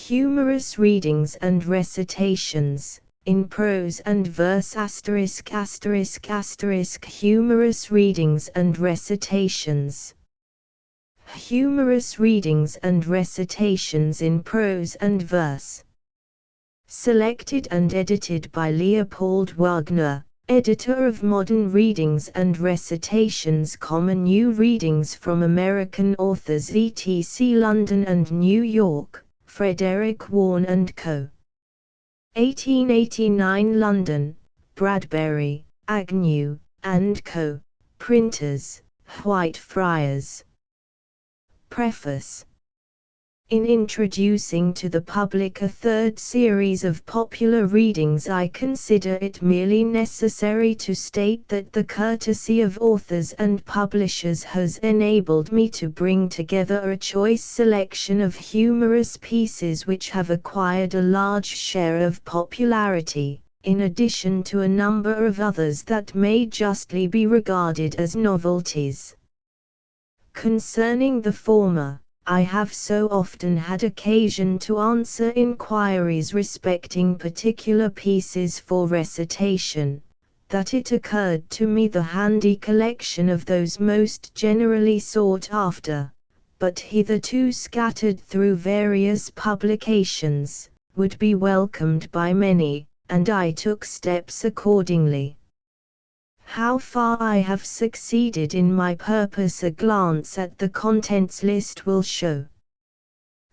Humorous readings and recitations, in prose and verse *******. Humorous readings and recitations. Humorous readings and recitations in prose and verse. Selected and edited by Leopold Wagner, editor of Modern Readings and Recitations, New readings from American authors etc. London and New York, Frederick Warne & Co. 1889 London, Bradbury, Agnew, & Co., Printers, Whitefriars. Preface. In introducing to the public a third series of popular readings, I consider it merely necessary to state that the courtesy of authors and publishers has enabled me to bring together a choice selection of humorous pieces which have acquired a large share of popularity, in addition to a number of others that may justly be regarded as novelties. Concerning the former, I have so often had occasion to answer inquiries respecting particular pieces for recitation, that it occurred to me the handy collection of those most generally sought after, but hitherto scattered through various publications, would be welcomed by many, and I took steps accordingly. How far I have succeeded in my purpose a glance at the contents list will show.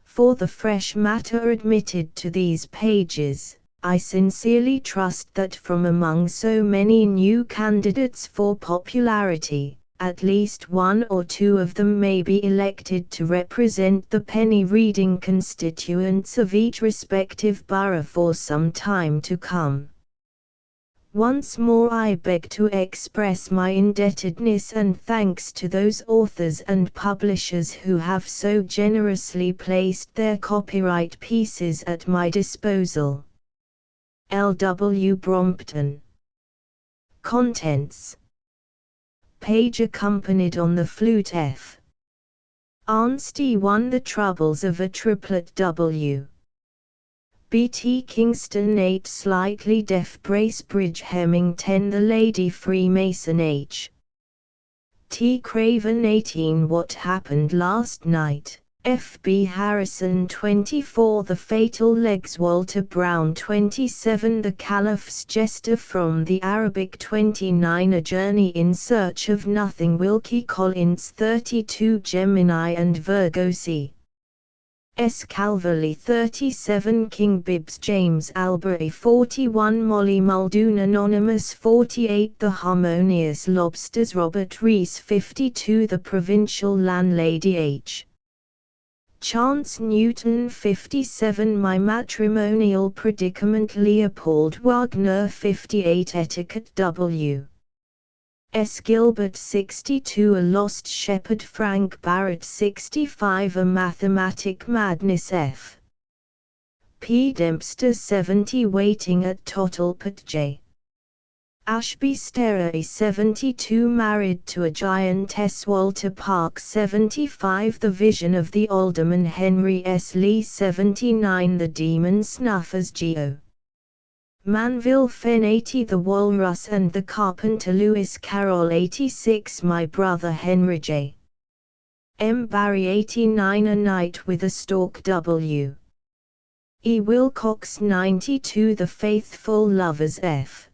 For the fresh matter admitted to these pages, I sincerely trust that from among so many new candidates for popularity, at least one or two of them may be elected to represent the penny reading constituents of each respective borough for some time to come. Once more I beg to express my indebtedness and thanks to those authors and publishers who have so generously placed their copyright pieces at my disposal. L. W. Brompton. Contents. Page accompanied on the flute F. Arnsty 1 The Troubles of a Triplet W. B.T. Kingston 8 Slightly Deaf Bracebridge Hemming 10 The Lady Freemason H. T. Craven 18 What Happened Last Night, F. B. Harrison 24 The Fatal Legs Walter Brown 27 The Caliph's Jester from the Arabic 29 A Journey in Search of Nothing Wilkie Collins 32 Gemini and Virgo C. S. Calverley 37 King Bibbs James Albury 41 Molly Muldoon Anonymous 48 The Harmonious Lobsters Robert Rees 52 The Provincial Landlady H. Chance Newton 57 My Matrimonial Predicament Leopold Wagner 58 Etiquette W. S. Gilbert 62 A Lost Shepherd Frank Barrett 65 A Mathematic Madness F. P. Dempster 70 Waiting at Tottlepot J. Ashby Sterry 72 Married to a Giantess Walter Park 75 The Vision of the Alderman Henry S. Lee 79 The Demon Snuffers Geo. Manville Fenn 80 The Walrus and the Carpenter Lewis Carroll 86 My Brother Henry J. M. Barry 89 A Night with a Stork W. E. Wilcox 92 The Faithful Lovers F.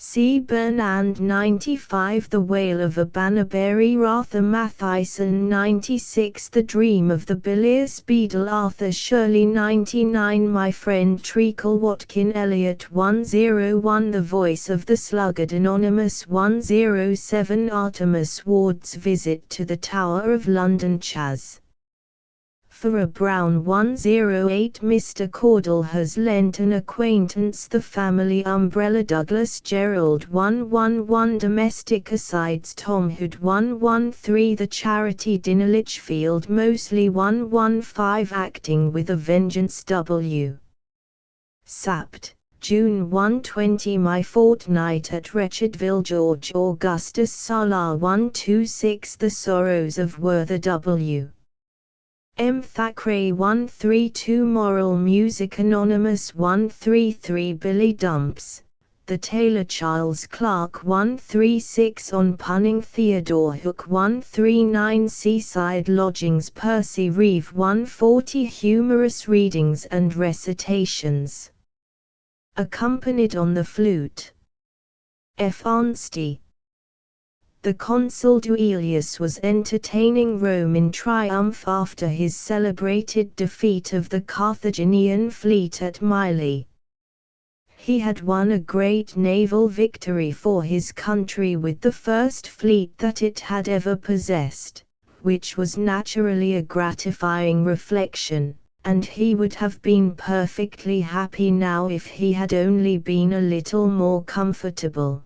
C. Burnand 95 The Wail of a Bannerberry Arthur Mathieson 96 The Dream of the Bilious Beadle Arthur Shirley 99 My Friend Treacle Watkin Elliot 101 The Voice of the Sluggard Anonymous 107 Artemus Ward's Visit to the Tower of London Chas. For a Brown 108 Mr. Caudle has lent an acquaintance the family umbrella Douglas Gerald 111 Domestic Asides Tom Hood 113 The Charity Dinner Lichfield Mosley 115 Acting with a Vengeance W. Sapped, June 120 My Fortnight at Wretchedville George Augustus Sala 126 The Sorrows of Werther W. M. Thackeray 132 Moral Music Anonymous 133 Billy Dumps, The Tailor Charles Clark 136 On Punning Theodore Hook 139 Seaside Lodgings Percy Reeve 140 Humorous Readings and Recitations. Accompanied on the flute. F. Anstey. The consul Duilius was entertaining Rome in triumph after his celebrated defeat of the Carthaginian fleet at Mylae. He had won a great naval victory for his country with the first fleet that it had ever possessed, which was naturally a gratifying reflection, and he would have been perfectly happy now if he had only been a little more comfortable.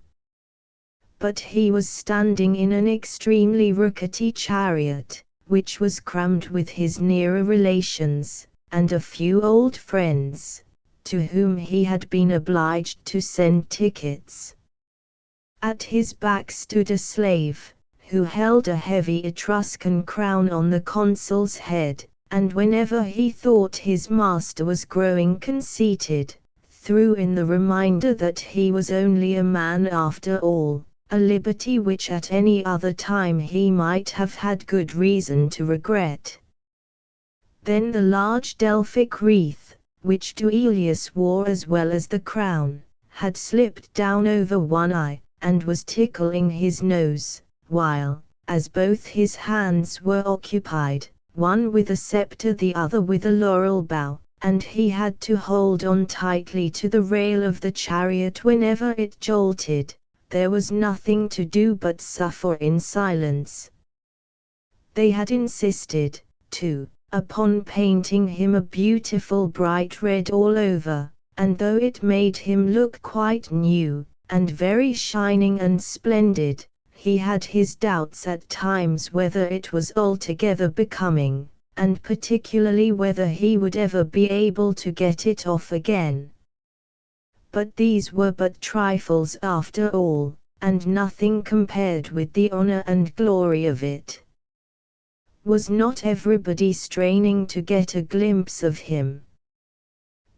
But he was standing in an extremely rickety chariot, which was crammed with his nearer relations, and a few old friends, to whom he had been obliged to send tickets. At his back stood a slave, who held a heavy Etruscan crown on the consul's head, and whenever he thought his master was growing conceited, threw in the reminder that he was only a man after all, a liberty which at any other time he might have had good reason to regret. Then the large Delphic wreath, which Duilius wore as well as the crown, had slipped down over one eye, and was tickling his nose, while, as both his hands were occupied, one with a scepter the other with a laurel bough, and he had to hold on tightly to the rail of the chariot whenever it jolted, there was nothing to do but suffer in silence. They had insisted, too, upon painting him a beautiful bright red all over, and though it made him look quite new, and very shining and splendid, he had his doubts at times whether it was altogether becoming, and particularly whether he would ever be able to get it off again. But these were but trifles after all, and nothing compared with the honor and glory of it. Was not everybody straining to get a glimpse of him?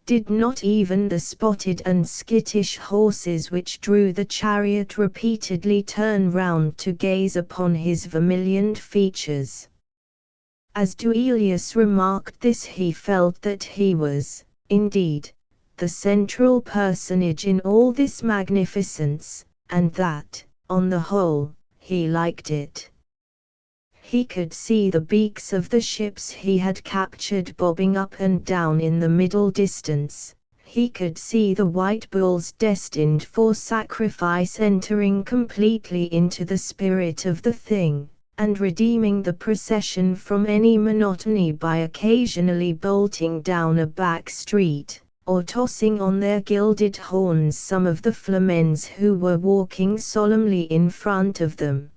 Did not even the spotted and skittish horses which drew the chariot repeatedly turn round to gaze upon his vermilioned features? As Duilius remarked this, he felt that he was, indeed, the central personage in all this magnificence, and that, on the whole, he liked it. He could see the beaks of the ships he had captured bobbing up and down in the middle distance, he could see the white bulls destined for sacrifice entering completely into the spirit of the thing, and redeeming the procession from any monotony by occasionally bolting down a back street, or tossing on their gilded horns some of the flamens who were walking solemnly in front of them.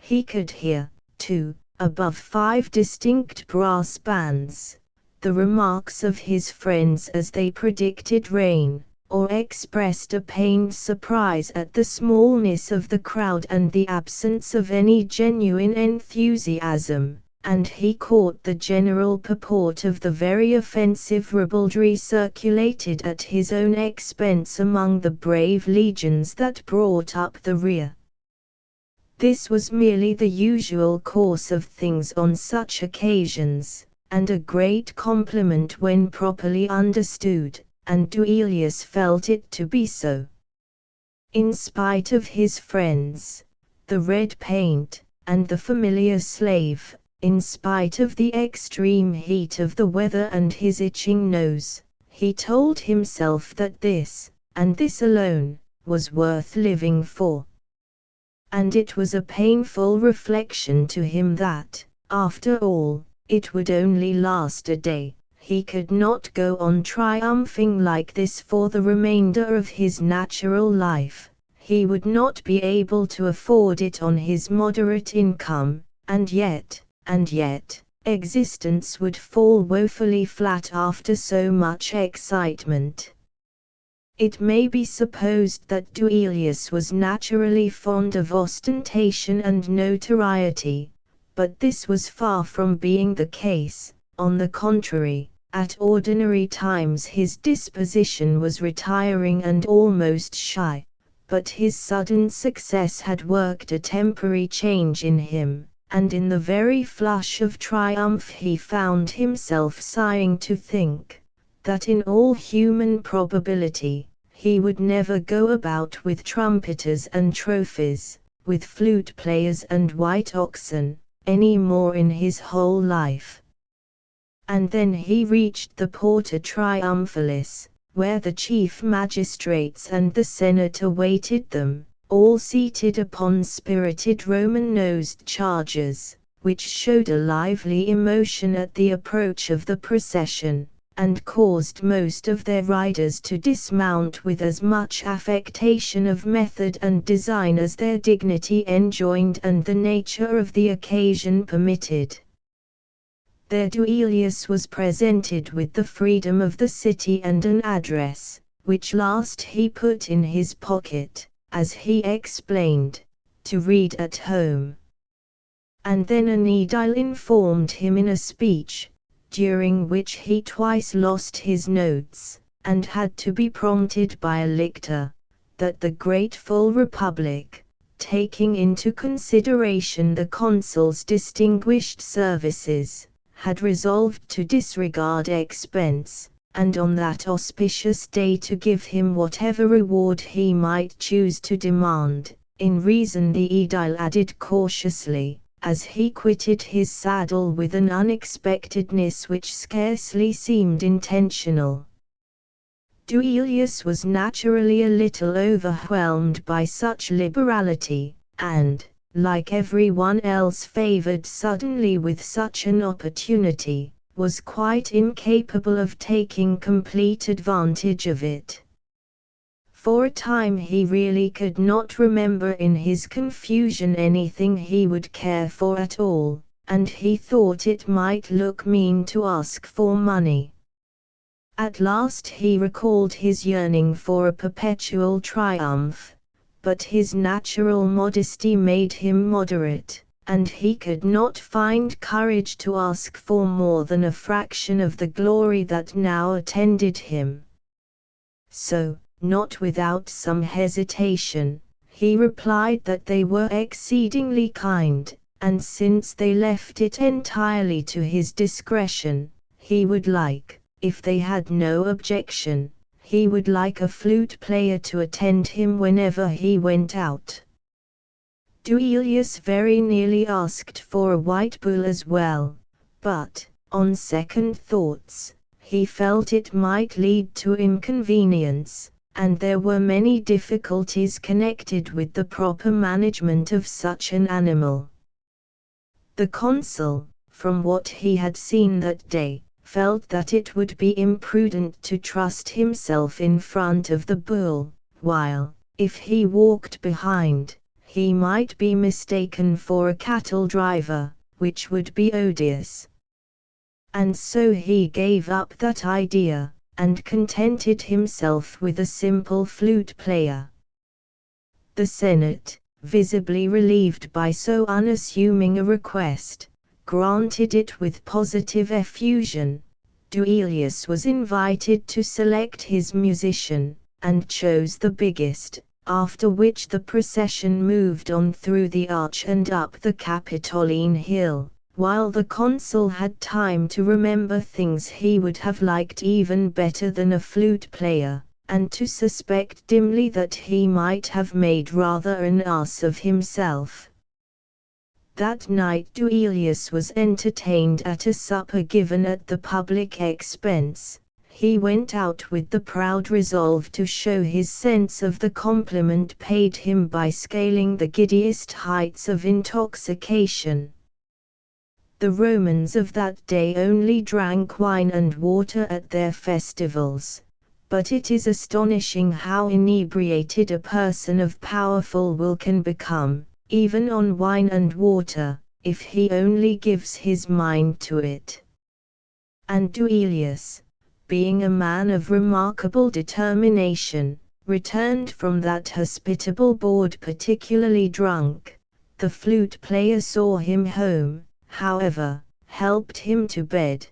He could hear, too, above 5 distinct brass bands, the remarks of his friends as they predicted rain, or expressed a pained surprise at the smallness of the crowd and the absence of any genuine enthusiasm, and he caught the general purport of the very offensive ribaldry circulated at his own expense among the brave legions that brought up the rear. This was merely the usual course of things on such occasions, and a great compliment when properly understood, and Duilius felt it to be so. In spite of his friends, the red paint, and the familiar slave, in spite of the extreme heat of the weather and his itching nose, he told himself that this, and this alone, was worth living for. And it was a painful reflection to him that, after all, it would only last a day. He could not go on triumphing like this for the remainder of his natural life. He would not be able to afford it on his moderate income, and yet, existence would fall woefully flat after so much excitement. It may be supposed that Duilius was naturally fond of ostentation and notoriety, But this was far from being the case. On the contrary, at ordinary times his disposition was retiring and almost shy, but his sudden success had worked a temporary change in him, and in the very flush of triumph he found himself sighing to think that in all human probability, he would never go about with trumpeters and trophies, with flute players and white oxen, any more in his whole life. And then he reached the Porta Triumphalis, where the chief magistrates and the Senate awaited them, all seated upon spirited Roman-nosed chargers, which showed a lively emotion at the approach of the procession, and caused most of their riders to dismount with as much affectation of method and design as their dignity enjoined and the nature of the occasion permitted. There Duilius was presented with the freedom of the city and an address, which last he put in his pocket, as he explained, to read at home. And then an aedile informed him in a speech, during which he twice lost his notes, and had to be prompted by a lictor, that the grateful Republic, taking into consideration the consul's distinguished services, had resolved to disregard expense, and on that auspicious day to give him whatever reward he might choose to demand. In reason the aedile added cautiously, as he quitted his saddle with an unexpectedness which scarcely seemed intentional. Duilius was naturally a little overwhelmed by such liberality, and, like everyone else favored suddenly with such an opportunity, was quite incapable of taking complete advantage of it. For a time he really could not remember in his confusion anything he would care for at all, and he thought it might look mean to ask for money. At last he recalled his yearning for a perpetual triumph, but his natural modesty made him moderate, and he could not find courage to ask for more than a fraction of the glory that now attended him. So, not without some hesitation, he replied that they were exceedingly kind, and since they left it entirely to his discretion, he would like, if they had no objection, he would like a flute player to attend him whenever he went out. Duilius very nearly asked for a white bull as well, but, on second thoughts, he felt it might lead to inconvenience, and there were many difficulties connected with the proper management of such an animal. The consul, from what he had seen that day, felt that it would be imprudent to trust himself in front of the bull, while, if he walked behind, he might be mistaken for a cattle driver, which would be odious. And so he gave up that idea, and contented himself with a simple flute player. The Senate, visibly relieved by so unassuming a request, granted it with positive effusion. Duilius was invited to select his musician, and chose the biggest, after which the procession moved on through the arch and up the Capitoline hill, while the consul had time to remember things he would have liked even better than a flute player, and to suspect dimly that he might have made rather an ass of himself. That night Duilius was entertained at a supper given at the public expense. He went out with the proud resolve to show his sense of the compliment paid him by scaling the giddiest heights of intoxication. The Romans of that day only drank wine and water at their festivals, but it is astonishing how inebriated a person of powerful will can become, even on wine and water, if he only gives his mind to it. And Duilius, being a man of remarkable determination, returned from that hospitable board particularly drunk, The flute player saw him home, however, helped him to bed,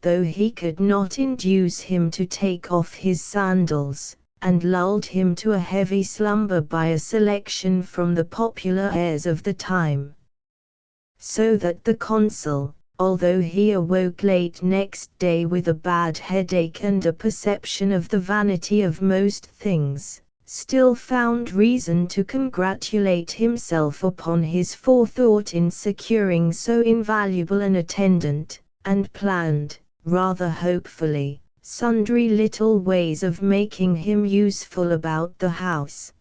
though he could not induce him to take off his sandals, and lulled him to a heavy slumber by a selection from the popular airs of the time. So that the consul, although he awoke late next day with a bad headache and a perception of the vanity of most things, still found reason to congratulate himself upon his forethought in securing so invaluable an attendant, and planned, rather hopefully, sundry little ways of making him useful about the house.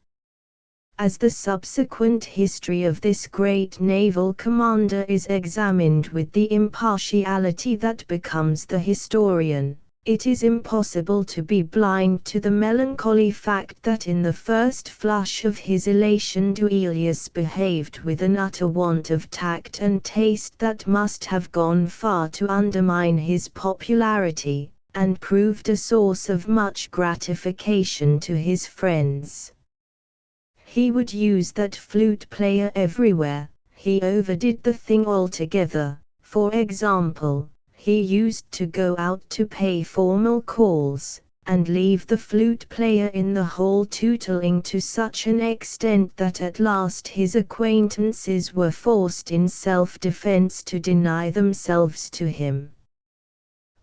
As the subsequent history of this great naval commander is examined with the impartiality that becomes the historian, it is impossible to be blind to the melancholy fact that in the first flush of his elation Duilius behaved with an utter want of tact and taste that must have gone far to undermine his popularity, and proved a source of much gratification to his friends. He would use that flute player everywhere. He overdid the thing altogether. For example, he used to go out to pay formal calls, and leave the flute player in the hall tootling to such an extent that at last his acquaintances were forced in self-defense to deny themselves to him.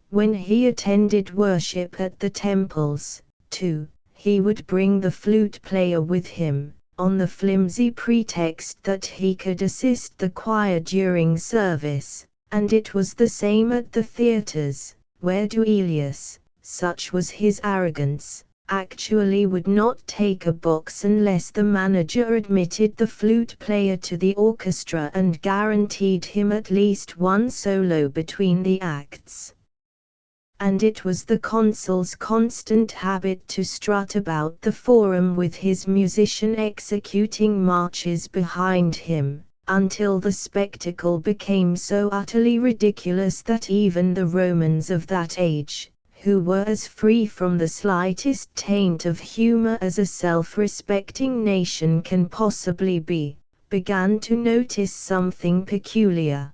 When he attended worship at the temples, too, he would bring the flute player with him, on the flimsy pretext that he could assist the choir during service, and it was the same at the theatres, where Duilius, such was his arrogance, actually would not take a box unless the manager admitted the flute player to the orchestra and guaranteed him at least one solo between the acts. And it was the consul's constant habit to strut about the forum with his musician executing marches behind him, until the spectacle became so utterly ridiculous that even the Romans of that age, who were as free from the slightest taint of humor as a self-respecting nation can possibly be, began to notice something peculiar.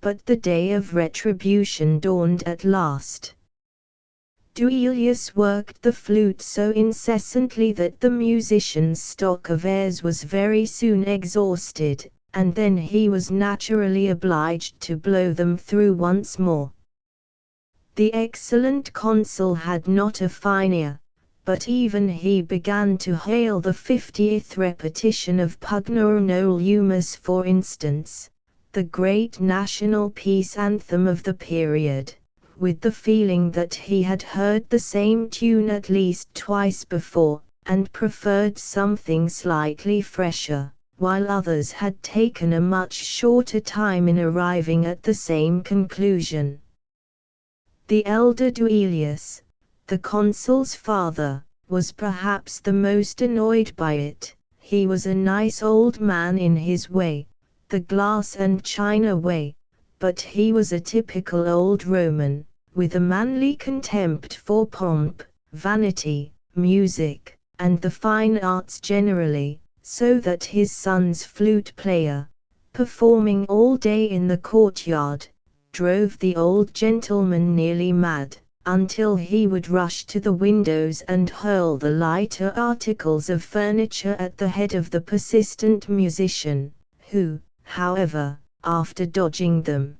But the day of retribution dawned at last. Duilius worked the flute so incessantly that the musician's stock of airs was very soon exhausted, and then he was naturally obliged to blow them through once more. The excellent consul had not a fine ear, but even he began to hail the 50th repetition of Pugna Nolumus, for instance, the great national peace anthem of the period, with the feeling that he had heard the same tune at least twice before, and preferred something slightly fresher, while others had taken a much shorter time in arriving at the same conclusion. The elder Duilius, the consul's father, was perhaps the most annoyed by it. He was a nice old man in his way, the glass and china way, but he was a typical old Roman, with a manly contempt for pomp, vanity, music, and the fine arts generally, so that his son's flute player, performing all day in the courtyard, drove the old gentleman nearly mad, until he would rush to the windows and hurl the lighter articles of furniture at the head of the persistent musician, who, however, after dodging them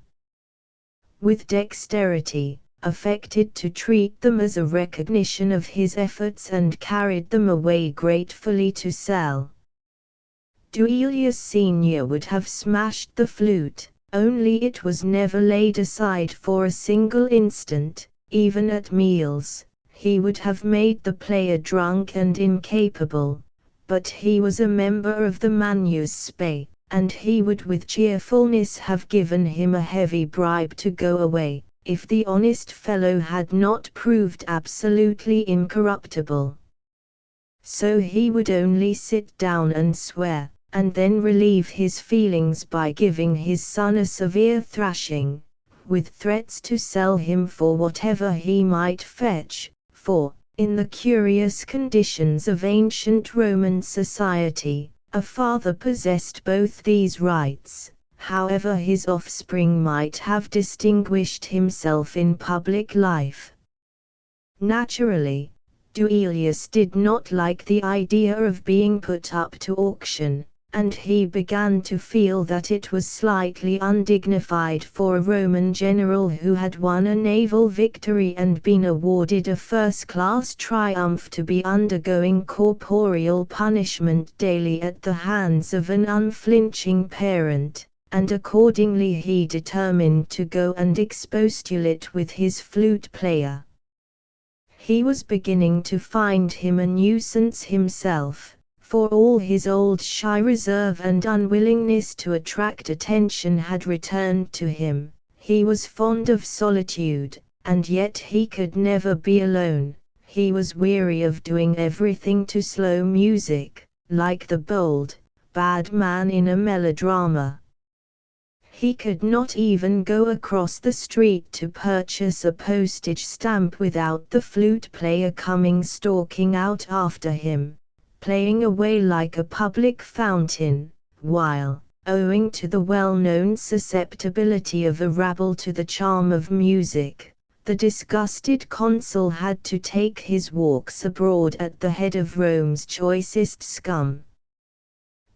with dexterity, affected to treat them as a recognition of his efforts and carried them away gratefully to sell. Duilius Senior would have smashed the flute, only it was never laid aside for a single instant. Even at meals, he would have made the player drunk and incapable, but he was a member of the Manus Spei, and he would with cheerfulness have given him a heavy bribe to go away, if the honest fellow had not proved absolutely incorruptible. So he would only sit down and swear, and then relieve his feelings by giving his son a severe thrashing, with threats to sell him for whatever he might fetch, for, in the curious conditions of ancient Roman society, A father possessed both these rights, however his offspring might have distinguished himself in public life. Naturally, Duilius did not like the idea of being put up to auction, and he began to feel that it was slightly undignified for a Roman general who had won a naval victory and been awarded a first-class triumph to be undergoing corporeal punishment daily at the hands of an unflinching parent, and accordingly he determined to go and expostulate with his flute player. He was beginning to find him a nuisance himself, for all his old shy reserve and unwillingness to attract attention had returned to him. He was fond of solitude, and yet he could never be alone. He was weary of doing everything to slow music, like the bold, bad man in a melodrama. He could not even go across the street to purchase a postage stamp without the flute player coming stalking out after him, playing away like a public fountain, while, owing to the well-known susceptibility of a rabble to the charm of music, the disgusted consul had to take his walks abroad at the head of Rome's choicest scum.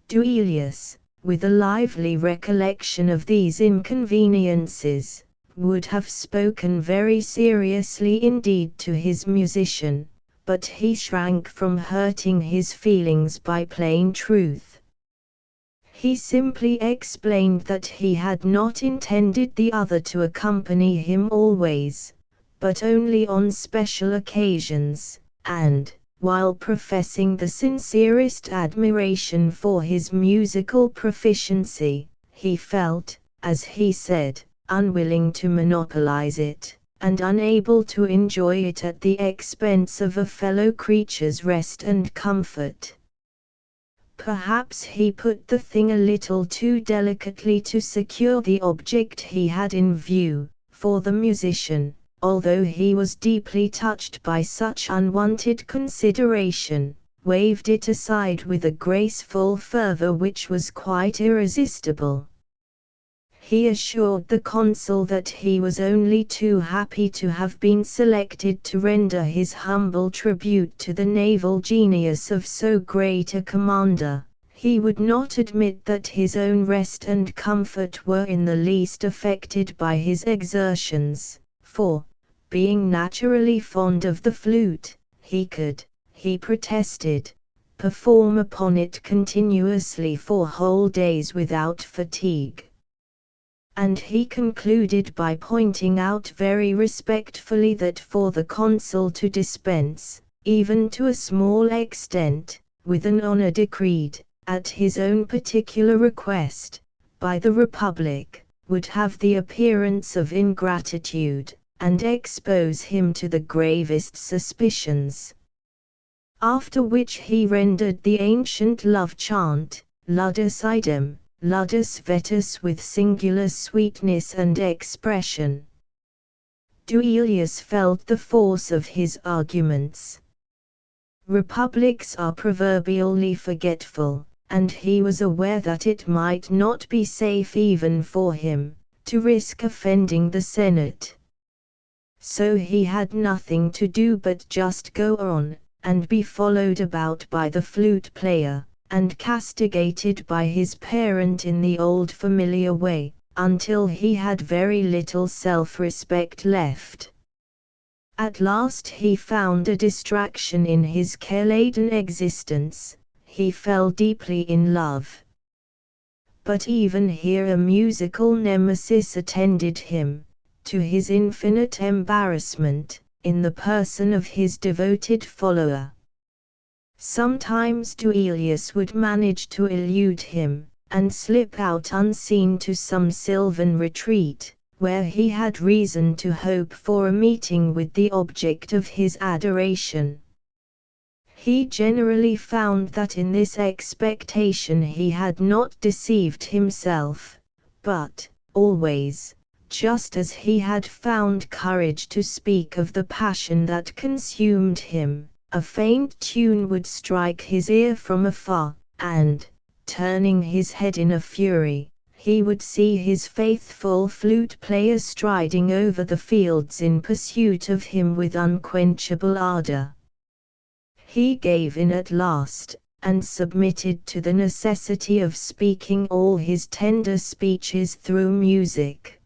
Duilius, with a lively recollection of these inconveniences, would have spoken very seriously indeed to his musician, but he shrank from hurting his feelings by plain truth. He simply explained that he had not intended the other to accompany him always, but only on special occasions, and, while professing the sincerest admiration for his musical proficiency, he felt, as he said, unwilling to monopolize it, and unable to enjoy it at the expense of a fellow creature's rest and comfort. Perhaps he put the thing a little too delicately to secure the object he had in view, for the musician, although he was deeply touched by such unwanted consideration, waved it aside with a graceful fervor which was quite irresistible. He assured the consul that he was only too happy to have been selected to render his humble tribute to the naval genius of so great a commander. He would not admit that his own rest and comfort were in the least affected by his exertions, for, being naturally fond of the flute, he could, he protested, perform upon it continuously for whole days without fatigue. And he concluded by pointing out very respectfully that for the consul to dispense, even to a small extent, with an honor decreed, at his own particular request, by the Republic, would have the appearance of ingratitude, and expose him to the gravest suspicions. After which he rendered the ancient love chant, Ludus idem, Ludus vetus, with singular sweetness and expression. Duilius felt the force of his arguments. Republics are proverbially forgetful, and he was aware that it might not be safe even for him to risk offending the Senate. So he had nothing to do but just go on, and be followed about by the flute player, and castigated by his parent in the old familiar way, until he had very little self-respect left. At last he found a distraction in his care-laden existence. He fell deeply in love. But even here a musical nemesis attended him, to his infinite embarrassment, in the person of his devoted follower. Sometimes Duilius would manage to elude him, and slip out unseen to some sylvan retreat, where he had reason to hope for a meeting with the object of his adoration. He generally found that in this expectation he had not deceived himself, but, always, just as he had found courage to speak of the passion that consumed him, a faint tune would strike his ear from afar, and, turning his head in a fury, he would see his faithful flute player striding over the fields in pursuit of him with unquenchable ardor. He gave in at last, and submitted to the necessity of speaking all his tender speeches through music.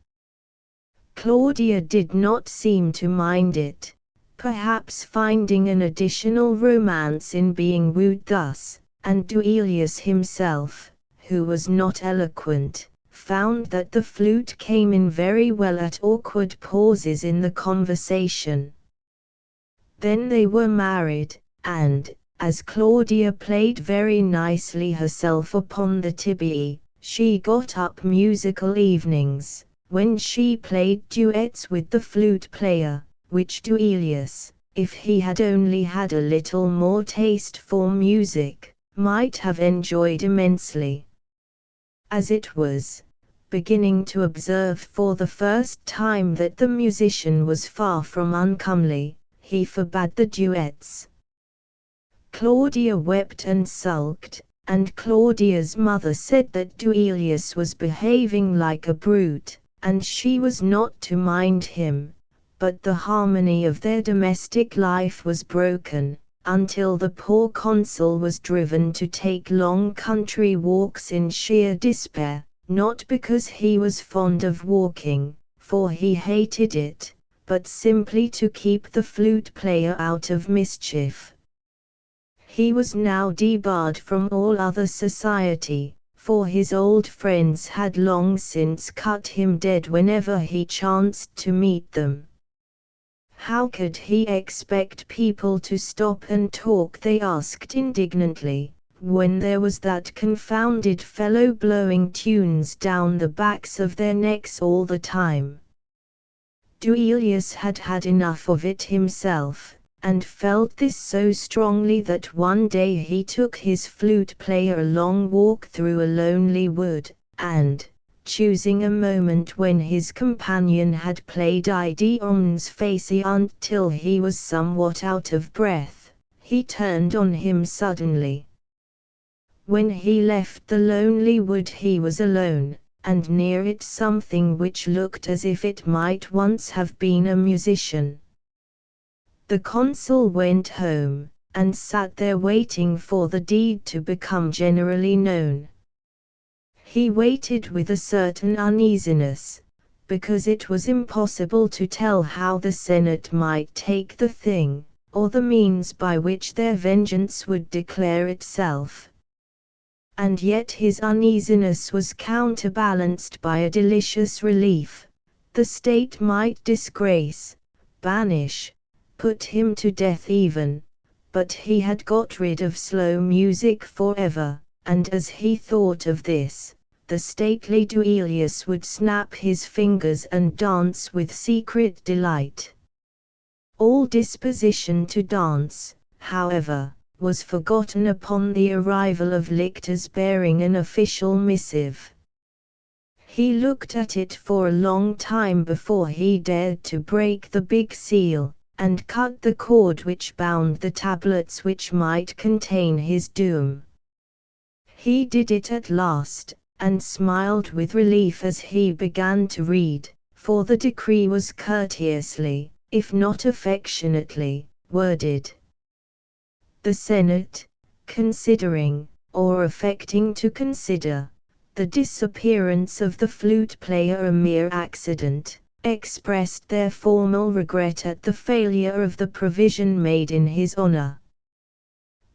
Claudia did not seem to mind it, perhaps finding an additional romance in being wooed thus, and Duilius himself, who was not eloquent, found that the flute came in very well at awkward pauses in the conversation. Then they were married, and, as Claudia played very nicely herself upon the tibiae, she got up musical evenings, when she played duets with the flute player, which Duilius, if he had only had a little more taste for music, might have enjoyed immensely. As it was, beginning to observe for the first time that the musician was far from uncomely, he forbade the duets. Claudia wept and sulked, and Claudia's mother said that Duilius was behaving like a brute, and she was not to mind him, but the harmony of their domestic life was broken, until the poor consul was driven to take long country walks in sheer despair, not because he was fond of walking, for he hated it, but simply to keep the flute player out of mischief. He was now debarred from all other society, for his old friends had long since cut him dead whenever he chanced to meet them. How could he expect people to stop and talk, they asked indignantly, when there was that confounded fellow blowing tunes down the backs of their necks all the time? Duilius had had enough of it himself, and felt this so strongly that one day he took his flute player a long walk through a lonely wood, and, choosing a moment when his companion had played Ide omnes facie until he was somewhat out of breath, he turned on him suddenly. When he left the lonely wood he was alone, and near it something which looked as if it might once have been a musician. The consul went home, and sat there waiting for the deed to become generally known. He waited with a certain uneasiness, because it was impossible to tell how the Senate might take the thing, or the means by which their vengeance would declare itself. And yet his uneasiness was counterbalanced by a delicious relief. The state might disgrace, banish, put him to death even, but he had got rid of slow music forever, and as he thought of this, the stately Duilius would snap his fingers and dance with secret delight. All disposition to dance, however, was forgotten upon the arrival of lictors bearing an official missive. He looked at it for a long time before he dared to break the big seal, and cut the cord which bound the tablets which might contain his doom. He did it at last, and smiled with relief as he began to read, for the decree was courteously, if not affectionately, worded. The Senate, considering, or affecting to consider, the disappearance of the flute player a mere accident, expressed their formal regret at the failure of the provision made in his honor.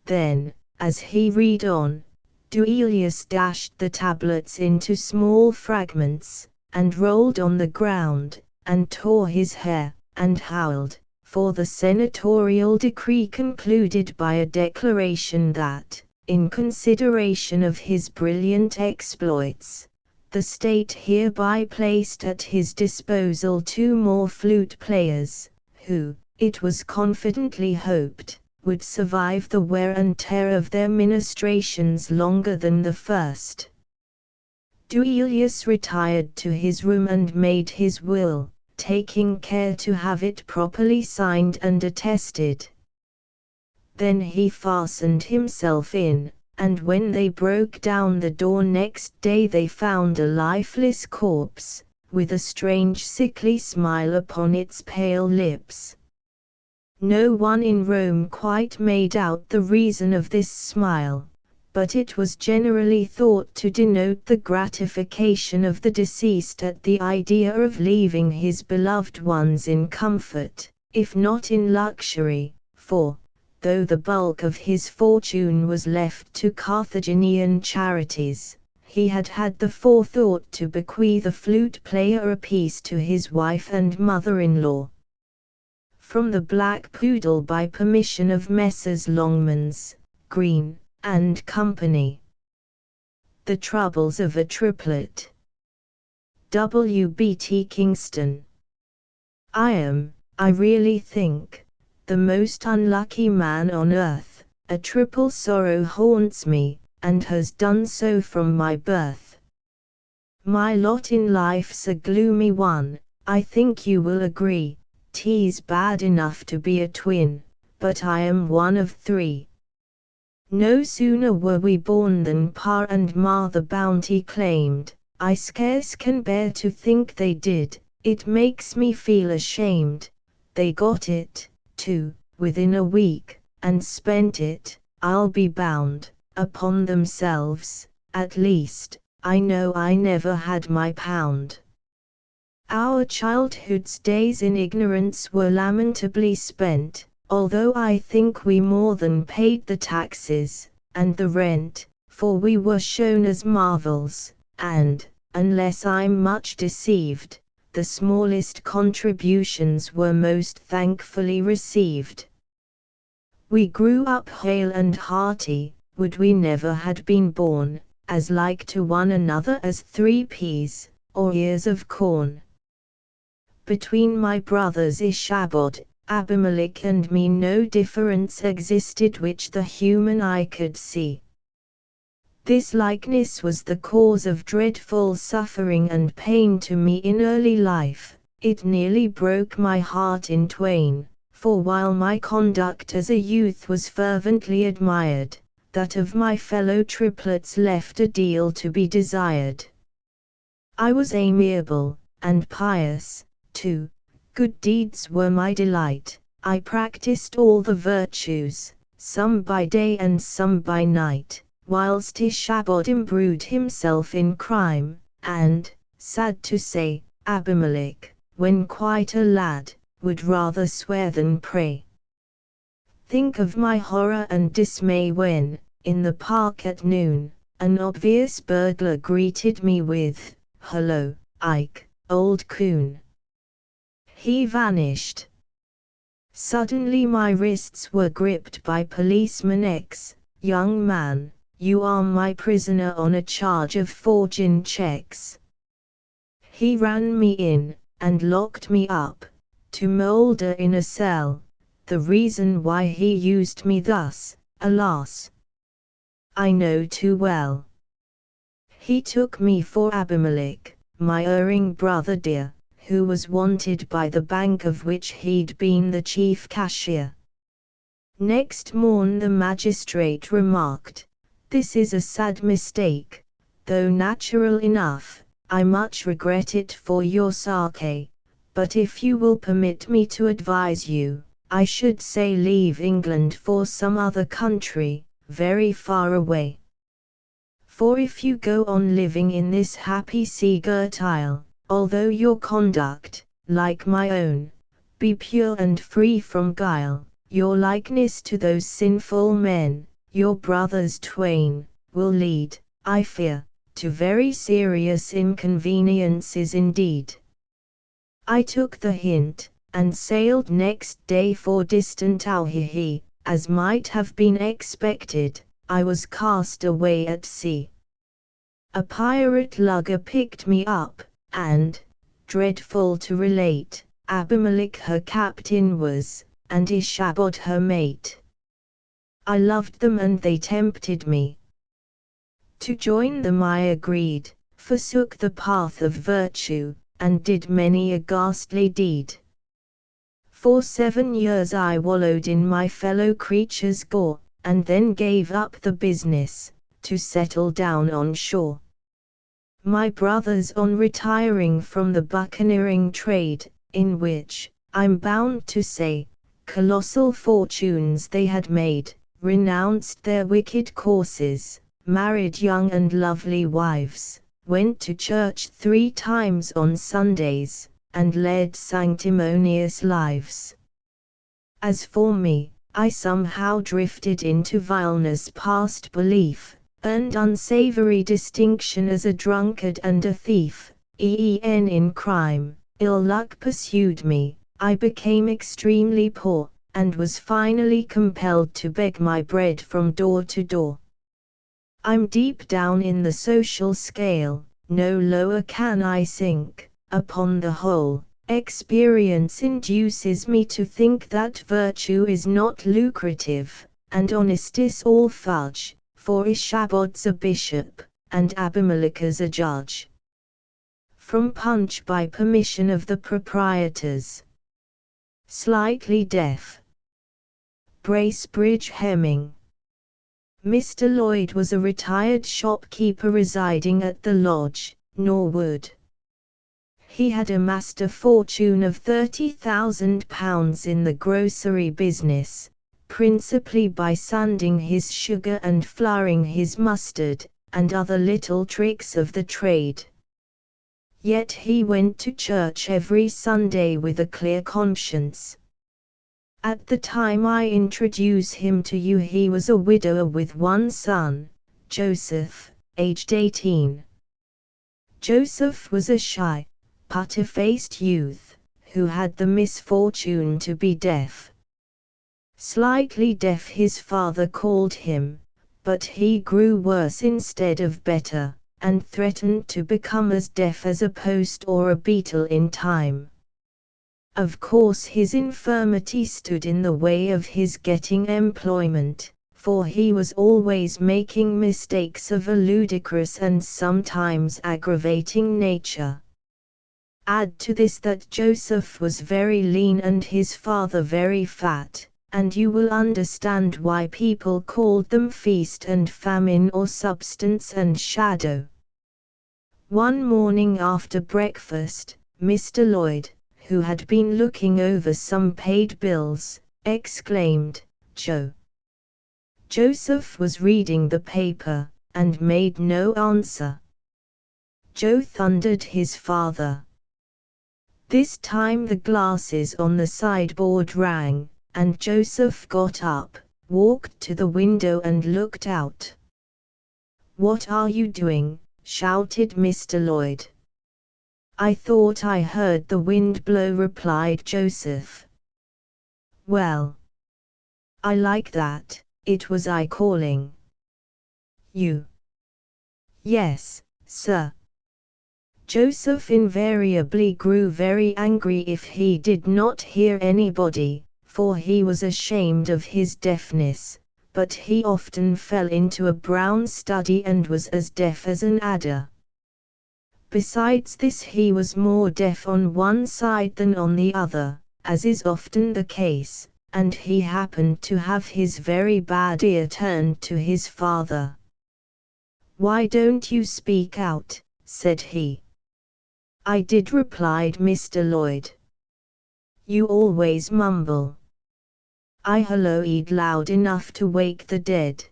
Then, as he read on, Duilius dashed the tablets into small fragments, and rolled on the ground, and tore his hair, and howled, for the senatorial decree concluded by a declaration that, in consideration of his brilliant exploits, the state hereby placed at his disposal 2 more flute players, who, it was confidently hoped, would survive the wear and tear of their ministrations longer than the first. Duilius retired to his room and made his will, taking care to have it properly signed and attested. Then he fastened himself in, and when they broke down the door next day they found a lifeless corpse, with a strange sickly smile upon its pale lips. No one in Rome quite made out the reason of this smile, but it was generally thought to denote the gratification of the deceased at the idea of leaving his beloved ones in comfort, if not in luxury, for, though the bulk of his fortune was left to Carthaginian charities, he had had the forethought to bequeath a flute player apiece to his wife and mother-in-law. From the Black Poodle by permission of Messrs. Longmans, Green, and Company. The Troubles of a Triplet. W.B.T. Kingston. I really think, the most unlucky man on earth. A triple sorrow haunts me, and has done so from my birth. My lot in life's a gloomy one, I think you will agree. 'Tis bad enough to be a twin, but I am one of three. No sooner were we born than Pa and Ma the bounty claimed. I scarce can bear to think they did, it makes me feel ashamed. They got it, too, within a week, and spent it, I'll be bound, upon themselves. At least, I know I never had my pound. Our childhood's days in ignorance were lamentably spent, although I think we more than paid the taxes, and the rent, for we were shown as marvels, and, unless I'm much deceived, the smallest contributions were most thankfully received. We grew up hale and hearty, would we never had been born, as like to one another as 3 peas, or ears of corn. Between my brothers Ishabod, Abimelech and me no difference existed which the human eye could see. This likeness was the cause of dreadful suffering and pain to me in early life. It nearly broke my heart in twain, for while my conduct as a youth was fervently admired, that of my fellow triplets left a deal to be desired. I was amiable, and pious, too. Good deeds were my delight. I practiced all the virtues, some by day and some by night, whilst Ishabod imbrued himself in crime, and, sad to say, Abimelech, when quite a lad, would rather swear than pray. Think of my horror and dismay when, in the park at noon, an obvious burglar greeted me with, "Hello, Ike, old coon." He vanished. Suddenly my wrists were gripped by policeman X. "Young man, you are my prisoner on a charge of forging checks." He ran me in, and locked me up, to moulder in a cell. The reason why he used me thus, alas, I know too well. He took me for Abimelech, my erring brother dear, who was wanted by the bank of which he'd been the chief cashier. Next morn the magistrate remarked, "This is a sad mistake, though natural enough. I much regret it for your sake, but if you will permit me to advise you, I should say leave England for some other country, very far away. For if you go on living in this happy sea-girt isle, although your conduct, like my own, be pure and free from guile, your likeness to those sinful men, your brothers twain, will lead, I fear, to very serious inconveniences indeed." I took the hint, and sailed next day for distant Auhihi. As might have been expected, I was cast away at sea. A pirate lugger picked me up, and, dreadful to relate, Abimelech her captain was, and Ishabod her mate. I loved them and they tempted me. To join them I agreed, forsook the path of virtue, and did many a ghastly deed. For 7 years I wallowed in my fellow creatures' gore, and then gave up the business, to settle down on shore. My brothers, on retiring from the buccaneering trade, in which, I'm bound to say, colossal fortunes they had made, renounced their wicked courses, married young and lovely wives, went to church 3 times on Sundays, and led sanctimonious lives. As for me, I somehow drifted into vileness past belief, earned unsavory distinction as a drunkard and a thief, in crime, ill luck pursued me, I became extremely poor, and was finally compelled to beg my bread from door to door. I'm deep down in the social scale, no lower can I sink. Upon the whole, experience induces me to think that virtue is not lucrative, and honesty's all fudge, for Ishabod's a bishop, and Abimelech's a judge. From Punch, by permission of the proprietors. Slightly deaf. Bracebridge, Hemming. Mr. Lloyd was a retired shopkeeper residing at the Lodge, Norwood. He had amassed a fortune of £30,000 in the grocery business, principally by sanding his sugar and flouring his mustard, and other little tricks of the trade. Yet he went to church every Sunday with a clear conscience. At the time I introduce him to you, he was a widower with one son, Joseph, aged 18. Joseph was a shy, putter-faced youth, who had the misfortune to be deaf. Slightly deaf his father called him, but he grew worse instead of better, and threatened to become as deaf as a post or a beetle in time. Of course his infirmity stood in the way of his getting employment, for he was always making mistakes of a ludicrous and sometimes aggravating nature. Add to this that Joseph was very lean and his father very fat, and you will understand why people called them feast and famine, or substance and shadow. One morning after breakfast, Mr. Lloyd, who had been looking over some paid bills, exclaimed, "Joe." Joseph was reading the paper, and made no answer. Joe thundered his father. This time the glasses on the sideboard rang, and Joseph got up, walked to the window and looked out. "What are you doing?" shouted Mr. Lloyd. "I thought I heard the wind blow," replied Joseph. "Well, I like that, it was I calling." "You?" "Yes, sir." Joseph invariably grew very angry if he did not hear anybody, for he was ashamed of his deafness, but he often fell into a brown study and was as deaf as an adder. Besides this, he was more deaf on one side than on the other, as is often the case, and he happened to have his very bad ear turned to his father. "Why don't you speak out?" said he. "I did," replied Mr. Lloyd. "You always mumble." "I holloaed loud enough to wake the dead."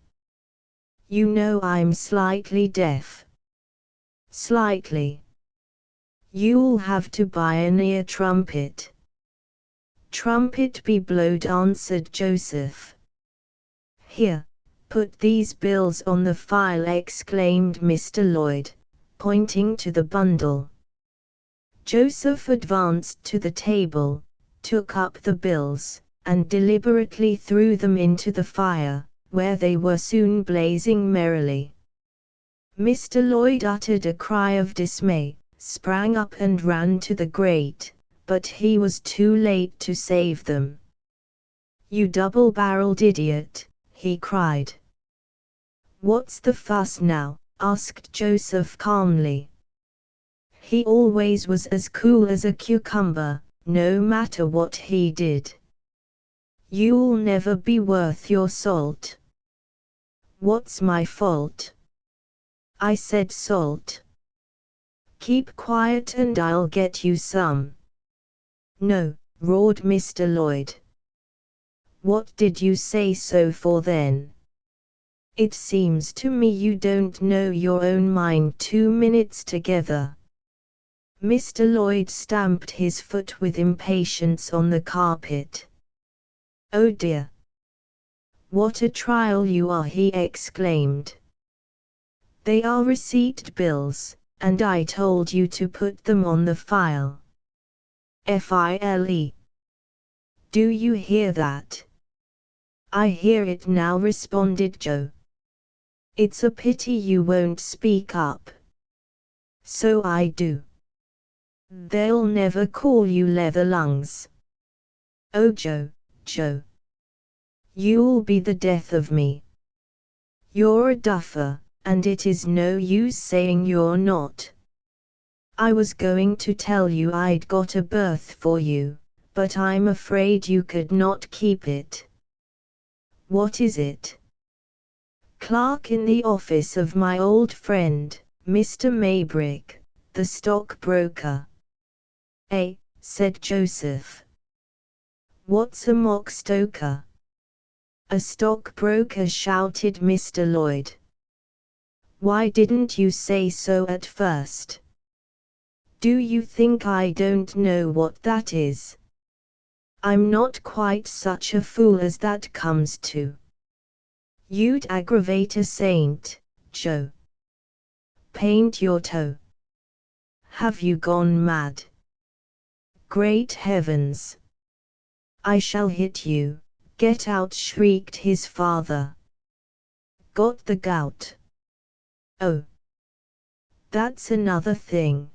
"You know I'm slightly deaf." "Slightly. You'll have to buy an ear trumpet." "Trumpet be blowed," answered Joseph. "Here, put these bills on the file," exclaimed Mr. Lloyd, pointing to the bundle. Joseph advanced to the table, took up the bills, and deliberately threw them into the fire, where they were soon blazing merrily. Mr. Lloyd uttered a cry of dismay, sprang up and ran to the grate, but he was too late to save them. "You double-barreled idiot," he cried. "What's the fuss now?" asked Joseph calmly. He always was as cool as a cucumber, no matter what he did. "You'll never be worth your salt." What's my fault? I said salt. Keep quiet and I'll get you some. No, roared Mr. Lloyd. What did you say so for then? It seems to me you don't know your own mind 2 minutes together. Mr. Lloyd stamped his foot with impatience on the carpet. Oh dear! What a trial you are, he exclaimed. They are receipt bills, and I told you to put them on the file. File. Do you hear that? I hear it now, responded Joe. It's a pity you won't speak up. So I do. They'll never call you leather lungs. Oh Joe, Joe. You'll be the death of me. You're a duffer, and it is no use saying you're not. I was going to tell you I'd got a berth for you, but I'm afraid you could not keep it. What is it? Clerk in the office of my old friend, Mr. Maybrick, the stockbroker. Said Joseph. What's a mock stoker? A stockbroker, shouted Mr. Lloyd. Why didn't you say so at first? Do you think I don't know what that is? I'm not quite such a fool as that comes to. You'd aggravate a saint, Joe. Paint your toe. Have you gone mad? Great heavens! I shall hit you. Get out, shrieked his father. Got the gout? Oh, that's another thing.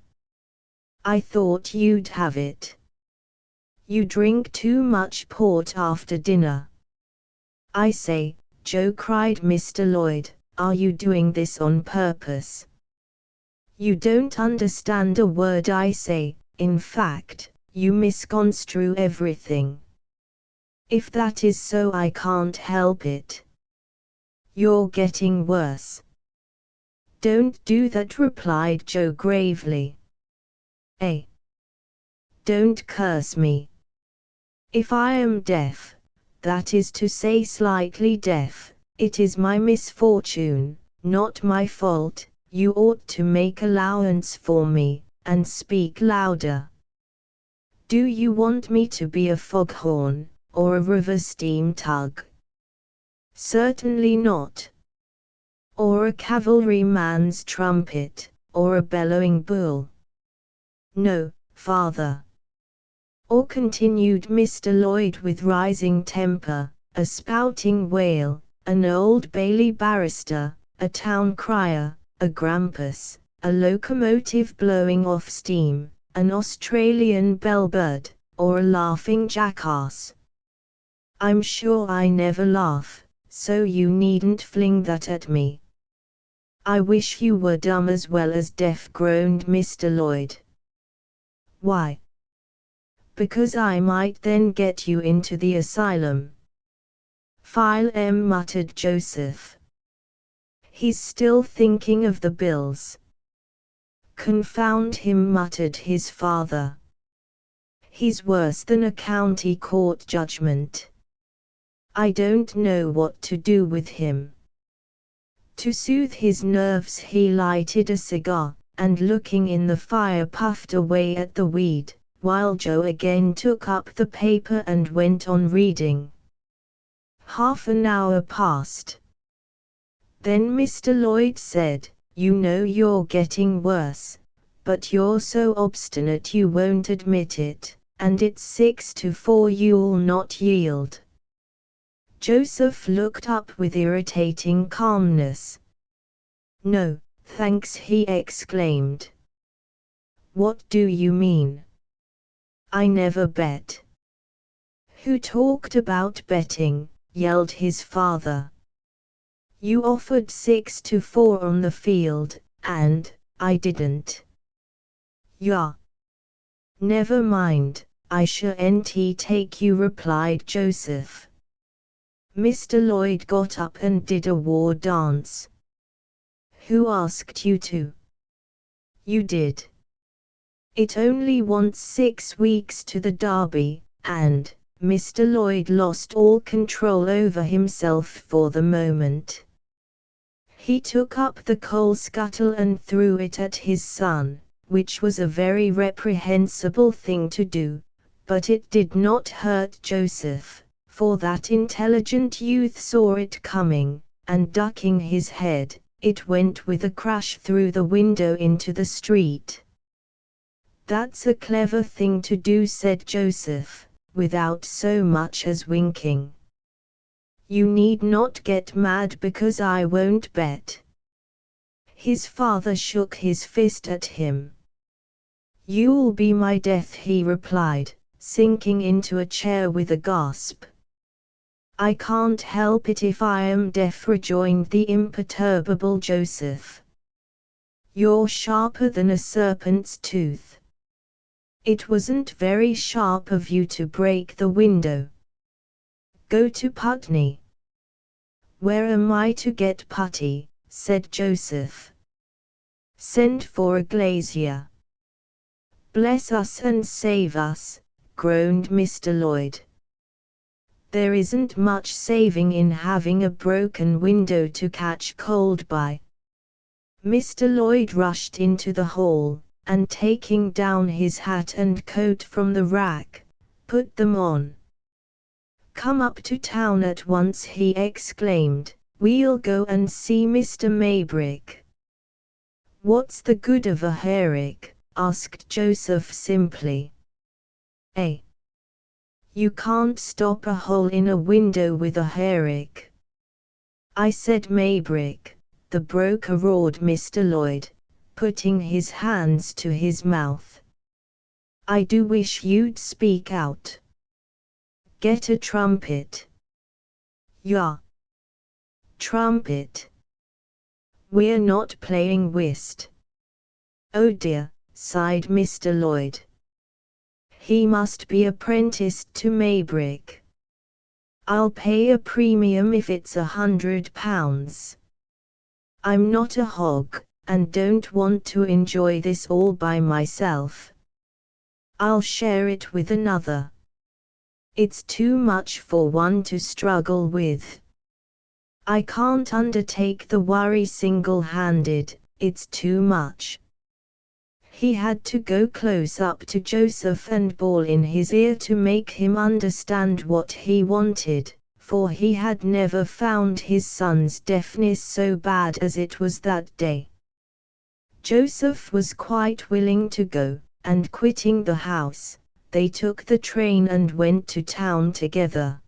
I thought you'd have it. You drink too much port after dinner. I say, Joe, cried Mr. Lloyd, are you doing this on purpose? You don't understand a word I say, in fact, you misconstrue everything. If that is so, I can't help it. You're getting worse. Don't do that, replied Joe gravely. Don't curse me. If I am deaf, that is to say slightly deaf, it is my misfortune, not my fault. You ought to make allowance for me, and speak louder. Do you want me to be a foghorn, or a river steam tug? Certainly not. Or a cavalryman's trumpet, or a bellowing bull? No, father. Or, continued Mr. Lloyd with rising temper, a spouting whale, an Old Bailey barrister, a town crier, a grampus, a locomotive blowing off steam, an Australian bellbird, or a laughing jackass. I'm sure I never laugh, so you needn't fling that at me. I wish you were dumb as well as deaf, groaned Mr. Lloyd. Why? Because I might then get you into the asylum. File M, muttered Joseph. He's still thinking of the bills. Confound him, muttered his father. He's worse than a county court judgment. I don't know what to do with him. To soothe his nerves he lighted a cigar, and looking in the fire puffed away at the weed, while Joe again took up the paper and went on reading. Half an hour passed. Then Mr. Lloyd said, You know you're getting worse, but you're so obstinate you won't admit it, and it's 6-4 you'll not yield. Joseph looked up with irritating calmness. No, thanks, he exclaimed. What do you mean? I never bet. Who talked about betting? Yelled his father. You offered 6-4 on the field, and I didn't. Yeah. Never mind, I shan't take you, replied Joseph. Mr. Lloyd got up and did a war dance. Who asked you to? You did. It only wants 6 weeks to the Derby, and Mr. Lloyd lost all control over himself for the moment. He took up the coal scuttle and threw it at his son, which was a very reprehensible thing to do, but it did not hurt Joseph, for that intelligent youth saw it coming, and ducking his head, it went with a crash through the window into the street. "That's a clever thing to do," said Joseph, without so much as winking. "You need not get mad because I won't bet." His father shook his fist at him. "You'll be my death," he replied, sinking into a chair with a gasp. "I can't help it if I am deaf," rejoined the imperturbable Joseph. "You're sharper than a serpent's tooth. It wasn't very sharp of you to break the window. Go to Putney." "Where am I to get putty?" said Joseph. "Send for a glazier." "Bless us and save us," groaned Mr. Lloyd. "There isn't much saving in having a broken window to catch cold by." Mr. Lloyd rushed into the hall, and taking down his hat and coat from the rack, put them on. "Come up to town at once," he exclaimed. "We'll go and see Mr. Maybrick." "What's the good of a herrick?" asked Joseph simply. "Eh? You can't stop a hole in a window with a herrick." "I said Maybrick," the broker roared Mr. Lloyd, putting his hands to his mouth. "I do wish you'd speak out. Get a trumpet." "Yeah. Trumpet. We're not playing whist." "Oh dear," sighed Mr. Lloyd. "He must be apprenticed to Maybrick. I'll pay a premium if it's £100. I'm not a hog, and don't want to enjoy this all by myself. I'll share it with another. It's too much for one to struggle with. I can't undertake the worry single-handed, it's too much." He had to go close up to Joseph and bawl in his ear to make him understand what he wanted, for he had never found his son's deafness so bad as it was that day. Joseph was quite willing to go, and quitting the house, they took the train and went to town together.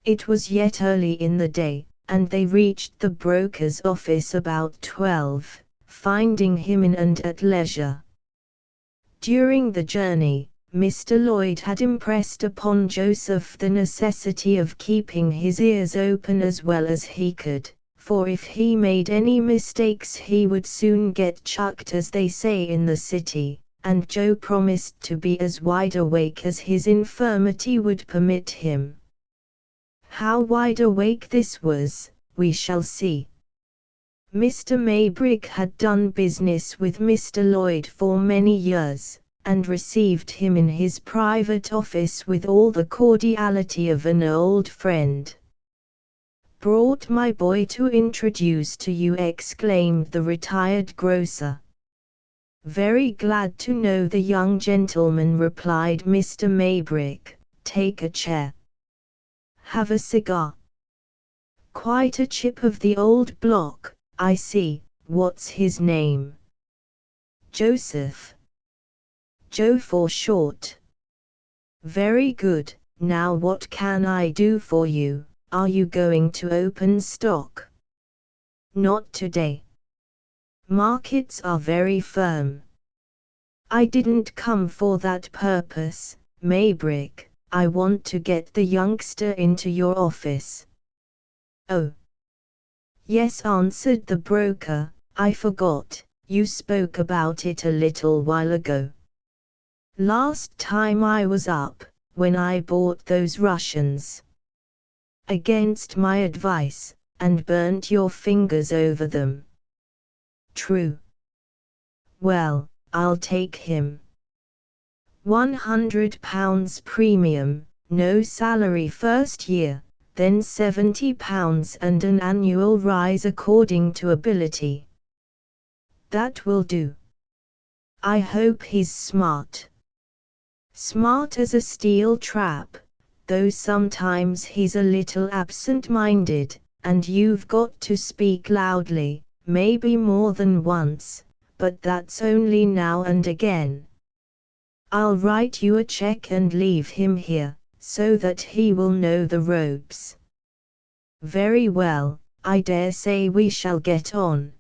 It was yet early in the day, and they reached the broker's office about 12, finding him in and at leisure. During the journey, Mr. Lloyd had impressed upon Joseph the necessity of keeping his ears open as well as he could, for if he made any mistakes he would soon get chucked, as they say in the city, and Joe promised to be as wide awake as his infirmity would permit him. How wide awake this was, we shall see. Mr. Maybrick had done business with Mr. Lloyd for many years, and received him in his private office with all the cordiality of an old friend. "Brought my boy to introduce to you," exclaimed the retired grocer. "Very glad to know the young gentleman," replied Mr. Maybrick. "Take a chair. Have a cigar. Quite a chip of the old block, I see. What's his name?" "Joseph. Joe for short." "Very good. Now what can I do for you? Are you going to open stock?" "Not today. Markets are very firm." "I didn't come for that purpose, Maybrick. I want to get the youngster into your office." "Oh. Yes," answered the broker, "I forgot, you spoke about it a little while ago. Last time I was up, when I bought those Russians." against my advice, and burnt your fingers over them. True. Well, I'll take him. £100 premium, no salary first year, then £70 and an annual rise according to ability. That will do. I hope he's smart. Smart as a steel trap, though sometimes he's a little absent-minded, and you've got to speak loudly, maybe more than once, but that's only now and again. I'll write you a check and leave him here, so that he will know the ropes. Very well, I dare say we shall get on.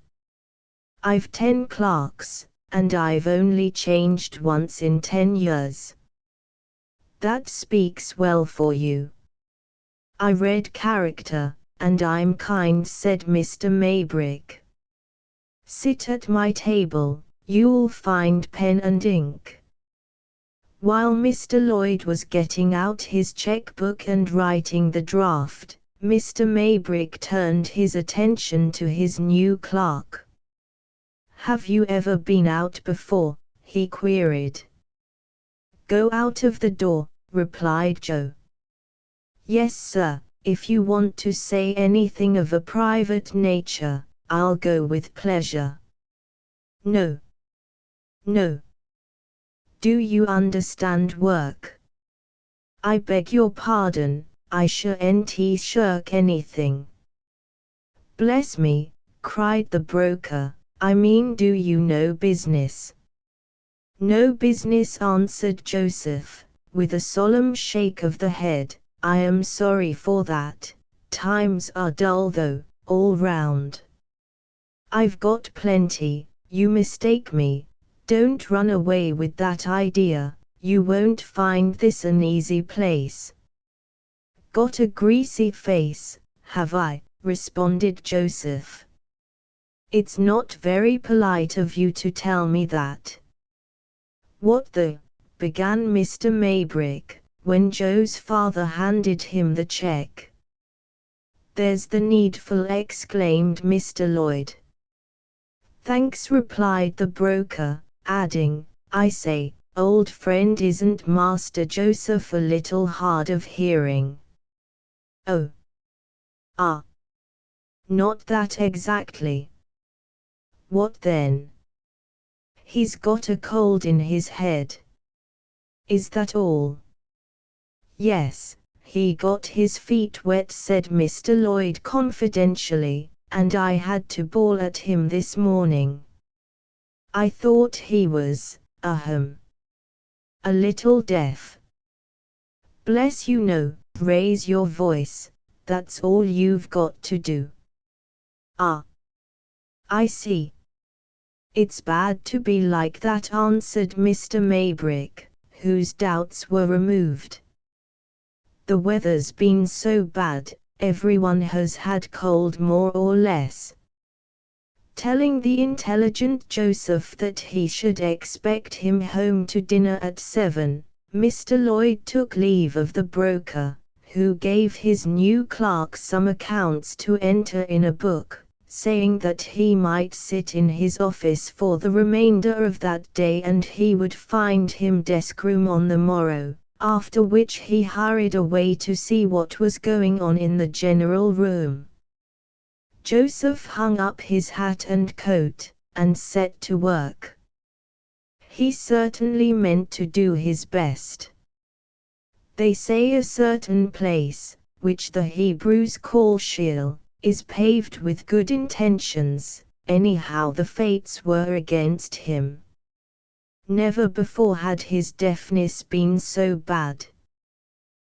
I've 10 clerks, and I've only changed once in 10 years. That speaks well for you. I read character, and I'm kind, said Mr. Maybrick. Sit at my table, you'll find pen and ink. While Mr. Lloyd was getting out his checkbook and writing the draft, Mr. Maybrick turned his attention to his new clerk. Have you ever been out before? He queried. Go out of the door, replied Joe. Yes, sir, if you want to say anything of a private nature, I'll go with pleasure. No. No. Do you understand work? I beg your pardon, I shan't shirk anything. Bless me, cried the broker, I mean, do you know business? No business, answered Joseph, with a solemn shake of the head. I am sorry for that. Times are dull though, all round. I've got plenty, you mistake me. Don't run away with that idea, you won't find this an easy place. Got a greasy face, have I? Responded Joseph. It's not very polite of you to tell me that. What the? Began Mr. Maybrick, when Joe's father handed him the check. There's the needful, exclaimed Mr. Lloyd. Thanks, replied the broker, adding, I say, old friend, isn't Master Joseph a little hard of hearing? Oh. Ah. Not that exactly. What then? He's got a cold in his head. Is that all? Yes, he got his feet wet, said Mr. Lloyd confidentially, and I had to bawl at him this morning. I thought he was, a little deaf. Bless you, no, raise your voice, that's all you've got to do. Ah. I see. It's bad to be like that, answered Mr. Maybrick, whose doubts were removed. The weather's been so bad, everyone has had cold more or less. Telling the intelligent Joseph that he should expect him home to dinner at 7, Mr. Lloyd took leave of the broker, who gave his new clerk some accounts to enter in a book, saying that he might sit in his office for the remainder of that day and he would find him desk room on the morrow, after which he hurried away to see what was going on in the general room. Joseph hung up his hat and coat, and set to work. He certainly meant to do his best. They say a certain place, which the Hebrews call Sheol, is paved with good intentions. Anyhow, the fates were against him. Never before had his deafness been so bad.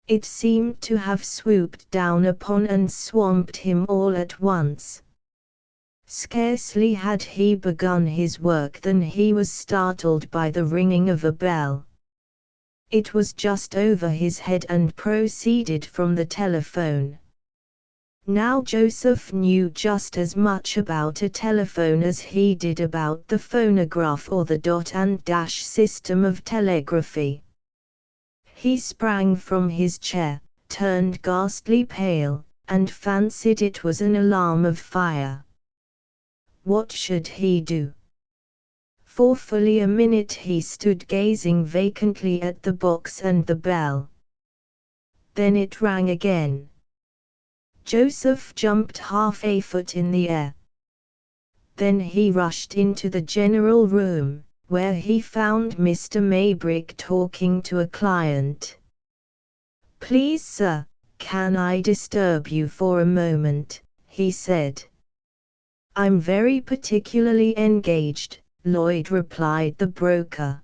It seemed to have swooped down upon and swamped him all at once. Scarcely had he begun his work than he was startled by the ringing of a bell. It was just over his head and proceeded from the telephone. Now Joseph knew just as much about a telephone as he did about the phonograph or the dot and dash system of telegraphy. He sprang from his chair, turned ghastly pale, and fancied it was an alarm of fire. What should he do? For fully a minute he stood gazing vacantly at the box and the bell. Then it rang again. Joseph jumped half a foot in the air. Then he rushed into the general room, where he found Mr. Maybrick talking to a client. "Please, sir, can I disturb you for a moment?" he said. "I'm very particularly engaged," Lloyd replied the broker.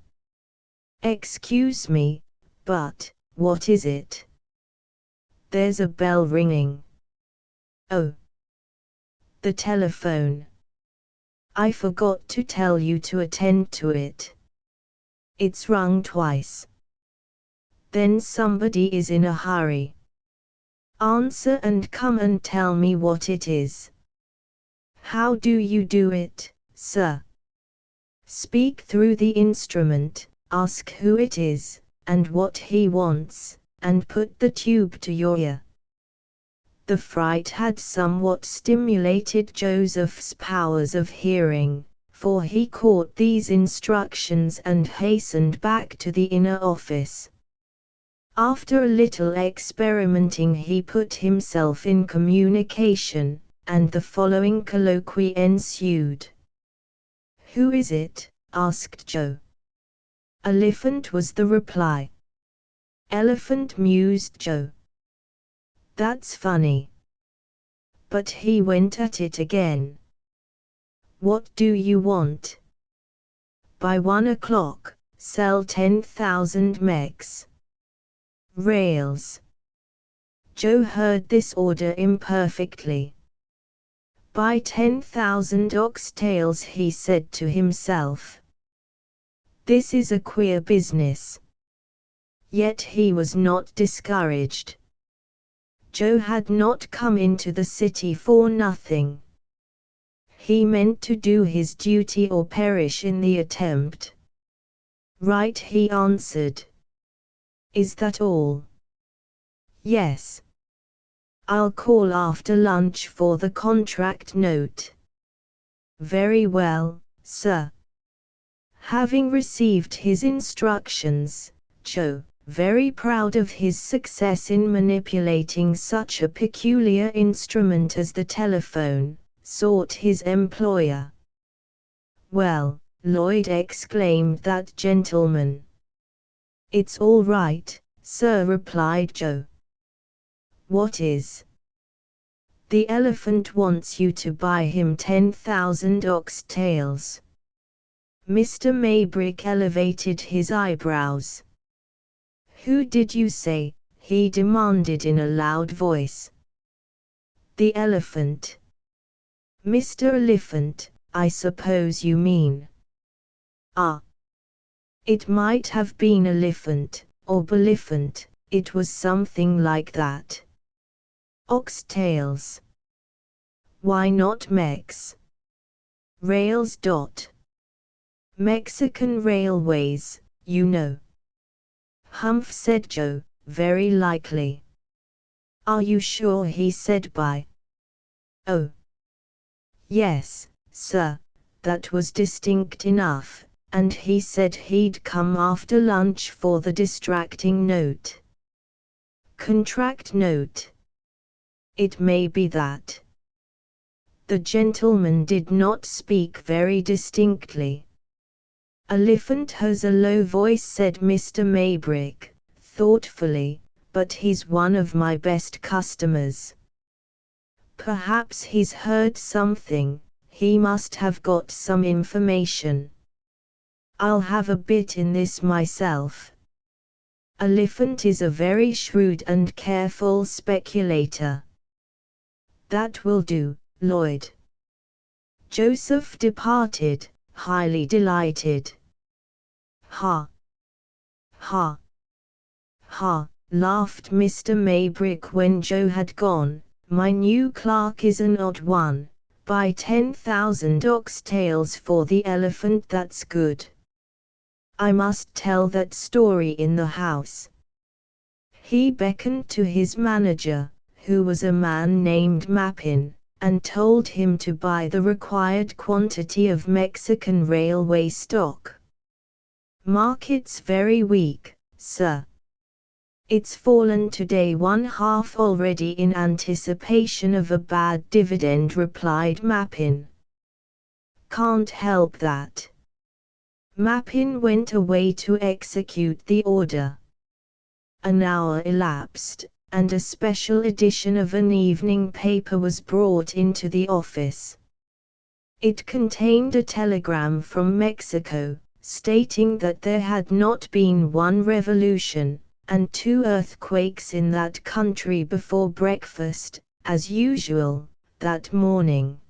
"Excuse me, but what is it?" "There's a bell ringing." "Oh. The telephone. I forgot to tell you to attend to it. It's rung twice." "Then somebody is in a hurry. Answer and come and tell me what it is." "How do you do it, sir?" "Speak through the instrument, ask who it is, and what he wants, and put the tube to your ear." The fright had somewhat stimulated Joseph's powers of hearing, for he caught these instructions and hastened back to the inner office. After a little experimenting he put himself in communication, and the following colloquy ensued. "Who is it?" asked Joe. "Elephant," was the reply. "Elephant," mused Joe. "That's funny." But he went at it again. "What do you want?" "By 1 o'clock, sell 10,000 megs. Rails." Joe heard this order imperfectly. "Buy 10,000 oxtails," he said to himself. "This is a queer business." Yet he was not discouraged. Joe had not come into the city for nothing. He meant to do his duty or perish in the attempt. "Right," he answered. "Is that all?" "Yes. I'll call after lunch for the contract note." "Very well, sir." Having received his instructions, Joe, very proud of his success in manipulating such a peculiar instrument as the telephone, sought his employer. "Well," Lloyd exclaimed, "that gentleman." "It's all right, sir," replied Joe. "What is?" "The elephant wants you to buy him 10,000 oxtails." Mr. Maybrick elevated his eyebrows. "Who did you say?" he demanded in a loud voice. "The elephant." "Mr. Elephant, I suppose you mean." "Ah. It might have been elephant, or beliphant, it was something like that." "Oxtails. Why not megs? Rails. Mexican railways, you know." "Humph," said Joe, "very likely." "Are you sure he said buy?" "Oh. Yes, sir, that was distinct enough, and he said he'd come after lunch for the distracting note." "Contract note?" "It may be that." The gentleman did not speak very distinctly. "Elephant has a low voice," said Mr. Maybrick, thoughtfully, "but he's one of my best customers. Perhaps he's heard something, he must have got some information. I'll have a bit in this myself." Elephant is a very shrewd and careful speculator. "That will do, Lloyd." Joseph departed, highly delighted. "Ha! Ha! Ha!" laughed Mr. Maybrick when Joe had gone. "My new clerk is an odd one. Buy 10,000 oxtails for the elephant, that's good. I must tell that story in the house." He beckoned to his manager, who was a man named Mappin, and told him to buy the required quantity of Mexican railway stock. "Market's very weak, sir. It's fallen today 1/2 already in anticipation of a bad dividend," replied Mappin. "Can't help that." Mappin went away to execute the order. An hour elapsed, and a special edition of an evening paper was brought into the office. It contained a telegram from Mexico, stating that there had not been one revolution, and 2 earthquakes in that country before breakfast, as usual, that morning.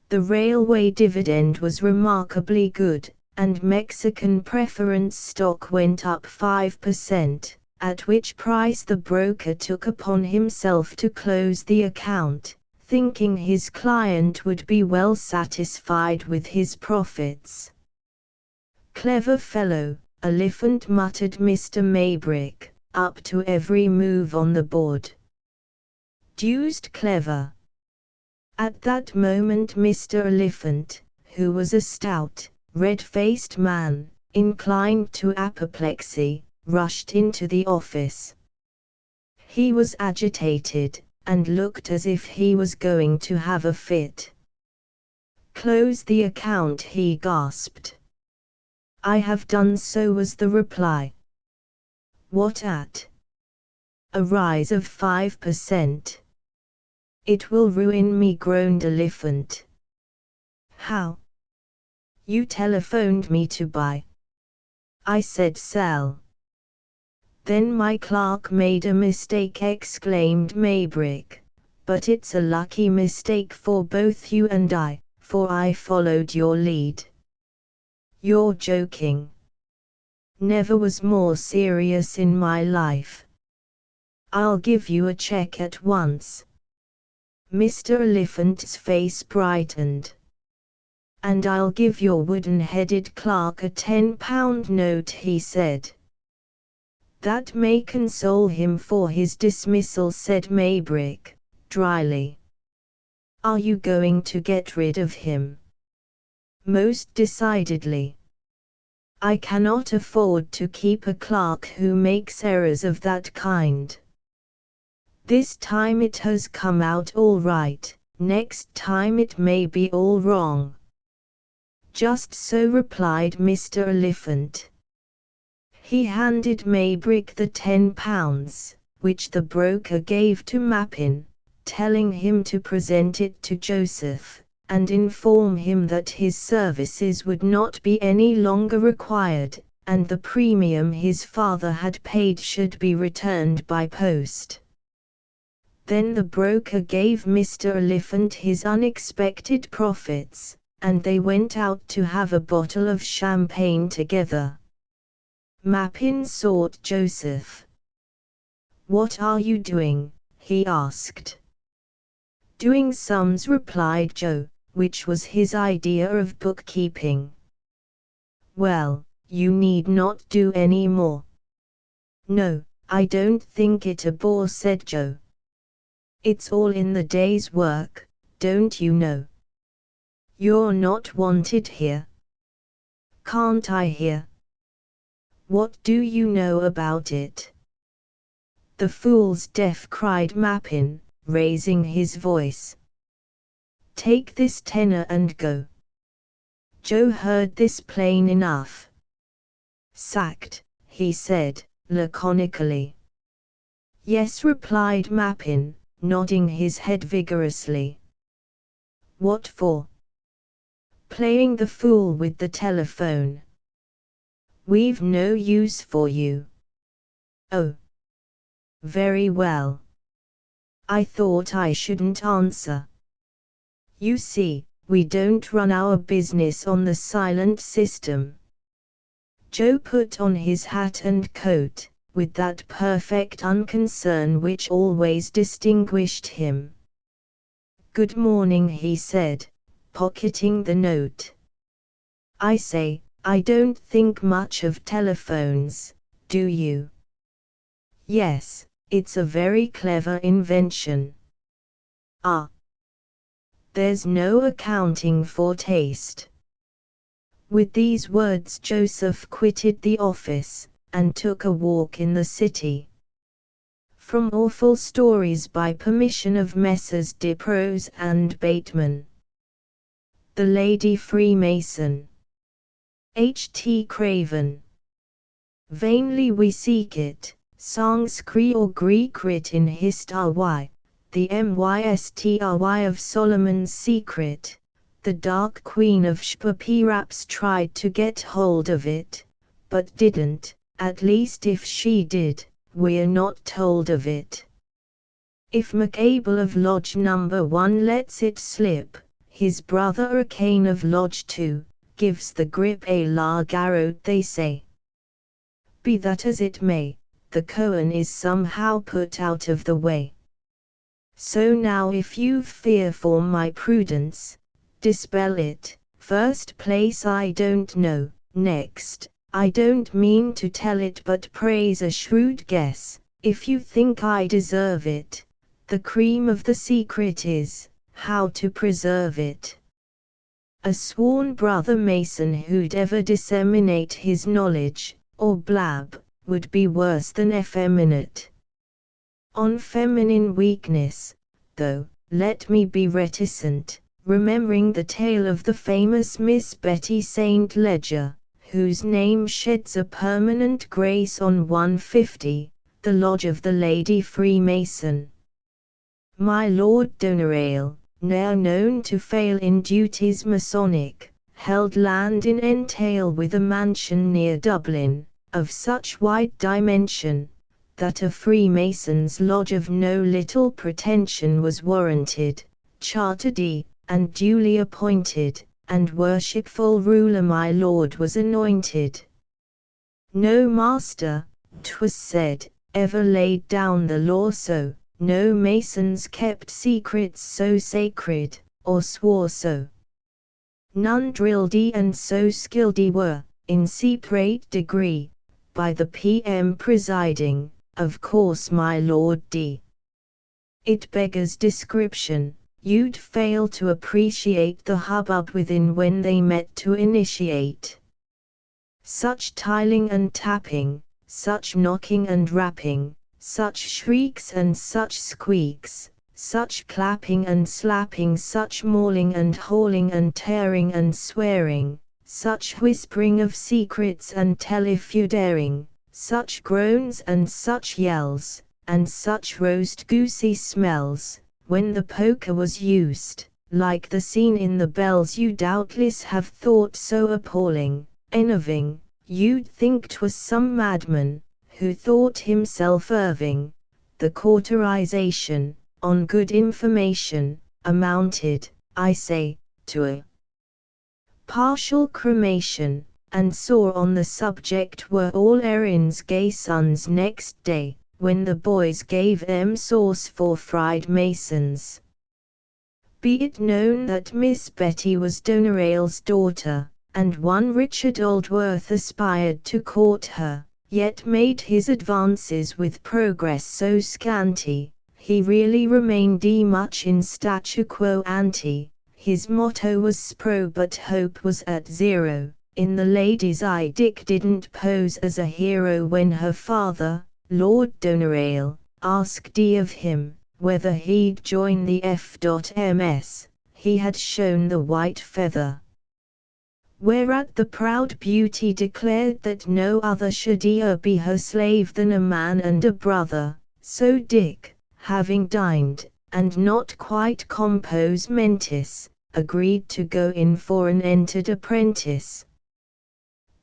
The railway dividend was remarkably good, and Mexican preference stock went up 5%, at which price the broker took upon himself to close the account, thinking his client would be well satisfied with his profits. "Clever fellow, Oliphant," muttered Mr. Maybrick, up to every move on the board. "Deuced clever." At that moment Mr. Oliphant, who was a stout, red-faced man, inclined to apoplexy, rushed into the office. He was agitated, and looked as if he was going to have a fit. "Close the account," he gasped. "I have done so," was the reply. "What at?" "A rise of 5%. "It will ruin me," groaned Oliphant. "How?" "You telephoned me to buy." "I said sell." "Then my clerk made a mistake," exclaimed Maybrick. "But it's a lucky mistake for both you and I, for I followed your lead." "You're joking." "Never was more serious in my life." "I'll give you a check at once." Mr. Oliphant's face brightened. "And I'll give your wooden-headed clerk a £10 note," he said. "That may console him for his dismissal," said Maybrick, dryly. "Are you going to get rid of him?" "Most decidedly. I cannot afford to keep a clerk who makes errors of that kind. This time it has come out all right, next time it may be all wrong." "Just so," replied Mr. Oliphant. He handed Maybrick the £10, which the broker gave to Mappin, telling him to present it to Joseph, and inform him that his services would not be any longer required, and the premium his father had paid should be returned by post. Then the broker gave Mr. Oliphant his unexpected profits, and they went out to have a bottle of champagne together. Mappin sought Joseph. "What are you doing?" he asked. "Doing sums," replied Joe, which was his idea of bookkeeping. "Well, you need not do any more." "No, I don't think it a bore," said Joe. "It's all in the day's work, don't you know? You're not wanted here." "Can't I hear?" "What do you know about it?" "The fool's deaf," cried Mappin, raising his voice. "Take this tenner and go." Joe heard this plain enough. "Sacked," he said, laconically. "Yes," replied Mappin, nodding his head vigorously. "What for?" "Playing the fool with the telephone." "We've no use for you." "Oh. Very well. I thought I shouldn't answer. You see, we don't run our business on the silent system." Joe put on his hat and coat, with that perfect unconcern which always distinguished him. "Good morning," he said, pocketing the note. "I say, I don't think much of telephones, do you?" "Yes, it's a very clever invention. Ah! There's no accounting for taste. With these words Joseph quitted the office, and took a walk in the city. From Awful Stories by permission of Messrs. de Prose and Bateman. The Lady Freemason. H. T. Craven. Vainly we seek it, Sanskrit or Greek writ in history, the mystery of Solomon's secret. The Dark Queen of Shpapiraps tried to get hold of it, but didn't, at least if she did, we're not told of it. If MacAbel of Lodge number 1 lets it slip, his brother Arcane of Lodge 2, gives the grip a la garrote they say. Be that as it may, the koan is somehow put out of the way. So now if you fear for my prudence, dispel it. First place I don't know, next, I don't mean to tell it but praise a shrewd guess, if you think I deserve it. The cream of the secret is, how to preserve it. A sworn brother Mason who'd ever disseminate his knowledge, or blab, would be worse than effeminate. On feminine weakness, though, let me be reticent, remembering the tale of the famous Miss Betty St. Ledger, whose name sheds a permanent grace on 150, the Lodge of the Lady Freemason. My Lord Doneraile, now known to fail in duties Masonic, held land in entail with a mansion near Dublin, of such wide dimension, that a Freemason's lodge of no little pretension was warranted, chartered and duly appointed, and worshipful ruler my lord was anointed. No master, 'twas said, ever laid down the law so, no masons kept secrets so sacred, or swore so. None drilled and so skilled were, in separate degree, by the PM presiding, of course my Lord D. It beggars description, you'd fail to appreciate the hubbub within when they met to initiate. Such tiling and tapping, such knocking and rapping, such shrieks and such squeaks, such clapping and slapping, such mauling and hauling and tearing and swearing, such whispering of secrets and telefeudering, such groans and such yells, and such roast goosey smells, when the poker was used, like the scene in the Bells you doubtless have thought so appalling, enerving, you'd think 'twas some madman, who thought himself Irving. The cauterization, on good information, amounted, I say, to a partial cremation, and sore on the subject were all Erin's gay sons next day, when the boys gave them sauce for fried masons. Be it known that Miss Betty was Doneraile's daughter, and one Richard Aldworth aspired to court her, yet made his advances with progress so scanty, he really remained much in statu quo ante. His motto was spro but hope was at zero. In the lady's eye Dick didn't pose as a hero when her father, Lord Doneraile, asked of him whether he'd join the F.M.S. He had shown the white feather. Whereat the proud beauty declared that no other should be her slave than a man and a brother, so Dick, having dined, and not quite compos mentis, agreed to go in for an entered apprentice.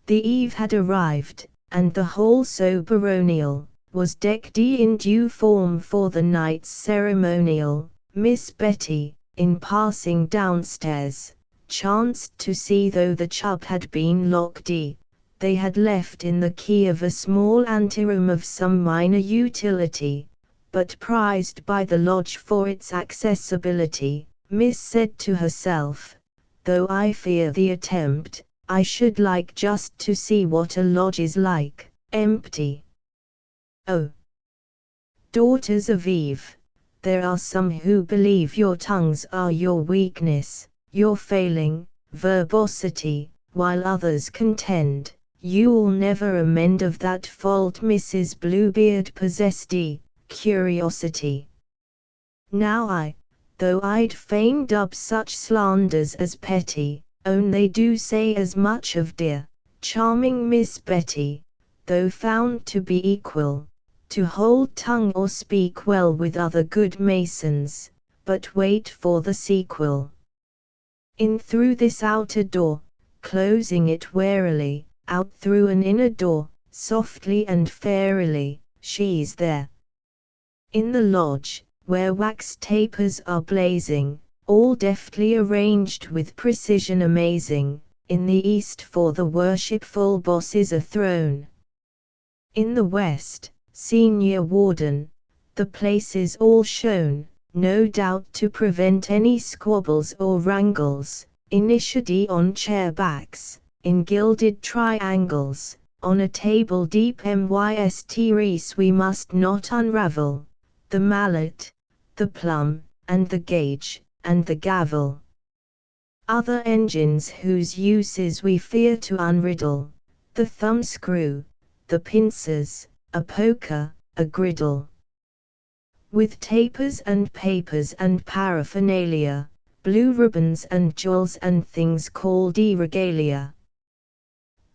The eve had arrived, and the whole so baronial, was decked in due form for the night's ceremonial. Miss Betty, in passing downstairs, chanced to see though the chub had been locked they had left in the key of a small anteroom of some minor utility, but prized by the lodge for its accessibility. Miss said to herself, though I fear the attempt, I should like just to see what a lodge is like, empty. Oh! Daughters of Eve, there are some who believe your tongues are your weakness, your failing, verbosity, while others contend, you'll never amend of that fault Mrs. Bluebeard possessed curiosity. Now though I'd fain dub such slanders as petty, own they do say as much of dear, charming Miss Betty, though found to be equal, to hold tongue or speak well with other good masons, but wait for the sequel. In through this outer door, closing it warily, out through an inner door, softly and fairily, she's there. In the lodge, where wax tapers are blazing, all deftly arranged with precision amazing, in the east for the worshipful boss is a throne. In the west, senior warden, the place is all shown, no doubt to prevent any squabbles or wrangles, initially on chair backs, in gilded triangles, on a table deep myst reese we must not unravel, the mallet, the plumb, and the gauge, and the gavel. Other engines whose uses we fear to unriddle, the thumbscrew, the pincers, a poker, a griddle. With tapers and papers and paraphernalia, blue ribbons and jewels and things called regalia.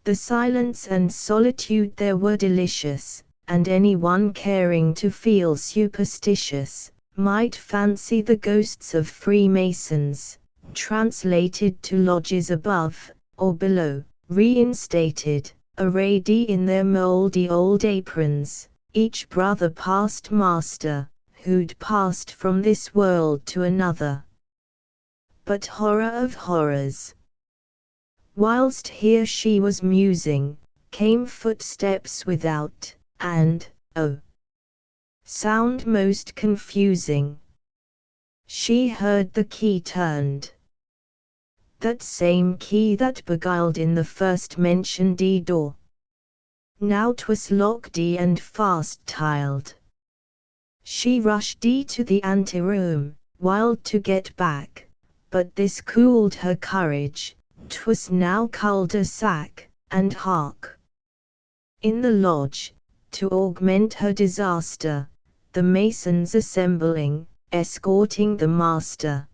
The silence and solitude there were delicious, and any one caring to feel superstitious, might fancy the ghosts of Freemasons, translated to lodges above, or below, reinstated, arrayed in their mouldy old aprons, each brother past master, who'd passed from this world to another. But horror of horrors! Whilst here she was musing, came footsteps without, and, oh, sound most confusing! She heard the key turned. That same key that beguiled in the first mentioned door. Now 'twas locked and fast tiled. She rushed to the anteroom, wild to get back, but this cooled her courage, 'twas now cul-de-sac, and hark! In the lodge, to augment her disaster, the masons assembling, escorting the master.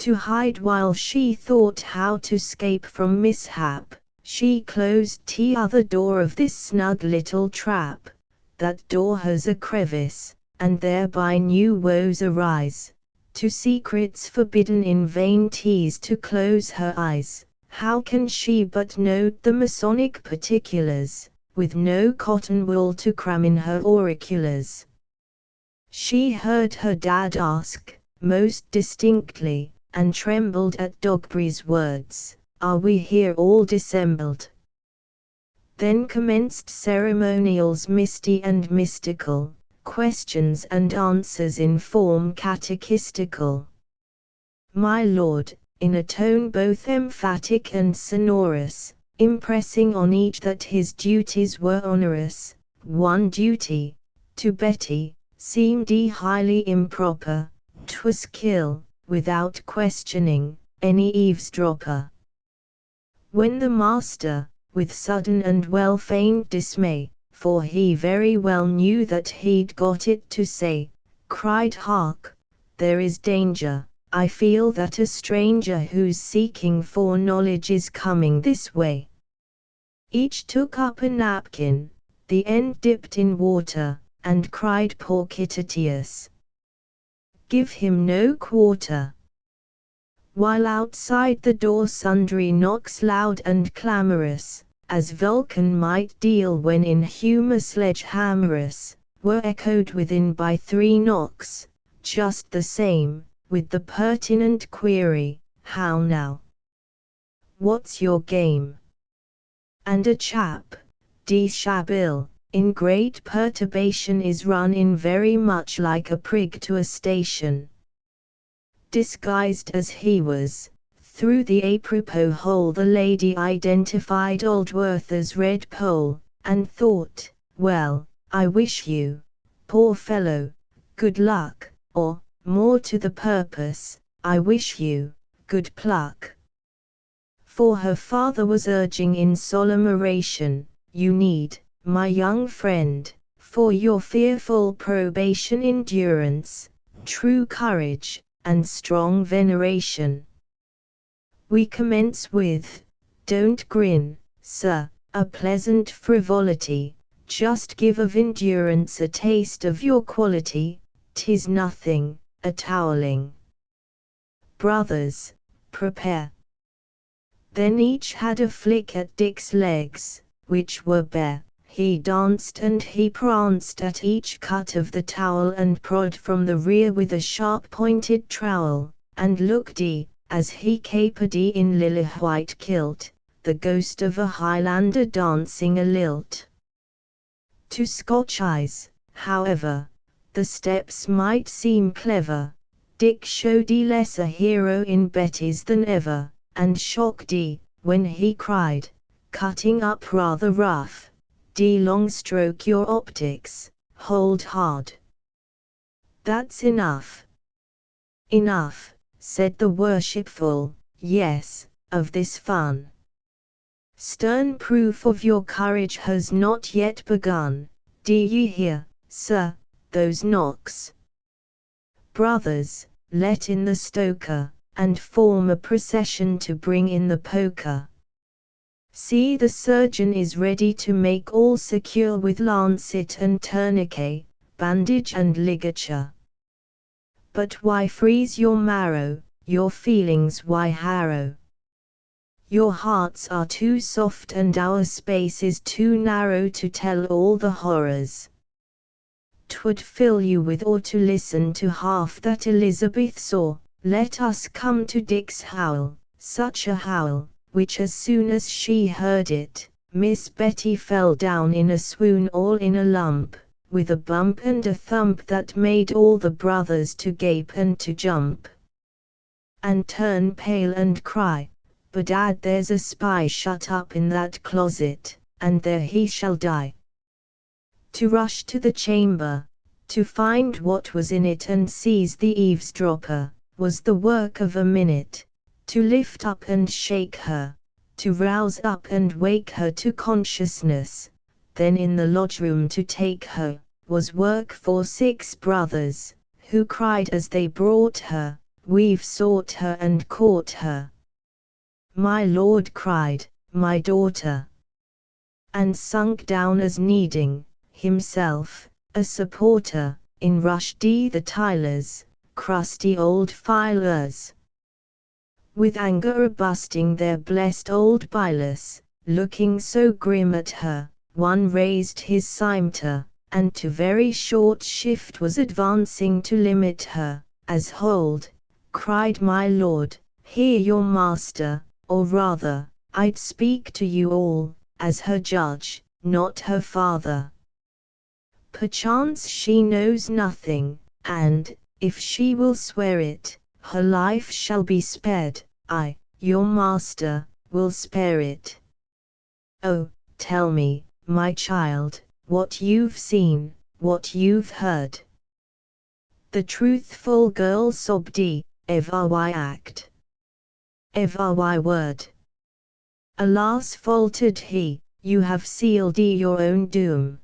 To hide while she thought how to 'scape from mishap, she closed the other door of this snug little trap. That door has a crevice, and thereby new woes arise. To secrets forbidden in vain tease to close her eyes. How can she but note the Masonic particulars, with no cotton wool to cram in her auriculars? She heard her dad ask, most distinctly, and trembled at Dogberry's words, "Are we here all dissembled?" Then commenced ceremonials misty and mystical, questions and answers in form catechistical. My lord, in a tone both emphatic and sonorous, impressing on each that his duties were onerous, one duty, to Betty, seemed highly improper, 'twas kill, without questioning, any eavesdropper. When the master, with sudden and well-feigned dismay, for he very well knew that he'd got it to say, cried, "Hark! There is danger, I feel that a stranger who's seeking for knowledge is coming this way." Each took up a napkin, the end dipped in water, and cried Porcitatius, "Give him no quarter." While outside the door sundry knocks loud and clamorous, as Vulcan might deal when in humour sledge-hammerous, were echoed within by 3 knocks, just the same, with the pertinent query, "How now? What's your game?" And a chap, Shabil, in great perturbation is run in very much like a prig to a station. Disguised as he was, through the apropos hole the lady identified Aldworth as Red Pole, and thought, "Well, I wish you poor fellow, good luck, or, more to the purpose, I wish you good pluck. For her father was urging in solemn oration, you need, my young friend, for your fearful probation endurance, true courage, and strong veneration. We commence with, don't grin, sir, a pleasant frivolity, just give of endurance a taste of your quality, 'tis nothing, a toweling. Brothers, prepare. Then each had a flick at Dick's legs, which were bare. He danced and he pranced at each cut of the towel and prod from the rear with a sharp-pointed trowel, and looked as he capered in lily-white kilt, the ghost of a Highlander dancing a lilt. To Scotch eyes, however, the steps might seem clever. Dick showed less a hero in Betty's than ever, and shocked when he cried, cutting up rather rough, long stroke your optics, hold hard. That's enough. Enough, said the worshipful, yes, of this fun. Stern proof of your courage has not yet begun, do ye hear, sir, those knocks? Brothers, let in the stoker, and form a procession to bring in the poker. See, the surgeon is ready to make all secure with lancet and tourniquet, bandage and ligature. But why freeze your marrow, your feelings why harrow? Your hearts are too soft and our space is too narrow to tell all the horrors. 'Twould fill you with awe to listen to half that Elizabeth saw. Let us come to Dick's howl, such a howl, which as soon as she heard it, Miss Betty fell down in a swoon all in a lump, with a bump and a thump that made all the brothers to gape and to jump, and turn pale and cry, bedad, there's a spy shut up in that closet, and there he shall die. To rush to the chamber, to find what was in it and seize the eavesdropper, was the work of a minute. To lift up and shake her, to rouse up and wake her to consciousness, then in the lodge-room to take her, was work for 6 brothers, who cried as they brought her, we've sought her and caught her. My lord cried, my daughter, and sunk down as needing, himself, a supporter, in rushed the tilers, crusty old filers. With anger a-busting their blessed old bilus, looking so grim at her, one raised his cimeter, and to very short shift was advancing to limit her, as hold, cried my lord, hear your master, or rather, I'd speak to you all, as her judge, not her father. Perchance she knows nothing, and, if she will swear it, her life shall be spared, I, your master, will spare it. Oh, tell me, my child, what you've seen, what you've heard. The truthful girl sobbed, ever why act? Ever why word? Alas, faltered he, you have sealed your own doom.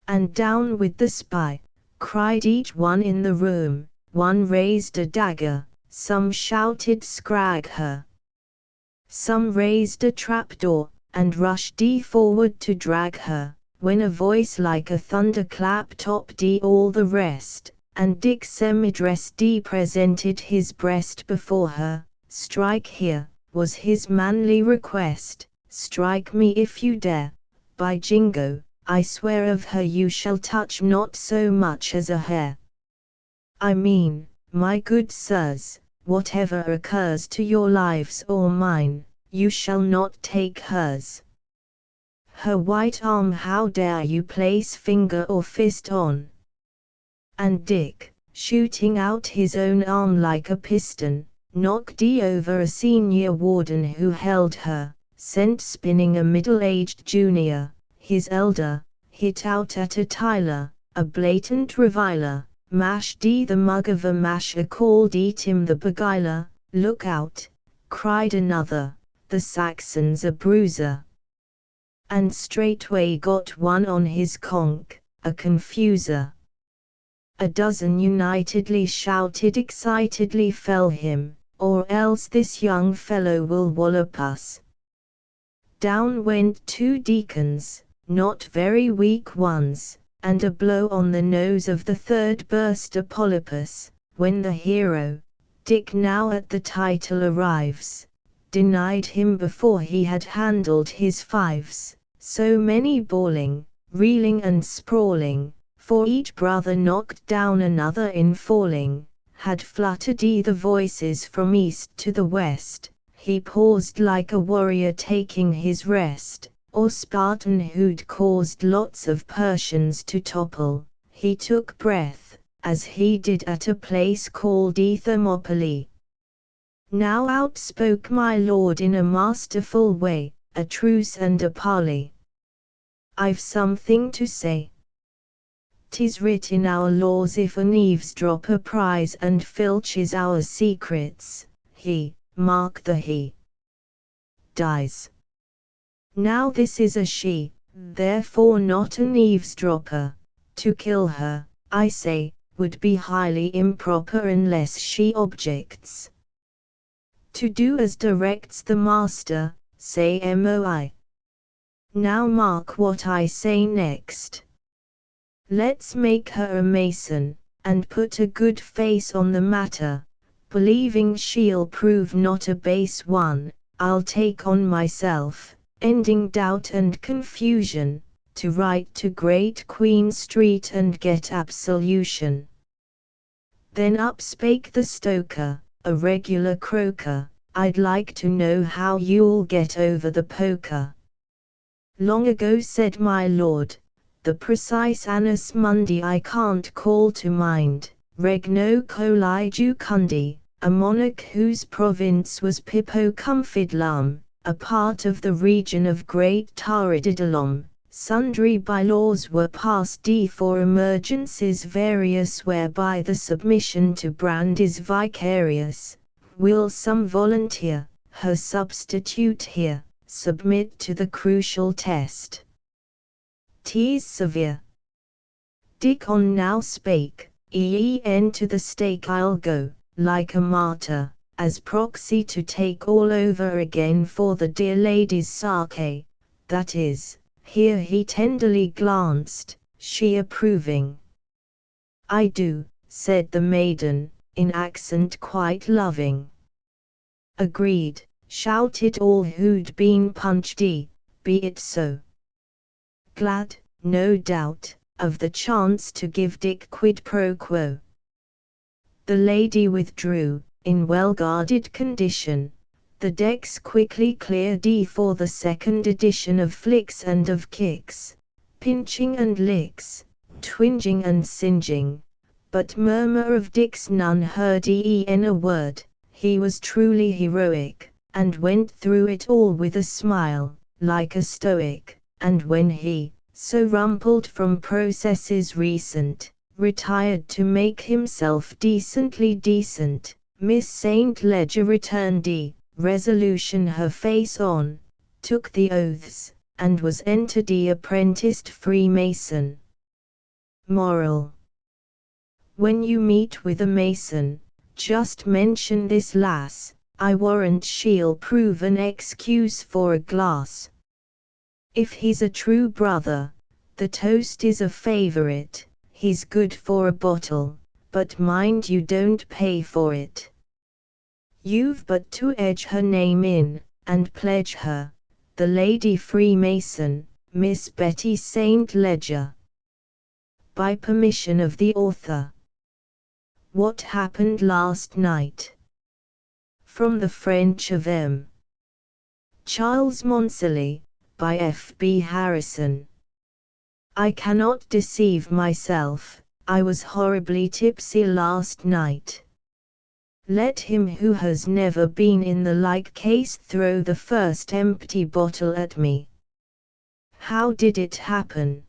And down with the spy, cried each one in the room. One raised a dagger, some shouted scrag her. Some raised a trapdoor, and rushed forward to drag her, when a voice like a thunderclap topped all the rest, and Dick semi-dressed presented his breast before her. Strike here, was his manly request, strike me if you dare, by Jingo, I swear of her you shall touch not so much as a hair. I mean, my good sirs, whatever occurs to your lives or mine, you shall not take hers. Her white arm how dare you place finger or fist on? And Dick, shooting out his own arm like a piston, knocked over a senior warden who held her, sent spinning a middle-aged junior, his elder, hit out at a tiler, a blatant reviler, mash D the mug of a masher called Eatim the beguiler, look out, cried another, the Saxon's a bruiser. And straightway got one on his conch, a confuser. A dozen unitedly shouted excitedly fell him, or else this young fellow will wallop us. Down went two deacons, not very weak ones, and a blow on the nose of the third burst a polypus, when the hero, Dick now at the title arrives, denied him before he had handled his fives, so many bawling, reeling and sprawling, for each brother knocked down another in falling, had fluttered the voices from east to the west, he paused like a warrior taking his rest, or Spartan who'd caused lots of Persians to topple, he took breath, as he did at a place called Thermopylae. Now outspoke my lord in a masterful way, a truce and a parley. I've something to say. 'Tis writ in our laws if an eavesdropper pries and filches our secrets, he, mark the he, dies. Now this is a she, therefore not an eavesdropper. To kill her, I say, would be highly improper unless she objects. To do as directs the master, say moi. Now mark what I say next. Let's make her a mason, and put a good face on the matter, believing she'll prove not a base one, I'll take on myself, ending doubt and confusion, to write to Great Queen Street and get absolution. Then up spake the stoker, a regular croaker, I'd like to know how you'll get over the poker. Long ago said my lord, the precise annus mundi I can't call to mind, regno coli jucundi, a monarch whose province was Pippo cum Fidlam, a part of the region of Great Tarididalom, sundry bylaws were passed for emergencies various whereby the submission to brand is vicarious, will some volunteer, her substitute here, submit to the crucial test? 'Tis severe. Dick on now spake, to the stake I'll go, like a martyr, as proxy to take all over again for the dear lady's sake, that is, here he tenderly glanced, she approving. I do, said the maiden, in accent quite loving. Agreed, shouted all who'd been punched, be it so. Glad, no doubt, of the chance to give Dick quid pro quo. The lady withdrew, in well-guarded condition, the decks quickly cleared for the second edition of flicks and of kicks, pinching and licks, twinging and singeing, but murmur of Dick's none heard in a word, he was truly heroic, and went through it all with a smile, like a stoic. And when he, so rumpled from processes recent, retired to make himself decently decent, Miss Saint Ledger returned resolution her face on, took the oaths, and was entered apprenticed Freemason. Moral. When you meet with a mason, just mention this lass, I warrant she'll prove an excuse for a glass. If he's a true brother, the toast is a favorite, he's good for a bottle, but mind you don't pay for it. You've but to edge her name in, and pledge her, the Lady Freemason, Miss Betty Saint Ledger. By permission of the author. What Happened Last Night? From the French of M. Charles Monsley, by F. B. Harrison. I cannot deceive myself, I was horribly tipsy last night. Let him who has never been in the like case throw the first empty bottle at me. How did it happen?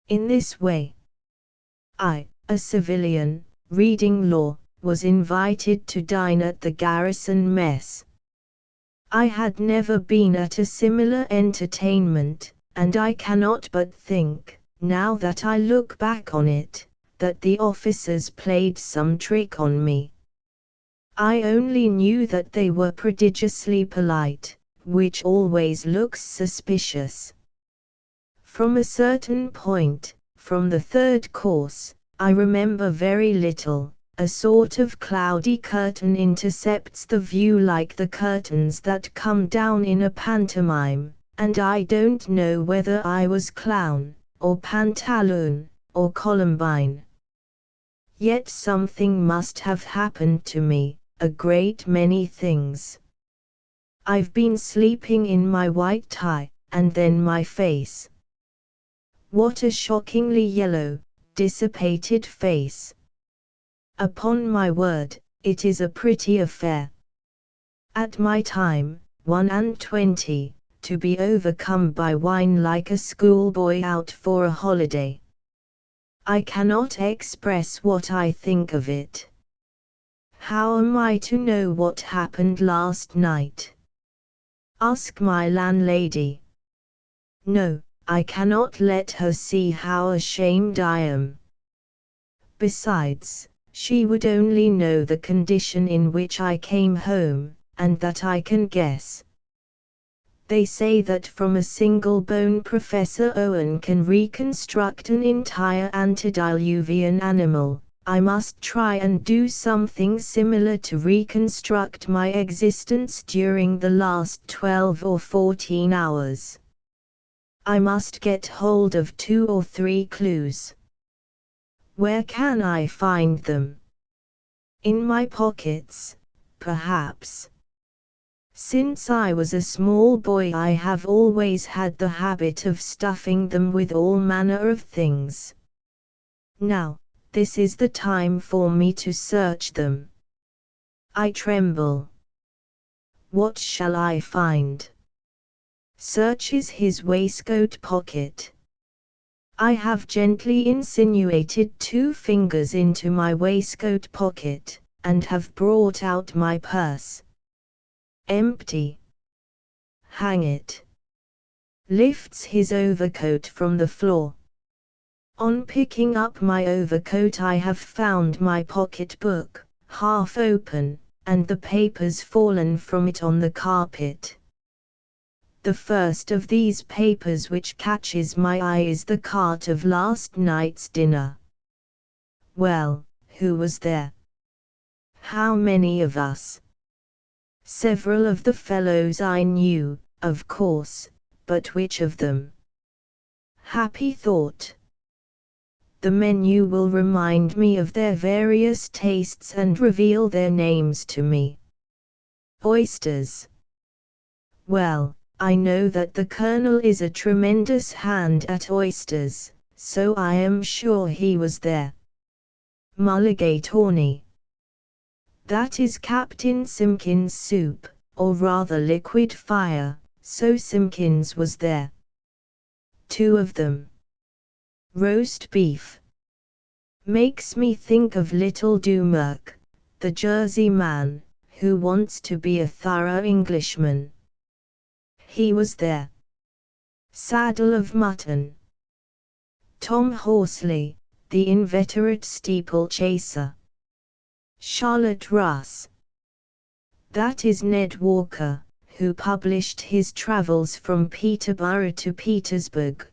In this way. I, a civilian, reading law, was invited to dine at the garrison mess. I had never been at a similar entertainment, and I cannot but think, now that I look back on it, that the officers played some trick on me. I only knew that they were prodigiously polite, which always looks suspicious. From a certain point, from the third course, I remember very little. A sort of cloudy curtain intercepts the view like the curtains that come down in a pantomime, and I don't know whether I was clown, or pantaloon, or Columbine. Yet something must have happened to me, a great many things. I've been sleeping in my white tie, and then my face. What a shockingly yellow, dissipated face! Upon my word, it is a pretty affair. At my time, 21, to be overcome by wine like a schoolboy out for a holiday. I cannot express what I think of it. How am I to know what happened last night? Ask my landlady. No, I cannot let her see how ashamed I am. Besides, she would only know the condition in which I came home, and that I can guess. They say that from a single bone Professor Owen can reconstruct an entire antediluvian animal. I must try and do something similar to reconstruct my existence during the last 12 or 14 hours. I must get hold of 2 or 3 clues. Where can I find them? In my pockets, perhaps. Since I was a small boy I have always had the habit of stuffing them with all manner of things. Now, this is the time for me to search them. I tremble. What shall I find? Searches his waistcoat pocket. I have gently insinuated 2 fingers into my waistcoat pocket, and have brought out my purse. Empty. Hang it. Lifts his overcoat from the floor. On picking up my overcoat I have found my pocketbook, half open, and the papers fallen from it on the carpet. The first of these papers which catches my eye is the card of last night's dinner. Well, who was there? How many of us? Several of the fellows I knew, of course, but which of them? Happy thought. The menu will remind me of their various tastes and reveal their names to me. Oysters. Well, I know that the Colonel is a tremendous hand at oysters, so I am sure he was there. Mulligatawny. That is Captain Simpkins' soup, or rather liquid fire, so Simpkins was there. 2 of them. Roast beef. Makes me think of Little Dumerc, the Jersey man, who wants to be a thorough Englishman. He was there. Saddle of mutton. Tom Horsley, the inveterate steeplechaser. Charlotte Russ. That is Ned Walker, who published his travels from Peterborough to Petersburg.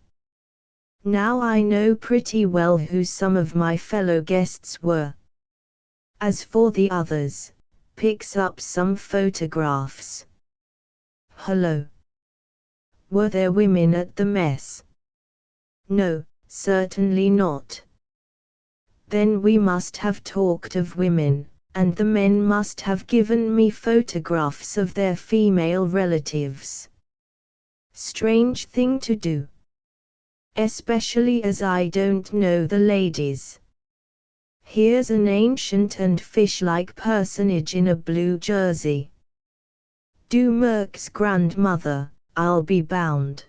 Now I know pretty well who some of my fellow guests were. As for the others, picks up some photographs. Hello. Were there women at the mess? No, certainly not. Then we must have talked of women, and the men must have given me photographs of their female relatives. Strange thing to do. Especially as I don't know the ladies. Here's an ancient and fish-like personage in a blue jersey. Dumerc's grandmother, I'll be bound.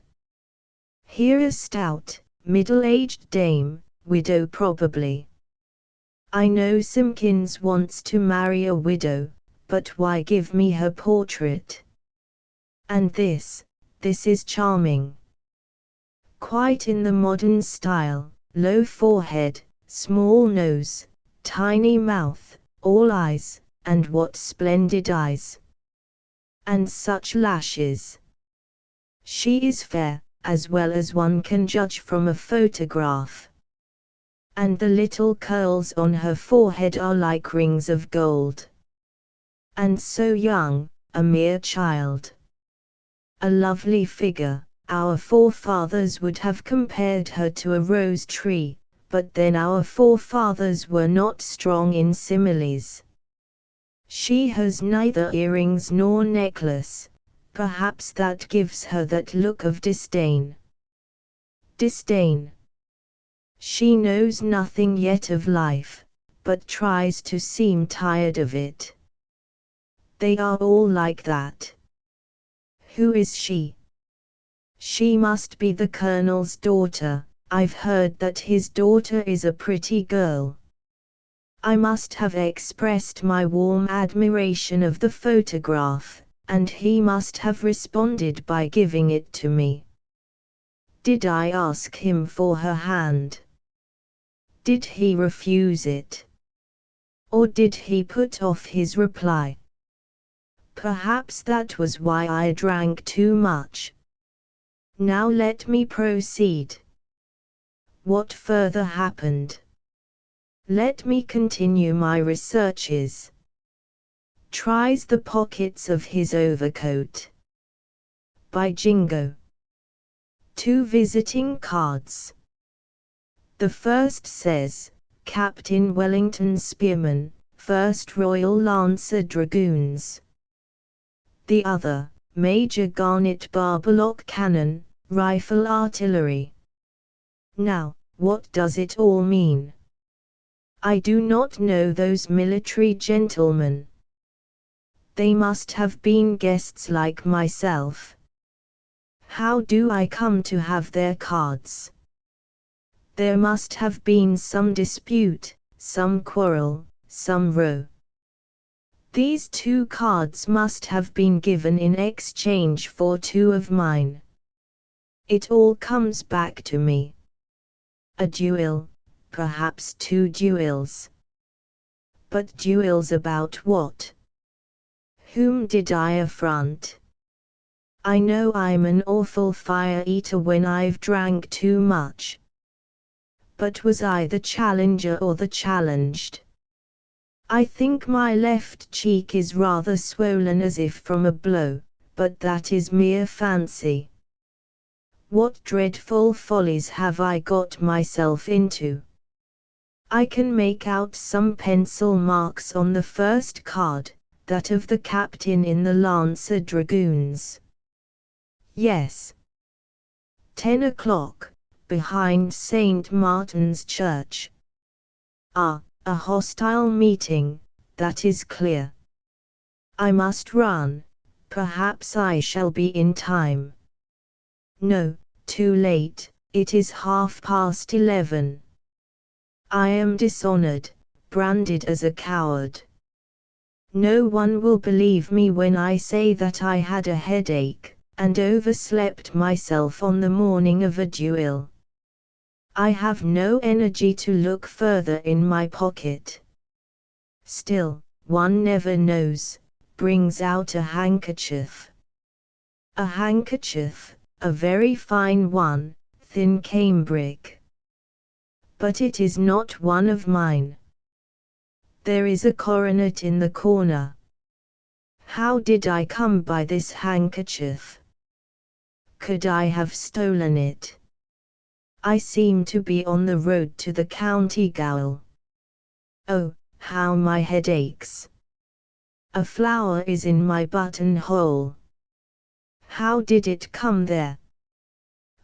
Here a stout, middle-aged dame, widow probably. I know Simpkins wants to marry a widow, but why give me her portrait? And this is charming. Quite in the modern style, low forehead, small nose, tiny mouth, all eyes, and what splendid eyes! And such lashes! She is fair, as well as one can judge from a photograph. And the little curls on her forehead are like rings of gold. And so young, a mere child. A lovely figure. Our forefathers would have compared her to a rose tree, but then our forefathers were not strong in similes. She has neither earrings nor necklace. Perhaps that gives her that look of disdain. Disdain. She knows nothing yet of life, but tries to seem tired of it. They are all like that. Who is she? She must be the Colonel's daughter. I've heard that his daughter is a pretty girl. I must have expressed my warm admiration of the photograph, and he must have responded by giving it to me. Did I ask him for her hand? Did he refuse it? Or did he put off his reply? Perhaps that was why I drank too much. Now let me proceed. What further happened? Let me continue my researches. Tries the pockets of his overcoat. By Jingo. 2 visiting cards. The first says, Captain Wellington Spearman, 1st Royal Lancer Dragoons. The other, Major Garnet Barbelock Cannon, Rifle Artillery. Now, what does it all mean? I do not know those military gentlemen. They must have been guests like myself. How do I come to have their cards? There must have been some dispute, some quarrel, some row. These 2 cards must have been given in exchange for 2 of mine. It all comes back to me. A duel, perhaps 2 duels. But duels about what? Whom did I affront? I know I'm an awful fire-eater when I've drank too much. But was I the challenger or the challenged? I think my left cheek is rather swollen as if from a blow, but that is mere fancy. What dreadful follies have I got myself into? I can make out some pencil marks on the first card, that of the captain in the Lancer Dragoons. Yes. 10 o'clock, behind St. Martin's Church. Ah, a hostile meeting, that is clear. I must run, perhaps I shall be in time. No, too late, it is 11:30. I am dishonored, branded as a coward. No one will believe me when I say that I had a headache, and overslept myself on the morning of a duel. I have no energy to look further in my pocket. Still, one never knows, brings out a handkerchief. A handkerchief, a very fine one, thin cambric. But it is not one of mine. There is a coronet in the corner. How did I come by this handkerchief? Could I have stolen it? I seem to be on the road to the county gaol. Oh, how my head aches. A flower is in my buttonhole. How did it come there?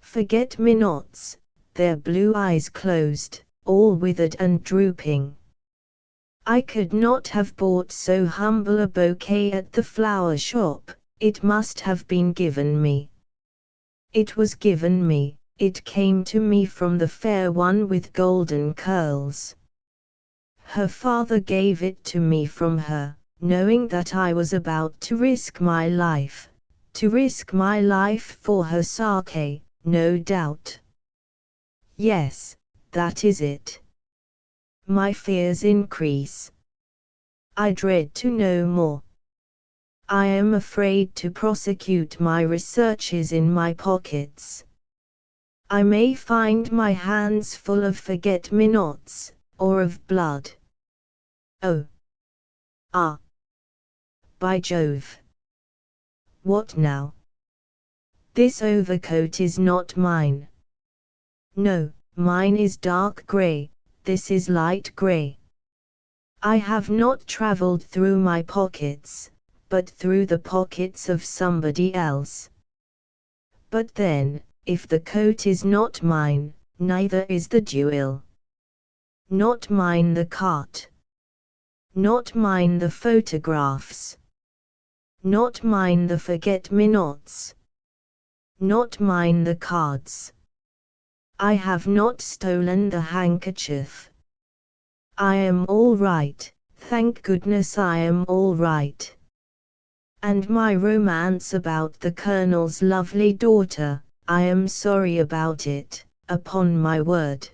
Forget-me-nots, their blue eyes closed, all withered and drooping. I could not have bought so humble a bouquet at the flower shop, it must have been given me. It was given me, it came to me from the fair one with golden curls. Her father gave it to me from her, knowing that I was about to risk my life for her sake, no doubt. Yes, that is it. My fears increase. I dread to know more. I am afraid to prosecute my researches in my pockets. I may find my hands full of forget-me-nots, or of blood. Oh! Ah! By Jove! What now? This overcoat is not mine. No, mine is dark grey, this is light grey. I have not travelled through my pockets, but through the pockets of somebody else. But then, if the coat is not mine, neither is the jewel. Not mine the cart. Not mine the photographs. Not mine the forget-me-nots. Not mine the cards. I have not stolen the handkerchief. I am all right, thank goodness I am all right. And my romance about the Colonel's lovely daughter, I am sorry about it, upon my word.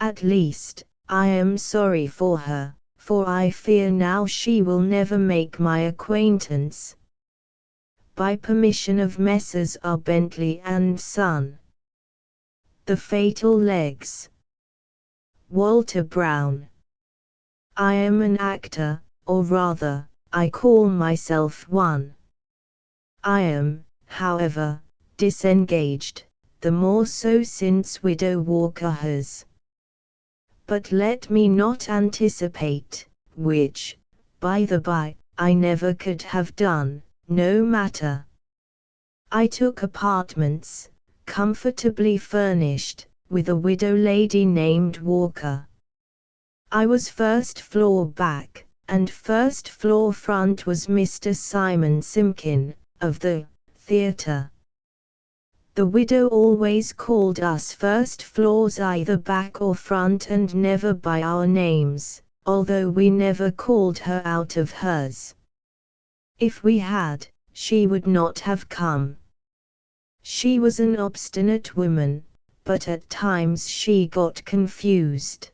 At least, I am sorry for her, for I fear now she will never make my acquaintance. By permission of Messrs. R. Bentley and Son. The Fatal Legs. Walter Brown. I am an actor, or rather, I call myself one. I am, however, disengaged, the more so since Widow Walker has. But let me not anticipate, which, by the by, I never could have done, no matter. I took apartments, comfortably furnished, with a widow lady named Walker. I was first floor back, and first floor front was Mr. Simon Simpkin, of the theatre. The widow always called us first floors either back or front and never by our names, although we never called her out of hers. If we had, she would not have come. She was an obstinate woman, but at times she got confused.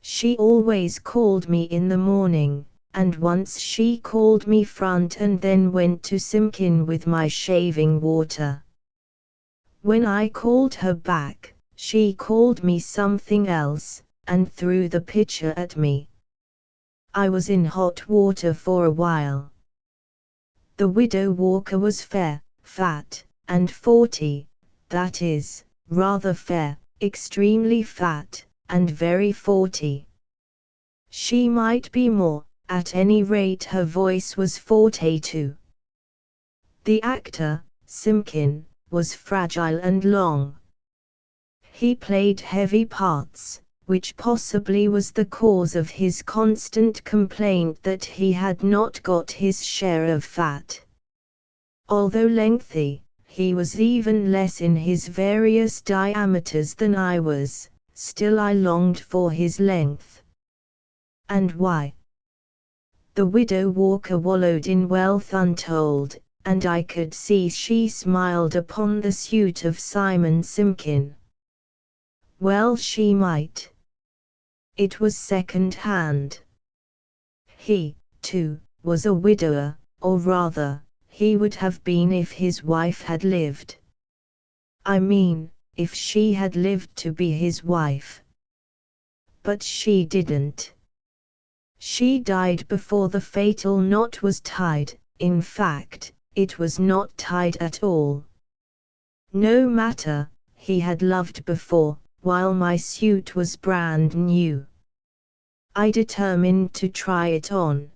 She always called me in the morning, and once she called me front and then went to Simpkin with my shaving water. When I called her back, she called me something else, and threw the pitcher at me. I was in hot water for a while. The widow Walker was fair, fat, and 40, that is, rather fair, extremely fat, and very 40. She might be more, at any rate her voice was 42. The actor, Simpkin, was fragile and long. He played heavy parts, which possibly was the cause of his constant complaint that he had not got his share of fat. Although lengthy, he was even less in his various diameters than I was, still I longed for his length. And why? The widow Walker wallowed in wealth untold, and I could see she smiled upon the suit of Simon Simpkin. Well, she might. It was second-hand. He, too, was a widower, or rather, he would have been if his wife had lived. I mean, if she had lived to be his wife. But she didn't. She died before the fatal knot was tied, in fact, it was not tied at all. No matter, he had loved before, while my suit was brand new. I determined to try it on.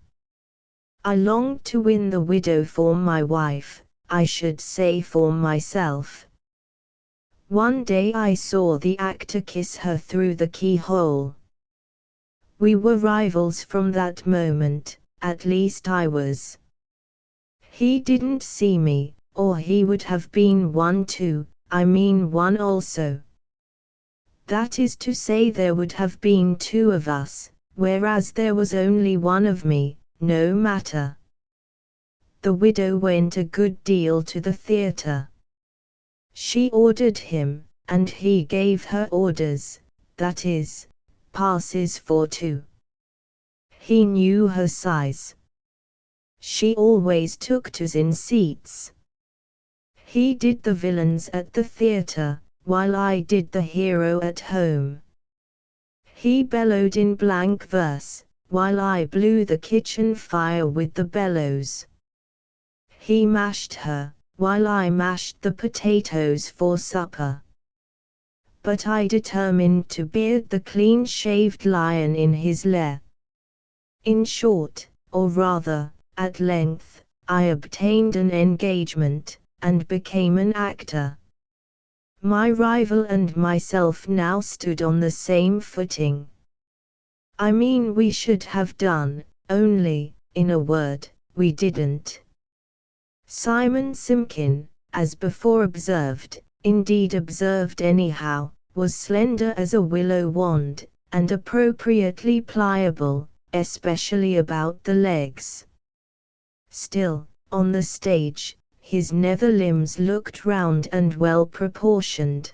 I longed to win the widow for my wife, I should say for myself. One day I saw the actor kiss her through the keyhole. We were rivals from that moment, at least I was. He didn't see me, or he would have been one too, I mean one also. That is to say, there would have been two of us, whereas there was only one of me. No matter. The widow went a good deal to the theatre. She ordered him, and he gave her orders, that is, passes for two. He knew her size. She always took twos in seats. He did the villains at the theatre, while I did the hero at home. He bellowed in blank verse, while I blew the kitchen fire with the bellows. He mashed her, while I mashed the potatoes for supper. But I determined to beard the clean-shaved lion in his lair. In short, or rather, at length, I obtained an engagement, and became an actor. My rival and myself now stood on the same footing. I mean, we should have done, only, in a word, we didn't. Simon Simpkin, as before observed, indeed observed anyhow, was slender as a willow wand, and appropriately pliable, especially about the legs. Still, on the stage, his nether limbs looked round and well proportioned.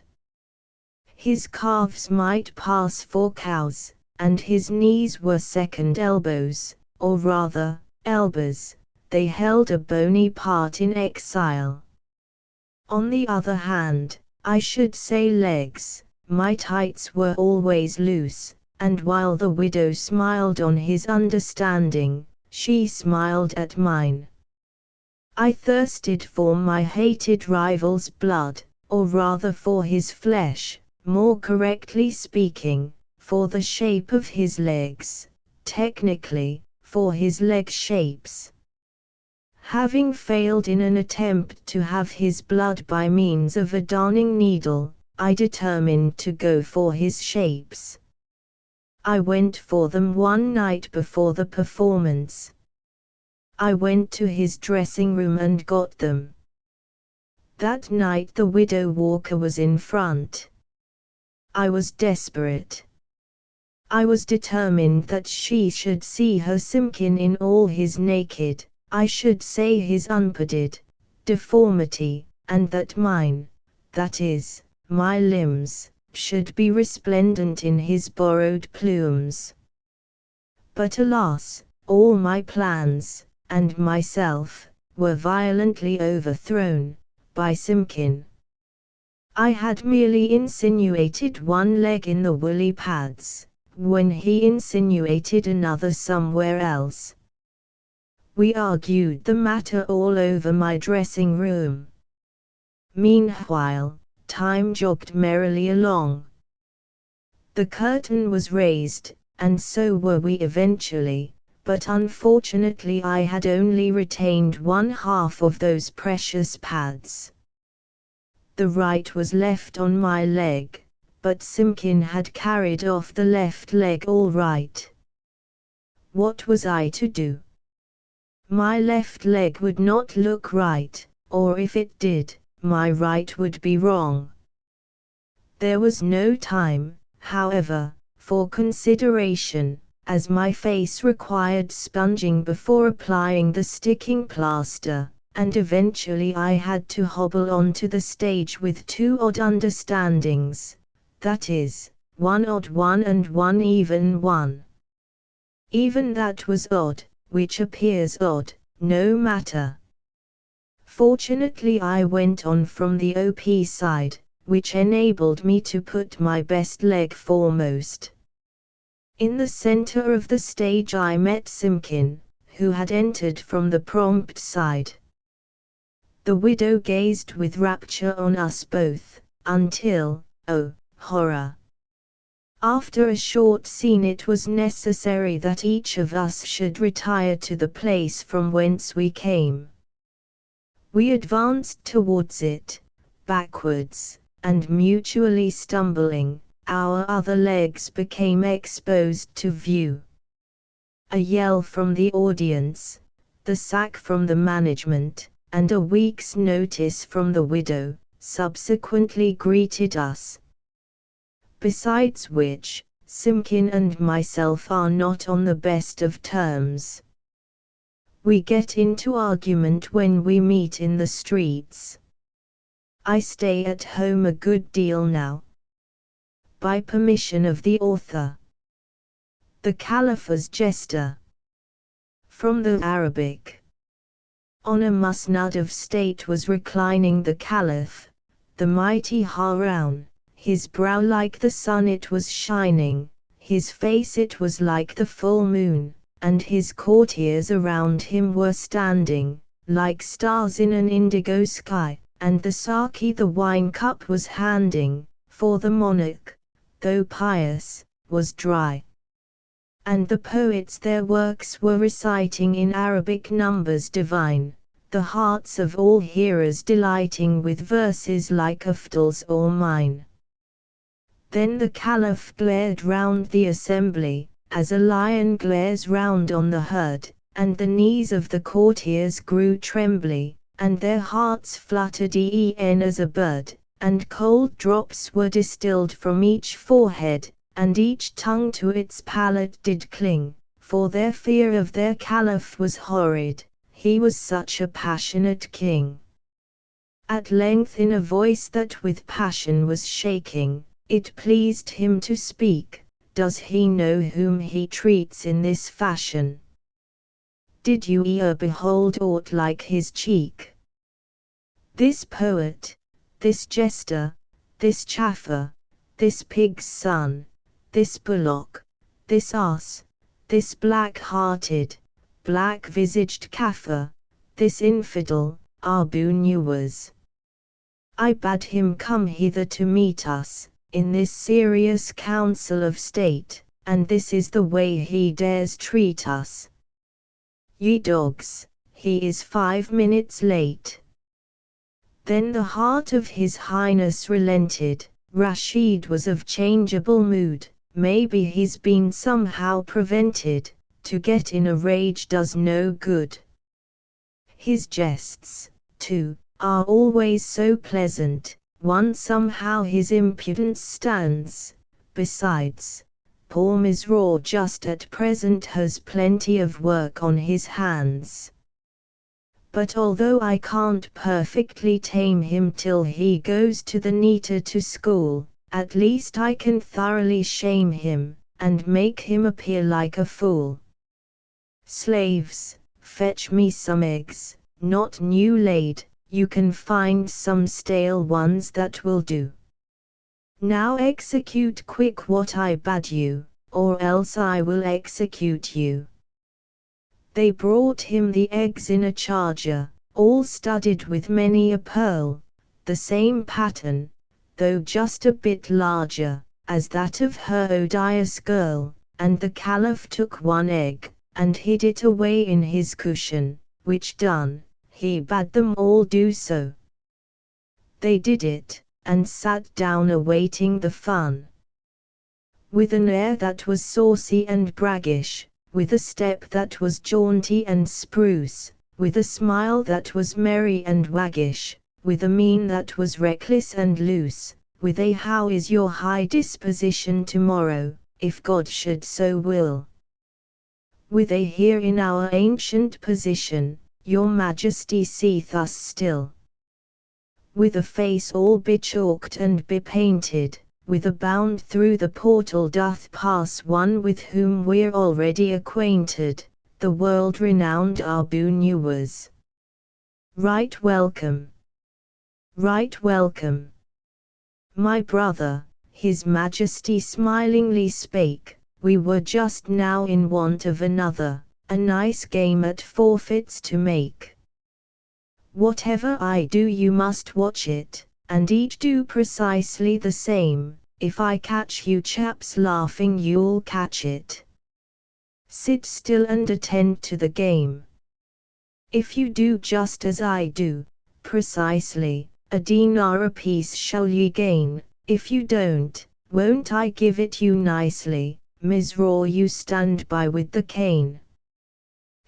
His calves might pass for cows, and his knees were second elbows, or rather, elbows. They held a bony part in exile. On the other hand, I should say legs. My tights were always loose, and while the widow smiled on his understanding, she smiled at mine. I thirsted for my hated rival's blood, or rather for his flesh, more correctly speaking, for the shape of his legs, technically, for his leg shapes. Having failed in an attempt to have his blood by means of a darning needle, I determined to go for his shapes. I went for them one night before the performance. I went to his dressing room and got them. That night the widow Walker was in front. I was desperate. I was determined that she should see her Simpkin in all his naked, I should say his unpadded, deformity, and that mine, that is, my limbs, should be resplendent in his borrowed plumes. But alas, all my plans, and myself, were violently overthrown by Simpkin. I had merely insinuated one leg in the woolly pads, when he insinuated another somewhere else. We argued the matter all over my dressing room. Meanwhile, time jogged merrily along. The curtain was raised, and so were we eventually, but unfortunately I had only retained one half of those precious pads. The right was left on my leg, but Simpkin had carried off the left leg all right. What was I to do? My left leg would not look right, or if it did, my right would be wrong. There was no time, however, for consideration, as my face required sponging before applying the sticking plaster, and eventually I had to hobble onto the stage with two odd understandings, that is, one odd one and one even one. Even that was odd, which appears odd, no matter. Fortunately I went on from the OP side, which enabled me to put my best leg foremost. In the center of the stage I met Simpkin, who had entered from the prompt side. The widow gazed with rapture on us both, until, oh, horror! After a short scene it was necessary that each of us should retire to the place from whence we came. We advanced towards it, backwards, and mutually stumbling, our other legs became exposed to view. A yell from the audience, the sack from the management, and a week's notice from the widow, subsequently greeted us. Besides which, Simkin and myself are not on the best of terms. We get into argument when we meet in the streets. I stay at home a good deal now. By permission of the author. The Caliph's Jester. From the Arabic. On a musnad of state was reclining the Caliph, the mighty Harun. His brow like the sun it was shining, his face it was like the full moon, and his courtiers around him were standing, like stars in an indigo sky, and the saki the wine cup was handing, for the monarch, though pious, was dry. And the poets their works were reciting in Arabic numbers divine, the hearts of all hearers delighting with verses like Afdal's or mine. Then the Caliph glared round the assembly, as a lion glares round on the herd, and the knees of the courtiers grew trembly, and their hearts fluttered as a bird, and cold drops were distilled from each forehead, and each tongue to its palate did cling, for their fear of their Caliph was horrid, he was such a passionate king. At length in a voice that with passion was shaking, it pleased him to speak, does he know whom he treats in this fashion? Did you e'er behold aught like his cheek? This poet, this jester, this chaffer, this pig's son, this bullock, this ass, this black-hearted, black-visaged Kaffir, this infidel, Abu Nuwas. I bade him come hither to meet us, in this serious council of state, and this is the way he dares treat us. Ye dogs, he is 5 minutes late. Then the heart of his highness relented, Rashid was of changeable mood, maybe he's been somehow prevented, to get in a rage does no good. His jests, too, are always so pleasant, one somehow his impudence stands, besides, poor Misraw just at present has plenty of work on his hands. But although I can't perfectly tame him till he goes to the Nita to school, at least I can thoroughly shame him, and make him appear like a fool. Slaves, fetch me some eggs, not new laid, you can find some stale ones that will do. Now execute quick what I bade you, or else I will execute you. They brought him the eggs in a charger, all studded with many a pearl, the same pattern, though just a bit larger, as that of her odious girl, and the Caliph took one egg, and hid it away in his cushion, which done, he bade them all do so. They did it, and sat down awaiting the fun. With an air that was saucy and braggish, with a step that was jaunty and spruce, with a smile that was merry and waggish, with a mien that was reckless and loose, with a how is your high disposition tomorrow, if God should so will. With a here in our ancient position, your Majesty seeth us still. With a face all bechalked and bepainted, with a bound through the portal doth pass one with whom we're already acquainted, the world-renowned Abu Nuwas. Right welcome. Right welcome. My brother, His Majesty smilingly spake, we were just now in want of another, a nice game at forfeits to make. Whatever I do you must watch it, and each do precisely the same. If I catch you chaps laughing you'll catch it. Sit still and attend to the game. If you do just as I do, precisely, a dinar apiece shall ye gain, if you don't, won't I give it you nicely, Misraw you stand by with the cane.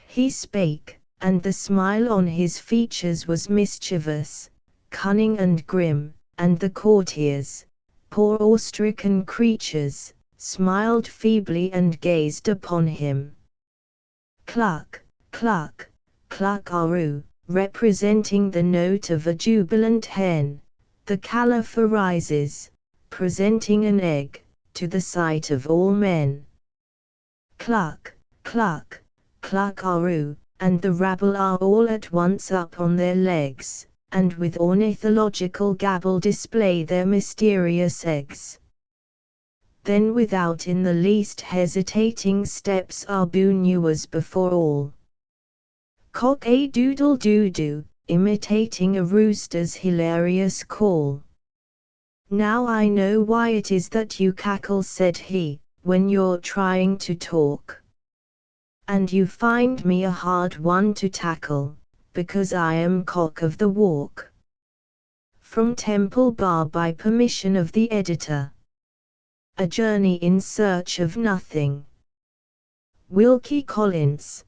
He spake, and the smile on his features was mischievous, cunning and grim, and the courtiers, poor awe-stricken creatures, smiled feebly and gazed upon him. Cluck, cluck, cluck-aroo, representing the note of a jubilant hen, the caliph arises, presenting an egg, to the sight of all men. Cluck, cluck, cluck-aroo, and the rabble are all at once up on their legs, and with ornithological gabble display their mysterious eggs. Then without in the least hesitating steps Arbunewers before all. Cock-a-doodle-doo-doo, imitating a rooster's hilarious call. Now I know why it is that you cackle, said he, when you're trying to talk. And you find me a hard one to tackle, because I am cock of the walk. From Temple Bar by permission of the editor. A Journey in Search of Nothing. Wilkie Collins.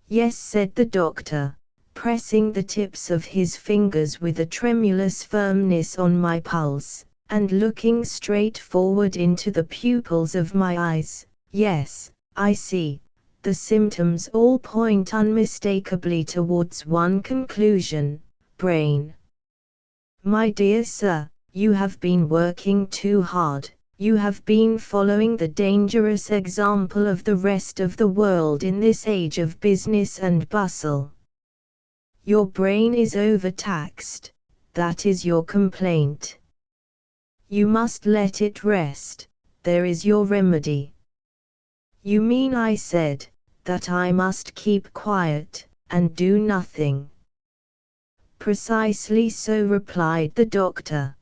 Yes, said the doctor, pressing the tips of his fingers with a tremulous firmness on my pulse, and looking straight forward into the pupils of my eyes. Yes, I see. The symptoms all point unmistakably towards one conclusion: brain. My dear sir, you have been working too hard. You have been following the dangerous example of the rest of the world in this age of business and bustle. Your brain is overtaxed, that is your complaint. You must let it rest, there is your remedy. You mean, I said, that I must keep quiet, and do nothing. Precisely so, replied the doctor.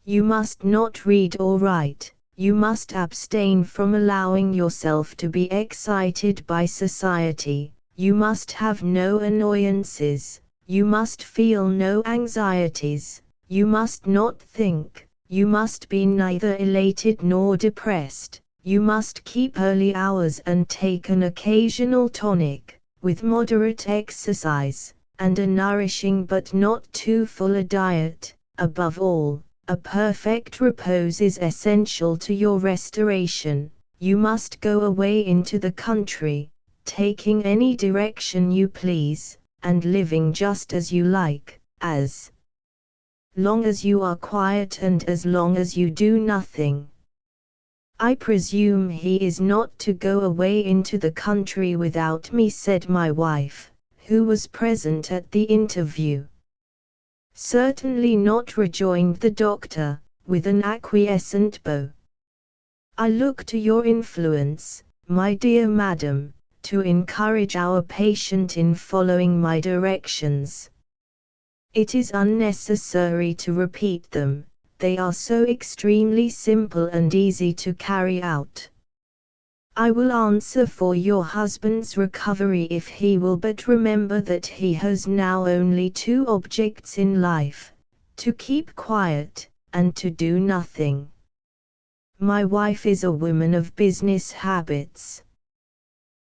You must not read or write, you must abstain from allowing yourself to be excited by society, you must have no annoyances, you must feel no anxieties, you must not think, you must be neither elated nor depressed, you must keep early hours and take an occasional tonic, with moderate exercise, and a nourishing but not too full a diet. Above all, a perfect repose is essential to your restoration. You must go away into the country, taking any direction you please, and living just as you like, as long as you are quiet and as long as you do nothing. I presume he is not to go away into the country without me, said my wife, who was present at the interview. Certainly not, rejoined the doctor, with an acquiescent bow. I look to your influence, my dear madam, to encourage our patient in following my directions. It is unnecessary to repeat them, they are so extremely simple and easy to carry out. I will answer for your husband's recovery if he will but remember that he has now only two objects in life: to keep quiet, and to do nothing. My wife is a woman of business habits.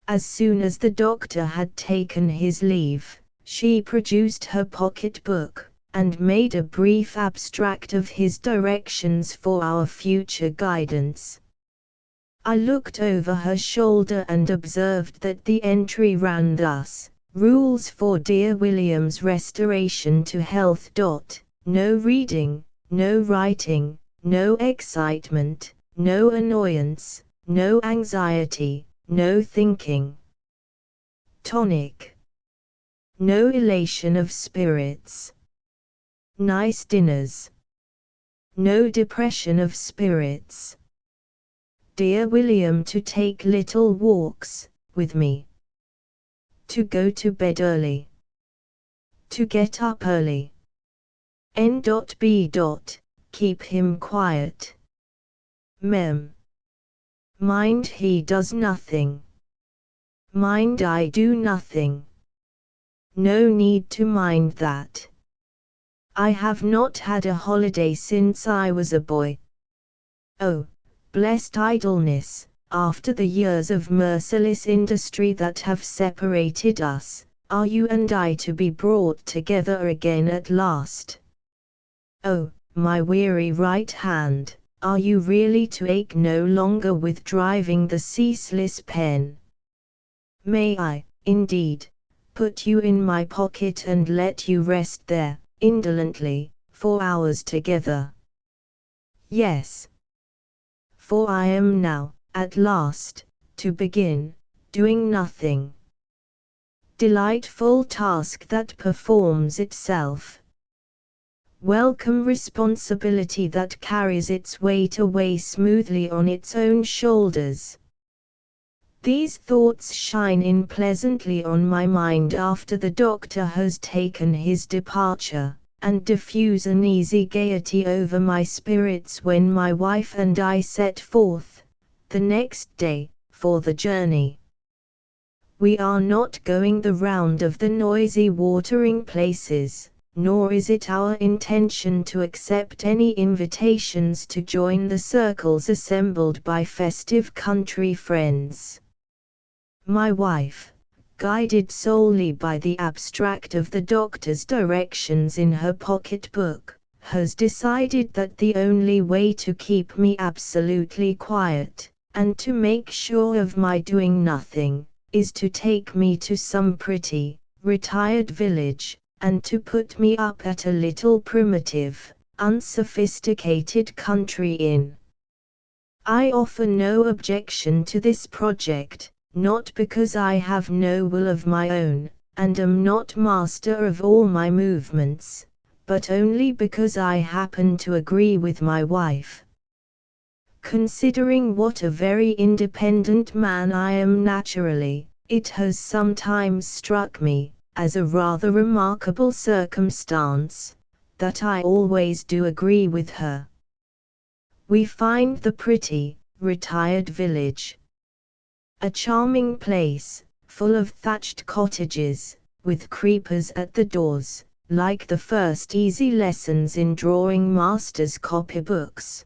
As soon as the doctor had taken his leave, she produced her pocket-book, and made a brief abstract of his directions for our future guidance. I looked over her shoulder and observed that the entry ran thus: Rules for dear William's restoration to health. No reading, no writing, no excitement, no annoyance, no anxiety, no thinking. Tonic. No elation of spirits. Nice dinners. No depression of spirits. Dear William to take little walks with me. To go to bed early. To get up early. N.B. Keep him quiet. Mem. Mind he does nothing. Mind I do nothing. No need to mind that. I have not had a holiday since I was a boy. Oh, blessed idleness, after the years of merciless industry that have separated us, are you and I to be brought together again at last? Oh, my weary right hand, are you really to ache no longer with driving the ceaseless pen? May I, indeed, put you in my pocket and let you rest there, indolently, for hours together? Yes. For I am now, at last, to begin, doing nothing. Delightful task that performs itself. Welcome responsibility that carries its weight away smoothly on its own shoulders. These thoughts shine in pleasantly on my mind after the doctor has taken his departure, and diffuse an easy gaiety over my spirits when my wife and I set forth, the next day, for the journey. We are not going the round of the noisy watering places, nor is it our intention to accept any invitations to join the circles assembled by festive country friends. My wife, guided solely by the abstract of the doctor's directions in her pocket-book, has decided that the only way to keep me absolutely quiet, and to make sure of my doing nothing, is to take me to some pretty, retired village, and to put me up at a little primitive, unsophisticated country inn. I offer no objection to this project, not because I have no will of my own, and am not master of all my movements, but only because I happen to agree with my wife. Considering what a very independent man I am naturally, it has sometimes struck me, as a rather remarkable circumstance, that I always do agree with her. We find the pretty, retired village a charming place, full of thatched cottages, with creepers at the doors, like the first easy lessons in drawing masters' copybooks.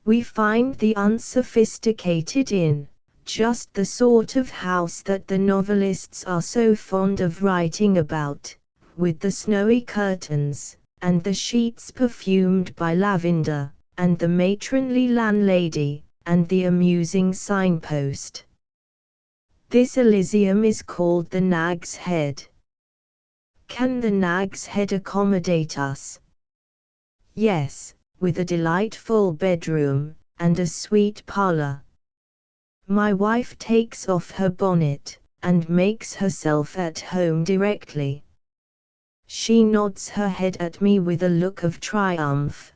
We find the unsophisticated inn, just the sort of house that the novelists are so fond of writing about, with the snowy curtains, and the sheets perfumed by lavender, and the matronly landlady, and the amusing signpost. This Elysium is called the Nag's Head. Can the Nag's Head accommodate us? Yes, with a delightful bedroom, and a sweet parlour. My wife takes off her bonnet, and makes herself at home directly. She nods her head at me with a look of triumph.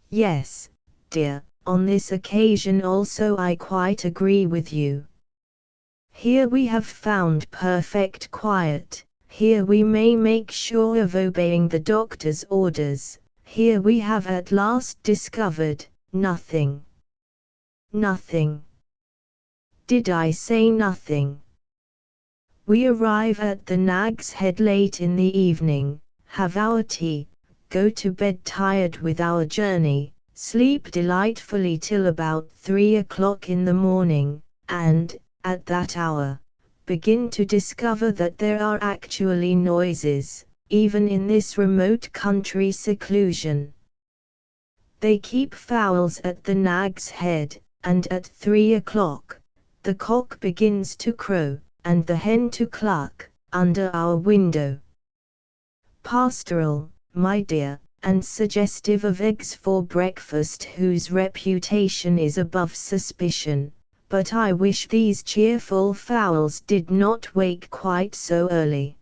Yes, dear, on this occasion also I quite agree with you. Here we have found perfect quiet, here we may make sure of obeying the doctor's orders, here we have at last discovered nothing. Nothing. Did I say nothing? We arrive at the Nag's Head late in the evening, have our tea, go to bed tired with our journey, sleep delightfully till about 3 o'clock in the morning, and, at that hour, begin to discover that there are actually noises, even in this remote country seclusion. They keep fowls at the Nag's Head, and at 3 o'clock, the cock begins to crow, and the hen to cluck, under our window. Pastoral, my dear, and suggestive of eggs for breakfast whose reputation is above suspicion, but I wish these cheerful fowls did not wake quite so early.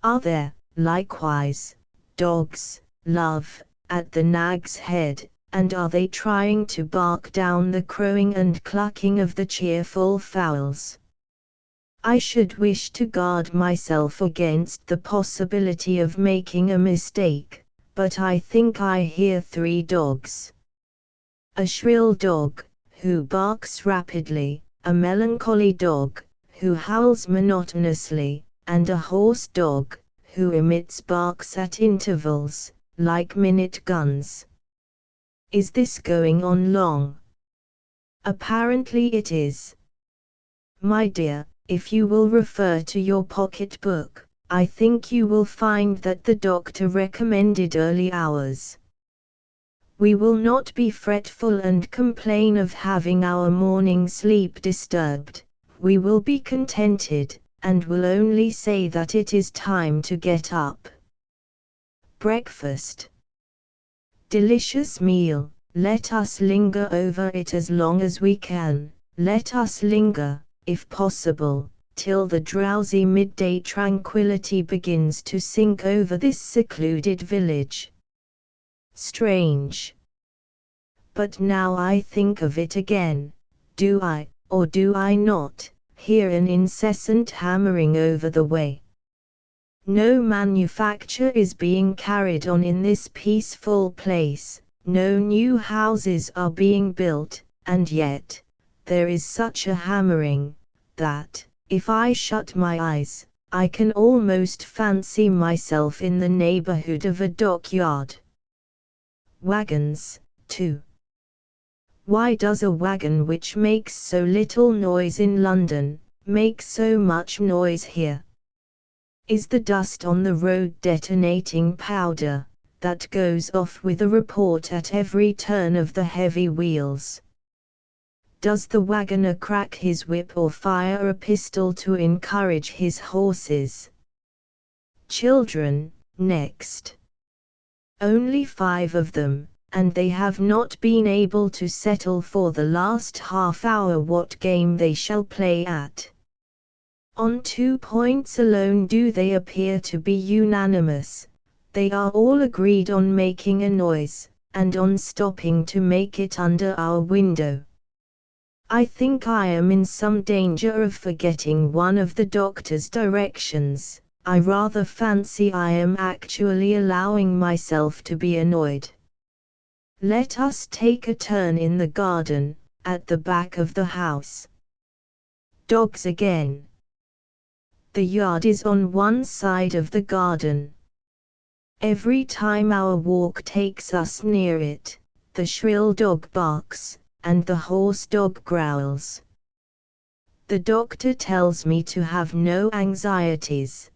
Are there, likewise, dogs, love, at the Nag's Head, and are they trying to bark down the crowing and clucking of the cheerful fowls? I should wish to guard myself against the possibility of making a mistake, but I think I hear 3 dogs. A shrill dog, who barks rapidly, a melancholy dog, who howls monotonously, and a hoarse dog, who emits barks at intervals, like minute guns. Is this going on long? Apparently it is. My dear, if you will refer to your pocketbook, I think you will find that the doctor recommended early hours. We will not be fretful and complain of having our morning sleep disturbed. We will be contented, and will only say that it is time to get up. Breakfast. Delicious meal. Let us linger over it as long as we can. Let us linger, if possible, till the drowsy midday tranquility begins to sink over this secluded village. Strange. But now I think of it again, do I, or do I not, hear an incessant hammering over the way? No manufacture is being carried on in this peaceful place, no new houses are being built, and yet, there is such a hammering, that, if I shut my eyes, I can almost fancy myself in the neighborhood of a dockyard. Wagons, too. Why does a wagon which makes so little noise in London, make so much noise here? Is the dust on the road detonating powder, that goes off with a report at every turn of the heavy wheels? Does the wagoner crack his whip or fire a pistol to encourage his horses? Children, next. Only 5 of them, and they have not been able to settle for the last half hour what game they shall play at. On 2 points alone do they appear to be unanimous. They are all agreed on making a noise, and on stopping to make it under our window. I think I am in some danger of forgetting one of the doctor's directions. I rather fancy I am actually allowing myself to be annoyed. Let us take a turn in the garden, at the back of the house. Dogs again. The yard is on one side of the garden. Every time our walk takes us near it, the shrill dog barks, and the hoarse dog growls. The doctor tells me to have no anxieties.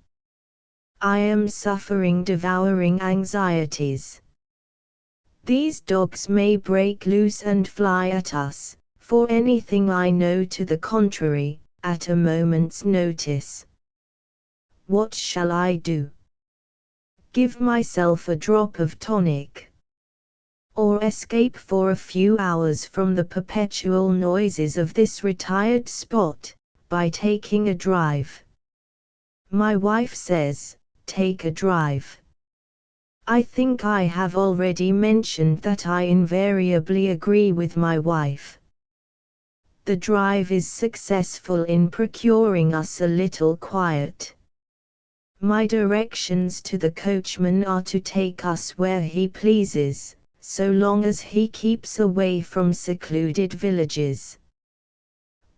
I am suffering devouring anxieties. These dogs may break loose and fly at us, for anything I know to the contrary, at a moment's notice. What shall I do? Give myself a drop of tonic? Or escape for a few hours from the perpetual noises of this retired spot, by taking a drive? My wife says, take a drive. I think I have already mentioned that I invariably agree with my wife. The drive is successful in procuring us a little quiet. My directions to the coachman are to take us where he pleases, so long as he keeps away from secluded villages.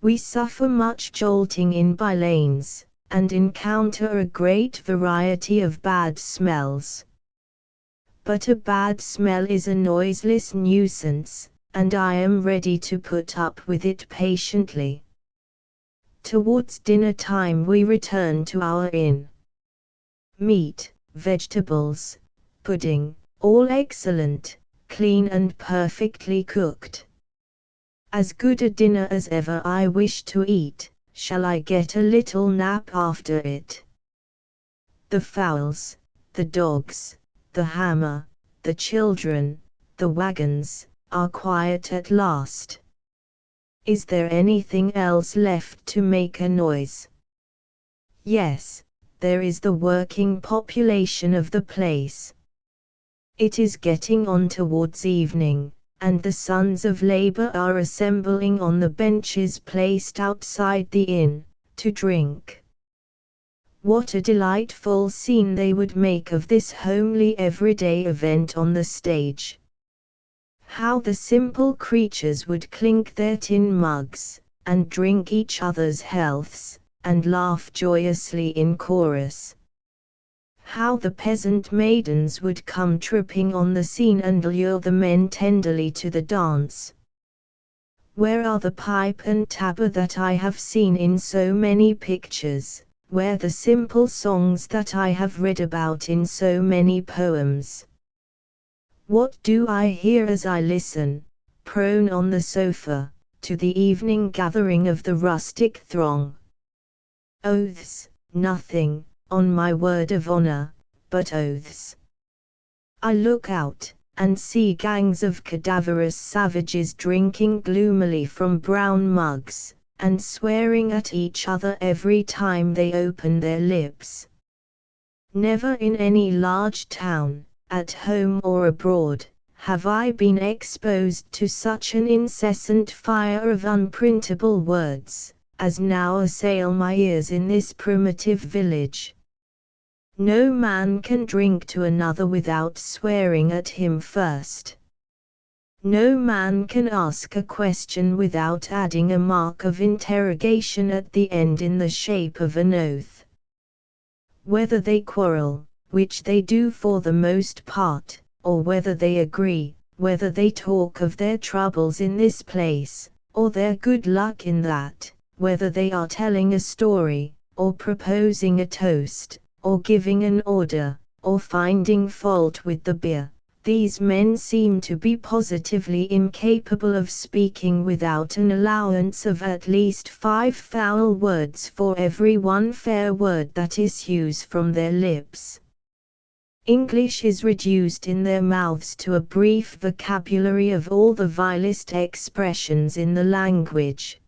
We suffer much jolting in by-lanes, and encounter a great variety of bad smells. But a bad smell is a noiseless nuisance, and I am ready to put up with it patiently. Towards dinner time we return to our inn. Meat, vegetables, pudding, all excellent, clean and perfectly cooked. As good a dinner as ever I wish to eat. Shall I get a little nap after it? The fowls, the dogs, the hammer, the children, the wagons, are quiet at last. Is there anything else left to make a noise? Yes, there is the working population of the place. It is getting on towards evening, and the sons of labor are assembling on the benches placed outside the inn, to drink. What a delightful scene they would make of this homely everyday event on the stage. How the simple creatures would clink their tin mugs, and drink each other's healths, and laugh joyously in chorus. How the peasant maidens would come tripping on the scene and lure the men tenderly to the dance. Where are the pipe and tabor that I have seen in so many pictures? Where the simple songs that I have read about in so many poems? What do I hear as I listen, prone on the sofa, to the evening gathering of the rustic throng? Oaths, nothing, on my word of honor, but oaths. I look out, and see gangs of cadaverous savages drinking gloomily from brown mugs, and swearing at each other every time they open their lips. Never in any large town, at home or abroad, have I been exposed to such an incessant fire of unprintable words, as now assail my ears in this primitive village. No man can drink to another without swearing at him first. No man can ask a question without adding a mark of interrogation at the end in the shape of an oath. Whether they quarrel, which they do for the most part, or whether they agree, whether they talk of their troubles in this place, or their good luck in that, whether they are telling a story, or proposing a toast, or giving an order, or finding fault with the beer, these men seem to be positively incapable of speaking without an allowance of at least 5 foul words for every 1 fair word that issues from their lips. English is reduced in their mouths to a brief vocabulary of all the vilest expressions in the language.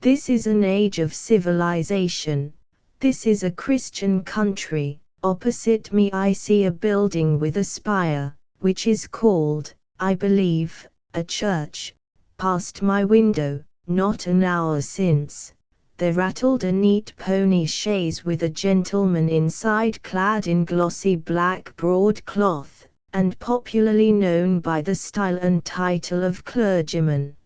This is an age of civilization. This is a Christian country. Opposite me I see a building with a spire, which is called, I believe, a church. Past my window, not an hour since, there rattled a neat pony chaise with a gentleman inside clad in glossy black broadcloth, and popularly known by the style and title of clergyman.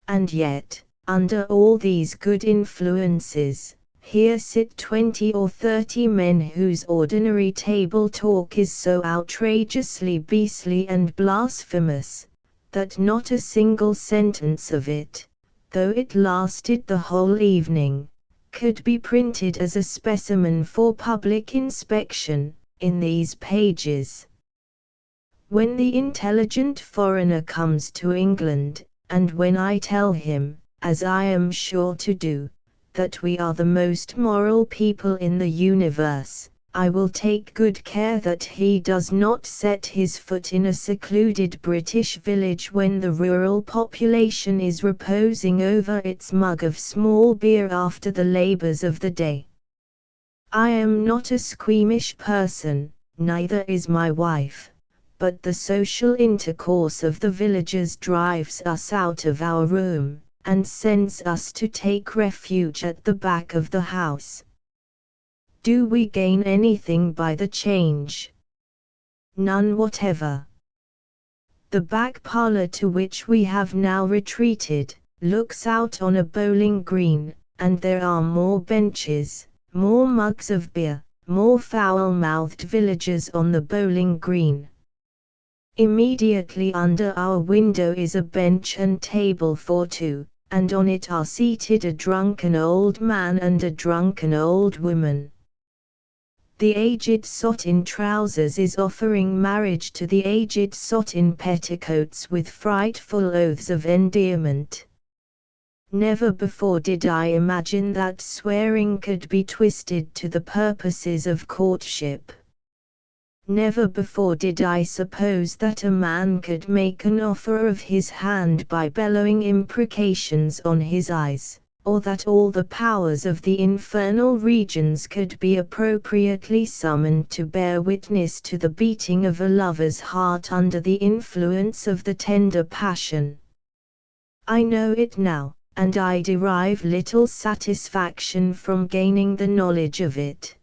And yet, under all these good influences, here sit 20 or 30 men whose ordinary table talk is so outrageously beastly and blasphemous, that not a single sentence of it, though it lasted the whole evening, could be printed as a specimen for public inspection, in these pages. When the intelligent foreigner comes to England, and when I tell him, as I am sure to do, that we are the most moral people in the universe, I will take good care that he does not set his foot in a secluded British village when the rural population is reposing over its mug of small beer after the labors of the day. I am not a squeamish person, neither is my wife, but the social intercourse of the villagers drives us out of our room, and sends us to take refuge at the back of the house. Do we gain anything by the change? None whatever. The back parlor to which we have now retreated, looks out on a bowling green, and there are more benches, more mugs of beer, more foul-mouthed villagers on the bowling green. Immediately under our window is a bench and table for 2, and on it are seated a drunken old man and a drunken old woman. The aged sot in trousers is offering marriage to the aged sot in petticoats with frightful oaths of endearment. Never before did I imagine that swearing could be twisted to the purposes of courtship. Never before did I suppose that a man could make an offer of his hand by bellowing imprecations on his eyes, or that all the powers of the infernal regions could be appropriately summoned to bear witness to the beating of a lover's heart under the influence of the tender passion. I know it now, and I derive little satisfaction from gaining the knowledge of it.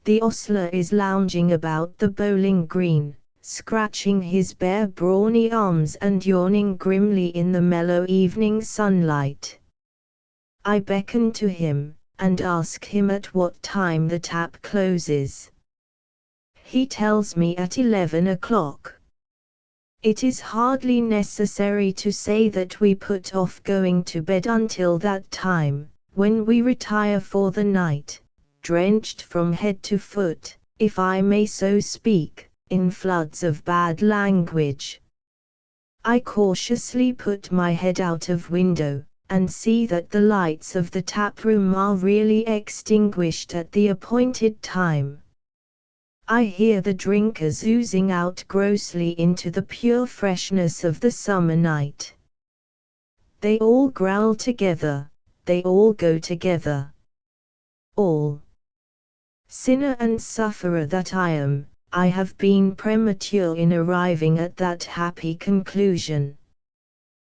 The ostler is lounging about the bowling green, scratching his bare brawny arms and yawning grimly in the mellow evening sunlight. I beckon to him, and ask him at what time the tap closes. He tells me at 11 o'clock. It is hardly necessary to say that we put off going to bed until that time, when we retire for the night, drenched from head to foot, if I may so speak, in floods of bad language. I cautiously put my head out of window, and see that the lights of the tap-room are really extinguished at the appointed time. I hear the drinkers oozing out grossly into the pure freshness of the summer night. They all growl together, they all go together. All. Sinner and sufferer that I am, I have been premature in arriving at that happy conclusion.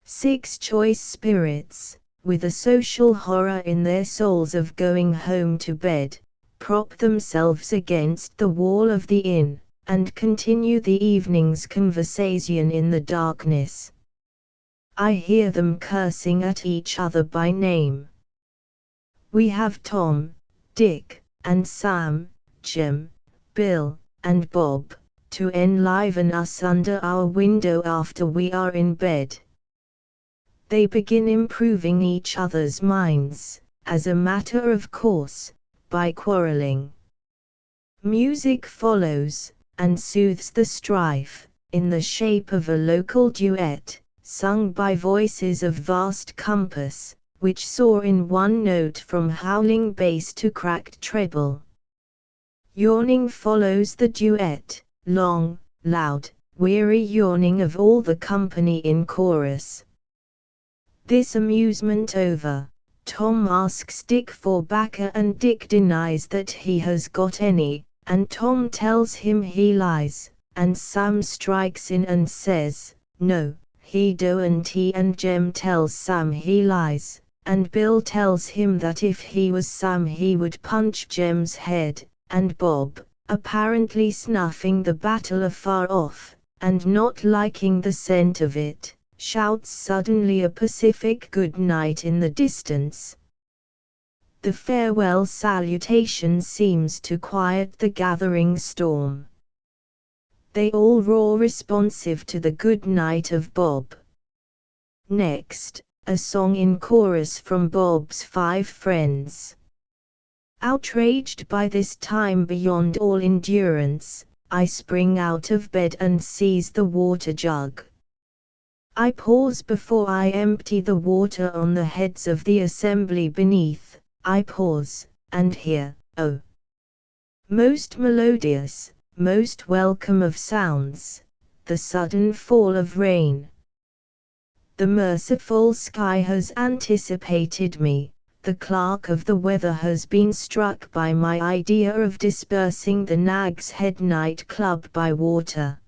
6 choice spirits, with a social horror in their souls of going home to bed, prop themselves against the wall of the inn, and continue the evening's conversation in the darkness. I hear them cursing at each other by name. We have Tom, Dick, and Sam, Jim, Bill, and Bob, to enliven us under our window after we are in bed. They begin improving each other's minds, as a matter of course, by quarreling. Music follows, and soothes the strife, in the shape of a local duet, sung by voices of vast compass, which soar in one note from howling bass to cracked treble. Yawning follows the duet, long, loud, weary yawning of all the company in chorus. This amusement over, Tom asks Dick for bacca and Dick denies that he has got any, and Tom tells him he lies, and Sam strikes in and says, no, he don't, and Jem tells Sam he lies, and Bill tells him that if he was Sam he would punch Jem's head, and Bob, apparently snuffing the battle afar off, and not liking the scent of it, shouts suddenly a pacific good night in the distance. The farewell salutation seems to quiet the gathering storm. They all roar responsive to the good night of Bob. Next, a song in chorus from Bob's 5 friends. Outraged by this time beyond all endurance, I spring out of bed and seize the water jug. I pause before I empty the water on the heads of the assembly beneath. I pause, and hear, oh, most melodious, most welcome of sounds, the sudden fall of rain. The merciful sky has anticipated me, the clerk of the weather has been struck by my idea of dispersing the Nag's Head Night Club by water.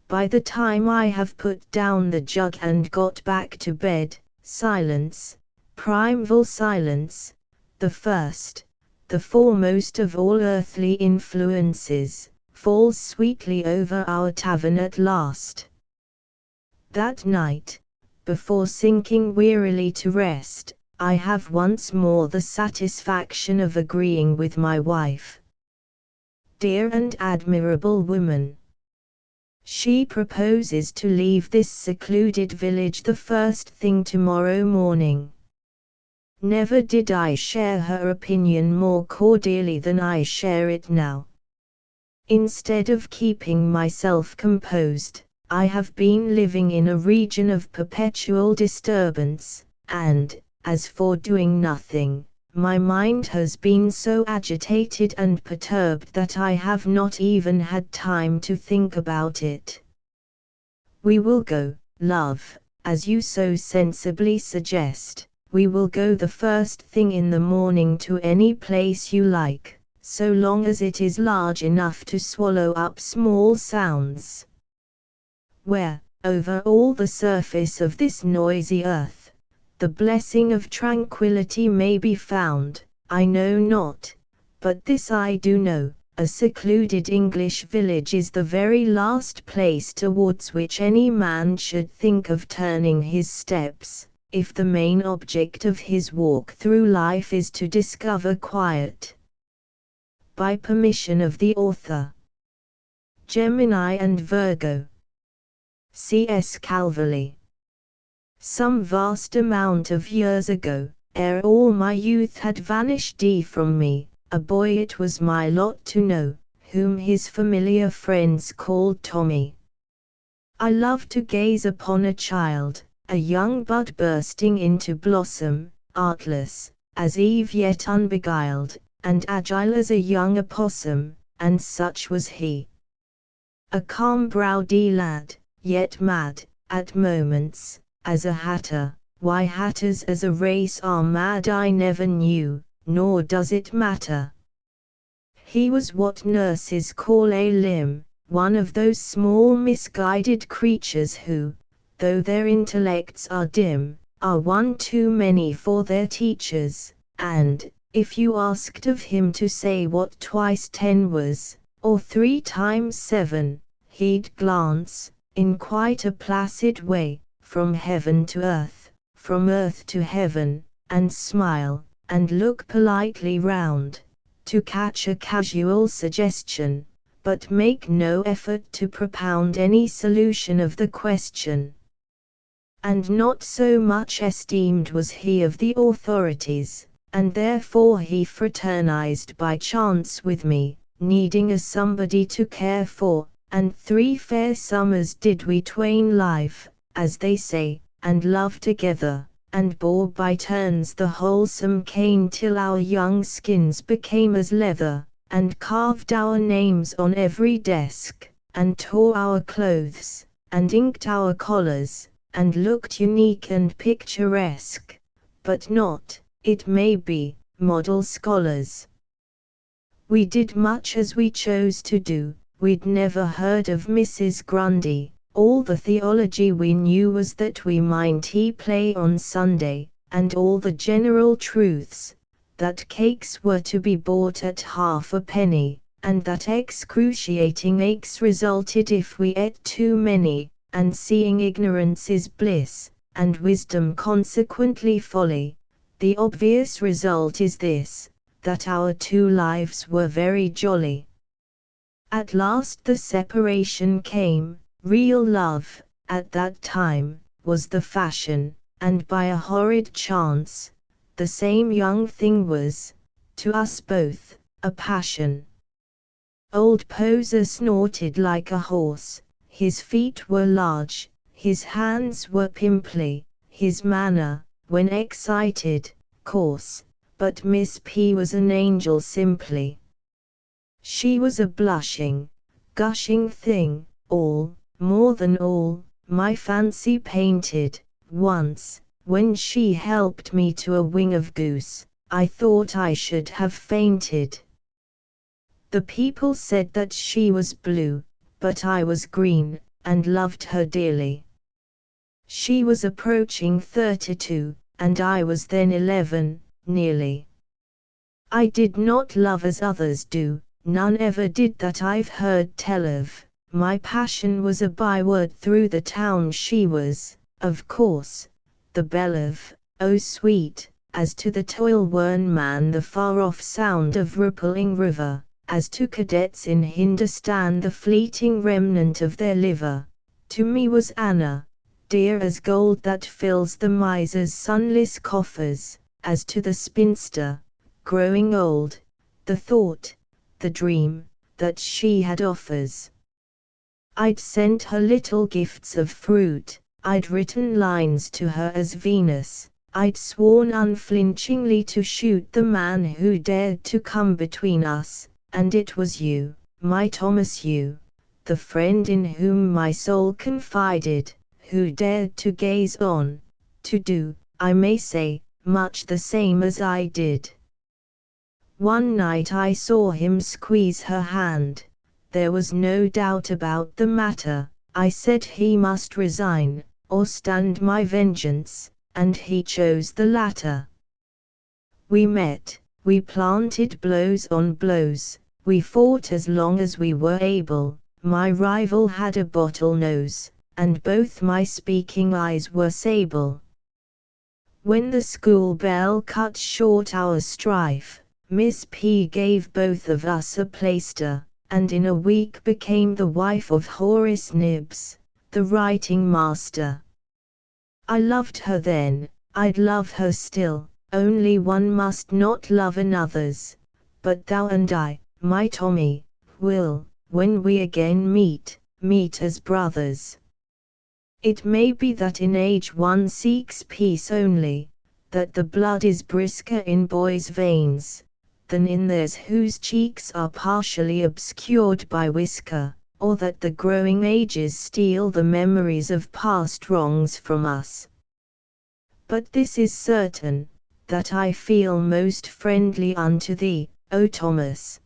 By the time I have put down the jug and got back to bed, silence, primeval silence, the first, the foremost of all earthly influences, falls sweetly over our tavern at last. That night, before sinking wearily to rest, I have once more the satisfaction of agreeing with my wife. Dear and admirable woman! She proposes to leave this secluded village the first thing tomorrow morning. Never did I share her opinion more cordially than I share it now. Instead of keeping myself composed, I have been living in a region of perpetual disturbance, and, as for doing nothing, my mind has been so agitated and perturbed that I have not even had time to think about it. We will go, love, as you so sensibly suggest. We will go the first thing in the morning to any place you like, so long as it is large enough to swallow up small sounds. Where, over all the surface of this noisy earth, the blessing of tranquility may be found, I know not, but this I do know, a secluded English village is the very last place towards which any man should think of turning his steps, if the main object of his walk through life is to discover quiet. By permission of the author. Gemini and Virgo. C.S. Calverley. Some vast amount of years ago, ere all my youth had vanished from me, a boy it was my lot to know, whom his familiar friends called Tommy. I loved to gaze upon a child, a young bud bursting into blossom, artless, as Eve yet unbeguiled, and agile as a young opossum, and such was he. A calm-browed lad, yet mad, at moments, as a hatter. Why hatters as a race are mad I never knew, nor does it matter. He was what nurses call a limb, one of those small misguided creatures who, though their intellects are dim, are one too many for their teachers, and, if you asked of him to say what twice 10 was, or 3 times 7, he'd glance, in quite a placid way, from heaven to earth, from earth to heaven, and smile, and look politely round, to catch a casual suggestion, but make no effort to propound any solution of the question. And not so much esteemed was he of the authorities, and therefore he fraternized by chance with me, needing a somebody to care for, and 3 fair summers did we twain live, as they say, and love together, and bore by turns the wholesome cane till our young skins became as leather, and carved our names on every desk, and tore our clothes, and inked our collars, and looked unique and picturesque, but not, it may be, model scholars. We did much as we chose to do. We'd never heard of Mrs. Grundy. All the theology we knew was that we might play on Sunday, and all the general truths, that cakes were to be bought at half a penny, and that excruciating aches resulted if we ate too many, and seeing ignorance is bliss, and wisdom consequently folly. The obvious result is this, that our 2 lives were very jolly. At last the separation came. Real love, at that time, was the fashion, and by a horrid chance, the same young thing was, to us both, a passion. Old Poser snorted like a horse, his feet were large, his hands were pimply, his manner, when excited, coarse, but Miss P was an angel simply. She was a blushing, gushing thing, all, more than all, my fancy painted. Once, when she helped me to a wing of goose, I thought I should have fainted. The people said that she was blue, but I was green, and loved her dearly. She was approaching 32, and I was then 11, nearly. I did not love as others do, none ever did that I've heard tell of. My passion was a byword through the town. She was, of course, the belle of, oh sweet, as to the toil-worn man the far-off sound of rippling river, as to cadets in Hindustan the fleeting remnant of their liver. To me was Anna, dear as gold that fills the miser's sunless coffers, as to the spinster, growing old, the thought, the dream, that she had offers. I'd sent her little gifts of fruit, I'd written lines to her as Venus, I'd sworn unflinchingly to shoot the man who dared to come between us, and it was you, my Thomas, you, the friend in whom my soul confided, who dared to gaze on, to do, I may say, much the same as I did. One night I saw him squeeze her hand. There was no doubt about the matter. I said he must resign, or stand my vengeance, and he chose the latter. We met, we planted blows on blows, we fought as long as we were able. My rival had a bottle nose, and both my speaking eyes were sable. When the school bell cut short our strife, Miss P gave both of us a plaister, and in a week became the wife of Horace Nibbs, the writing master. I loved her then, I'd love her still, only one must not love another's, but thou and I, my Tommy, will, when we again meet as brothers. It may be that in age one seeks peace only, that the blood is brisker in boys' veins, than in theirs whose cheeks are partially obscured by whisker, or that the growing ages steal the memories of past wrongs from us. But this is certain, that I feel most friendly unto thee, O Thomas.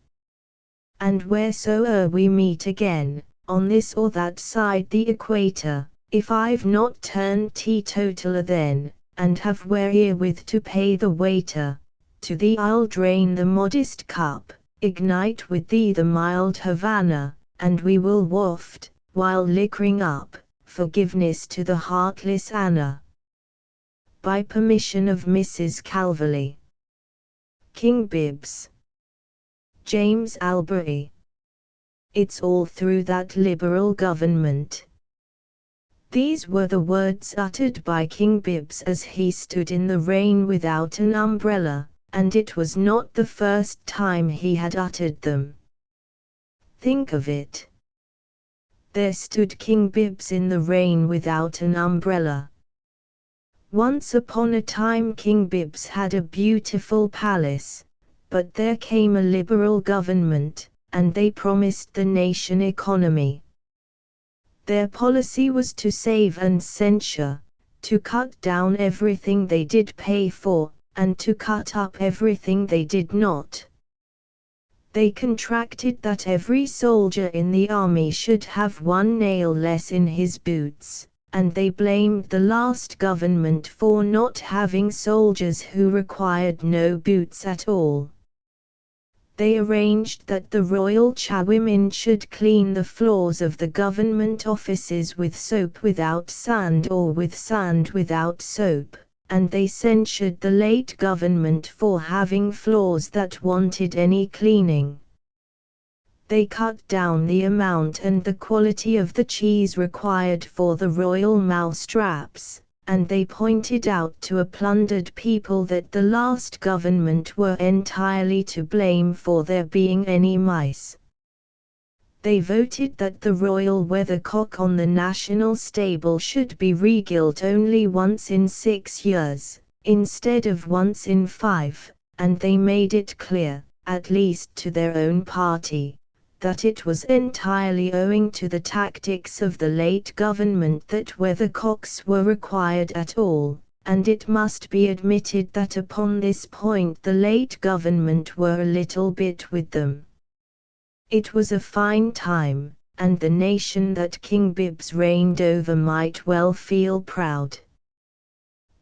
And wheresoe'er we meet again, on this or that side the equator, if I've not turned teetotaler then, and have wherewith to pay the waiter, to thee I'll drain the modest cup, ignite with thee the mild Havana, and we will waft, while liquoring up, forgiveness to the heartless Anna. By permission of Mrs. Calverley. King Bibbs. James Albury. It's all through that liberal government. These were the words uttered by King Bibbs as he stood in the rain without an umbrella, and it was not the first time he had uttered them. Think of it. There stood King Bibbs in the rain without an umbrella. Once upon a time King Bibbs had a beautiful palace, but there came a liberal government, and they promised the nation economy. Their policy was to save and censure, to cut down everything they did pay for, and to cut up everything they did not. They contracted that every soldier in the army should have one nail less in his boots, and they blamed the last government for not having soldiers who required no boots at all. They arranged that the royal charwomen should clean the floors of the government offices with soap without sand or with sand without soap, and they censured the late government for having floors that wanted any cleaning. They cut down the amount and the quality of the cheese required for the royal mousetraps, and they pointed out to a plundered people that the last government were entirely to blame for there being any mice. They voted that the royal weathercock on the national stable should be regilt only once in 6 years, instead of once in 5, and they made it clear, at least to their own party, that it was entirely owing to the tactics of the late government that weathercocks were required at all, and it must be admitted that upon this point the late government were a little bit with them. It was a fine time, and the nation that King Bibbs reigned over might well feel proud.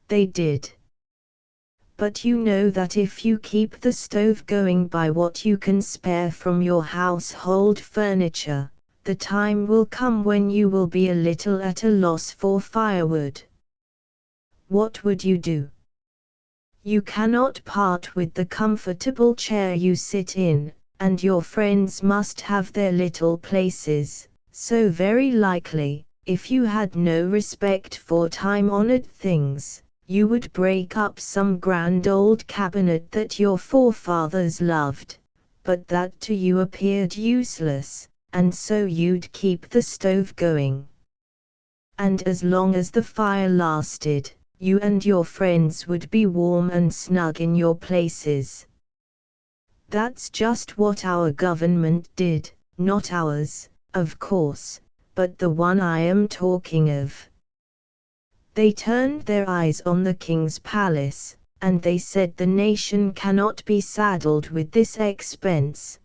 They did. But you know that if you keep the stove going by what you can spare from your household furniture, the time will come when you will be a little at a loss for firewood. What would you do? You cannot part with the comfortable chair you sit in, and your friends must have their little places, so very likely, if you had no respect for time-honored things, you would break up some grand old cabinet that your forefathers loved, but that to you appeared useless, and so you'd keep the stove going. And as long as the fire lasted, you and your friends would be warm and snug in your places. That's just what our government did, not ours, of course, but the one I am talking of. They turned their eyes on the king's palace, and they said the nation cannot be saddled with this expense.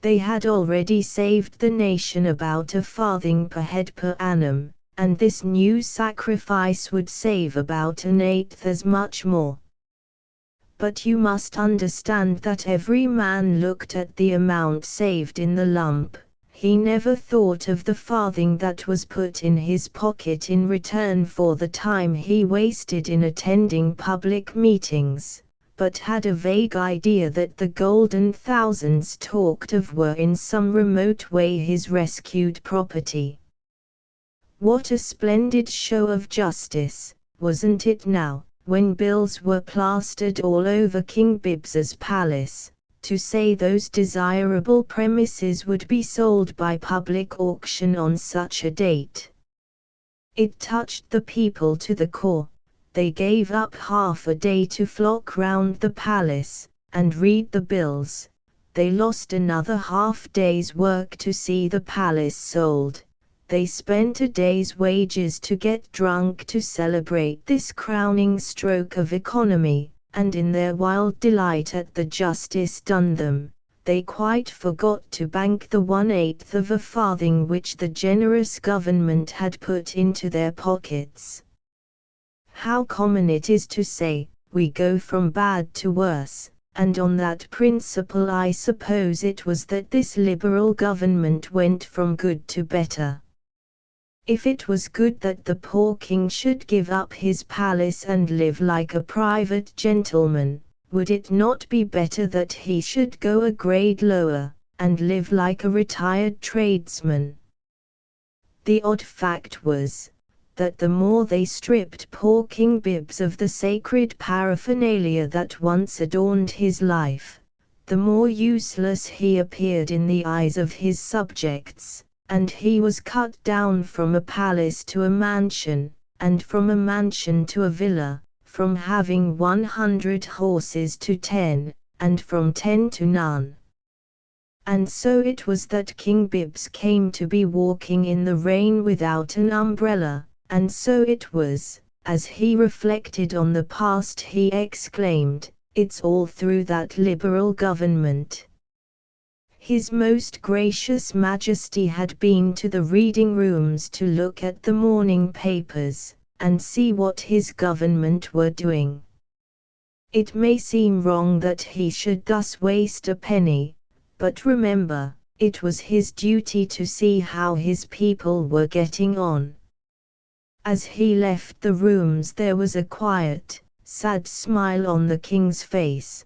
They had already saved the nation about a farthing per head per annum, and this new sacrifice would save about an eighth as much more. But you must understand that every man looked at the amount saved in the lump. He never thought of the farthing that was put in his pocket in return for the time he wasted in attending public meetings, but had a vague idea that the golden thousands talked of were in some remote way his rescued property. What a splendid show of justice, wasn't it now, when bills were plastered all over King Bibbs's palace, to say those desirable premises would be sold by public auction on such a date. It touched the people to the core. They gave up half a day to flock round the palace, and read the bills. They lost another half-day's work to see the palace sold. They spent a day's wages to get drunk to celebrate this crowning stroke of economy, and in their wild delight at the justice done them, they quite forgot to bank the 1/8 of a farthing which the generous government had put into their pockets. How common it is to say, we go from bad to worse, and on that principle I suppose it was that this liberal government went from good to better. If it was good that the poor king should give up his palace and live like a private gentleman, would it not be better that he should go a grade lower, and live like a retired tradesman? The odd fact was, that the more they stripped poor King Bibbs of the sacred paraphernalia that once adorned his life, the more useless he appeared in the eyes of his subjects, and he was cut down from a palace to a mansion, and from a mansion to a villa, from having 100 horses to 10, and from 10 to none. And so it was that King Bibbs came to be walking in the rain without an umbrella, and so it was, as he reflected on the past, he exclaimed, "It's all through that liberal government." His most gracious Majesty had been to the reading rooms to look at the morning papers, and see what his government were doing. It may seem wrong that he should thus waste a penny, but remember, it was his duty to see how his people were getting on. As he left the rooms there was a quiet, sad smile on the king's face.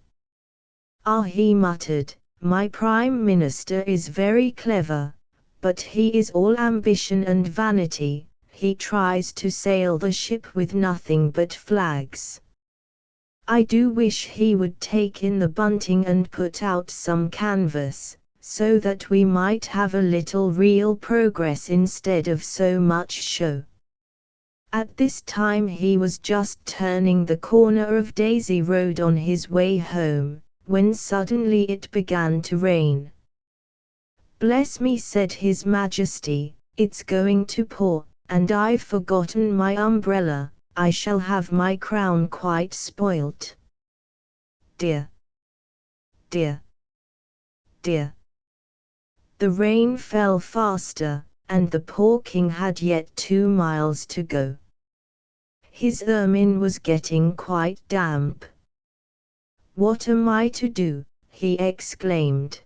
"Ah," he muttered, "my prime minister is very clever, but he is all ambition and vanity. He tries to sail the ship with nothing but flags. I do wish he would take in the bunting and put out some canvas, so that we might have a little real progress instead of so much show." At this time he was just turning the corner of Daisy Road on his way home, when suddenly it began to rain. "Bless me," said His Majesty, "it's going to pour, and I've forgotten my umbrella. I shall have my crown quite spoilt. Dear, dear, dear." The rain fell faster, and the poor king had yet 2 miles to go. His ermine was getting quite damp. "What am I to do?" he exclaimed.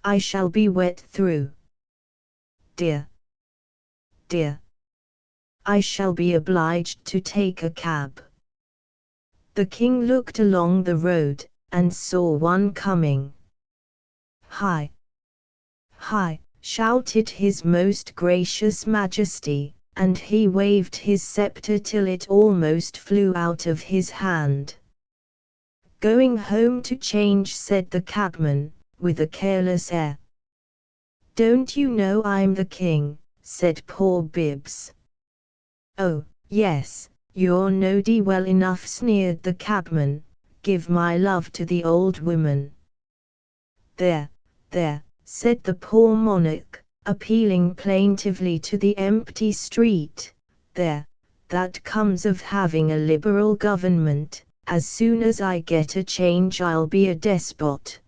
"I shall be wet through. Dear, dear. I shall be obliged to take a cab." The king looked along the road, and saw one coming. "Hi! Hi!" shouted His Most Gracious Majesty, and he waved his scepter till it almost flew out of his hand. "Going home to change," said the cabman, with a careless air. "Don't you know I'm the king?" said poor Bibbs. "Oh, yes, you're noddy well enough," sneered the cabman. "Give my love to the old woman." "There, there," said the poor monarch, appealing plaintively to the empty street. "There, that comes of having a liberal government. As soon as I get a change I'll be a despot."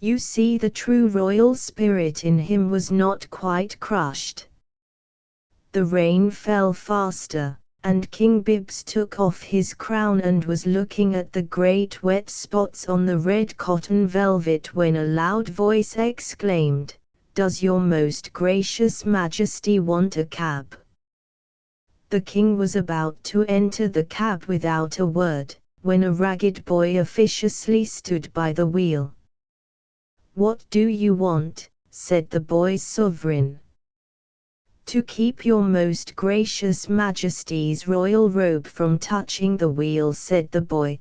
You see, the true royal spirit in him was not quite crushed. The rain fell faster, and King Bibbs took off his crown and was looking at the great wet spots on the red cotton velvet when a loud voice exclaimed, "Does your most gracious Majesty want a cab?" The king was about to enter the cab without a word, when a ragged boy officiously stood by the wheel. "What do you want?" said the boy's sovereign. To keep your most gracious majesty's royal robe from touching the wheel, said the boy.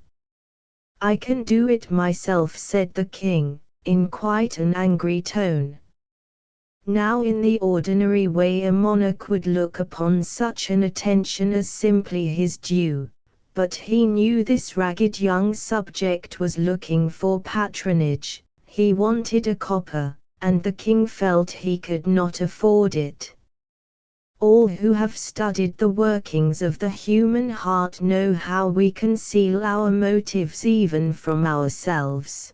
I can do it myself, said the king, in quite an angry tone. Now in the ordinary way a monarch would look upon such an attention as simply his due, but he knew this ragged young subject was looking for patronage. He wanted a copper, and the king felt he could not afford it. All who have studied the workings of the human heart know how we conceal our motives even from ourselves.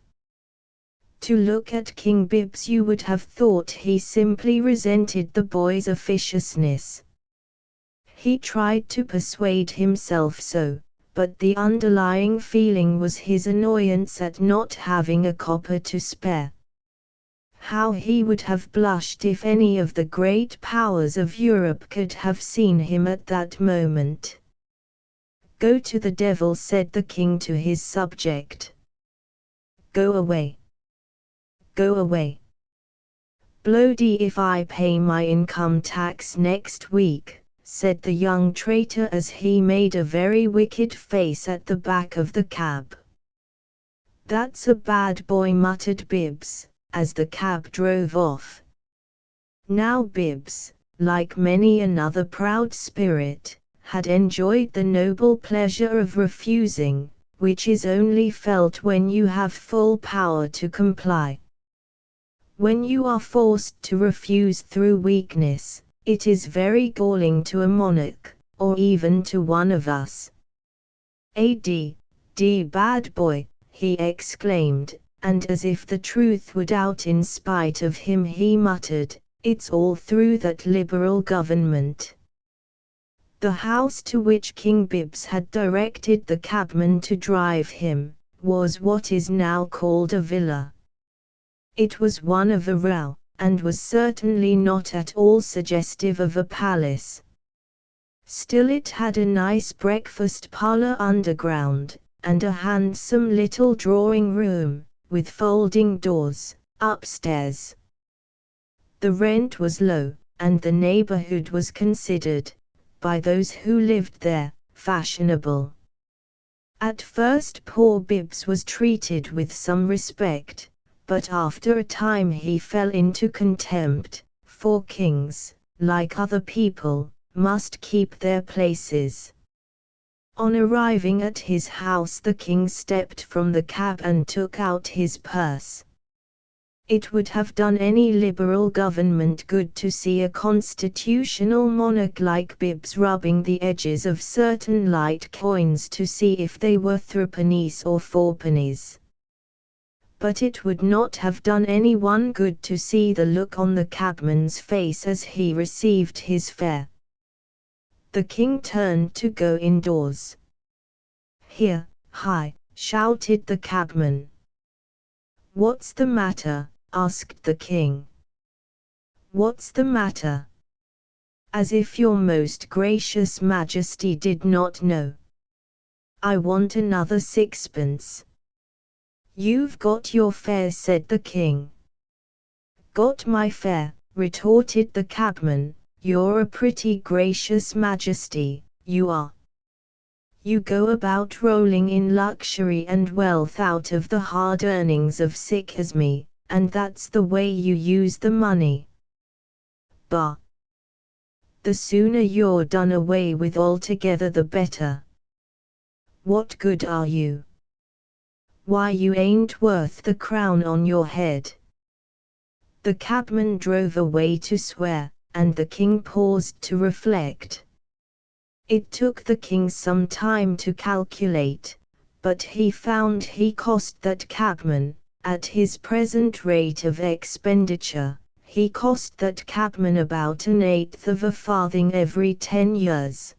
To look at King Bibbs you would have thought he simply resented the boy's officiousness. He tried to persuade himself so, but the underlying feeling was his annoyance at not having a copper to spare. How he would have blushed if any of the great powers of Europe could have seen him at that moment. Go to the devil, said the king to his subject. Go away. Go away. Bloody if I pay my income tax next week, said the young traitor as he made a very wicked face at the back of the cab. That's a bad boy, muttered Bibbs, as the cab drove off. Now Bibbs, like many another proud spirit, had enjoyed the noble pleasure of refusing, which is only felt when you have full power to comply. When you are forced to refuse through weakness, it is very galling to a monarch, or even to one of us. "A bad boy," he exclaimed, and as if the truth would out in spite of him he muttered, "It's all through that Liberal government." The house to which King Bibbs had directed the cabman to drive him, was what is now called a villa. It was one of a row, and was certainly not at all suggestive of a palace. Still it had a nice breakfast parlour underground, and a handsome little drawing room, with folding doors, upstairs. The rent was low, and the neighbourhood was considered, by those who lived there, fashionable. At first poor Bibbs was treated with some respect, but after a time he fell into contempt, for kings, like other people, must keep their places. On arriving at his house the king stepped from the cab and took out his purse. It would have done any liberal government good to see a constitutional monarch like Bibbs rubbing the edges of certain light coins to see if they were threepennies or fourpennies. But it would not have done anyone good to see the look on the cabman's face as he received his fare. The king turned to go indoors. "Here, hi!" shouted the cabman. "What's the matter?" asked the king. "What's the matter? As if your most gracious majesty did not know. I want another sixpence." "You've got your fare," said the king. "Got my fare," retorted the cabman. "You're a pretty gracious majesty, you are. You go about rolling in luxury and wealth out of the hard earnings of sick as me, and that's the way you use the money. Bah! The sooner you're done away with altogether the better. What good are you? Why, you ain't worth the crown on your head." The cabman drove away to swear, and the king paused to reflect. It took the king some time to calculate, but he found he cost that cabman, at his present rate of expenditure, he cost that cabman about an eighth of a farthing every 10 years.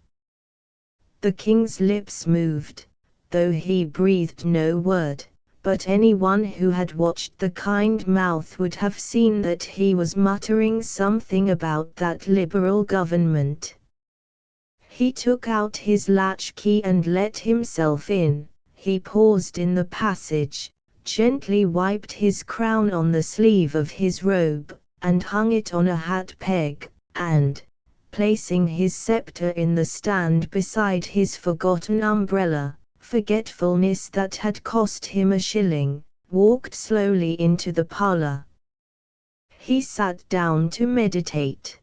The king's lips moved, though he breathed no word, but anyone who had watched the kind mouth would have seen that he was muttering something about that liberal government. He took out his latchkey and let himself in. He paused in the passage, gently wiped his crown on the sleeve of his robe, and hung it on a hat peg, and, placing his scepter in the stand beside his forgotten umbrella, forgetfulness that had cost him a shilling, walked slowly into the parlor. He sat down to meditate.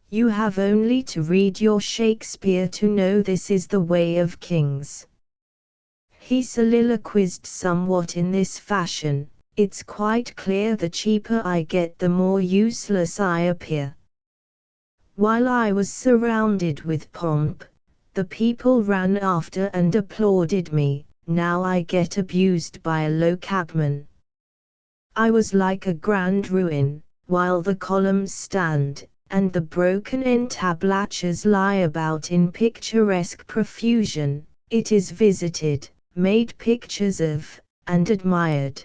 You have only to read your Shakespeare to know this is the way of kings. He soliloquized somewhat in this fashion. It's quite clear the cheaper I get the more useless I appear. While I was surrounded with pomp, the people ran after and applauded me. Now I get abused by a low cabman. I was like a grand ruin, while the columns stand, and the broken entablatures lie about in picturesque profusion. It is visited, made pictures of, and admired.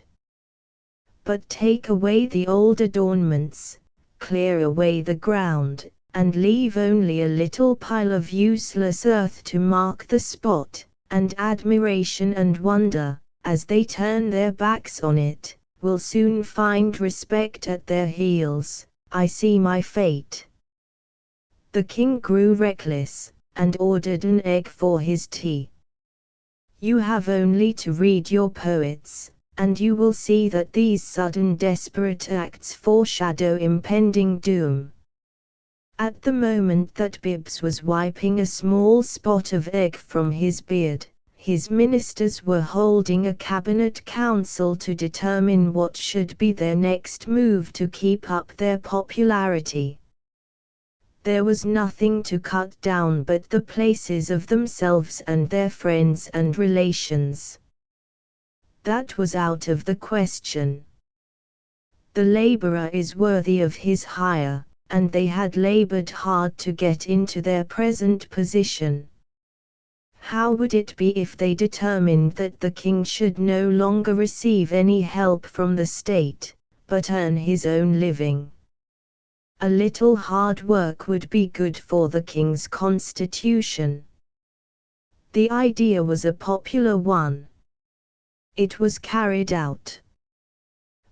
But take away the old adornments, clear away the ground, and leave only a little pile of useless earth to mark the spot, and admiration and wonder, as they turn their backs on it, will soon find respect at their heels. I see my fate. The king grew reckless, and ordered an egg for his tea. You have only to read your poets, and you will see that these sudden desperate acts foreshadow impending doom. At the moment that Bibbs was wiping a small spot of egg from his beard, his ministers were holding a cabinet council to determine what should be their next move to keep up their popularity. There was nothing to cut down but the places of themselves and their friends and relations. That was out of the question. The laborer is worthy of his hire, and they had labored hard to get into their present position. How would it be if they determined that the king should no longer receive any help from the state, but earn his own living? A little hard work would be good for the king's constitution. The idea was a popular one. It was carried out.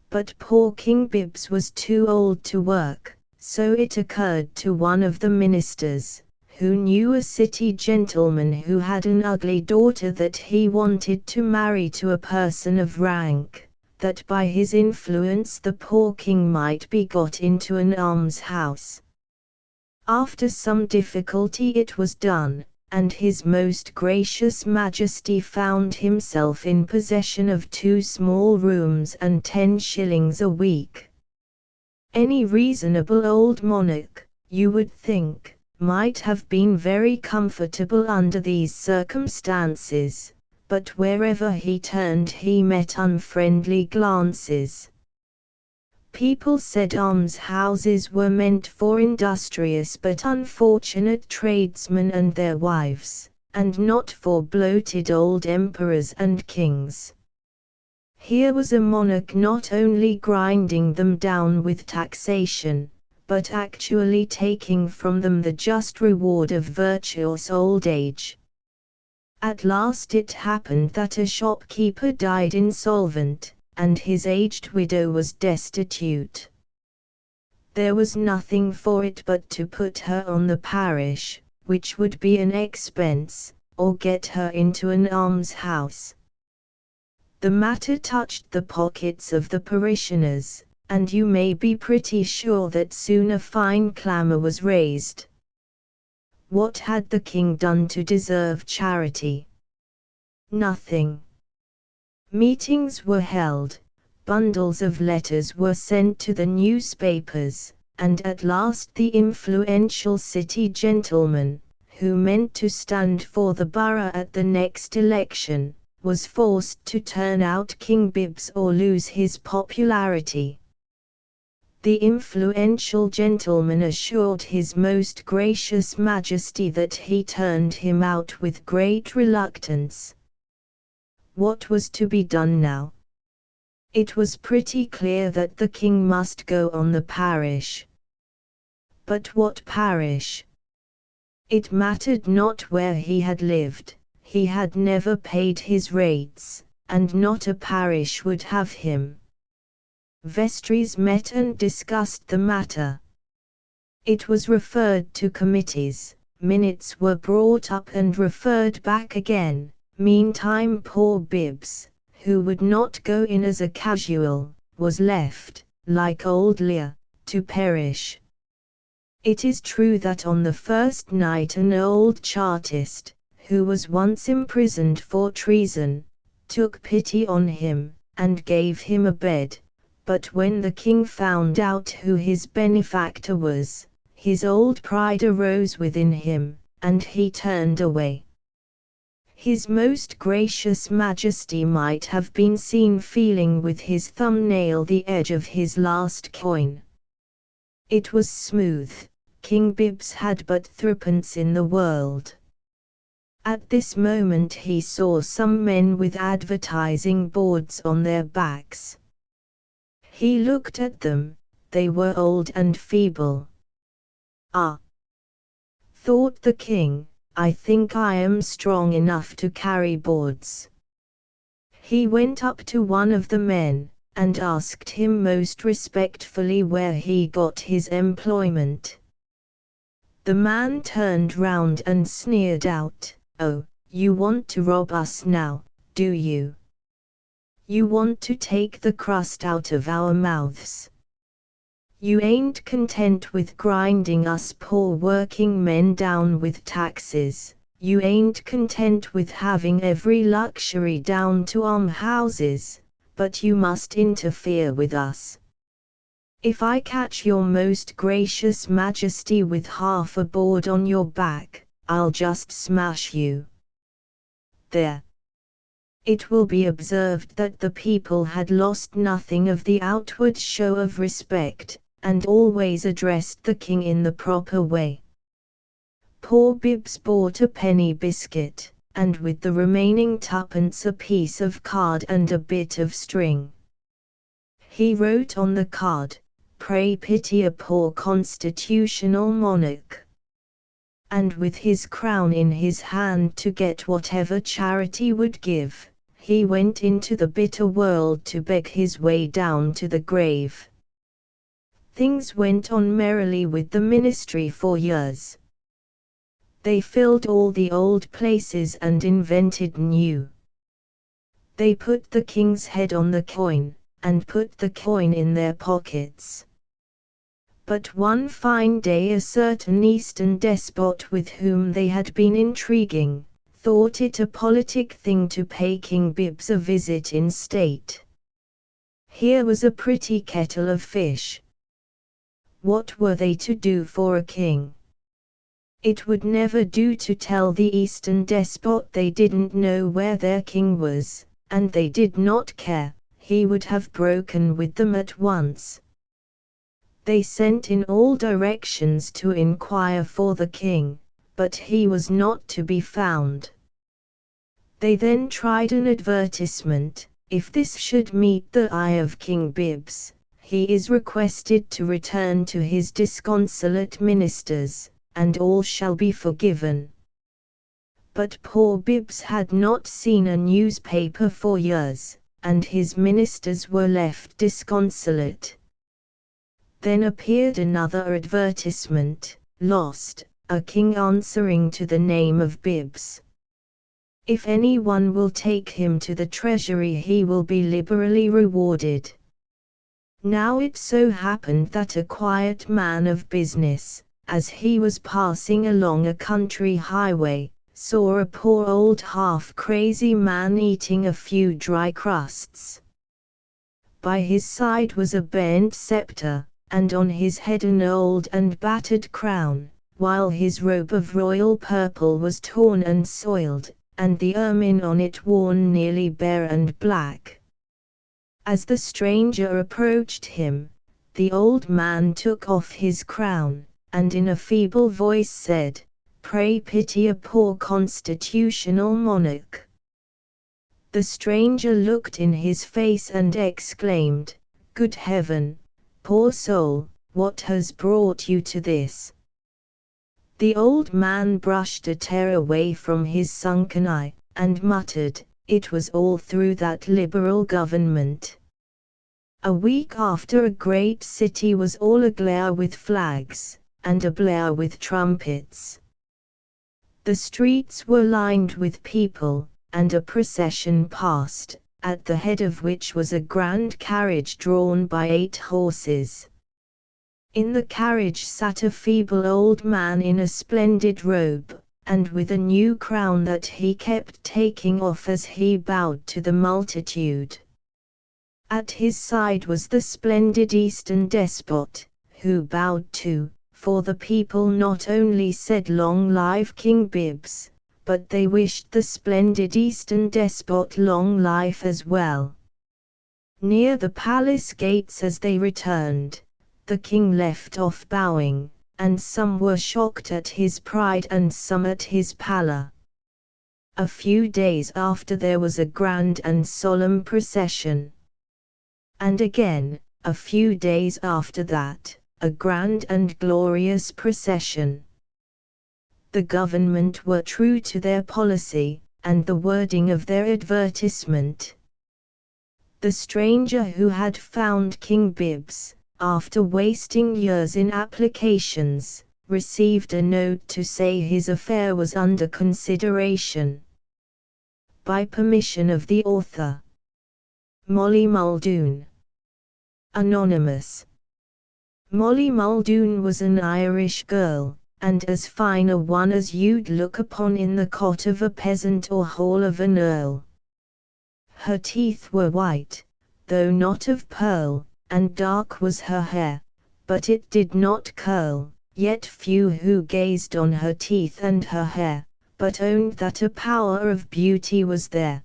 But poor King Bibbs was too old to work, so it occurred to one of the ministers, who knew a city gentleman who had an ugly daughter that he wanted to marry to a person of rank, that by his influence the poor king might be got into an almshouse. After some difficulty it was done, and his most gracious majesty found himself in possession of 2 small rooms and 10 shillings a week. Any reasonable old monarch, you would think, might have been very comfortable under these circumstances, but wherever he turned he met unfriendly glances. People said almshouses were meant for industrious but unfortunate tradesmen and their wives, and not for bloated old emperors and kings. Here was a monarch not only grinding them down with taxation, but actually taking from them the just reward of virtuous old age. At last it happened that a shopkeeper died insolvent, and his aged widow was destitute. There was nothing for it but to put her on the parish, which would be an expense, or get her into an almshouse. The matter touched the pockets of the parishioners, and you may be pretty sure that soon a fine clamour was raised. What had the king done to deserve charity? Nothing. Meetings were held, bundles of letters were sent to the newspapers, and at last the influential city gentleman, who meant to stand for the borough at the next election, was forced to turn out King Bibbs or lose his popularity. The influential gentleman assured his most gracious majesty that he turned him out with great reluctance. What was to be done now? It was pretty clear that the king must go on the parish. But what parish? It mattered not where he had lived. He had never paid his rates, and not a parish would have him. Vestries met and discussed the matter. It was referred to committees, minutes were brought up and referred back again. Meantime poor Bibbs, who would not go in as a casual, was left, like old Lear, to perish. It is true that on the first night an old Chartist, who was once imprisoned for treason, took pity on him, and gave him a bed, but when the king found out who his benefactor was, his old pride arose within him, and he turned away. His most gracious Majesty might have been seen feeling with his thumbnail the edge of his last coin. It was smooth. King Bibbs had but threepence in the world. At this moment he saw some men with advertising boards on their backs. He looked at them, they were old and feeble. "Ah," thought the king, "I think I am strong enough to carry boards." He went up to one of the men, and asked him most respectfully where he got his employment. The man turned round and sneered out, "Oh, you want to rob us now, do you? You want to take the crust out of our mouths? You ain't content with grinding us poor working men down with taxes, you ain't content with having every luxury down to almshouses, but you must interfere with us. If I catch your most gracious Majesty with half a board on your back, I'll just smash you." There. It will be observed that the people had lost nothing of the outward show of respect, and always addressed the king in the proper way. Poor Bibbs bought a penny biscuit, and with the remaining twopence a piece of card and a bit of string. He wrote on the card, "Pray pity a poor constitutional monarch." And with his crown in his hand to get whatever charity would give, he went into the bitter world to beg his way down to the grave. Things went on merrily with the ministry for years. They filled all the old places and invented new. They put the king's head on the coin, and put the coin in their pockets. But one fine day a certain Eastern despot with whom they had been intriguing, thought it a politic thing to pay King Bibbs a visit in state. Here was a pretty kettle of fish. What were they to do for a king? It would never do to tell the Eastern despot they didn't know where their king was, and they did not care, he would have broken with them at once. They sent in all directions to inquire for the king, but he was not to be found. They then tried an advertisement, "If this should meet the eye of King Bibbs, he is requested to return to his disconsolate ministers, and all shall be forgiven." But poor Bibbs had not seen a newspaper for years, and his ministers were left disconsolate. Then appeared another advertisement, "Lost, a king answering to the name of Bibbs. If anyone will take him to the treasury he will be liberally rewarded." Now it so happened that a quiet man of business, as he was passing along a country highway, saw a poor old half-crazy man eating a few dry crusts. By his side was a bent scepter, and on his head an old and battered crown, while his robe of royal purple was torn and soiled, and the ermine on it worn nearly bare and black. As the stranger approached him, the old man took off his crown, and in a feeble voice said, "Pray pity a poor constitutional monarch." The stranger looked in his face and exclaimed, "Good heaven! Poor soul, what has brought you to this?" The old man brushed a tear away from his sunken eye, and muttered, "It was all through that liberal government." A week after a great city was all aglare with flags, and ablare with trumpets. The streets were lined with people, and a procession passed, at the head of which was a grand carriage drawn by 8 horses. In the carriage sat a feeble old man in a splendid robe, and with a new crown that he kept taking off as he bowed to the multitude. At his side was the splendid Eastern despot, who bowed too, for the people not only said "Long live King Bibbs," but they wished the splendid Eastern despot long life as well. Near the palace gates as they returned, the king left off bowing, and some were shocked at his pride and some at his pallor. A few days after there was a grand and solemn procession. And again, a few days after that, a grand and glorious procession. The government were true to their policy, and the wording of their advertisement. The stranger who had found King Bibbs, after wasting years in applications, received a note to say his affair was under consideration. By permission of the author. Molly Muldoon. Anonymous. Molly Muldoon was an Irish girl, and as fine a one as you'd look upon in the cot of a peasant or hall of an earl. Her teeth were white, though not of pearl, and dark was her hair, but it did not curl, yet few who gazed on her teeth and her hair, but owned that a power of beauty was there.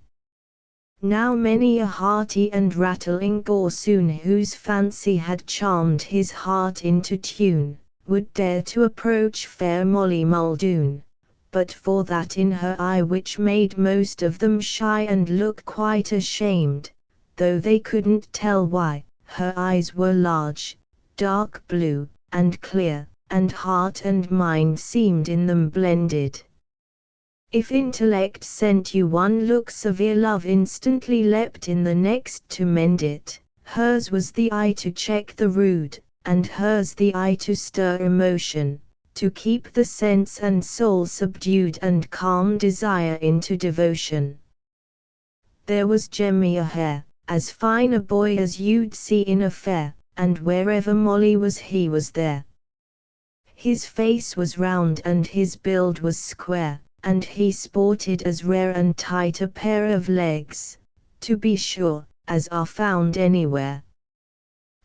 Now many a hearty and rattling gossoon whose fancy had charmed his heart into tune, would dare to approach fair Molly Muldoon, but for that in her eye which made most of them shy and look quite ashamed, though they couldn't tell why. Her eyes were large, dark blue, and clear, and heart and mind seemed in them blended. If intellect sent you one look severe, love instantly leapt in the next to mend it. Hers was the eye to check the rude, and hers the eye to stir emotion, to keep the sense and soul subdued and calm desire into devotion. There was Jemmy O'Hare, as fine a boy as you'd see in a fair, and wherever Molly was he was there. His face was round and his build was square, and he sported as rare and tight a pair of legs, to be sure, as are found anywhere.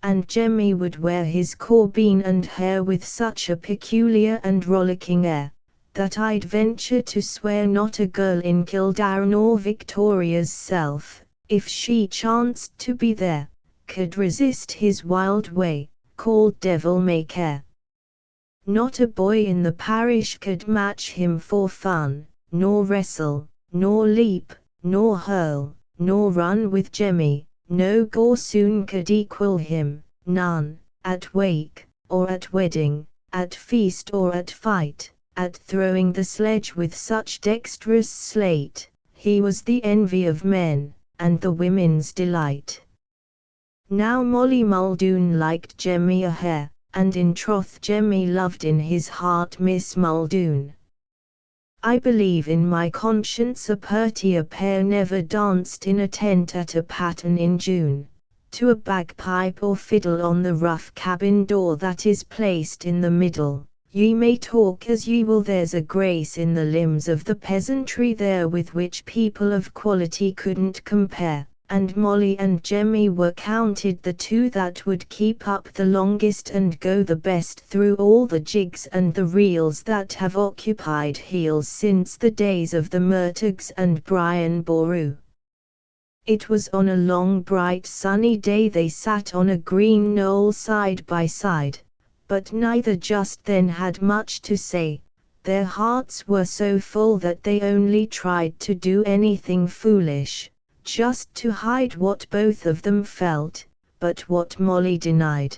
And Jemmy would wear his corbeen and hair with such a peculiar and rollicking air, that I'd venture to swear not a girl in Kildare nor Victoria's self, if she chanced to be there, could resist his wild way, called devil-may-care. Not a boy in the parish could match him for fun, nor wrestle, nor leap, nor hurl, nor run with Jemmy. No gossoon could equal him, none, at wake, or at wedding, at feast or at fight, at throwing the sledge with such dexterous sleight. He was the envy of men, and the women's delight. Now Molly Muldoon liked Jemmy O'Hare, and in troth Jemmy loved in his heart Miss Muldoon. I believe in my conscience a purtier pair never danced in a tent at a pattern in June, to a bagpipe or fiddle on the rough cabin door that is placed in the middle. Ye may talk as ye will, there's a grace in the limbs of the peasantry there with which people of quality couldn't compare. And Molly and Jemmy were counted the two that would keep up the longest and go the best through all the jigs and the reels that have occupied heels since the days of the Murtaghs and Brian Boru. It was on a long bright sunny day they sat on a green knoll side by side, but neither just then had much to say. Their hearts were so full that they only tried to do anything foolish, just to hide what both of them felt, but what Molly denied.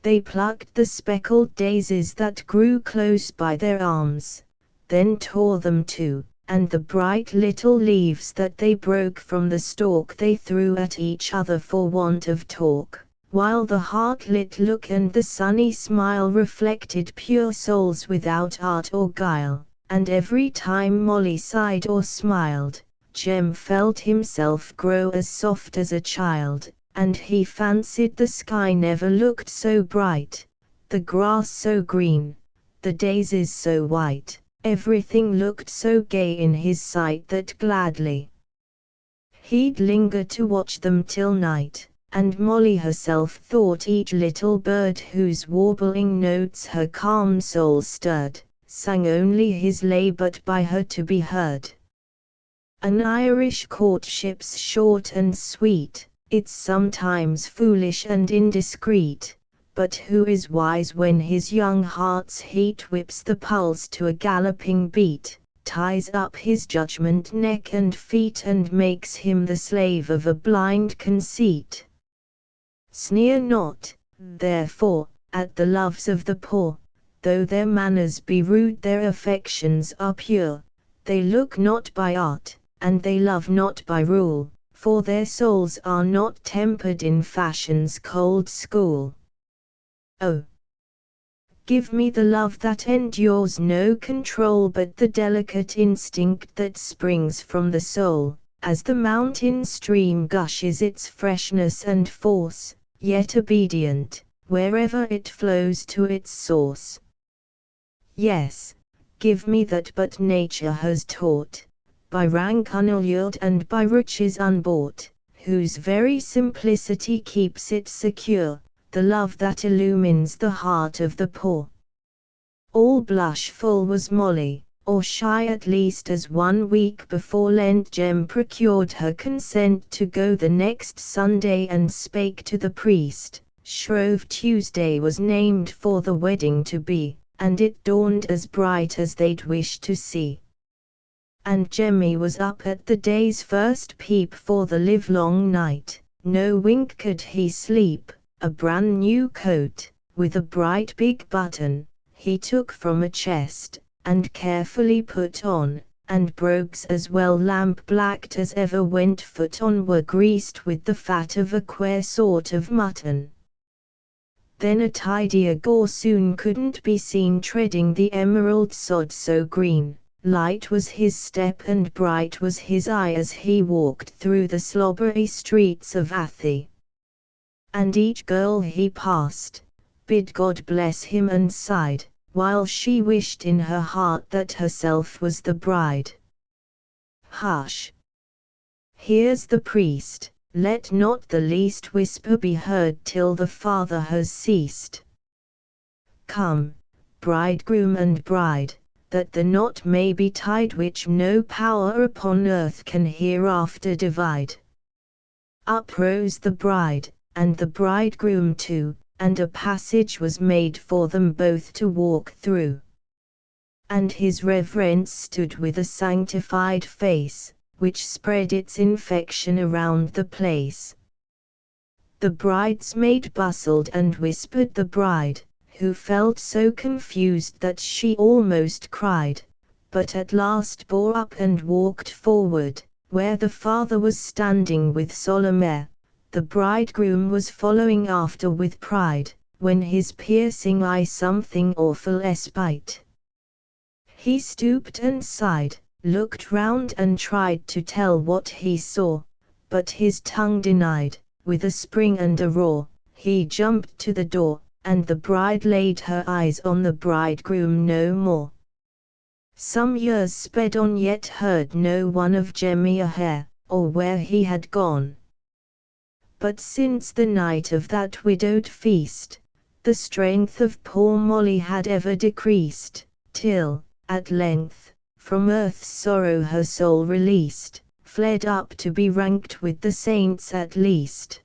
They plucked the speckled daisies that grew close by their arms, then tore them too, and the bright little leaves that they broke from the stalk they threw at each other for want of talk, while the heart-lit look and the sunny smile reflected pure souls without art or guile, and every time Molly sighed or smiled, Jem felt himself grow as soft as a child, and he fancied the sky never looked so bright, the grass so green, the daisies so white, everything looked so gay in his sight that gladly he'd linger to watch them till night. And Molly herself thought each little bird whose warbling notes her calm soul stirred, sang only his lay but by her to be heard. An Irish courtship's short and sweet, it's sometimes foolish and indiscreet, but who is wise when his young heart's heat whips the pulse to a galloping beat, ties up his judgment neck and feet and makes him the slave of a blind conceit. Sneer not, therefore, at the loves of the poor, though their manners be rude their affections are pure, they look not by art, and they love not by rule, for their souls are not tempered in fashion's cold school. Oh, give me the love that endures no control but the delicate instinct that springs from the soul, as the mountain stream gushes its freshness and force, yet obedient, wherever it flows to its source. Yes, give me that but nature has taught, by rank unallured and by riches unbought, whose very simplicity keeps it secure, the love that illumines the heart of the poor. All blushful was Molly, or shy at least as 1 week before Lent Jem procured her consent to go the next Sunday and spake to the priest. Shrove Tuesday was named for the wedding to be, and it dawned as bright as they'd wished to see. And Jemmy was up at the day's first peep for the livelong night, no wink could he sleep, a brand new coat, with a bright big button, he took from a chest, and carefully put on, and brogues as well lamp-blacked as ever went foot on were greased with the fat of a queer sort of mutton. Then a tidier gossoon couldn't be seen treading the emerald sod so green, light was his step and bright was his eye as he walked through the slobbery streets of Athy. And each girl he passed, bid God bless him and sighed, while she wished in her heart that herself was the bride. Hush! Here's the priest, let not the least whisper be heard till the father has ceased. Come, bridegroom and bride, that the knot may be tied which no power upon earth can hereafter divide. Up rose the bride, and the bridegroom too, and a passage was made for them both to walk through. And his reverence stood with a sanctified face, which spread its infection around the place. The bridesmaid bustled and whispered the bride, who felt so confused that she almost cried, but at last bore up and walked forward, where the father was standing with solemn air. The bridegroom was following after with pride, when his piercing eye something awful espied. He stooped and sighed, looked round and tried to tell what he saw, but his tongue denied. With a spring and a roar, he jumped to the door, and the bride laid her eyes on the bridegroom no more. Some years sped on yet heard no one of Jemmy a hair, or where he had gone. But since the night of that widowed feast, the strength of poor Molly had ever decreased, till, at length, from earth's sorrow her soul released, fled up to be ranked with the saints at least.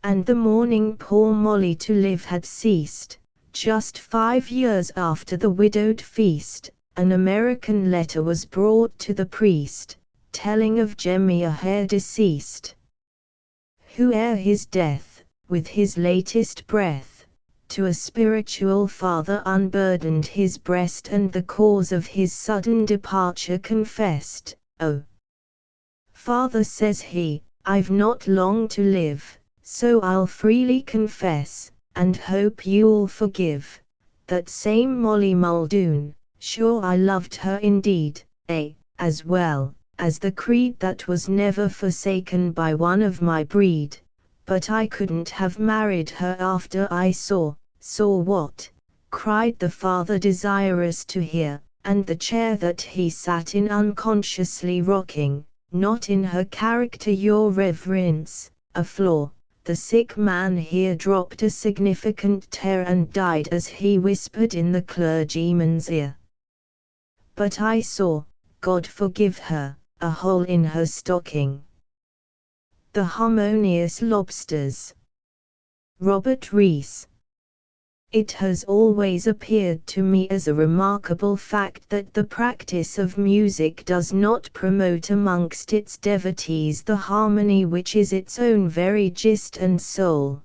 And the morning poor Molly to live had ceased, just 5 years after the widowed feast, an American letter was brought to the priest, telling of Jemmy a hair deceased, who ere his death, with his latest breath, to a spiritual father unburdened his breast and the cause of his sudden departure confessed. Oh, Father, says he, I've not long to live, So I'll freely confess, and hope you'll forgive, that same Molly Muldoon, sure I loved her indeed, as well as the creed that was never forsaken by one of my breed, but I couldn't have married her after I saw what? Cried the father desirous to hear, and the chair that he sat in unconsciously rocking, not in her character your reverence, a flaw. The sick man here dropped a significant tear and died as he whispered in the clergyman's ear. But I saw, God forgive her, a hole in her stocking. The Harmonious Lobsters. Robert Rees. It has always appeared to me as a remarkable fact that the practice of music does not promote amongst its devotees the harmony which is its own very gist and soul.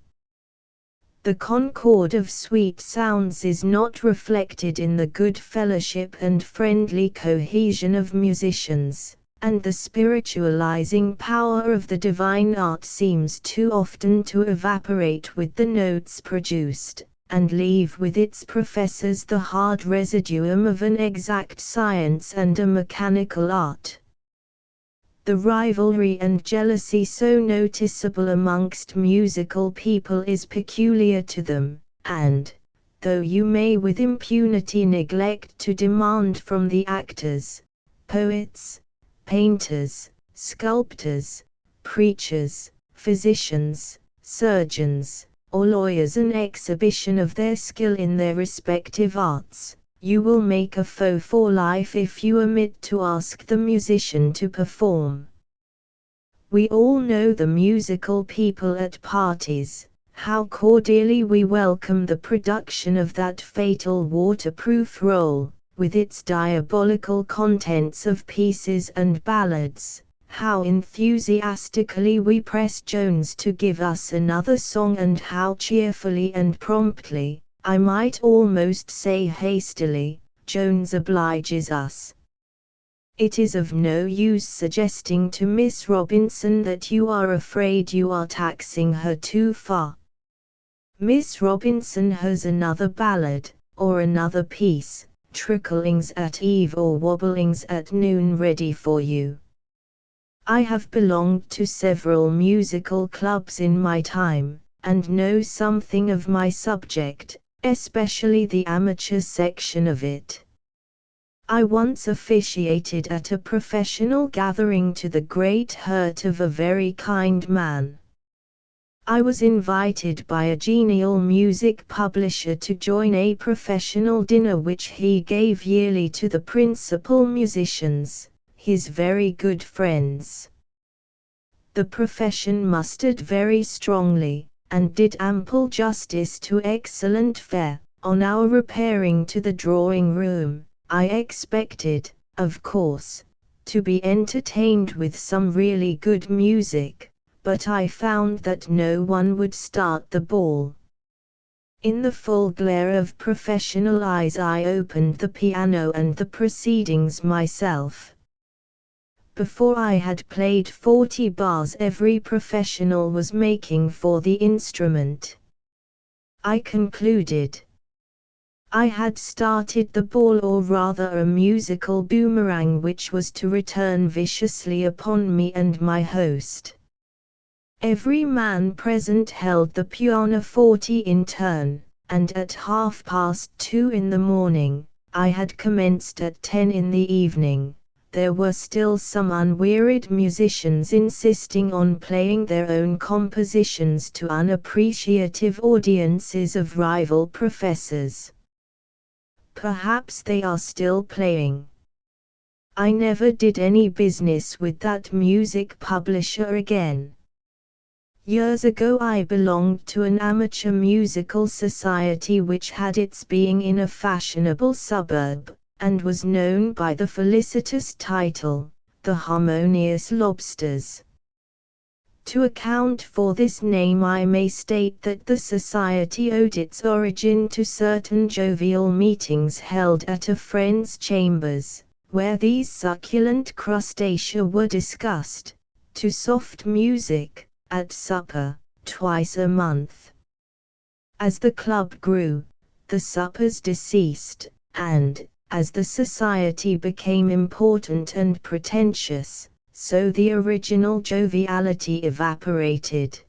The concord of sweet sounds is not reflected in the good fellowship and friendly cohesion of musicians, and the spiritualizing power of the divine art seems too often to evaporate with the notes produced, and leave with its professors the hard residuum of an exact science and a mechanical art. The rivalry and jealousy so noticeable amongst musical people is peculiar to them, and, though you may with impunity neglect to demand from the actors, poets, painters, sculptors, preachers, physicians, surgeons, or lawyers an exhibition of their skill in their respective arts, you will make a foe for life if you omit to ask the musician to perform. We all know the musical people at parties, how cordially we welcome the production of that fatal waterproof roll, with its diabolical contents of pieces and ballads, how enthusiastically we press Jones to give us another song, and how cheerfully and promptly, I might almost say hastily, Jones obliges us. It is of no use suggesting to Miss Robinson that you are afraid you are taxing her too far. Miss Robinson has another ballad, or another piece, tricklings at eve or wobblings at noon ready for you. I have belonged to several musical clubs in my time, and know something of my subject, especially the amateur section of it. I once officiated at a professional gathering to the great hurt of a very kind man. I was invited by a genial music publisher to join a professional dinner which he gave yearly to the principal musicians, his very good friends. The profession mustered very strongly, and did ample justice to excellent fare. On our repairing to the drawing room, I expected, of course, to be entertained with some really good music, but I found that no one would start the ball. In the full glare of professional eyes I opened the piano and the proceedings myself. Before I had played 40 bars every professional was making for the instrument. I concluded. I had started the ball, or rather a musical boomerang which was to return viciously upon me and my host. Every man present held the pianoforte in turn, and at 2:30 in the morning, I had commenced at 10 in the evening. There were still some unwearied musicians insisting on playing their own compositions to unappreciative audiences of rival professors. Perhaps they are still playing. I never did any business with that music publisher again. Years ago I belonged to an amateur musical society which had its being in a fashionable suburb, and was known by the felicitous title, the Harmonious Lobsters. To account for this name I may state that the society owed its origin to certain jovial meetings held at a friend's chambers, where these succulent crustacea were discussed, to soft music, at supper, twice a month. As the club grew, the suppers deceased, and, as the society became important and pretentious, so the original joviality evaporated.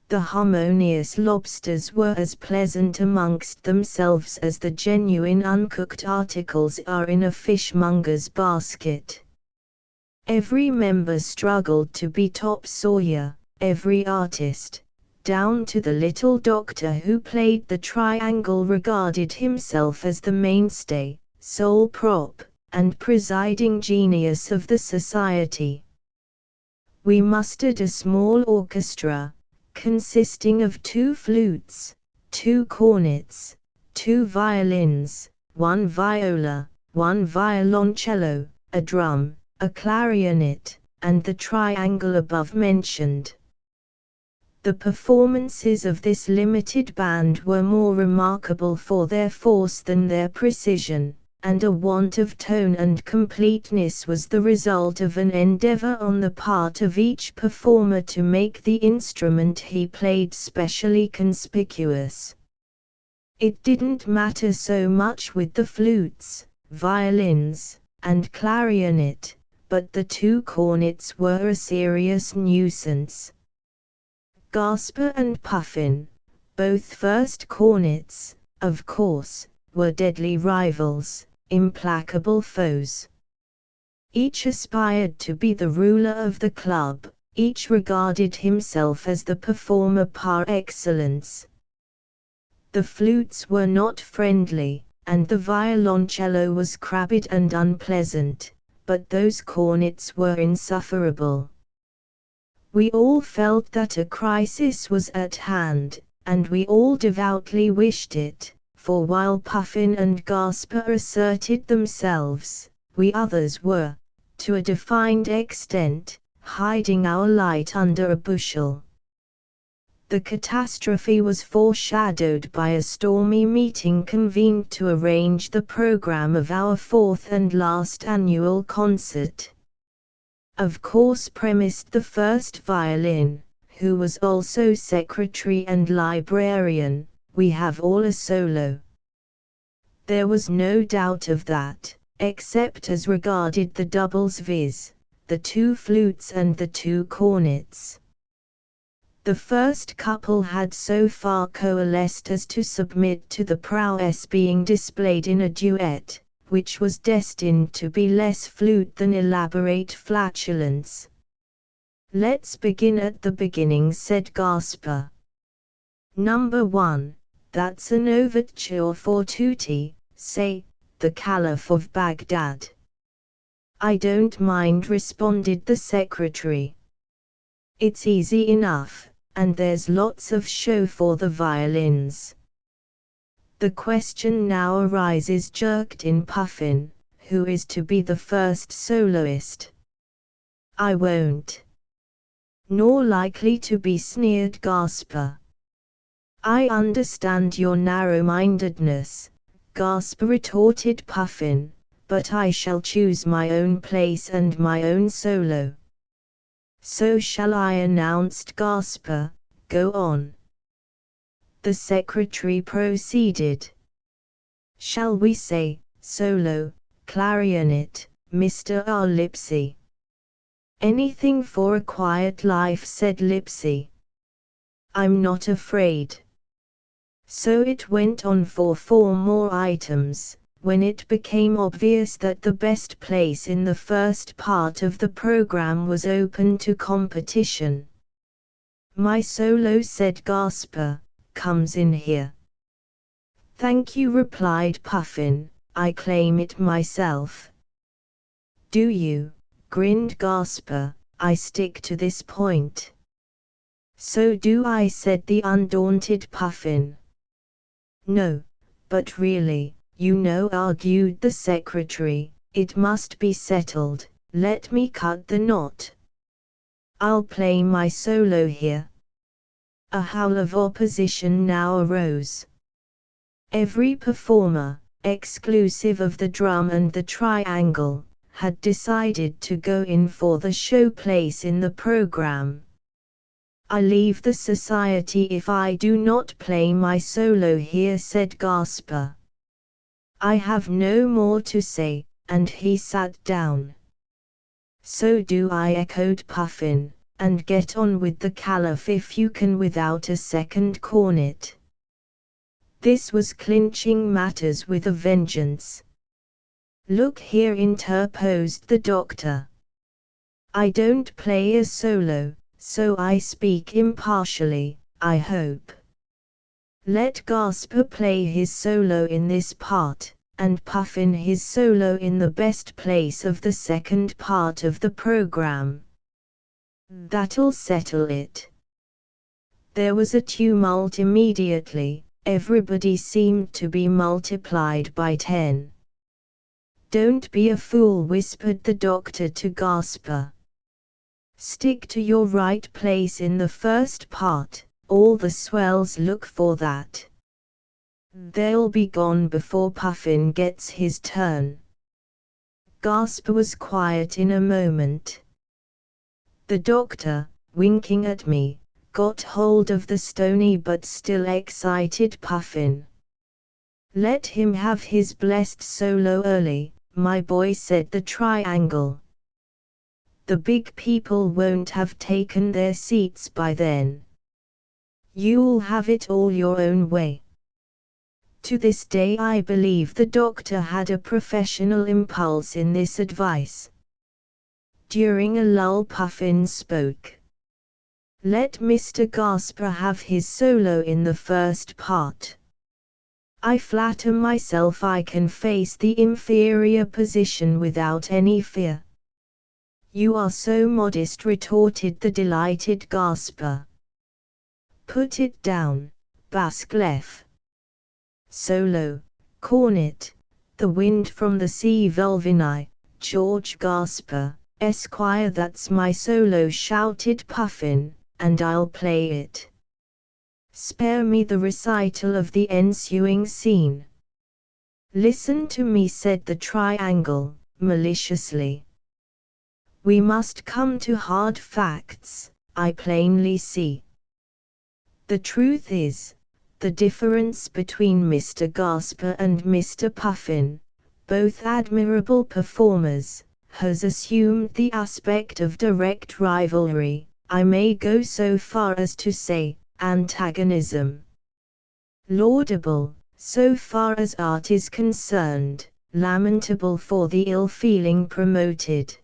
The harmonious lobsters were as pleasant amongst themselves as the genuine uncooked articles are in a fishmonger's basket. Every member struggled to be top sawyer, every artist, down to the little doctor who played the triangle, regarded himself as the mainstay, sole prop, and presiding genius of the society. We mustered a small orchestra, consisting of 2 flutes, 2 cornets, 2 violins, 1 viola, 1 violoncello, a drum, a clarionet, and the triangle above mentioned. The performances of this limited band were more remarkable for their force than their precision, and a want of tone and completeness was the result of an endeavor on the part of each performer to make the instrument he played specially conspicuous. It didn't matter so much with the flutes, violins, and clarionet, but the 2 cornets were a serious nuisance. Gasper and Puffin, both first cornets, of course, were deadly rivals, implacable foes. Each aspired to be the ruler of the club, each regarded himself as the performer par excellence. The flutes were not friendly, and the violoncello was crabbed and unpleasant, but those cornets were insufferable. We all felt that a crisis was at hand, and we all devoutly wished it, for while Puffin and Gasper asserted themselves, we others were, to a defined extent, hiding our light under a bushel. The catastrophe was foreshadowed by a stormy meeting convened to arrange the program of our 4th and last annual concert. Of course premised the first violin, who was also secretary and librarian, we have all a solo. There was no doubt of that, except as regarded the doubles, viz., the 2 flutes and the 2 cornets. The first couple had so far coalesced as to submit to the prowess being displayed in a duet, which was destined to be less flute than elaborate flatulence. "Let's begin at the beginning," said Gasper. "Number 1, that's an overture for tutti, say, the Caliph of Baghdad." "I don't mind," responded the secretary. "It's easy enough, and there's lots of show for the violins." "The question now arises," jerked in Puffin, "who is to be the first soloist?" "I won't." "Nor likely to be," sneered Gasper. "I understand your narrow-mindedness," Gasper retorted Puffin, "but I shall choose my own place and my own solo." "So shall I," announced Gasper. "Go on." The secretary proceeded. "Shall we say, solo, clarionet, Mr. R. Lipsy?" "Anything for a quiet life," said Lipsy. "I'm not afraid." So it went on for 4 more items, when it became obvious that the best place in the first part of the program was open to competition. "My solo," said Gasper, "comes in here." "Thank you," replied Puffin, "I claim it myself." "Do you?" grinned Gasper. "I stick to this point." "So do I," said the undaunted Puffin. "No, but really, you know," argued the secretary, "it must be settled, let me cut the knot. I'll play my solo here." A howl of opposition now arose. Every performer, exclusive of the drum and the triangle, had decided to go in for the show place in the program. I leave the society if I do not play my solo here, said Gasper. I have no more to say, and he sat down. So do I, echoed Puffin, and get on with the caliph if you can without a second cornet. This was clinching matters with a vengeance. Look here, interposed the doctor. I don't play a solo, so I speak impartially, I hope. Let Gasper play his solo in this part, and Puffin his solo in the best place of the second part of the program. That'll settle it. There was a tumult immediately, everybody seemed to be multiplied by 10. Don't be a fool, whispered the doctor to Gasper. Stick to your right place in the first part, all the swells look for that. They'll be gone before Puffin gets his turn. Gasper was quiet in a moment. The doctor, winking at me, got hold of the stony but still excited Puffin. Let him have his blessed solo early, my boy, said the triangle. The big people won't have taken their seats by then. You'll have it all your own way. To this day I believe the doctor had a professional impulse in this advice. During a lull Puffin spoke. Let Mr. Gasper have his solo in the first part. I flatter myself I can face the inferior position without any fear. You are so modest, retorted the delighted Gasper. Put it down, Basclef. Solo, cornet, the wind from the sea, Vulvini, George Gasper, Esquire. That's my solo, shouted Puffin, and I'll play it. Spare me the recital of the ensuing scene. Listen to me, said the triangle, maliciously. We must come to hard facts, I plainly see. The truth is, the difference between Mr. Gasper and Mr. Puffin, both admirable performers, has assumed the aspect of direct rivalry, I may go so far as to say, antagonism. Laudable, so far as art is concerned, lamentable for the ill feeling promoted.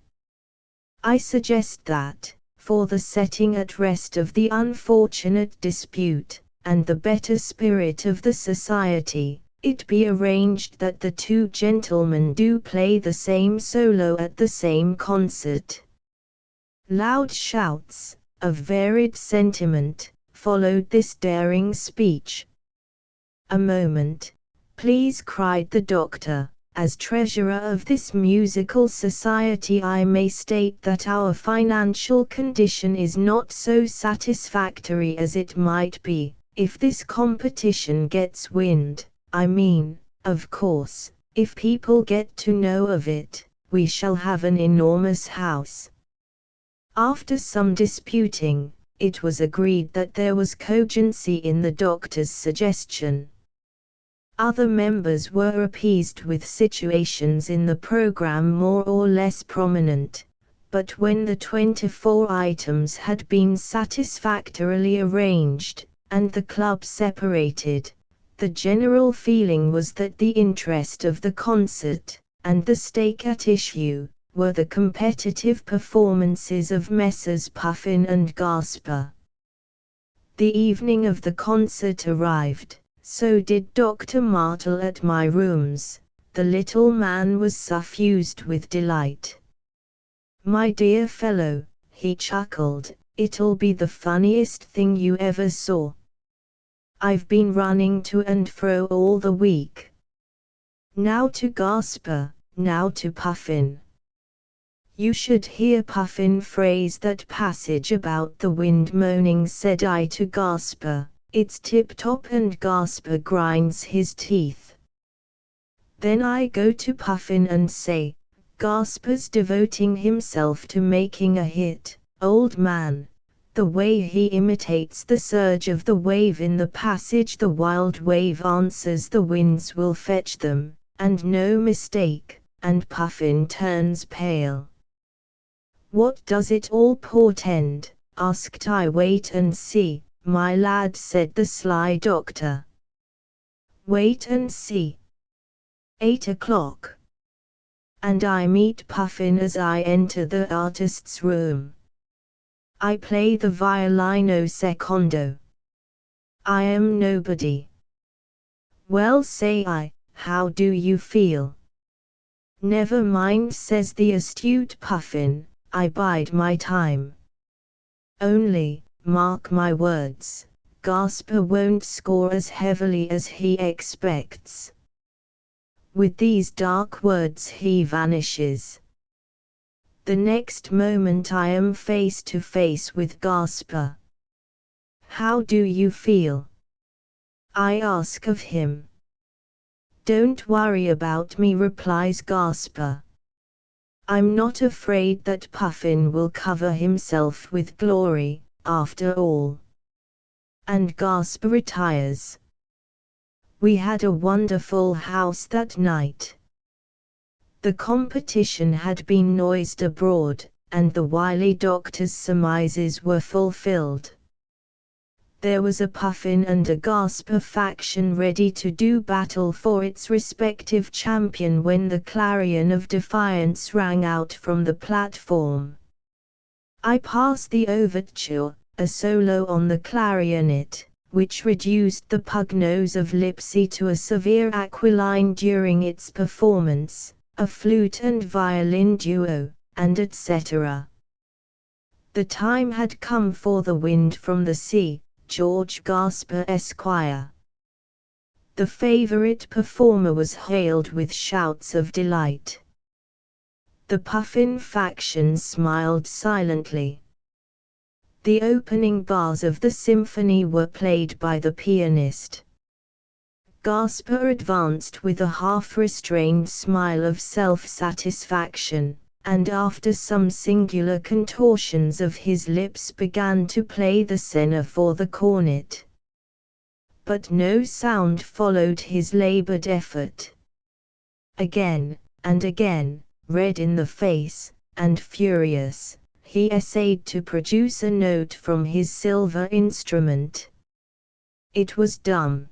I suggest that, for the setting at rest of the unfortunate dispute, and the better spirit of the society, it be arranged that the two gentlemen do play the same solo at the same concert. Loud shouts, of varied sentiment, followed this daring speech. A moment, please, cried the doctor. As treasurer of this musical society I may state that our financial condition is not so satisfactory as it might be, if this competition gets wind. I mean, of course, if people get to know of it, we shall have an enormous house. After some disputing, it was agreed that there was cogency in the doctor's suggestion. Other members were appeased with situations in the program more or less prominent, but when the 24 items had been satisfactorily arranged, and the club separated, the general feeling was that the interest of the concert, and the stake at issue, were the competitive performances of Messrs. Puffin and Gasper. The evening of the concert arrived. So did Dr. Martel at my rooms. The little man was suffused with delight. My dear fellow, he chuckled, it'll be the funniest thing you ever saw. I've been running to and fro all the week. Now to Gasper, now to Puffin. You should hear Puffin phrase that passage about the wind moaning, said I to Gasper. It's tip-top, and Gasper grinds his teeth. Then I go to Puffin and say, Gasper's devoting himself to making a hit, old man, The way he imitates the surge of the wave in the passage, the wild wave answers, the winds will fetch them, and no mistake, and Puffin turns pale. What does it all portend? Asked I. Wait and see, my lad, said the sly doctor. Wait and see. 8 o'clock. And I meet Puffin as I enter the artist's room. I play the violino secondo. I am nobody. Well, say I, how do you feel? Never mind, says the astute Puffin, I bide my time. Only, mark my words, Gasper won't score as heavily as he expects. With these dark words he vanishes. The next moment I am face to face with Gasper. How do you feel? I ask of him. Don't worry about me, replies Gasper. I'm not afraid that Puffin will cover himself with glory, after all. And Gasper retires. We had a wonderful house that night. The competition had been noised abroad, and the wily doctor's surmises were fulfilled. There was a Puffin and a Gasper faction ready to do battle for its respective champion when the clarion of defiance rang out from the platform. I pass the overture, a solo on the clarionet, which reduced the pug nose of Lipsy to a severe aquiline during its performance, a flute and violin duo, and etc. The time had come for the wind from the sea, George Gasper Esquire. The favourite performer was hailed with shouts of delight. The Puffin faction smiled silently. The opening bars of the symphony were played by the pianist. Gasper advanced with a half-restrained smile of self-satisfaction, and after some singular contortions of his lips began to play the scena for the cornet. But no sound followed his laboured effort. Again, and again, red in the face, and furious, he essayed to produce a note from his silver instrument. It was dumb.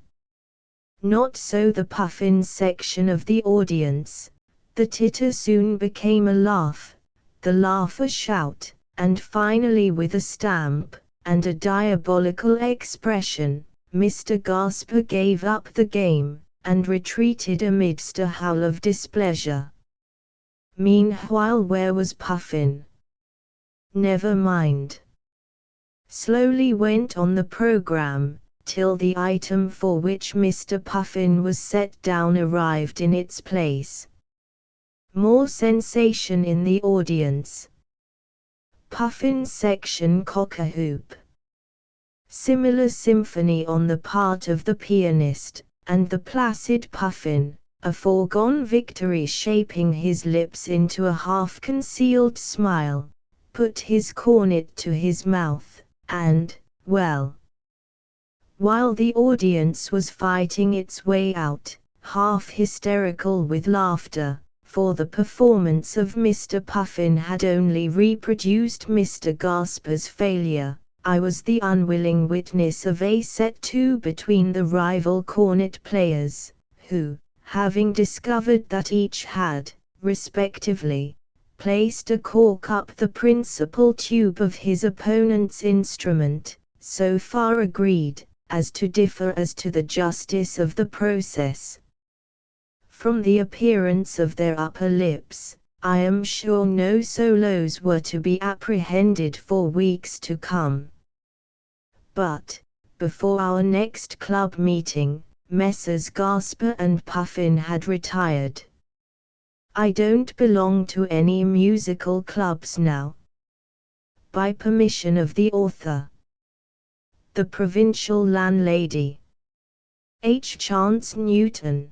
Not so the Puffin section of the audience. The titter soon became a laugh, the laugh a shout, and finally with a stamp, and a diabolical expression, Mr. Gasper gave up the game, and retreated amidst a howl of displeasure. Meanwhile, where was Puffin? Never mind. Slowly went on the programme, till the item for which Mr. Puffin was set down arrived in its place. More sensation in the audience. Puffin section cock-a-hoop. Similar symphony on the part of the pianist, and the placid Puffin, a foregone victory, shaping his lips into a half-concealed smile, put his cornet to his mouth, and, well, while the audience was fighting its way out, half hysterical with laughter, for the performance of Mr. Puffin had only reproduced Mr. Gasper's failure, I was the unwilling witness of a set-to between the rival cornet players, who, having discovered that each had, respectively, placed a cork up the principal tube of his opponent's instrument, so far agreed, as to differ as to the justice of the process. From the appearance of their upper lips, I am sure no solos were to be apprehended for weeks to come. But, before our next club meeting, Messrs. Gasper and Puffin had retired. I don't belong to any musical clubs now. By permission of the author. The Provincial Landlady. H. Chance Newton.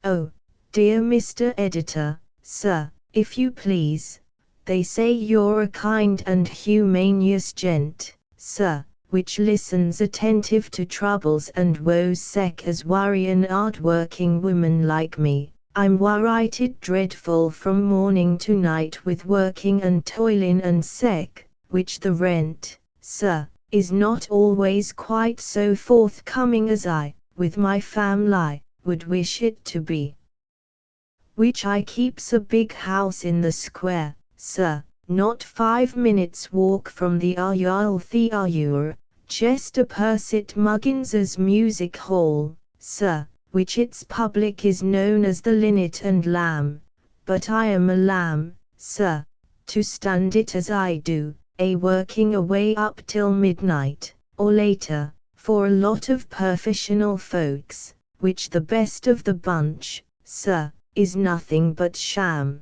Oh, dear Mr. Editor, sir, if you please, They say you're a kind and humanious gent, sir, which listens attentive to troubles and woes sec as worry an hard-working woman like me. I'm worrited dreadful from morning to night with working and toiling and sec, which the rent, sir, is not always quite so forthcoming as I, with my family, would wish it to be. Which I keeps a big house in the square, sir, not 5 minutes walk from the Royal Theatre, just opposite Muggins's Music Hall, sir, which its public is known as the Linnet and Lamb, but I am a lamb, sir, to stand it as I do, working away up till midnight, or later, for a lot of professional folks, which the best of the bunch, sir, is nothing but sham.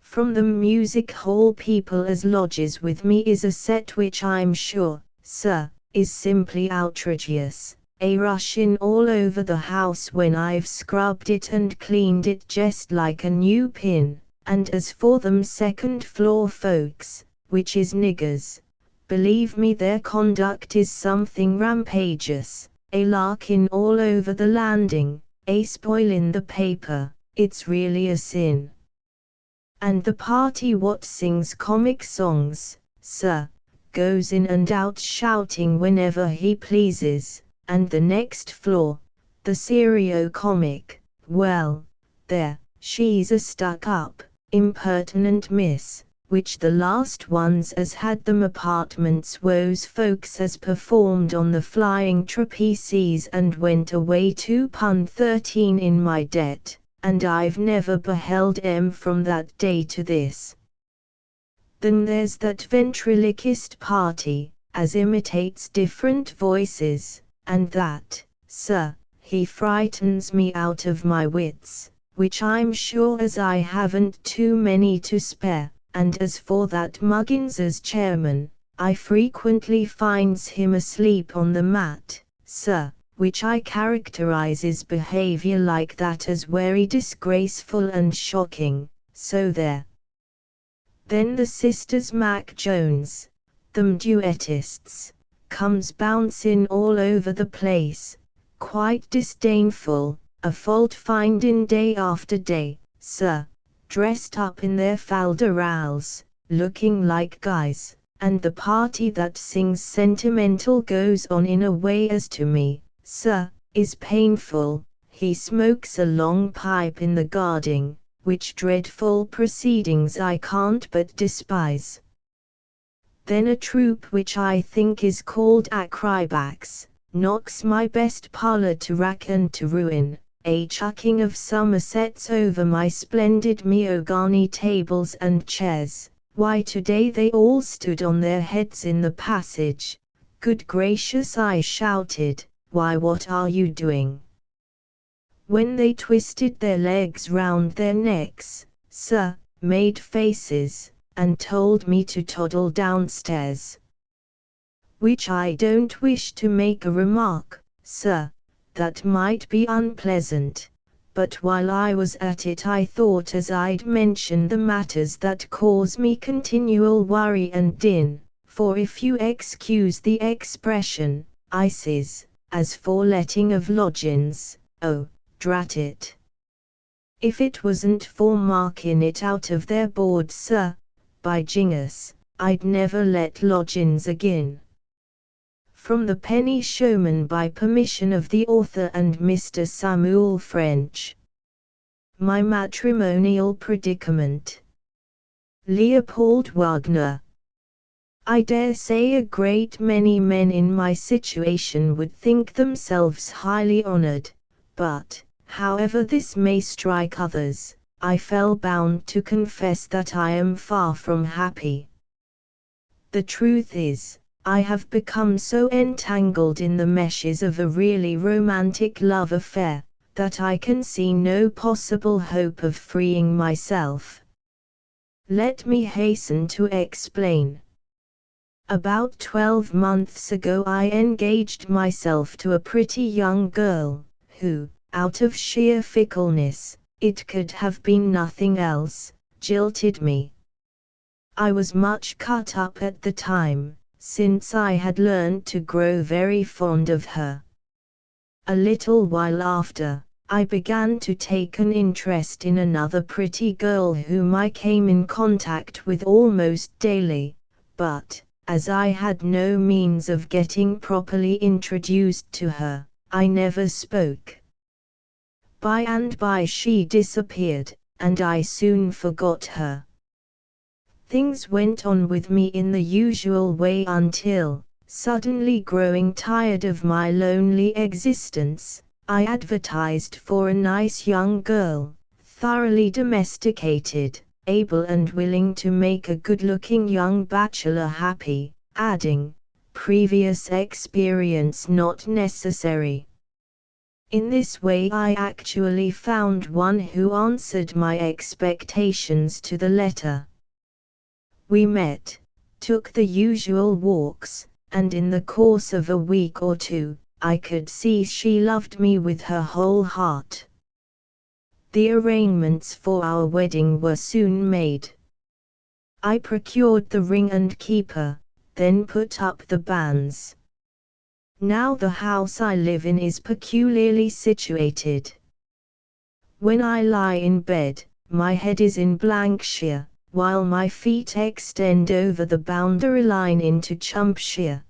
From the music hall people as lodges with me is a set which I'm sure, sir, is simply outrageous, rushing all over the house when I've scrubbed it and cleaned it just like a new pin, and as for them second floor folks, which is niggers, believe me their conduct is something rampageous, larking all over the landing, spoiling the paper, it's really a sin. And the party what sings comic songs, sir, goes in and out shouting whenever he pleases, and the next floor, the serio-comic, well, there, she's a stuck-up, impertinent miss, which the last ones as had them apartments woes folks as performed on the flying trapezes and went away £2.13 in my debt, and I've never beheld 'em from that day to this. Then there's that ventriloquist party, as imitates different voices, and that, sir, he frightens me out of my wits, which I'm sure as I haven't too many to spare. And as for that Muggins's chairman, I frequently finds him asleep on the mat, sir, which I characterizes behavior like that as very disgraceful and shocking, so there. Then the sisters Mac Jones, them duettists, comes bouncing all over the place, quite disdainful, a fault-finding day after day, sir, dressed up in their falderals, looking like guys, and the party that sings sentimental goes on in a way as to me, sir, is painful. He smokes a long pipe in the garden, which dreadful proceedings I can't but despise. Then a troupe which I think is called Acrobats, knocks my best parlour to rack and to ruin, chucking of somersets over my splendid mahogany tables and chairs. Why today they all stood on their heads in the passage. Good gracious, I shouted, why what are you doing? When they twisted their legs round their necks, sir, made faces, and told me to toddle downstairs. Which I don't wish to make a remark, sir, that might be unpleasant, but while I was at it I thought as I'd mention the matters that cause me continual worry and din, for if you excuse the expression, I says, as for letting of lodgings, oh, drat it. If it wasn't for marking it out of their board, sir, by jingus, I'd never let lodgings again. From the Penny Showman by permission of the author and Mr. Samuel French. My matrimonial predicament. Leopold Wagner. I dare say a great many men in my situation would think themselves highly honored, but, however this may strike others, I feel bound to confess that I am far from happy. The truth is, I have become so entangled in the meshes of a really romantic love affair, that I can see no possible hope of freeing myself. Let me hasten to explain. About 12 months ago I engaged myself to a pretty young girl, who, out of sheer fickleness, it could have been nothing else, jilted me. I was much cut up at the time, since I had learned to grow very fond of her. A little while after, I began to take an interest in another pretty girl whom I came in contact with almost daily, but, as I had no means of getting properly introduced to her, I never spoke. By and by she disappeared, and I soon forgot her. Things went on with me in the usual way until, suddenly growing tired of my lonely existence, I advertised for a nice young girl, thoroughly domesticated, able and willing to make a good-looking young bachelor happy, adding, previous experience not necessary. In this way I actually found one who answered my expectations to the letter. We met, took the usual walks, and in the course of a week or two, I could see she loved me with her whole heart. The arrangements for our wedding were soon made. I procured the ring and keeper, then put up the banns. Now the house I live in is peculiarly situated. When I lie in bed, my head is in Blankshire, while my feet extend over the boundary line into Chumpshire.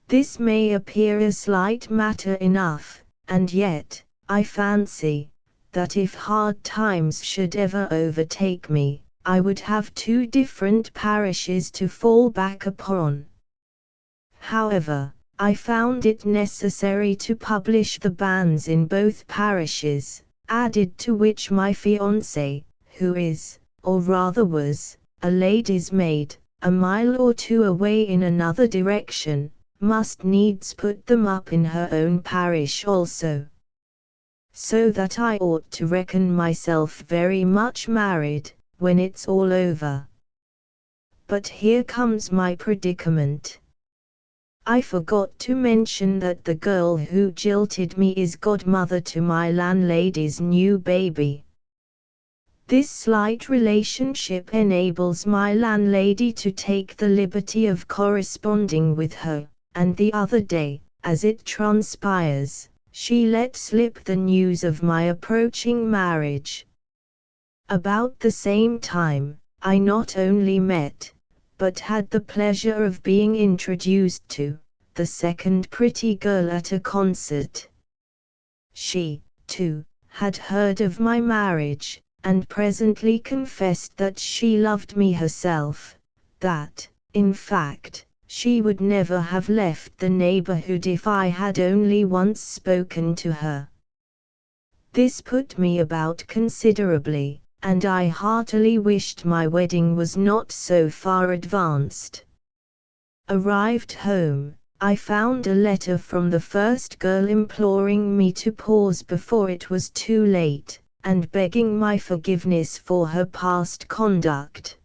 This may appear a slight matter enough, and yet, I fancy, that if hard times should ever overtake me, I would have two different parishes to fall back upon. However, I found it necessary to publish the banns in both parishes, added to which my fiancée, who is, or rather was, a lady's maid, a mile or two away in another direction, must needs put them up in her own parish also. So that I ought to reckon myself very much married, when it's all over. But here comes my predicament. I forgot to mention that the girl who jilted me is godmother to my landlady's new baby. This slight relationship enables my landlady to take the liberty of corresponding with her, and the other day, as it transpires, she let slip the news of my approaching marriage. About the same time, I not only met, but had the pleasure of being introduced to, the second pretty girl at a concert. She, too, had heard of my marriage, and presently confessed that she loved me herself, that, in fact, she would never have left the neighborhood if I had only once spoken to her. This put me about considerably, and I heartily wished my wedding was not so far advanced. Arrived home, I found a letter from the first girl imploring me to pause before it was too late, and begging my forgiveness for her past conduct.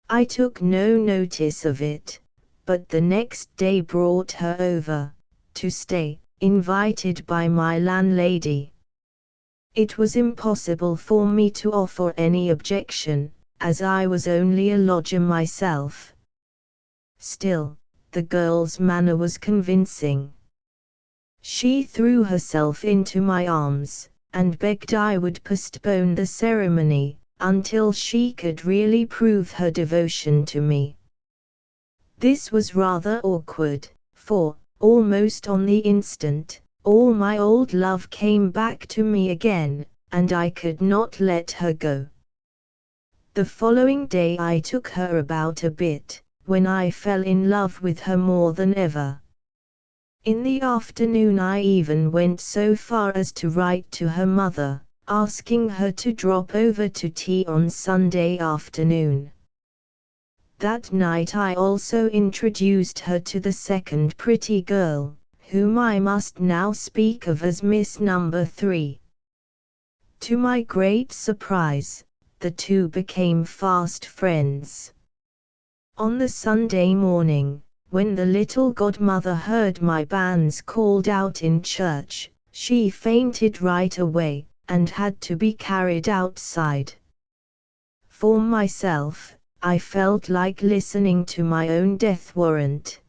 I took no notice of it, but the next day brought her over, to stay, invited by my landlady. It was impossible for me to offer any objection, as I was only a lodger myself. Still, the girl's manner was convincing. She threw herself into my arms, and begged I would postpone the ceremony, until she could really prove her devotion to me. This was rather awkward, for, almost on the instant, all my old love came back to me again, and I could not let her go. The following day I took her about a bit, when I fell in love with her more than ever. In the afternoon I even went so far as to write to her mother, asking her to drop over to tea on Sunday afternoon. That night I also introduced her to the second pretty girl, whom I must now speak of as Miss Number 3. To my great surprise, the two became fast friends. On the Sunday morning, when the little godmother heard my banns called out in church, she fainted right away, and had to be carried outside. For myself, I felt like listening to my own death warrant.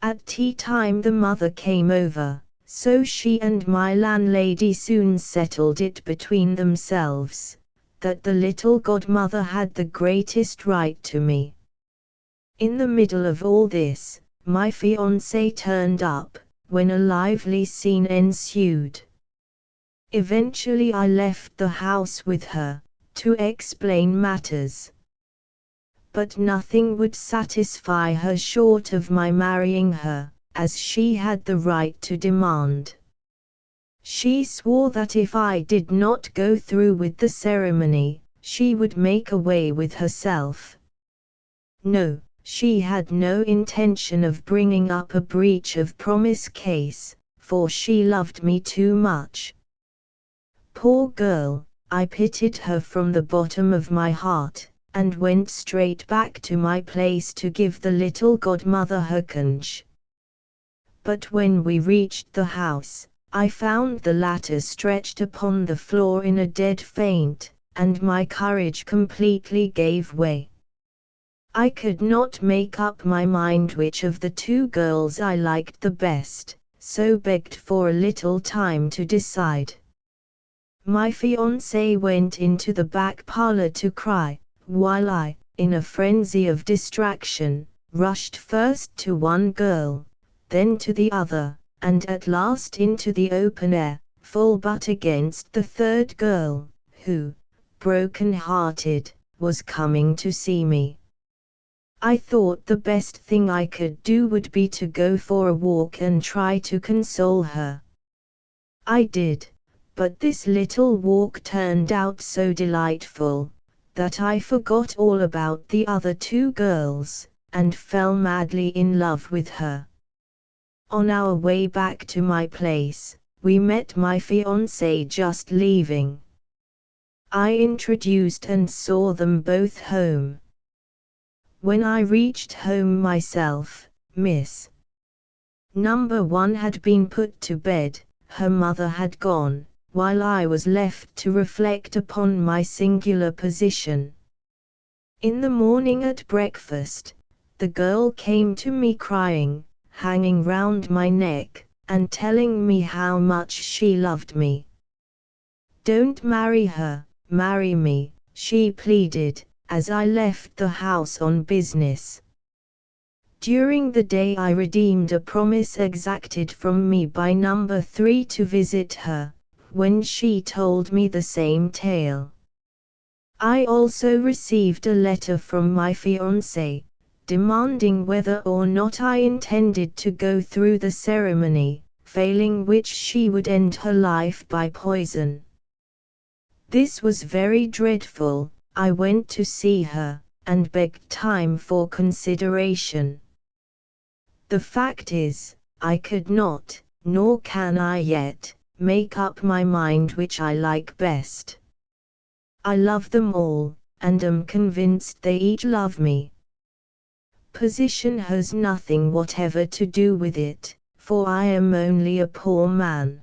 At tea time the mother came over, so she and my landlady soon settled it between themselves, that the little godmother had the greatest right to me. In the middle of all this, my fiancé turned up, when a lively scene ensued. Eventually I left the house with her, to explain matters. But nothing would satisfy her short of my marrying her, as she had the right to demand. She swore that if I did not go through with the ceremony, she would make away with herself. No, she had no intention of bringing up a breach of promise case, for she loved me too much. Poor girl, I pitied her from the bottom of my heart, and went straight back to my place to give the little godmother her conch. But when we reached the house, I found the latter stretched upon the floor in a dead faint, and my courage completely gave way. I could not make up my mind which of the two girls I liked the best, so begged for a little time to decide. My fiancé went into the back parlor to cry, while I, in a frenzy of distraction, rushed first to one girl, then to the other, and at last into the open air, full butt against the third girl, who, broken-hearted, was coming to see me. I thought the best thing I could do would be to go for a walk and try to console her. I did, but this little walk turned out so delightful, that I forgot all about the other two girls, and fell madly in love with her. On our way back to my place, we met my fiancé just leaving. I introduced and saw them both home. When I reached home myself, Miss Number 1 had been put to bed, her mother had gone, while I was left to reflect upon my singular position. In the morning at breakfast, the girl came to me crying, hanging round my neck, and telling me how much she loved me. "Don't marry her, marry me," she pleaded, as I left the house on business. During the day I redeemed a promise exacted from me by number 3 to visit her, when she told me the same tale. I also received a letter from my fiancé, demanding whether or not I intended to go through the ceremony, failing which she would end her life by poison. This was very dreadful. I went to see her, and begged time for consideration. The fact is, I could not, nor can I yet, make up my mind which I like best. I love them all, and am convinced they each love me. Position has nothing whatever to do with it, for I am only a poor man.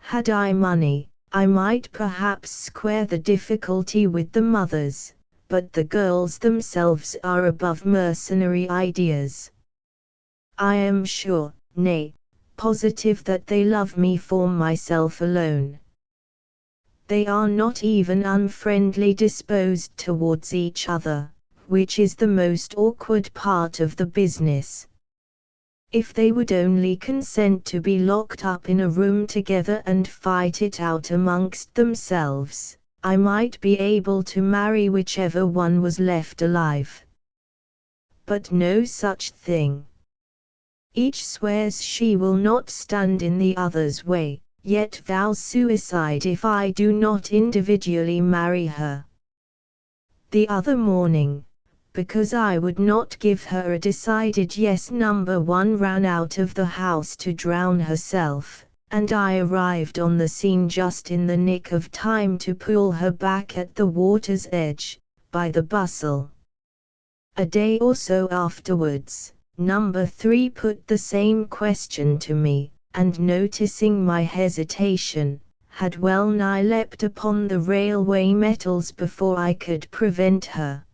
Had I money, I might perhaps square the difficulty with the mothers, but the girls themselves are above mercenary ideas. I am sure, nay, positive that they love me for myself alone. They are not even unfriendly disposed towards each other, which is the most awkward part of the business. If they would only consent to be locked up in a room together and fight it out amongst themselves, I might be able to marry whichever one was left alive. But no such thing. Each swears she will not stand in the other's way, yet vows suicide if I do not individually marry her. The other morning, because I would not give her a decided yes, number 1 ran out of the house to drown herself, and I arrived on the scene just in the nick of time to pull her back at the water's edge, by the bustle. A day or so afterwards, number 3 put the same question to me, and noticing my hesitation, had well nigh leapt upon the railway metals before I could prevent her.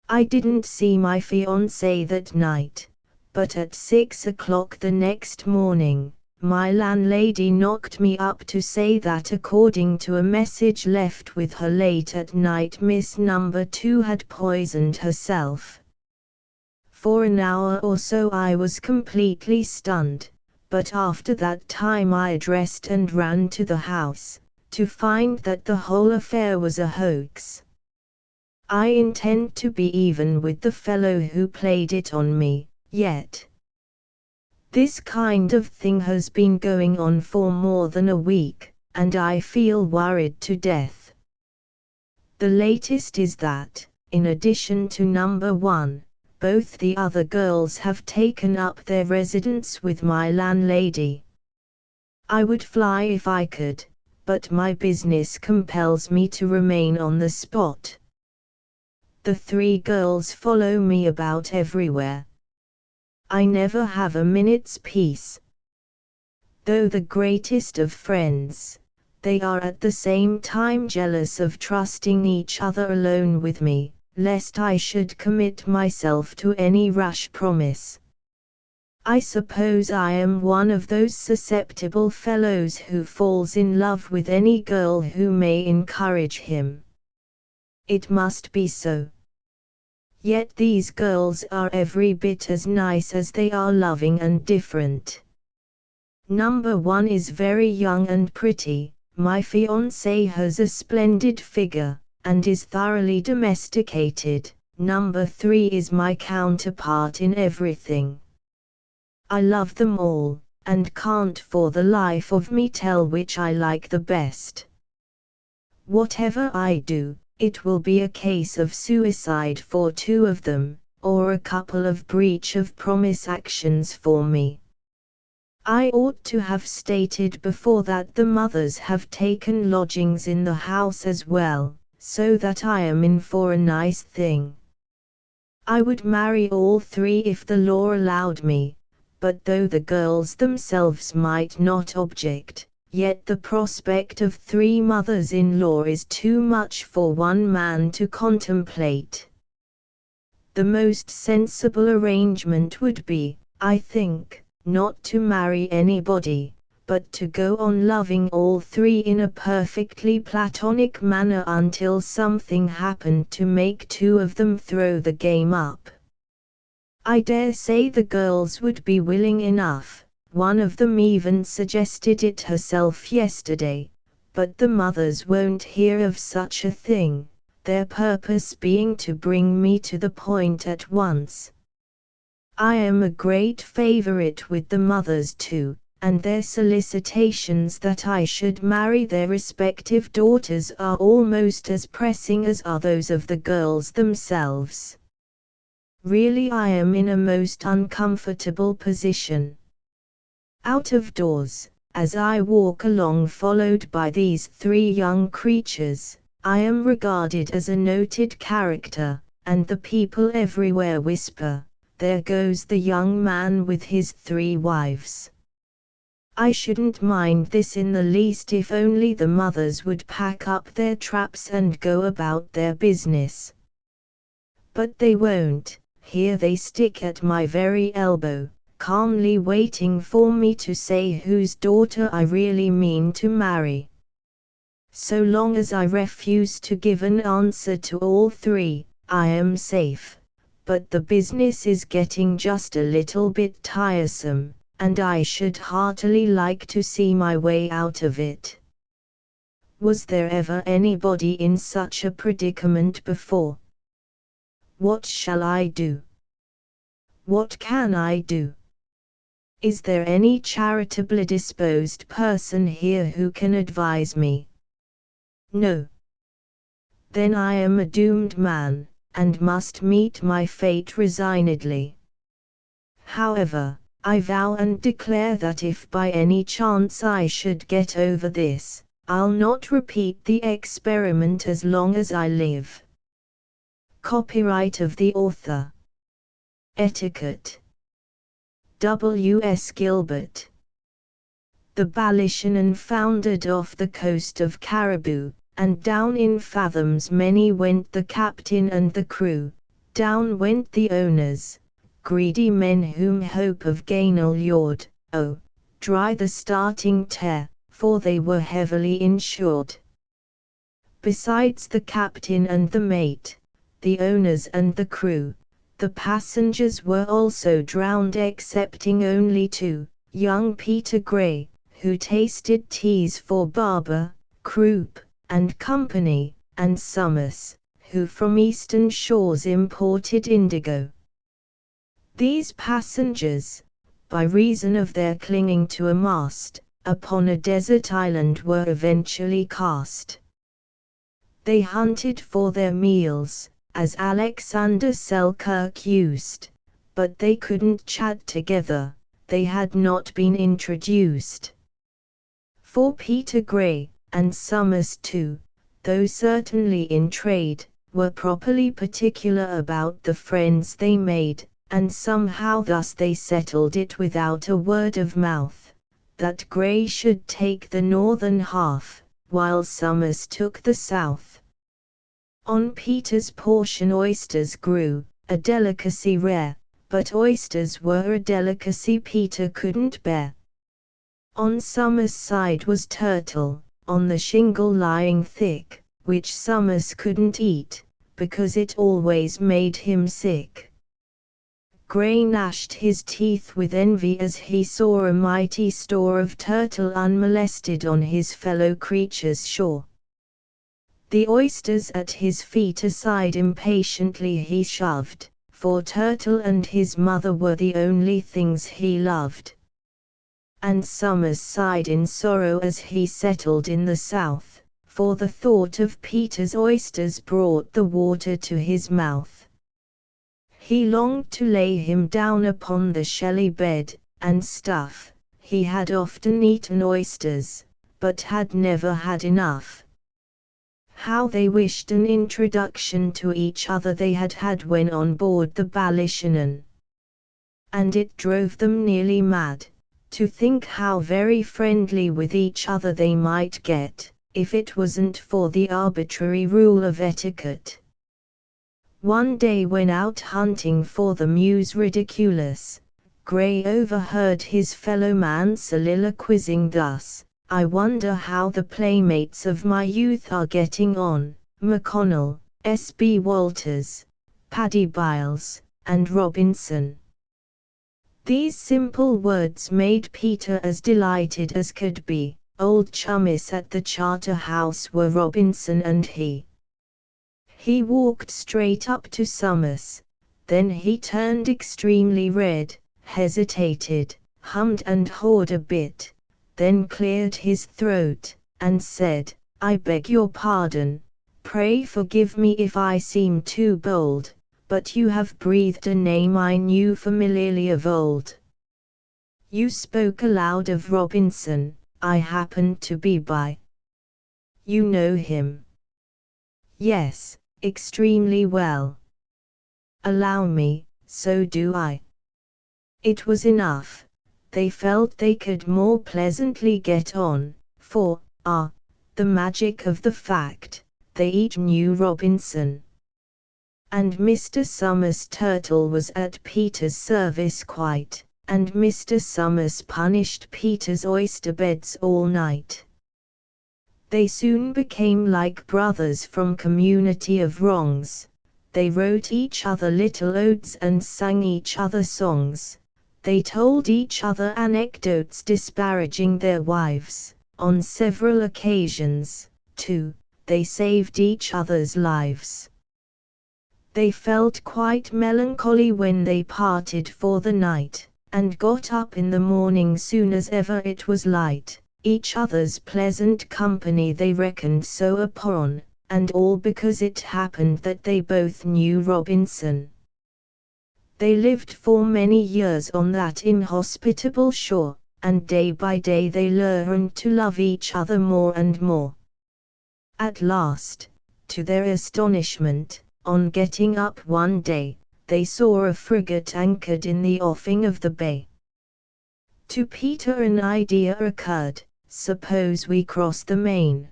I didn't see my fiancé that night, but at 6 o'clock the next morning, my landlady knocked me up to say that according to a message left with her late at night, Miss Number 2 had poisoned herself. For an hour or so I was completely stunned, but after that time I dressed and ran to the house, to find that the whole affair was a hoax. I intend to be even with the fellow who played it on me, yet this kind of thing has been going on for more than a week, and I feel worried to death. The latest is that, in addition to number 1, both the other girls have taken up their residence with my landlady. I would fly if I could, but my business compels me to remain on the spot. The 3 girls follow me about everywhere. I never have a minute's peace. Though the greatest of friends, they are at the same time jealous of trusting each other alone with me, lest I should commit myself to any rash promise. I suppose I am one of those susceptible fellows who falls in love with any girl who may encourage him. It must be so. Yet these girls are every bit as nice as they are loving and different. Number 1 is very young and pretty, my fiancé has a splendid figure, and is thoroughly domesticated. Number 3 is my counterpart in everything. I love them all, and can't for the life of me tell which I like the best. Whatever I do, it will be a case of suicide for 2 of them, or a couple of breach of promise actions for me. I ought to have stated before that the mothers have taken lodgings in the house as well, so that I am in for a nice thing. I would marry all 3 if the law allowed me, but though the girls themselves might not object, yet the prospect of 3 mothers-in-law is too much for one man to contemplate. The most sensible arrangement would be, I think, not to marry anybody, but to go on loving all 3 in a perfectly platonic manner until something happened to make 2 of them throw the game up. I dare say the girls would be willing enough. One of them even suggested it herself yesterday, but the mothers won't hear of such a thing, their purpose being to bring me to the point at once. I am a great favorite with the mothers too, and their solicitations that I should marry their respective daughters are almost as pressing as are those of the girls themselves. Really, I am in a most uncomfortable position. Out of doors, as I walk along followed by these 3 young creatures, I am regarded as a noted character, and the people everywhere whisper, "There goes the young man with his 3 wives." I shouldn't mind this in the least if only the mothers would pack up their traps and go about their business. But they won't. Here they stick at my very elbow, calmly waiting for me to say whose daughter I really mean to marry. So long as I refuse to give an answer to all 3, I am safe, but the business is getting just a little bit tiresome, and I should heartily like to see my way out of it. Was there ever anybody in such a predicament before? What shall I do? What can I do? Is there any charitably disposed person here who can advise me? No. Then I am a doomed man, and must meet my fate resignedly. However, I vow and declare that if by any chance I should get over this, I'll not repeat the experiment as long as I live. Copyright of the author. Etiquette. W. S. Gilbert. The Ballyshannon foundered off the coast of Caribou, and down in fathoms many went the captain and the crew. Down went the owners, greedy men whom hope of gain allured. Oh, dry the starting tear, for they were heavily insured. Besides the captain and the mate, the owners and the crew, the passengers were also drowned excepting only two, young Peter Grey, who tasted teas for Barber, Croup, and Company, and Summers, who from eastern shores imported indigo. These passengers, by reason of their clinging to a mast, upon a desert island were eventually cast. They hunted for their meals, as Alexander Selkirk used, but they couldn't chat together, they had not been introduced. For Peter Grey, and Summers too, though certainly in trade, were properly particular about the friends they made, and somehow thus they settled it without a word of mouth, that Grey should take the northern half, while Summers took the south. On Peter's portion oysters grew, a delicacy rare, but oysters were a delicacy Peter couldn't bear. On Summers' side was turtle, on the shingle lying thick, which Summers couldn't eat, because it always made him sick. Grey gnashed his teeth with envy as he saw a mighty store of turtle unmolested on his fellow creatures' shore. The oysters at his feet aside impatiently he shoved, for turtle and his mother were the only things he loved. And Summers sighed in sorrow as he settled in the south, for the thought of Peter's oysters brought the water to his mouth. He longed to lay him down upon the shelly bed, and stuff. He had often eaten oysters, but had never had enough. How they wished an introduction to each other they had had when on board the Ballyshannon. And it drove them nearly mad, to think how very friendly with each other they might get, if it wasn't for the arbitrary rule of etiquette. One day when out hunting for the muse ridiculous, Grey overheard his fellow man soliloquizing thus, "I wonder how the playmates of my youth are getting on, McConnell, S.B. Walters, Paddy Byles, and Robinson." These simple words made Peter as delighted as could be. Old chummies at the Charterhouse were Robinson and he. He walked straight up to Summers, then he turned extremely red, hesitated, hummed and hawed a bit, then cleared his throat, and said, "I beg your pardon, pray forgive me if I seem too bold, but you have breathed a name I knew familiarly of old. You spoke aloud of Robinson, I happened to be by. You know him?" "Yes, extremely well." "Allow me, so do I." It was enough. They felt they could more pleasantly get on, for, the magic of the fact, they each knew Robinson. And Mr. Summers' turtle was at Peter's service quite, and Mr. Summers punished Peter's oyster beds all night. They soon became like brothers from community of wrongs. They wrote each other little odes and sang each other songs. They told each other anecdotes disparaging their wives. On several occasions, too, they saved each other's lives. They felt quite melancholy when they parted for the night, and got up in the morning soon as ever it was light. Each other's pleasant company they reckoned so upon, and all because it happened that they both knew Robinson. They lived for many years on that inhospitable shore, and day by day they learned to love each other more and more. At last, to their astonishment, on getting up one day, they saw a frigate anchored in the offing of the bay. To Peter an idea occurred, suppose we cross the main.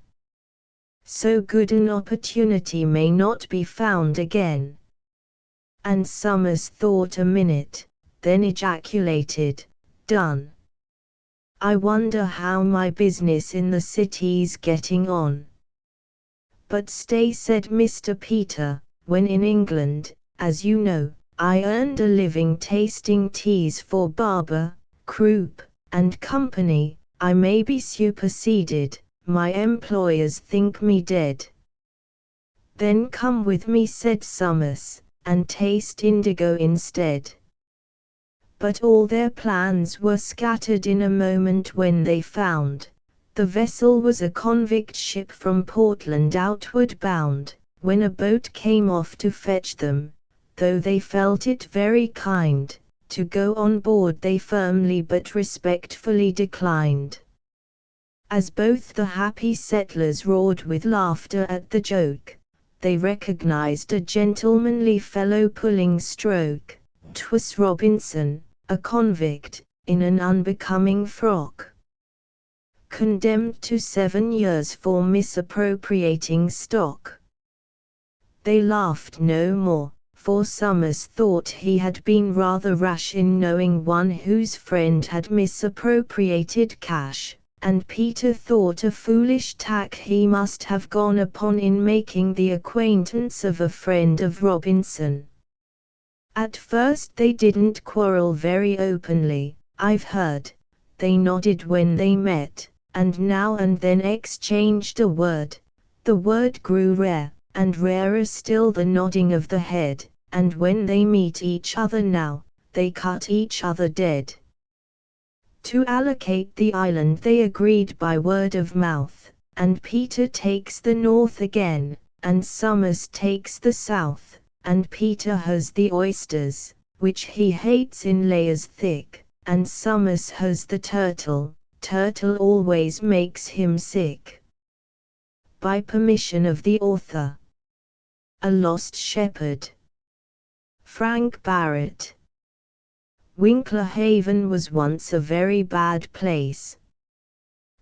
So good an opportunity may not be found again. and Summers thought a minute, then ejaculated, "Done. I wonder how my business in the city's getting on." "But stay," said Mr. Peter, "when in England, as you know, I earned a living tasting teas for Barber, Croup, and Company, I may be superseded, my employers think me dead." "Then come with me," said Summers, "and taste indigo instead." But all their plans were scattered in a moment when they found the vessel was a convict ship from Portland outward bound. When a boat came off to fetch them, though they felt it very kind to go on board, they firmly but respectfully declined. As both the happy settlers roared with laughter at the joke, they recognized a gentlemanly fellow pulling stroke. 'Twas Robinson, a convict, in an unbecoming frock, condemned to 7 years for misappropriating stock. They laughed no more, for Summers thought he had been rather rash in knowing one whose friend had misappropriated cash, and Peter thought a foolish tack he must have gone upon in making the acquaintance of a friend of Robinson. At first they didn't quarrel very openly, I've heard. They nodded when they met, and now and then exchanged a word. The word grew rare, and rarer still the nodding of the head, and when they meet each other now, they cut each other dead. To allocate the island they agreed by word of mouth, and Peter takes the north again, and Summers takes the south, and Peter has the oysters, which he hates in layers thick, and Summers has the turtle, turtle always makes him sick. By permission of the author. A Lost Shepherd. Frank Barrett. Winkler Haven was once a very bad place.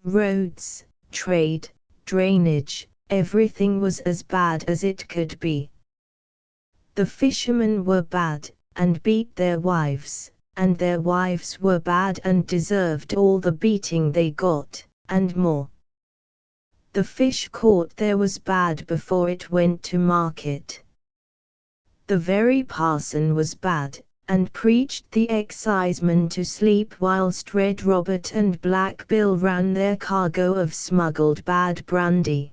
Roads, trade, drainage, everything was as bad as it could be. The fishermen were bad, and beat their wives, and their wives were bad and deserved all the beating they got, and more. The fish caught there was bad before it went to market. The very parson was bad, and preached the excisemen to sleep whilst Red Robert and Black Bill ran their cargo of smuggled bad brandy.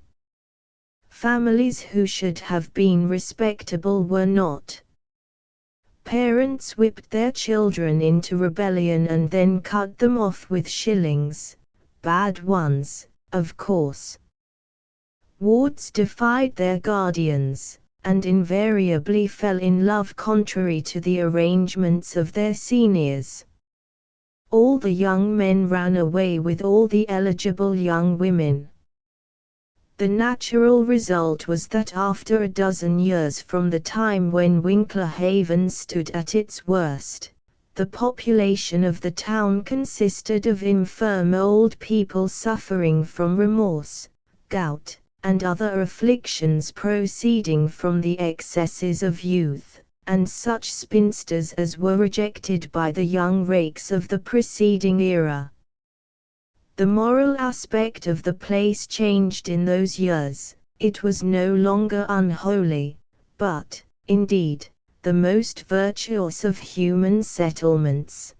Families who should have been respectable were not. Parents whipped their children into rebellion and then cut them off with shillings, bad ones, of course. Wards defied their guardians, and invariably fell in love contrary to the arrangements of their seniors. All the young men ran away with all the eligible young women. The natural result was that after a dozen years from the time when Winkler Haven stood at its worst, the population of the town consisted of infirm old people suffering from remorse, gout, and other afflictions proceeding from the excesses of youth, and such spinsters as were rejected by the young rakes of the preceding era. The moral aspect of the place changed in those years. It was no longer unholy, but, indeed, the most virtuous of human settlements.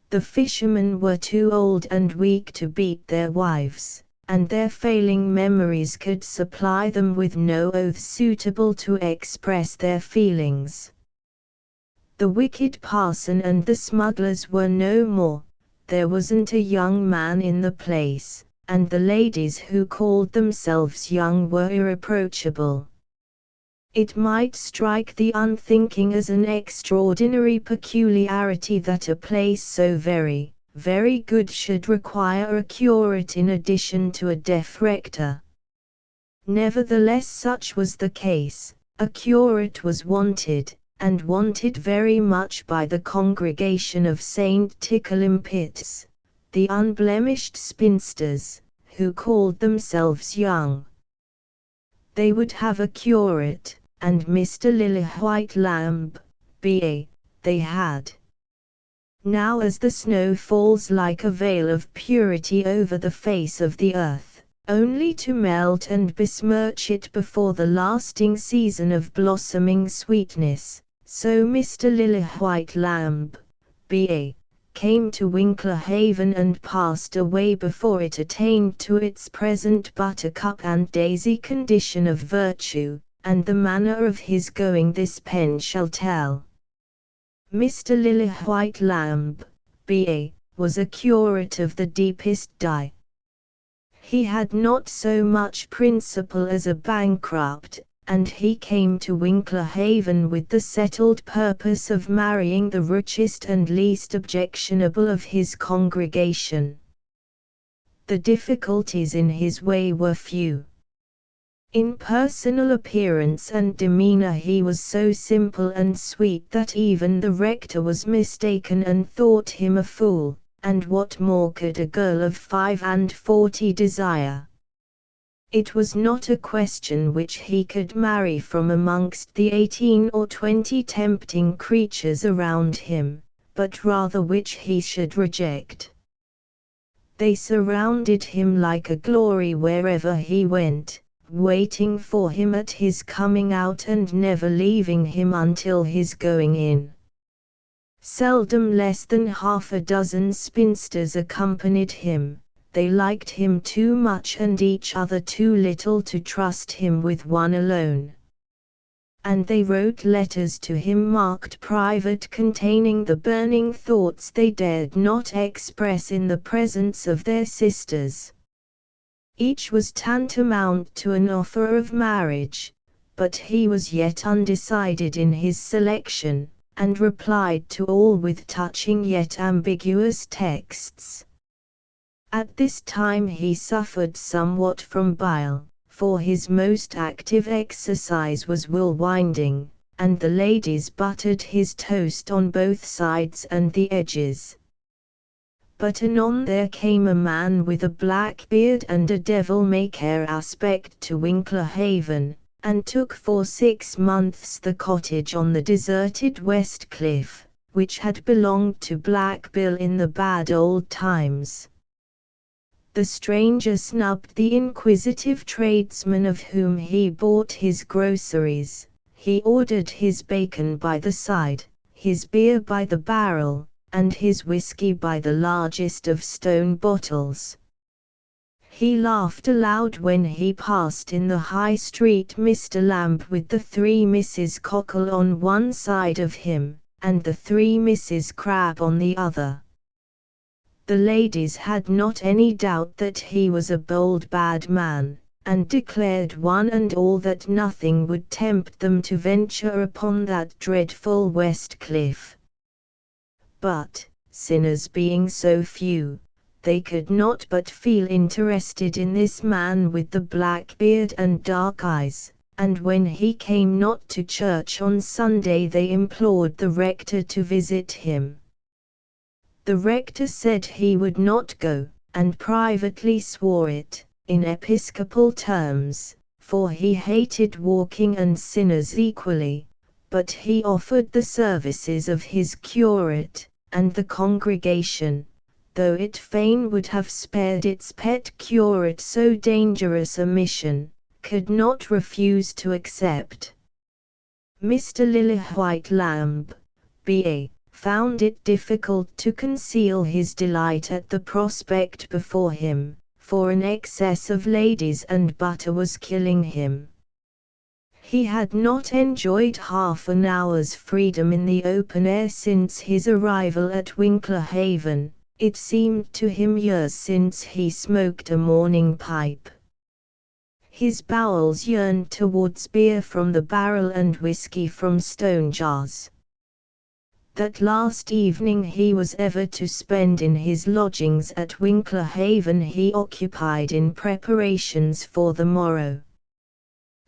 The fishermen were too old and weak to beat their wives, and their failing memories could supply them with no oath suitable to express their feelings. The wicked parson and the smugglers were no more. There wasn't a young man in the place, and the ladies who called themselves young were irreproachable. It might strike the unthinking as an extraordinary peculiarity that a place so very, very good should require a curate in addition to a deaf rector. Nevertheless, such was the case. A curate was wanted, and wanted very much by the congregation of St. Tickleimpits, the unblemished spinsters, who called themselves young. They would have a curate, and Mr. Lillywhite Lamb, B.A., they had. Now as the snow falls like a veil of purity over the face of the earth, only to melt and besmirch it before the lasting season of blossoming sweetness, so Mr. Lillywhite Lamb, B.A., came to Winklehaven and passed away before it attained to its present buttercup and daisy condition of virtue, and the manner of his going this pen shall tell. Mr. Lillywhite Lamb, B.A., was a curate of the deepest dye. He had not so much principle as a bankrupt, and he came to Winklehaven with the settled purpose of marrying the richest and least objectionable of his congregation. The difficulties in his way were few. In personal appearance and demeanor he was so simple and sweet that even the rector was mistaken and thought him a fool, and what more could a girl of 45 desire? It was not a question which he could marry from amongst the 18 or 20 tempting creatures around him, but rather which he should reject. They surrounded him like a glory wherever he went, waiting for him at his coming out and never leaving him until his going in. Seldom less than half a dozen spinsters accompanied him. They liked him too much and each other too little to trust him with one alone. And they wrote letters to him marked private, containing the burning thoughts they dared not express in the presence of their sisters. Each was tantamount to an offer of marriage, but he was yet undecided in his selection, and replied to all with touching yet ambiguous texts. At this time he suffered somewhat from bile, for his most active exercise was wool winding, and the ladies buttered his toast on both sides and the edges. But anon there came a man with a black beard and a devil-may-care aspect to Winklehaven, and took for 6 months the cottage on the deserted West Cliff, which had belonged to Black Bill in the bad old times. The stranger snubbed the inquisitive tradesman of whom he bought his groceries. He ordered his bacon by the side, his beer by the barrel, and his whiskey by the largest of stone bottles. He laughed aloud when he passed in the High Street Mr. Lamb with the 3 Mrs. Cockle on one side of him, and the 3 Mrs. Crabbe on the other. The ladies had not any doubt that he was a bold bad man, and declared one and all that nothing would tempt them to venture upon that dreadful West Cliff. But, sinners being so few, they could not but feel interested in this man with the black beard and dark eyes, and when he came not to church on Sunday they implored the rector to visit him. The rector said he would not go, and privately swore it, in episcopal terms, for he hated walking and sinners equally, but he offered the services of his curate, and the congregation, though it fain would have spared its pet curate so dangerous a mission, could not refuse to accept. Mr. Lillywhite Lamb, B.A., found it difficult to conceal his delight at the prospect before him, for an excess of ladies and butter was killing him. He had not enjoyed half an hour's freedom in the open air since his arrival at Winklehaven. It seemed to him years since he smoked a morning pipe. His bowels yearned towards beer from the barrel and whiskey from stone jars. That last evening he was ever to spend in his lodgings at Winklehaven he occupied in preparations for the morrow.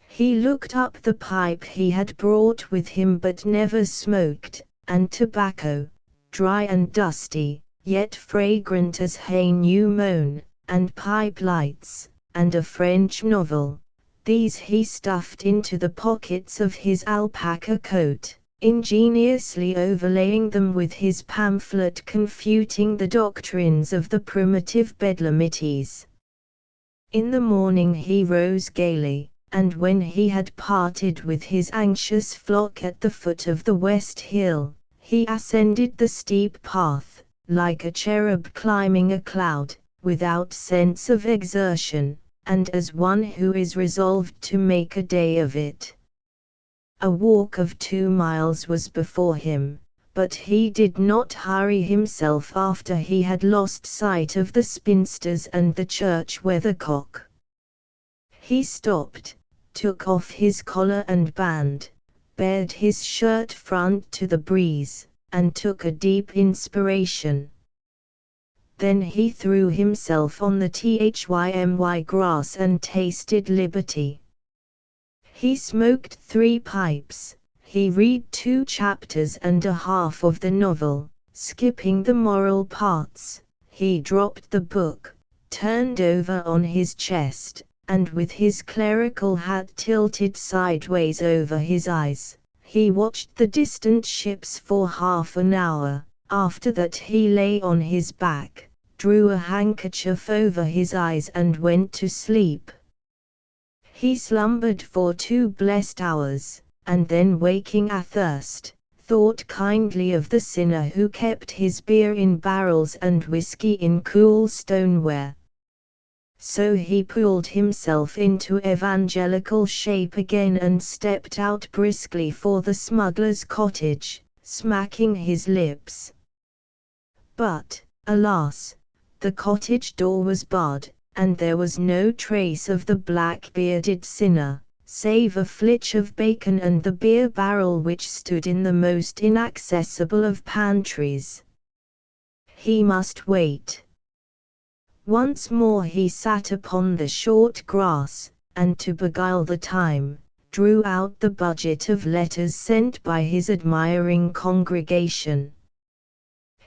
He looked up the pipe he had brought with him but never smoked, and tobacco, dry and dusty, yet fragrant as hay new mown, and pipe lights, and a French novel, These he stuffed into the pockets of his alpaca coat, ingeniously overlaying them with his pamphlet confuting the doctrines of the primitive Bedlamites. In the morning he rose gaily, and when he had parted with his anxious flock at the foot of the west hill, he ascended the steep path, like a cherub climbing a cloud, without sense of exertion, and as one who is resolved to make a day of it. A walk of 2 miles was before him, but he did not hurry himself after he had lost sight of the spinsters and the church weathercock. He stopped, took off his collar and band, bared his shirt front to the breeze, and took a deep inspiration. Then he threw himself on the thymy grass and tasted liberty. He smoked 3 pipes, he read 2 chapters and a half of the novel, skipping the moral parts. He dropped the book, turned over on his chest, and with his clerical hat tilted sideways over his eyes, he watched the distant ships for half an hour. After that he lay on his back, drew a handkerchief over his eyes and went to sleep. He slumbered for 2 blessed hours, and then waking athirst, thought kindly of the sinner who kept his beer in barrels and whiskey in cool stoneware. So he pulled himself into evangelical shape again and stepped out briskly for the smuggler's cottage, smacking his lips. But, alas, the cottage door was barred, and there was no trace of the black-bearded sinner, save a flitch of bacon and the beer barrel which stood in the most inaccessible of pantries. He must wait. Once more he sat upon the short grass, and to beguile the time, drew out the budget of letters sent by his admiring congregation.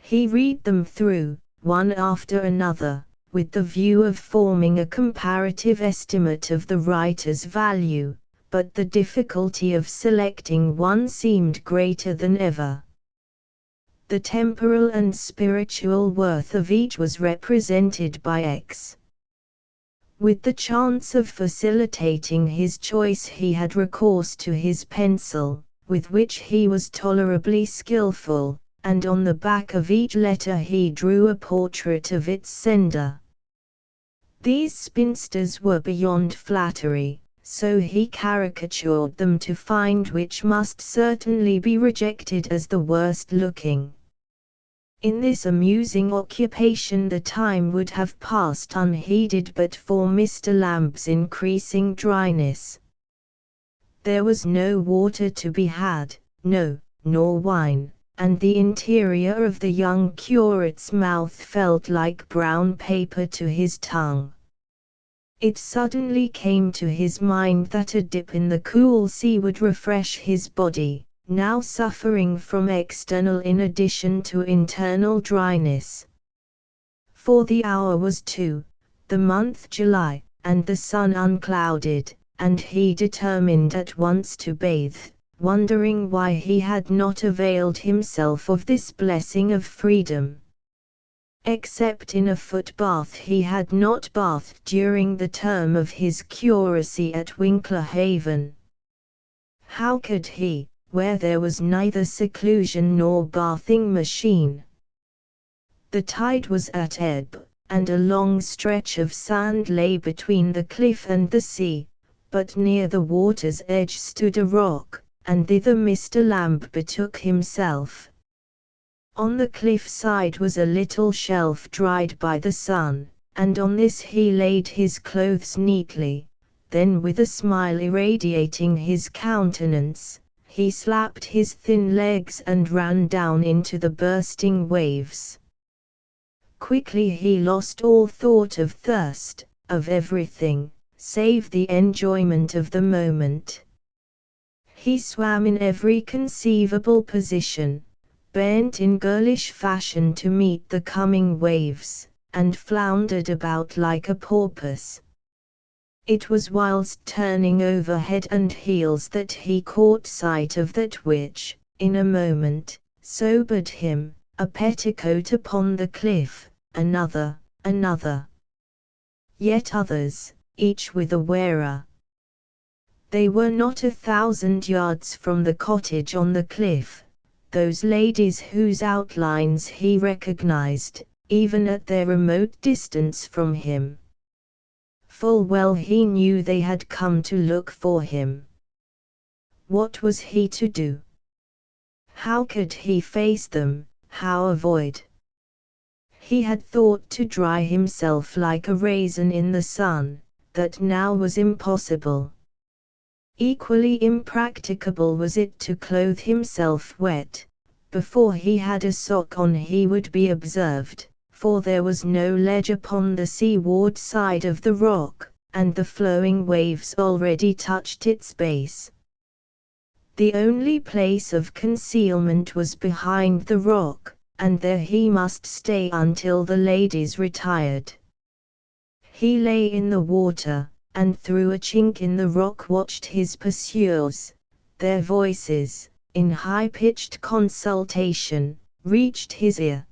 He read them through, one after another, with the view of forming a comparative estimate of the writer's value, but the difficulty of selecting one seemed greater than ever. The temporal and spiritual worth of each was represented by X. With the chance of facilitating his choice he had recourse to his pencil, with which he was tolerably skillful, and on the back of each letter he drew a portrait of its sender. These spinsters were beyond flattery, so he caricatured them to find which must certainly be rejected as the worst looking. In this amusing occupation the time would have passed unheeded but for Mr. Lamb's increasing dryness. There was no water to be had, no, nor wine, and the interior of the young curate's mouth felt like brown paper to his tongue. It suddenly came to his mind that a dip in the cool sea would refresh his body, now suffering from external in addition to internal dryness. For the hour was 2, the month July, and the sun unclouded, and he determined at once to bathe, wondering why he had not availed himself of this blessing of freedom. Except in a foot bath he had not bathed during the term of his curacy at Winkler Haven. How could he, where there was neither seclusion nor bathing machine? The tide was at ebb, and a long stretch of sand lay between the cliff and the sea, but near the water's edge stood a rock, and thither Mr. Lamb betook himself. On the cliff side was a little shelf dried by the sun, and on this he laid his clothes neatly. Then with a smile irradiating his countenance, he slapped his thin legs and ran down into the bursting waves. Quickly he lost all thought of thirst, of everything, save the enjoyment of the moment. He swam in every conceivable position, bent in girlish fashion to meet the coming waves, and floundered about like a porpoise. It was whilst turning over head and heels that he caught sight of that which, in a moment, sobered him, a petticoat upon the cliff, another, yet others, each with a wearer. They were not 1,000 yards from the cottage on the cliff, those ladies whose outlines he recognized, even at their remote distance from him. Full well he knew they had come to look for him. What was he to do? How could he face them, how avoid? He had thought to dry himself like a raisin in the sun, that now was impossible. Equally impracticable was it to clothe himself wet. Before he had a sock on he would be observed, for there was no ledge upon the seaward side of the rock, and the flowing waves already touched its base. The only place of concealment was behind the rock, and there he must stay until the ladies retired. He lay in the water, and through a chink in the rock watched his pursuers. Their voices, in high-pitched consultation, reached his ear.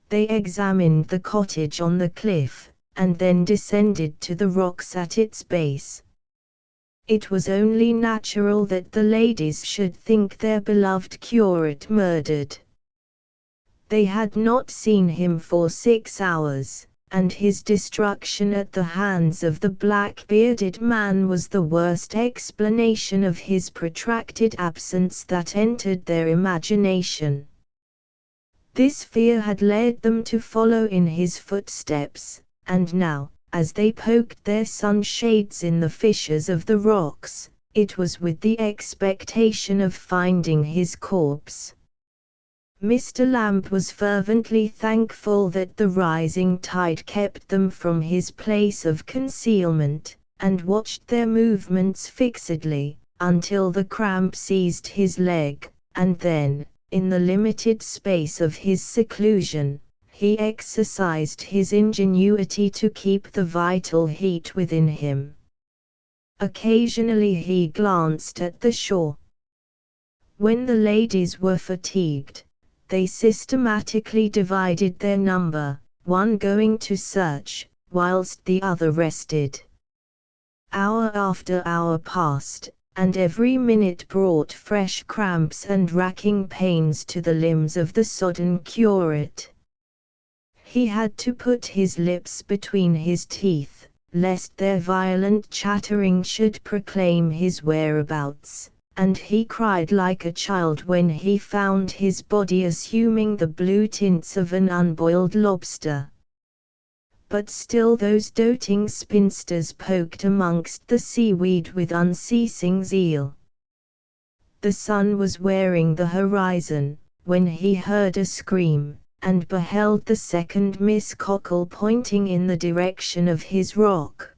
They examined the cottage on the cliff, and then descended to the rocks at its base. It was only natural that the ladies should think their beloved curate murdered. They had not seen him for 6 hours, and his destruction at the hands of the black-bearded man was the worst explanation of his protracted absence that entered their imagination. This fear had led them to follow in his footsteps, and now, as they poked their sunshades in the fissures of the rocks, it was with the expectation of finding his corpse. Mr. Lamb was fervently thankful that the rising tide kept them from his place of concealment, and watched their movements fixedly, until the cramp seized his leg, and then, in the limited space of his seclusion, he exercised his ingenuity to keep the vital heat within him. Occasionally he glanced at the shore. When the ladies were fatigued, they systematically divided their number, one going to search, whilst the other rested. Hour after hour passed, and every minute brought fresh cramps and racking pains to the limbs of the sodden curate. He had to put his lips between his teeth, lest their violent chattering should proclaim his whereabouts, and he cried like a child when he found his body assuming the blue tints of an unboiled lobster. But still those doting spinsters poked amongst the seaweed with unceasing zeal. The sun was wearing the horizon, when he heard a scream, and beheld the second Miss Cockle pointing in the direction of his rock.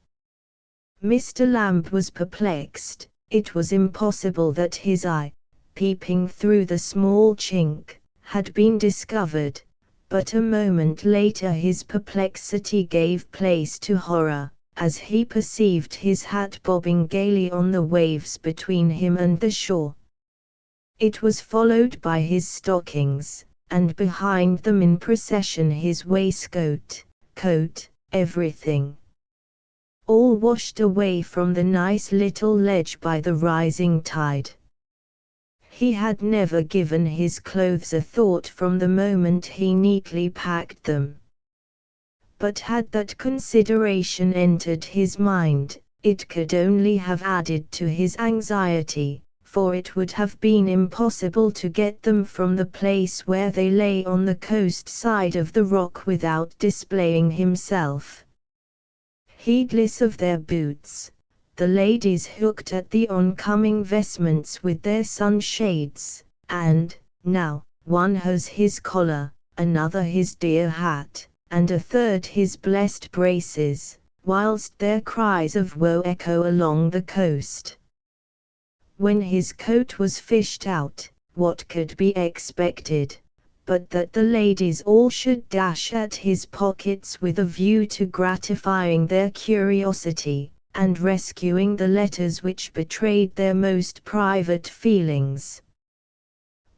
Mr. Lamb was perplexed. It was impossible that his eye, peeping through the small chink, had been discovered, but a moment later his perplexity gave place to horror, as he perceived his hat bobbing gaily on the waves between him and the shore. It was followed by his stockings, and behind them in procession his waistcoat, coat, everything. All washed away from the nice little ledge by the rising tide. He had never given his clothes a thought from the moment he neatly packed them. But had that consideration entered his mind, it could only have added to his anxiety, for it would have been impossible to get them from the place where they lay on the coast side of the rock without displaying himself. Heedless of their boots, the ladies hooked at the oncoming vestments with their sunshades, and, now, one has his collar, another his dear hat, and a third his blessed braces, whilst their cries of woe echo along the coast. When his coat was fished out, what could be expected, but that the ladies all should dash at his pockets with a view to gratifying their curiosity, and rescuing the letters which betrayed their most private feelings.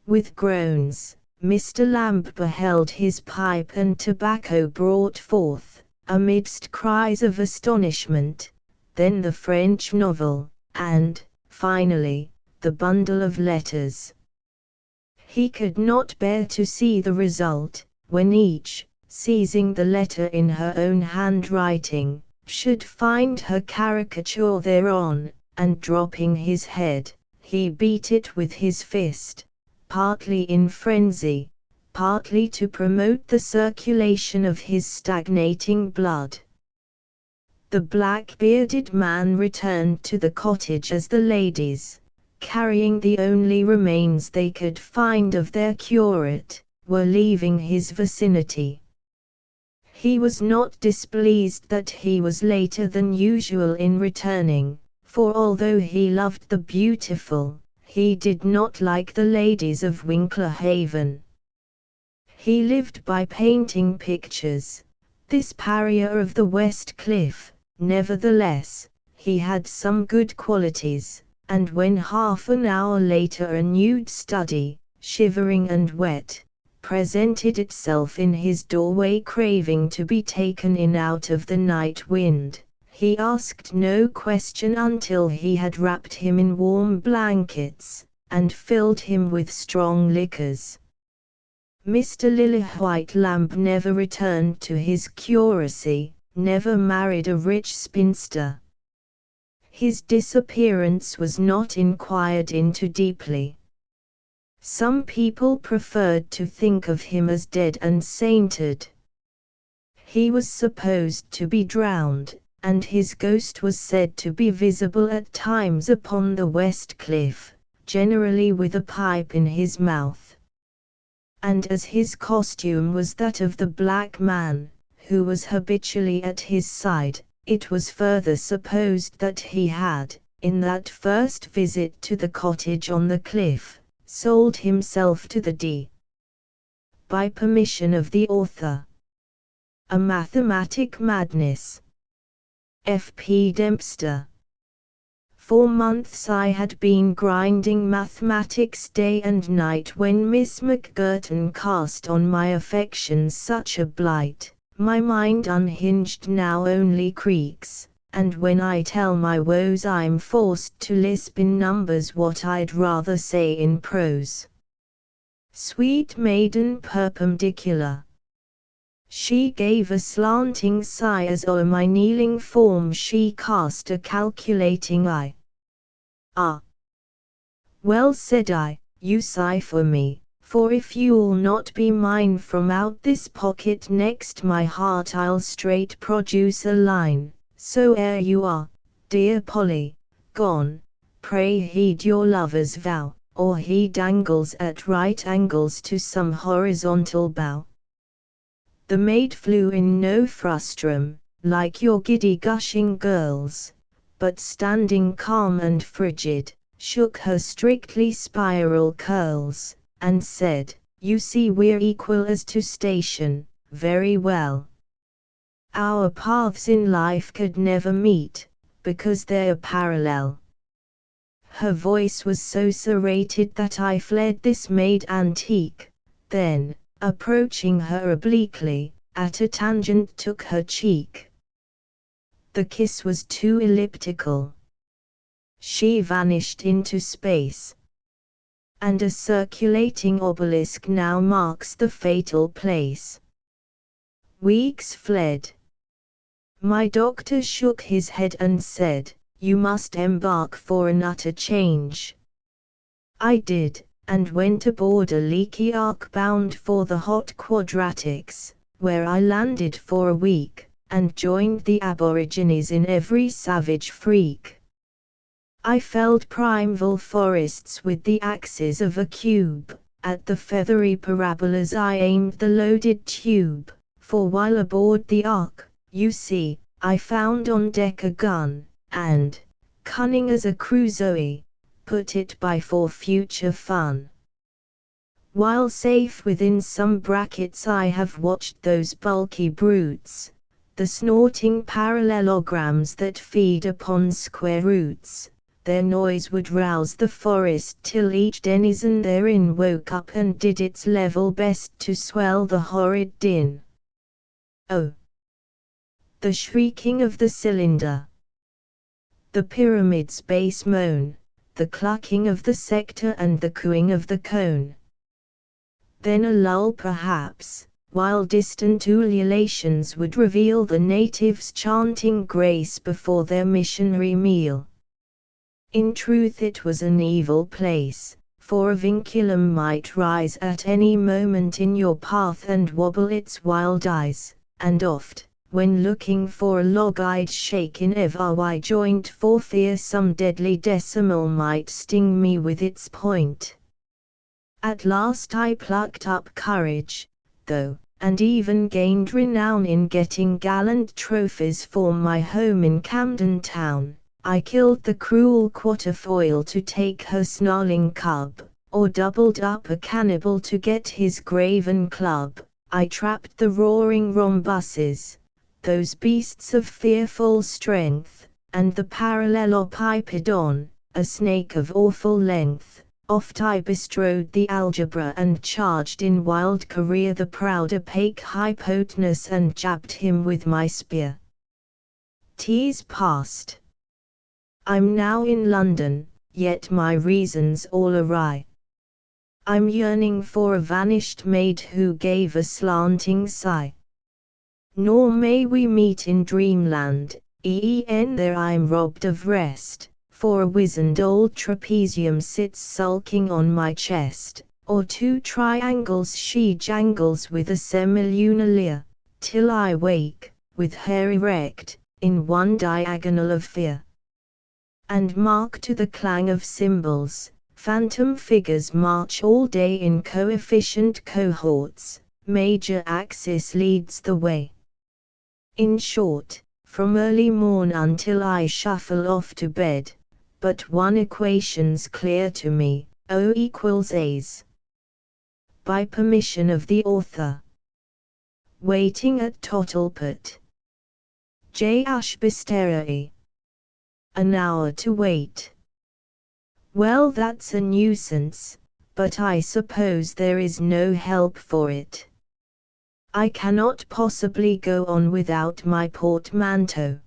With groans, Mr. Lamb beheld his pipe and tobacco brought forth, amidst cries of astonishment, then the French novel, and, finally, the bundle of letters. He could not bear to see the result, when each, seizing the letter in her own handwriting, should find her caricature thereon, and dropping his head, he beat it with his fist, partly in frenzy, partly to promote the circulation of his stagnating blood. The black-bearded man returned to the cottage as the ladies, carrying the only remains they could find of their curate, were leaving his vicinity. He was not displeased that he was later than usual in returning, for although he loved the beautiful, he did not like the ladies of Winklehaven. He lived by painting pictures, this pariah of the West Cliff. Nevertheless, he had some good qualities, and when half an hour later a nude study, shivering and wet, presented itself in his doorway craving to be taken in out of the night wind, he asked no question until he had wrapped him in warm blankets, and filled him with strong liquors. Mr. Lillywhite Lamb never returned to his curacy, never married a rich spinster. His disappearance was not inquired into deeply. Some people preferred to think of him as dead and sainted. He was supposed to be drowned, and his ghost was said to be visible at times upon the West Cliff, generally with a pipe in his mouth. And as his costume was that of the black man, who was habitually at his side, it was further supposed that he had, in that first visit to the cottage on the cliff, sold himself to the D. by permission of the author. A Mathematic Madness. F. P. Dempster. 4 months I had been grinding mathematics day and night when Miss McGurton cast on my affections such a blight. My mind unhinged now only creaks, and when I tell my woes I'm forced to lisp in numbers what I'd rather say in prose. Sweet maiden perpendicular. She gave a slanting sigh as o'er my kneeling form she cast a calculating eye. Ah! Well, said I, you sigh for me, for if you'll not be mine from out this pocket next my heart I'll straight produce a line, so ere you are, dear Polly, gone, pray heed your lover's vow, or he dangles at right angles to some horizontal bough. The maid flew in no frustrum, like your giddy gushing girls, but standing calm and frigid, shook her strictly spiral curls, and said, you see we're equal as to station, very well. Our paths in life could never meet, because they're parallel. Her voice was so serrated that I fled this maid antique, then, approaching her obliquely, at a tangent took her cheek. The kiss was too elliptical. She vanished into space. And a circulating obelisk now marks the fatal place. Weeks fled. My doctor shook his head and said, you must embark for an utter change. I did, and went aboard a leaky ark bound for the hot quadratics, where I landed for a week, and joined the aborigines in every savage freak. I felled primeval forests with the axes of a cube, at the feathery parabolas I aimed the loaded tube, for while aboard the ark, you see, I found on deck a gun, and, cunning as a Crusoe, put it by for future fun. While safe within some brackets I have watched those bulky brutes, the snorting parallelograms that feed upon square roots. Their noise would rouse the forest till each denizen therein woke up and did its level best to swell the horrid din. Oh! The shrieking of the cylinder, the pyramid's bass moan, the clucking of the sector and the cooing of the cone. Then a lull perhaps, while distant ululations would reveal the natives chanting grace before their missionary meal. In truth it was an evil place, for a vinculum might rise at any moment in your path and wobble its wild eyes, and oft, when looking for a log I'd shake in every joint for fear some deadly decimal might sting me with its point. At last I plucked up courage, though, and even gained renown in getting gallant trophies for my home in Camden Town. I killed the cruel quatrefoil to take her snarling cub, or doubled up a cannibal to get his graven club. I trapped the roaring rhombuses, those beasts of fearful strength, and the parallelopipedon, a snake of awful length. Oft I bestrode the algebra and charged in wild career the proud opaque hypotenuse and jabbed him with my spear. 'Tis past. I'm now in London, yet my reason's all awry. I'm yearning for a vanished maid who gave a slanting sigh. Nor may we meet in dreamland, there I'm robbed of rest, for a wizened old trapezium sits sulking on my chest, or two triangles she jangles with a semilunar leer, till I wake, with hair erect, in one diagonal of fear. And mark to the clang of cymbals, phantom figures march all day in coefficient cohorts, major axis leads the way. In short, from early morn until I shuffle off to bed, but one equation's clear to me, O equals A's. By permission of the author. Waiting at Tottlepot. J. Ashbisteri. An hour to wait. Well, that's a nuisance, but I suppose there is no help for it. I cannot possibly go on without my portmanteau.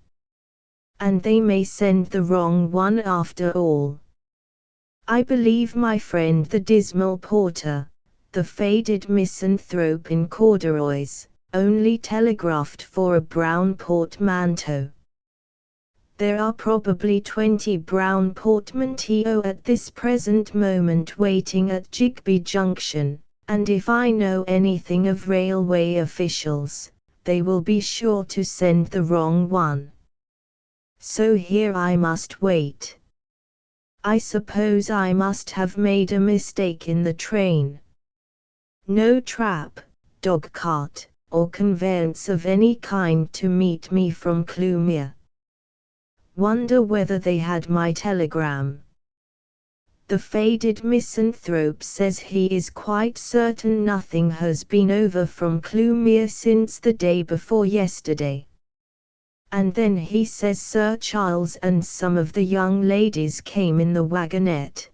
And they may send the wrong one after all. I believe my friend the dismal porter, the faded misanthrope in corduroys, only telegraphed for a brown portmanteau. There are probably 20 brown portmanteaux at this present moment waiting at Jigby Junction, and if I know anything of railway officials, they will be sure to send the wrong one. So here I must wait. I suppose I must have made a mistake in the train. No trap, dog-cart, or conveyance of any kind to meet me from Clumere. Wonder whether they had my telegram. The faded misanthrope says he is quite certain nothing has been over from Clumere since the day before yesterday. And then he says Sir Charles and some of the young ladies came in the wagonette.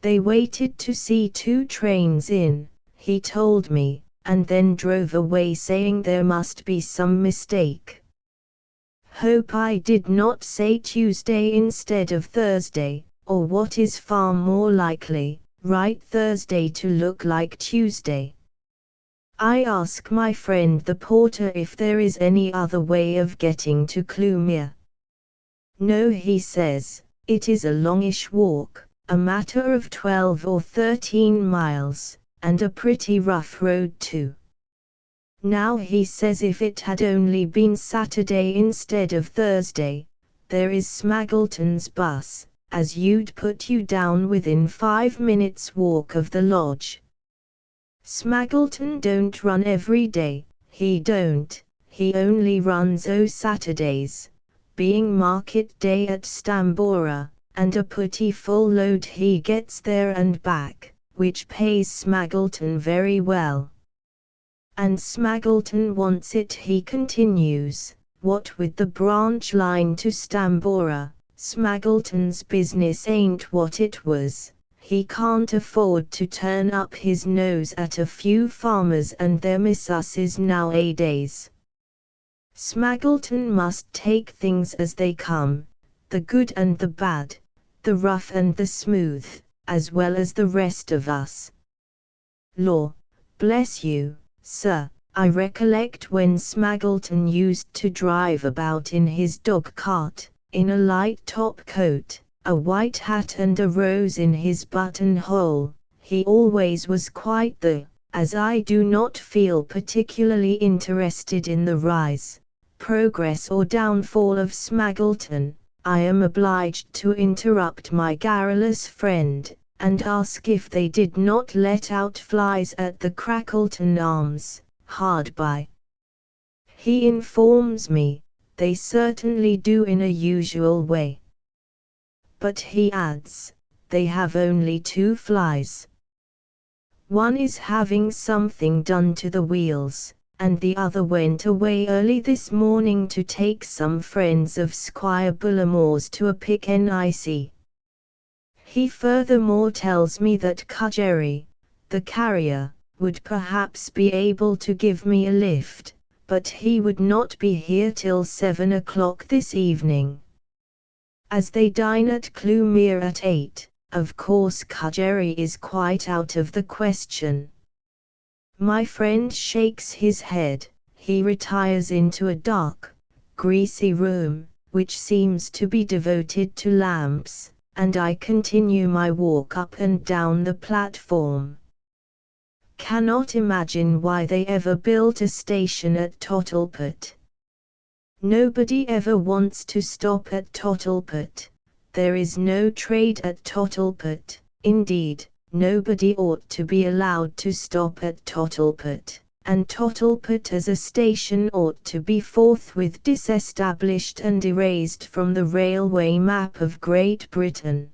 They waited to see 2 trains in, he told me, and then drove away saying there must be some mistake. Hope I did not say Tuesday instead of Thursday, or what is far more likely, write Thursday to look like Tuesday. I ask my friend the porter if there is any other way of getting to Clumere. No, he says, it is a longish walk, a matter of 12 or 13 miles, and a pretty rough road too. Now he says if it had only been Saturday instead of Thursday, there is Smaggleton's bus, as you'd put you down within 5 minutes walk of the lodge. Smaggleton don't run every day, he don't, he only runs o' Saturdays, being market day at Stambora, and a pretty full load he gets there and back, which pays Smaggleton very well. And Smaggleton wants it, he continues. What with the branch line to Stambora, Smaggleton's business ain't what it was. He can't afford to turn up his nose at a few farmers and their missusses nowadays. Smaggleton must take things as they come, the good and the bad, the rough and the smooth, as well as the rest of us. Law, bless you, sir, I recollect when Smaggleton used to drive about in his dog-cart, in a light top coat, a white hat and a rose in his buttonhole. He always was quite the, as I do not feel particularly interested in the rise, progress or downfall of Smaggleton, I am obliged to interrupt my garrulous friend, and ask if they did not let out flies at the Crackleton Arms, hard by. He informs me, they certainly do in a usual way. But he adds, they have only 2 flies. One is having something done to the wheels, and the other went away early this morning to take some friends of Squire Bullamore's to a picnic. He furthermore tells me that Cudgerry, the carrier, would perhaps be able to give me a lift, but he would not be here till 7 o'clock this evening. As they dine at Clewmere at 8, of course Cudgerry is quite out of the question. My friend shakes his head, he retires into a dark, greasy room, which seems to be devoted to lamps, and I continue my walk up and down the platform. Cannot imagine why they ever built a station at Tottlepot. Nobody ever wants to stop at Tottlepot. There is no trade at Tottlepot. Indeed, nobody ought to be allowed to stop at Tottlepot, and Tottlepot as a station ought to be forthwith disestablished and erased from the railway map of Great Britain.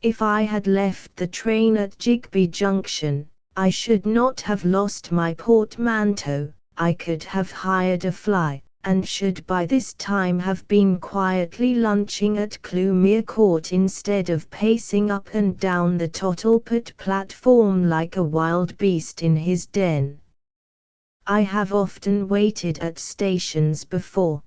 If I had left the train at Jigby Junction, I should not have lost my portmanteau. I could have hired a fly, and should by this time have been quietly lunching at Clewmere Court instead of pacing up and down the Tottlepot platform like a wild beast in his den. I have often waited at stations before.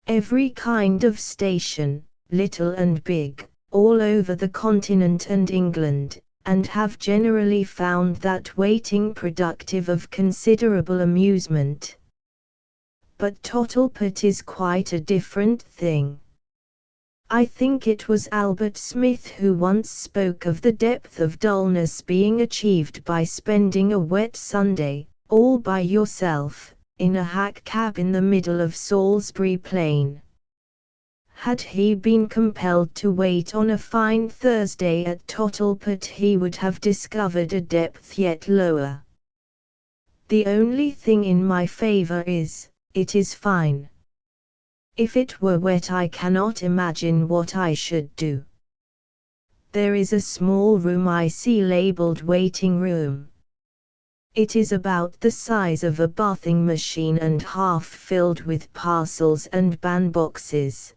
Every kind of station, little and big, all over the continent and England, and have generally found that waiting productive of considerable amusement. But Tottlepot is quite a different thing. I think it was Albert Smith who once spoke of the depth of dullness being achieved by spending a wet Sunday, all by yourself, in a hack cab in the middle of Salisbury Plain. Had he been compelled to wait on a fine Thursday at Tottlepot, he would have discovered a depth yet lower. The only thing in my favor is, it is fine. If it were wet, I cannot imagine what I should do. There is a small room I see labeled waiting room. It is about the size of a bathing machine and half filled with parcels and bandboxes.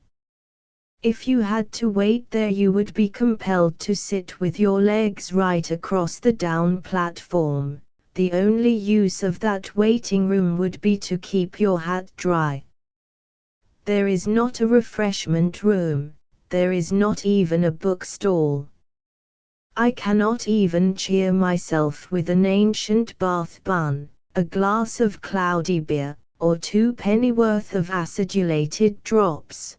If you had to wait there, you would be compelled to sit with your legs right across the down platform. The only use of that waiting room would be to keep your hat dry. There is not a refreshment room, there is not even a bookstall. I cannot even cheer myself with an ancient Bath bun, a glass of cloudy beer, or 2 pennyworth of acidulated drops.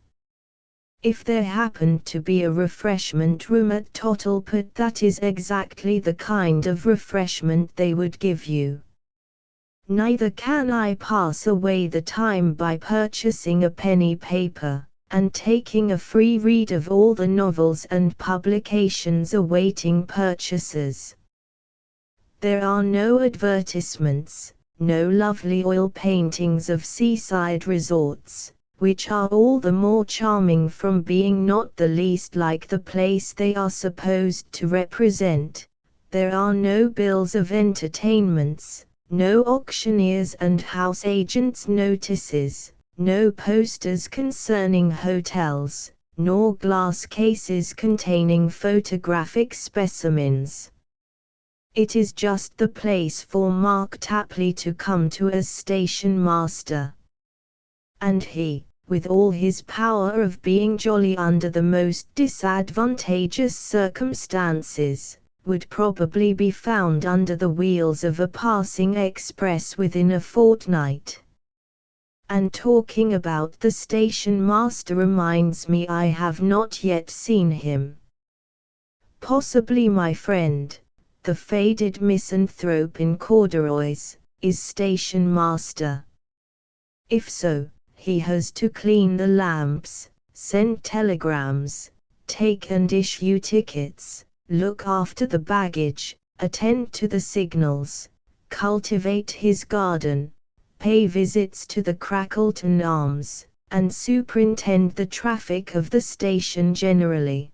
If there happened to be a refreshment room at Tottlepot, that is exactly the kind of refreshment they would give you. Neither can I pass away the time by purchasing a penny paper, and taking a free read of all the novels and publications awaiting purchasers. There are no advertisements, no lovely oil paintings of seaside resorts, which are all the more charming from being not the least like the place they are supposed to represent. There are no bills of entertainments, no auctioneers and house agents' notices, no posters concerning hotels, nor glass cases containing photographic specimens. It is just the place for Mark Tapley to come to as station master. And he, with all his power of being jolly under the most disadvantageous circumstances, would probably be found under the wheels of a passing express within a fortnight. And talking about the station master reminds me I have not yet seen him. Possibly my friend, the faded misanthrope in corduroys, is station master. If so, he has to clean the lamps, send telegrams, take and issue tickets, look after the baggage, attend to the signals, cultivate his garden, pay visits to the Crackleton Arms, and superintend the traffic of the station generally.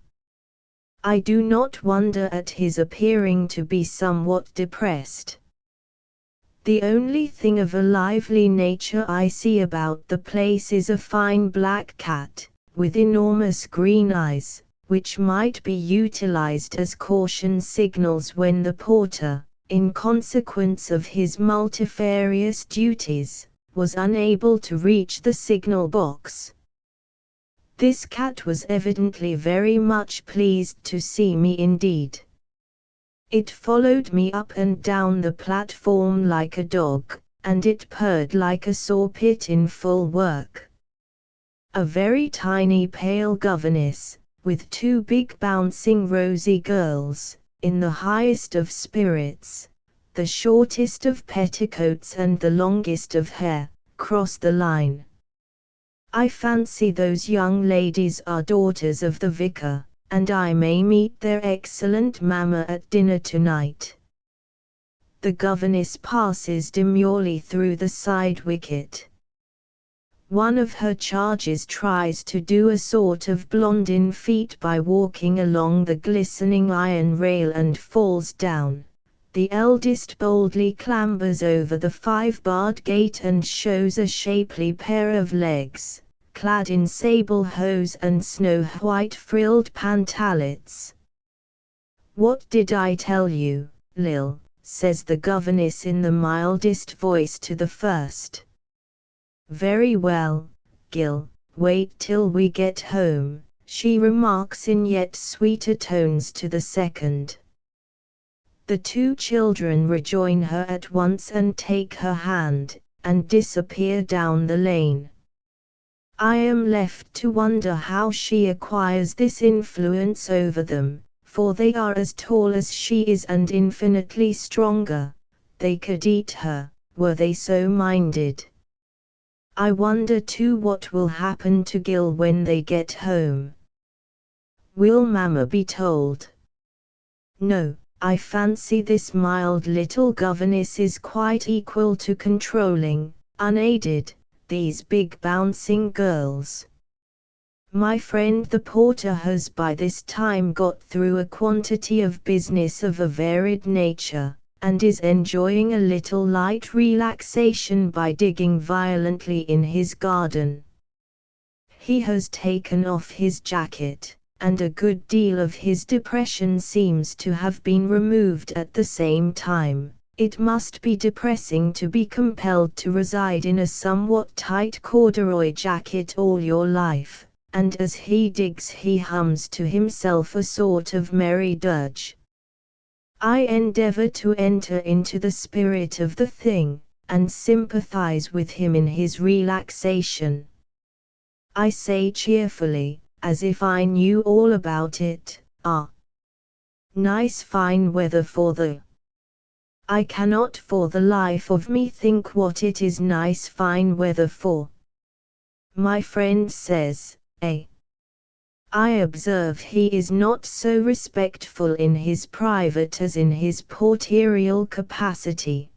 I do not wonder at his appearing to be somewhat depressed. The only thing of a lively nature I see about the place is a fine black cat, with enormous green eyes, which might be utilized as caution signals when the porter, in consequence of his multifarious duties, was unable to reach the signal box. This cat was evidently very much pleased to see me indeed. It followed me up and down the platform like a dog, and it purred like a sawpit in full work. A very tiny pale governess, with two big bouncing rosy girls, in the highest of spirits, the shortest of petticoats and the longest of hair, crossed the line. I fancy those young ladies are daughters of the vicar, and I may meet their excellent mamma at dinner tonight. The governess passes demurely through the side wicket. One of her charges tries to do a sort of Blondin feat by walking along the glistening iron rail and falls down. The eldest boldly clambers over the 5-barred gate and shows a shapely pair of legs, clad in sable hose and snow-white frilled pantalettes. "What did I tell you, Lil?" says the governess in the mildest voice to the first. "Very well, Gil, wait till we get home," she remarks in yet sweeter tones to the second. The two children rejoin her at once and take her hand, and disappear down the lane. I am left to wonder how she acquires this influence over them, for they are as tall as she is and infinitely stronger. They could eat her, were they so minded. I wonder too what will happen to Gil when they get home. Will Mamma be told? No, I fancy this mild little governess is quite equal to controlling, unaided, these big bouncing girls. My friend the porter has by this time got through a quantity of business of a varied nature, and is enjoying a little light relaxation by digging violently in his garden. He has taken off his jacket, and a good deal of his depression seems to have been removed at the same time. It must be depressing to be compelled to reside in a somewhat tight corduroy jacket all your life, and as he digs he hums to himself a sort of merry dirge. I endeavor to enter into the spirit of the thing, and sympathize with him in his relaxation. I say cheerfully, as if I knew all about it, "Ah, nice fine weather for the..." I cannot for the life of me think what it is nice fine weather for. My friend says, "Eh?" I observe he is not so respectful in his private as in his porterial capacity.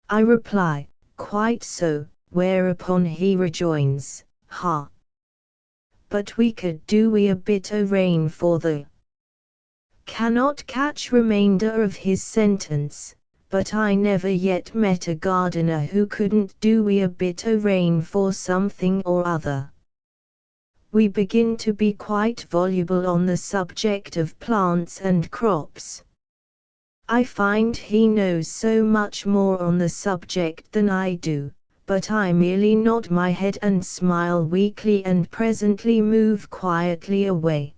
I reply, "Quite so," whereupon he rejoins, "Ha! But we could do we a bit o' rain for the..." Cannot catch remainder of his sentence, but I never yet met a gardener who couldn't do wi' a bit o' rain for something or other. We begin to be quite voluble on the subject of plants and crops. I find he knows so much more on the subject than I do, but I merely nod my head and smile weakly and presently move quietly away.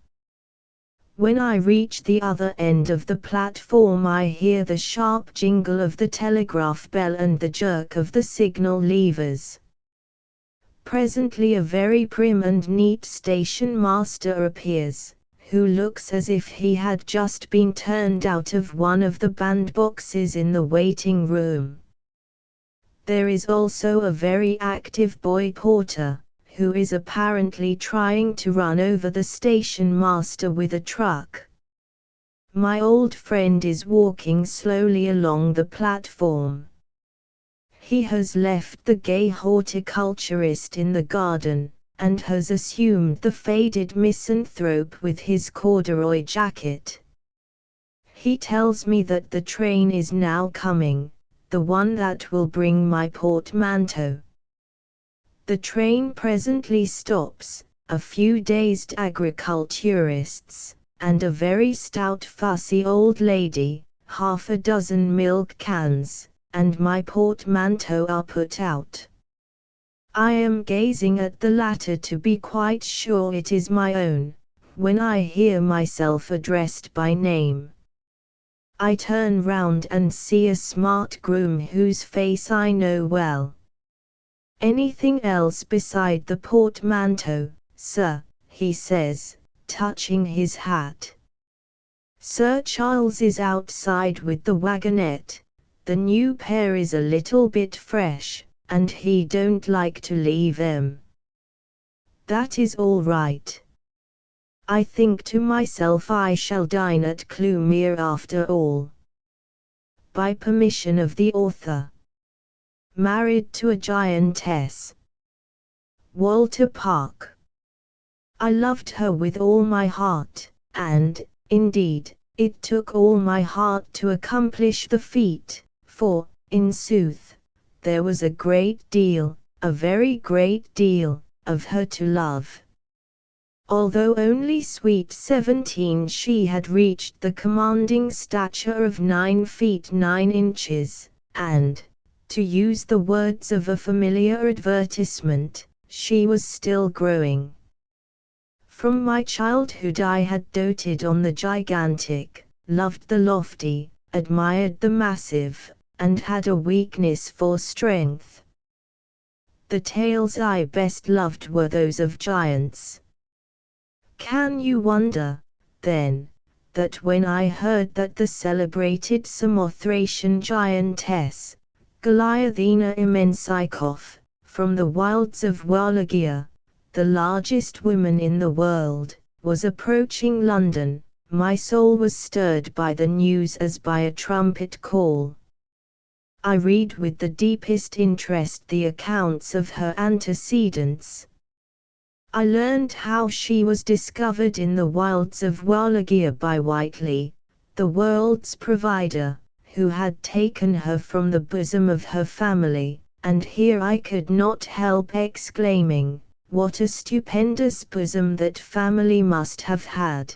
When I reach the other end of the platform I hear the sharp jingle of the telegraph bell and the jerk of the signal levers. Presently a very prim and neat station master appears, who looks as if he had just been turned out of one of the bandboxes in the waiting room. There is also a very active boy porter, who is apparently trying to run over the station master with a truck. My old friend is walking slowly along the platform. He has left the gay horticulturist in the garden, and has assumed the faded misanthrope with his corduroy jacket. He tells me that the train is now coming, the one that will bring my portmanteau. The train presently stops, a few dazed agriculturists, and a very stout fussy old lady, half a dozen milk cans, and my portmanteau are put out. I am gazing at the latter to be quite sure it is my own, when I hear myself addressed by name. I turn round and see a smart groom whose face I know well. "Anything else beside the portmanteau, sir?" he says, touching his hat. "Sir Charles is outside with the wagonette. The new pair is a little bit fresh, and he don't like to leave 'em." That is all right. I think to myself I shall dine at Clewmere after all. By permission of the author. Married to a giantess. Walter Park. I loved her with all my heart, and, indeed, it took all my heart to accomplish the feat, for, in sooth, there was a great deal, a very great deal, of her to love. Although only sweet 17, she had reached the commanding stature of 9 feet 9 inches, and, to use the words of a familiar advertisement, she was still growing. From my childhood I had doted on the gigantic, loved the lofty, admired the massive, and had a weakness for strength. The tales I best loved were those of giants. Can you wonder, then, that when I heard that the celebrated Samothracian giantess, Goliathina Imensikov, from the wilds of Wallachia, the largest woman in the world, was approaching London, my soul was stirred by the news as by a trumpet call. I read with the deepest interest the accounts of her antecedents. I learned how she was discovered in the wilds of Wallachia by Whiteley, the world's provider, who had taken her from the bosom of her family, and here I could not help exclaiming, "What a stupendous bosom that family must have had!"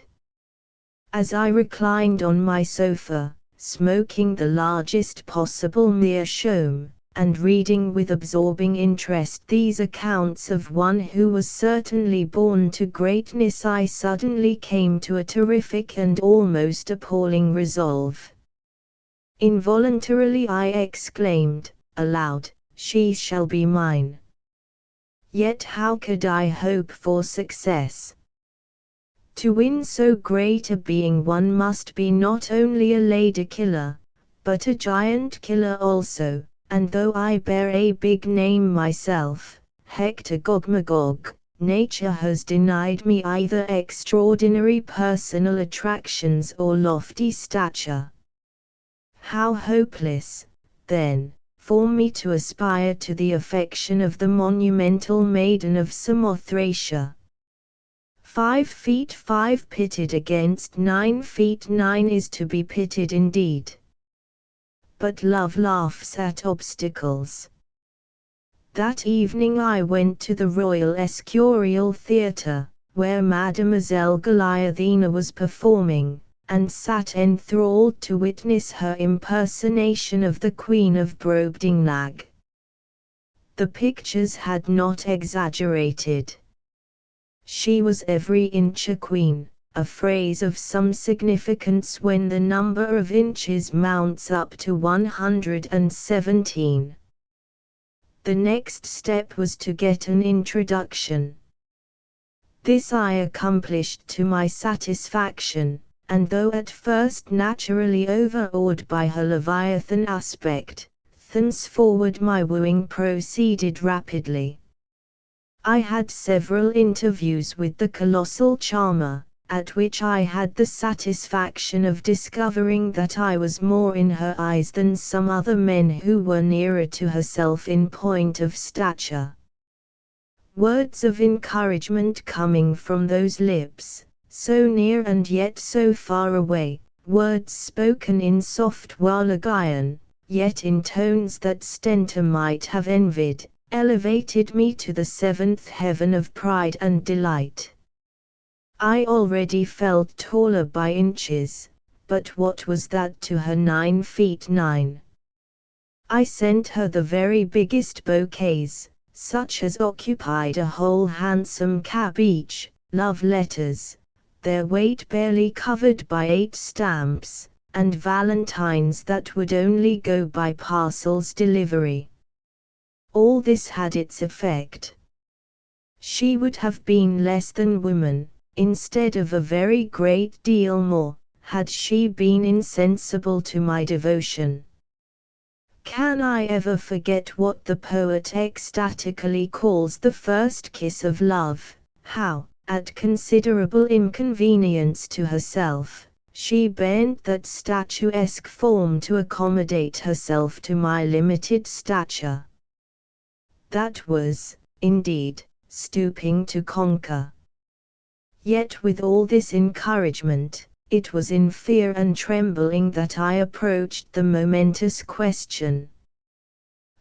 As I reclined on my sofa, smoking the largest possible meerschaum, and reading with absorbing interest these accounts of one who was certainly born to greatness, I suddenly came to a terrific and almost appalling resolve. Involuntarily I exclaimed, aloud, "She shall be mine." Yet how could I hope for success? To win so great a being one must be not only a lady killer, but a giant killer also, and though I bear a big name myself, Hector Gogmagog, nature has denied me either extraordinary personal attractions or lofty stature. How hopeless, then, for me to aspire to the affection of the monumental maiden of Samothracia. 5 feet 5 pitted against 9 feet 9 is to be pitied indeed. but love laughs at obstacles. That evening I went to the Royal Escurial Theatre, where Mademoiselle Goliathina was performing, and sat enthralled to witness her impersonation of the Queen of Brobdingnag. The pictures had not exaggerated. She was every inch a queen, a phrase of some significance when the number of inches mounts up to 117. The next step was to get an introduction. This I accomplished to my satisfaction, and though at first naturally overawed by her Leviathan aspect, thenceforward my wooing proceeded rapidly. I had several interviews with the colossal charmer, at which I had the satisfaction of discovering that I was more in her eyes than some other men who were nearer to herself in point of stature. Words of encouragement coming from those lips, so near and yet so far away, words spoken in soft Wallachian, yet in tones that Stentor might have envied, elevated me to the seventh heaven of pride and delight. I already felt taller by inches, but what was that to her 9 feet 9? I sent her the very biggest bouquets, such as occupied a whole hansom cab each, love letters, their weight barely covered by 8 stamps, and valentines that would only go by parcels delivery. All this had its effect. She would have been less than woman, instead of a very great deal more, had she been insensible to my devotion. Can I ever forget what the poet ecstatically calls the first kiss of love, how, at considerable inconvenience to herself, she bent that statuesque form to accommodate herself to my limited stature. That was, indeed, stooping to conquer. Yet with all this encouragement, it was in fear and trembling that I approached the momentous question.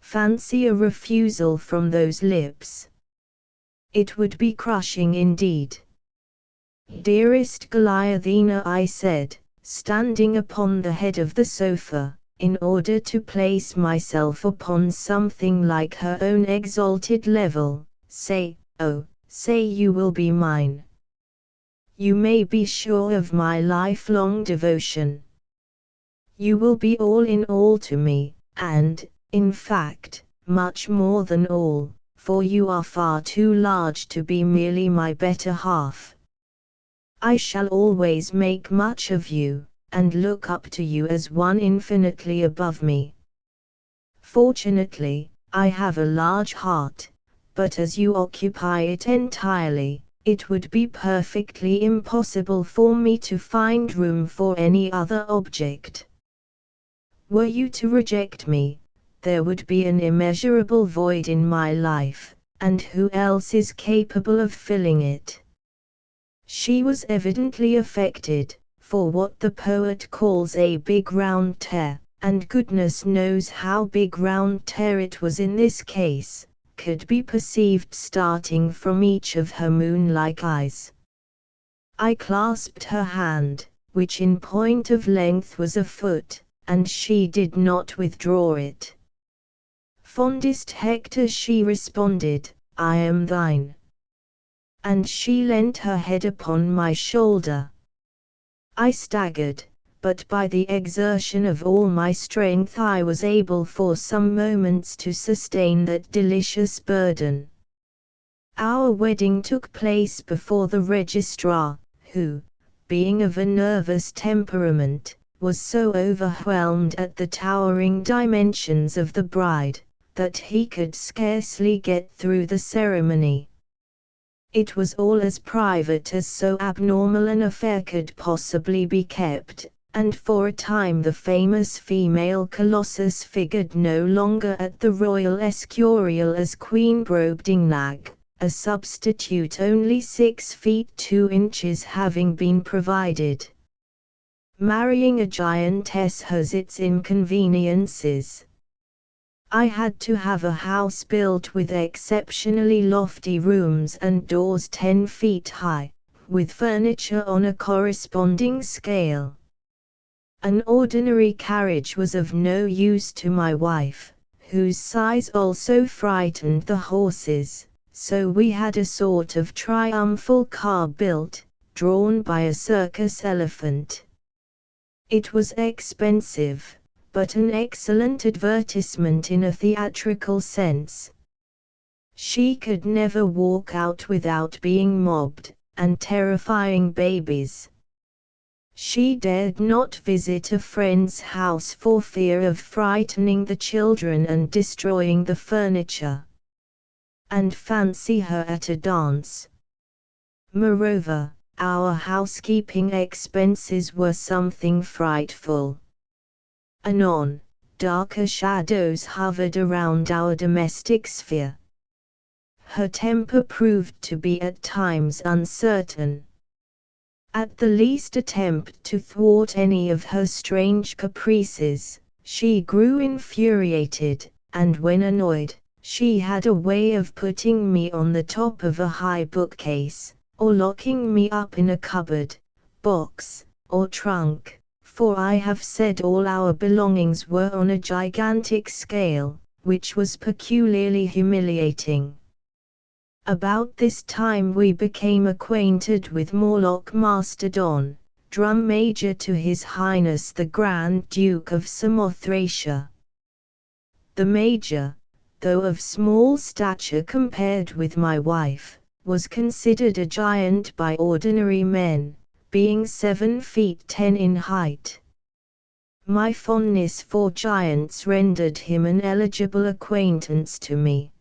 Fancy a refusal from those lips. It would be crushing indeed. "Dearest Goliathina," I said, standing upon the head of the sofa, in order to place myself upon something like her own exalted level, say, oh, say you will be mine. You may be sure of my lifelong devotion. You will be all in all to me, and, in fact, much more than all, for you are far too large to be merely my better half. I shall always make much of you, and look up to you as one infinitely above me. Fortunately, I have a large heart, but as you occupy it entirely, it would be perfectly impossible for me to find room for any other object. Were you to reject me, there would be an immeasurable void in my life, and who else is capable of filling it? She was evidently affected, for what the poet calls a big round tear, and goodness knows how big round tear it was in this case, could be perceived starting from each of her moon-like eyes. I clasped her hand, which in point of length was a foot, and she did not withdraw it. "Fondest Hector," she responded, "I am thine." And she leant her head upon my shoulder. I staggered, but by the exertion of all my strength I was able for some moments to sustain that delicious burden. Our wedding took place before the registrar, who, being of a nervous temperament, was so overwhelmed at the towering dimensions of the bride, that he could scarcely get through the ceremony. It was all as private as so abnormal an affair could possibly be kept, and for a time the famous female colossus figured no longer at the Royal Escurial as Queen Brobdingnag, a substitute only 6 feet 2 inches having been provided. Marrying a giantess has its inconveniences. I had to have a house built with exceptionally lofty rooms and doors 10 feet high, with furniture on a corresponding scale. An ordinary carriage was of no use to my wife, whose size also frightened the horses, so we had a sort of triumphal car built, drawn by a circus elephant. It was expensive, but an excellent advertisement in a theatrical sense. She could never walk out without being mobbed, and terrifying babies. She dared not visit a friend's house for fear of frightening the children and destroying the furniture. And fancy her at a dance. Moreover, our housekeeping expenses were something frightful. Anon, darker shadows hovered around our domestic sphere. Her temper proved to be at times uncertain. At the least attempt to thwart any of her strange caprices, she grew infuriated, and when annoyed, she had a way of putting me on the top of a high bookcase, or locking me up in a cupboard, box, or trunk, for I have said all our belongings were on a gigantic scale, which was peculiarly humiliating. About this time we became acquainted with Morlock Master Don, Drum Major to His Highness the Grand Duke of Samothracia. The Major, though of small stature compared with my wife, was considered a giant by ordinary men, being 7 feet 10 in height. My fondness for giants rendered him an eligible acquaintance to me.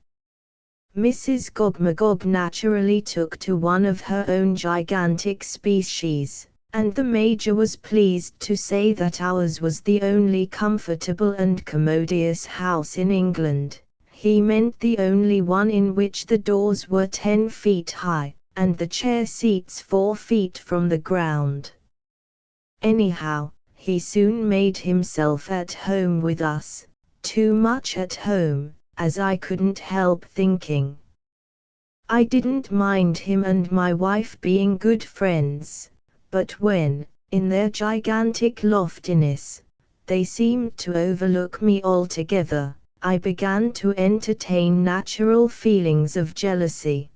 Mrs. Gogmagog naturally took to one of her own gigantic species, and the Major was pleased to say that ours was the only comfortable and commodious house in England. He meant the only one in which the doors were 10 feet high, and the chair seats 4 feet from the ground. Anyhow, he soon made himself at home with us, too much at home, as I couldn't help thinking. I didn't mind him and my wife being good friends, but when, in their gigantic loftiness, they seemed to overlook me altogether, I began to entertain natural feelings of jealousy.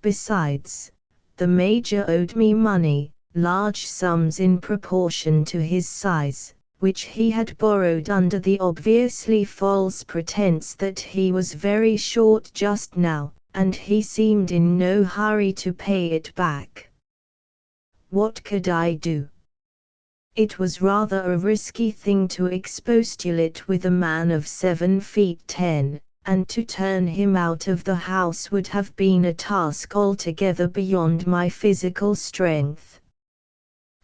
Besides, the Major owed me money, large sums in proportion to his size, which he had borrowed under the obviously false pretense that he was very short just now, and he seemed in no hurry to pay it back. What could I do? It was rather a risky thing to expostulate with a man of 7 feet 10, and to turn him out of the house would have been a task altogether beyond my physical strength.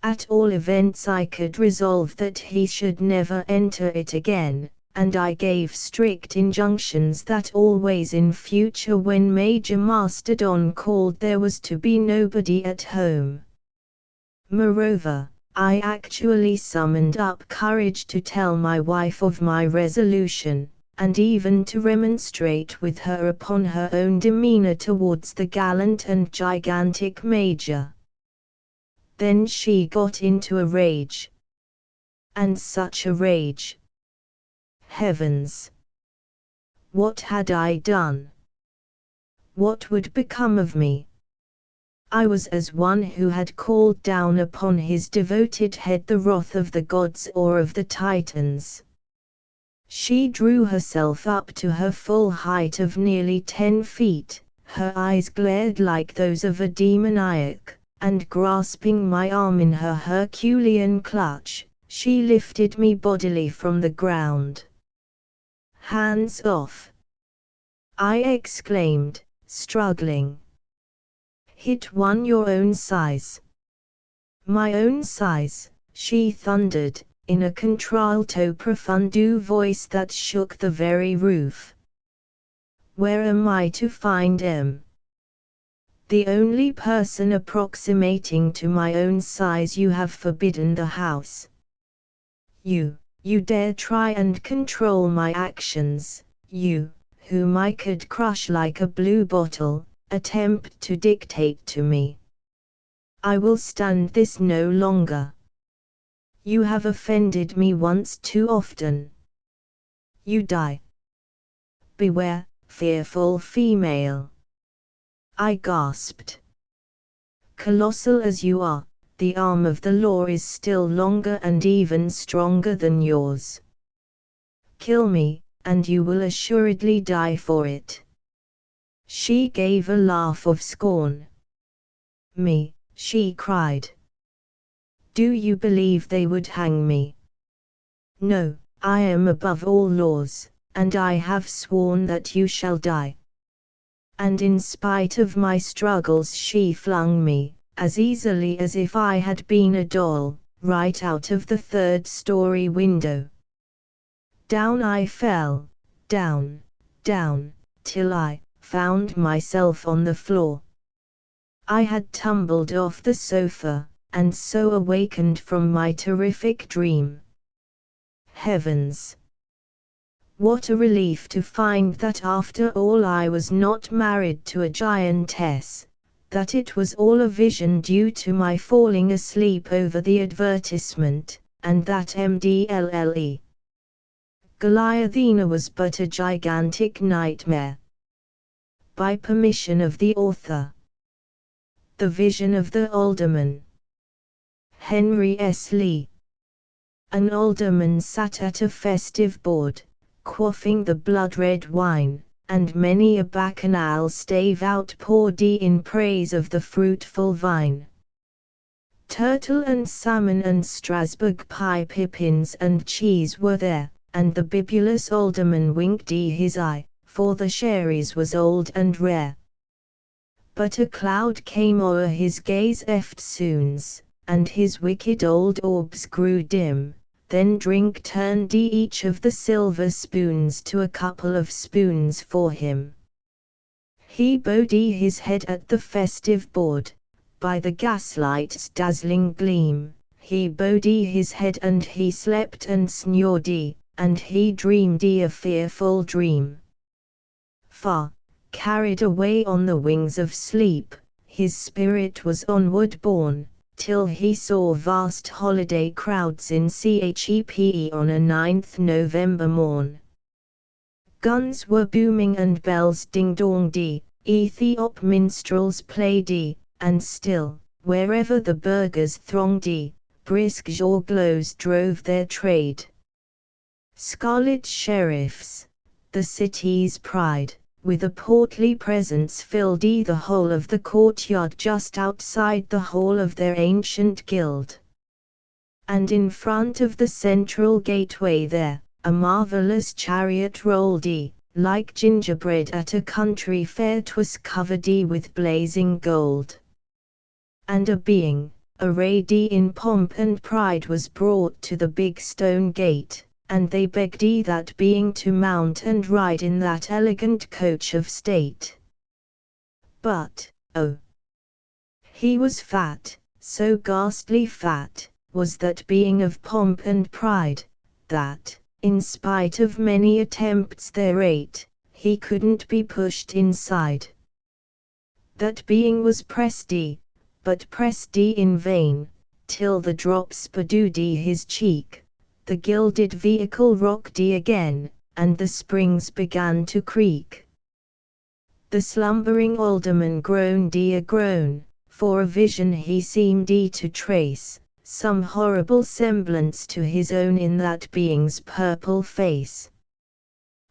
At all events I could resolve that he should never enter it again, and I gave strict injunctions that always in future when Major Mastodon called there was to be nobody at home. Moreover, I actually summoned up courage to tell my wife of my resolution, and even to remonstrate with her upon her own demeanor towards the gallant and gigantic Major. Then she got into a rage. And such a rage! Heavens! What had I done? What would become of me? I was as one who had called down upon his devoted head the wrath of the gods or of the Titans. She drew herself up to her full height of nearly 10 feet, her eyes glared like those of a demoniac, and grasping my arm in her Herculean clutch, she lifted me bodily from the ground. "Hands off!" I exclaimed, struggling. "Hit one your own size." "My own size," she thundered, in a contralto profundo voice that shook the very roof. "Where am I to find 'em? The only person approximating to my own size you have forbidden the house. You dare try and control my actions, you, whom I could crush like a blue bottle, attempt to dictate to me. I will stand this no longer. You have offended me once too often. You die. Beware, fearful female. I gasped. Colossal as you are, the arm of the law is still longer and even stronger than yours. Kill me, and you will assuredly die for it. She gave a laugh of scorn. Me, she cried. Do you believe they would hang me? No, I am above all laws, and I have sworn that you shall die. And in spite of my struggles she flung me, as easily as if I had been a doll, right out of the third-story window. Down I fell, down, down, till I found myself on the floor. I had tumbled off the sofa, and so awakened from my terrific dream. Heavens! What a relief to find that after all I was not married to a giantess, that it was all a vision due to my falling asleep over the advertisement, and that MDLLE. Goliathina was but a gigantic nightmare. By permission of the author. The Vision of the Alderman. Henry S. Lee. An alderman sat at a festive board, quaffing the blood-red wine, and many a bacchanal stave outpoured in praise of the fruitful vine. Turtle and salmon and Strasbourg pie, pippins and cheese were there, and the bibulous alderman winked his eye, for the sherries was old and rare. But a cloud came o'er his gaze eftsoons, and his wicked old orbs grew dim. Then drink turned each of the silver spoons to a couple of spoons for him. He bowed his head at the festive board, by the gaslight's dazzling gleam, he bowed his head and he slept and snored and he dreamed a fearful dream. Far, carried away on the wings of sleep, his spirit was onward borne, till he saw vast holiday crowds in CHEPE on a 9th November morn. Guns were booming and bells ding-donged, Ethiop minstrels played, and still, wherever the burghers thronged, brisk jongleurs drove their trade. Scarlet sheriffs, the city's pride, with a portly presence filled the whole of the courtyard just outside the hall of their ancient guild. And in front of the central gateway there, a marvelous chariot rolled like gingerbread at a country fair. 'Twas covered with blazing gold. And a being, arrayed in pomp and pride, was brought to the big stone gate, and they begged that being to mount and ride in that elegant coach of state. But, oh! He was fat, so ghastly fat, was that being of pomp and pride, that, in spite of many attempts thereat, he couldn't be pushed inside. That being was pressed but pressed in vain, till the drops bedewed his cheek. The gilded vehicle rocked again, and the springs began to creak. The slumbering alderman groaned a groan, for a vision he seemed to trace, some horrible semblance to his own in that being's purple face.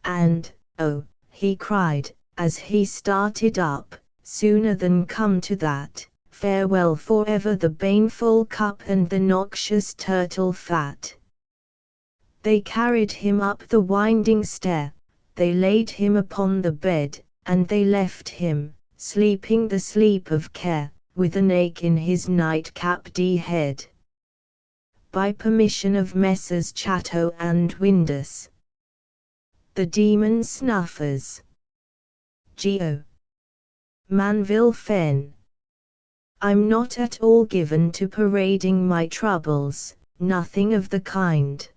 And, oh, he cried, as he started up, sooner than come to that, farewell forever the baneful cup and the noxious turtle fat. They carried him up the winding stair, they laid him upon the bed, and they left him, sleeping the sleep of care, with an ache in his night-capped head. By permission of Messrs. Chatto and Windus. The Demon Snuffers. Geo. Manville Fen. I'm not at all given to parading my troubles, nothing of the kind.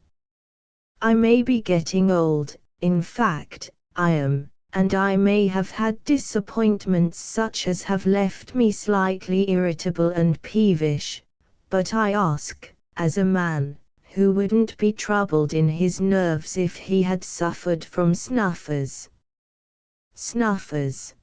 I may be getting old, in fact, I am, and I may have had disappointments such as have left me slightly irritable and peevish, but I ask, as a man, who wouldn't be troubled in his nerves if he had suffered from snuffers? Snuffers.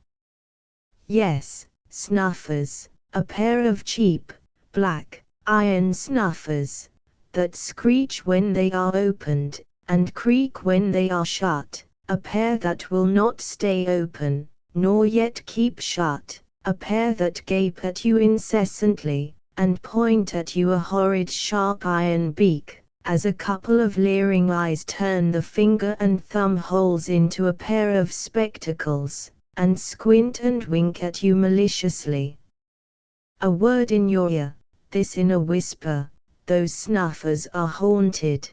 Yes, snuffers, a pair of cheap, black, iron snuffers, that screech when they are opened, and creak when they are shut, a pair that will not stay open, nor yet keep shut, a pair that gape at you incessantly, and point at you a horrid sharp iron beak, as a couple of leering eyes turn the finger and thumb holes into a pair of spectacles, and squint and wink at you maliciously. A word in your ear, this in a whisper, those snuffers are haunted.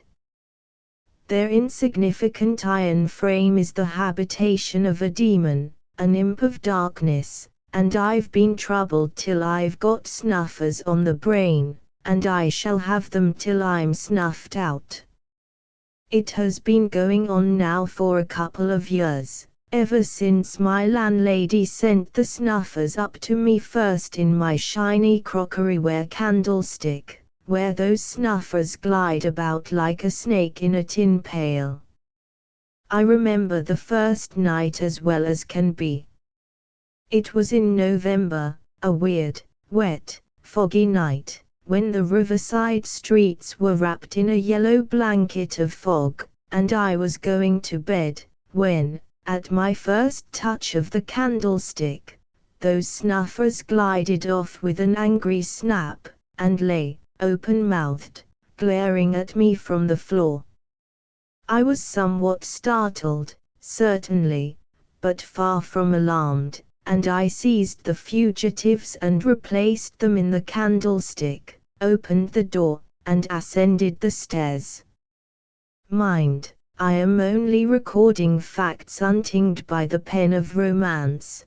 Their insignificant iron frame is the habitation of a demon, an imp of darkness, and I've been troubled till I've got snuffers on the brain, and I shall have them till I'm snuffed out. It has been going on now for a couple of years, ever since my landlady sent the snuffers up to me first in my shiny crockeryware candlestick, where those snuffers glide about like a snake in a tin pail. I remember the first night as well as can be. It was in November, a weird, wet, foggy night, when the riverside streets were wrapped in a yellow blanket of fog, and I was going to bed, when, at my first touch of the candlestick, those snuffers glided off with an angry snap, and lay, open-mouthed, glaring at me from the floor. I was somewhat startled, certainly, but far from alarmed, and I seized the fugitives and replaced them in the candlestick, opened the door, and ascended the stairs. Mind, I am only recording facts untinged by the pen of romance.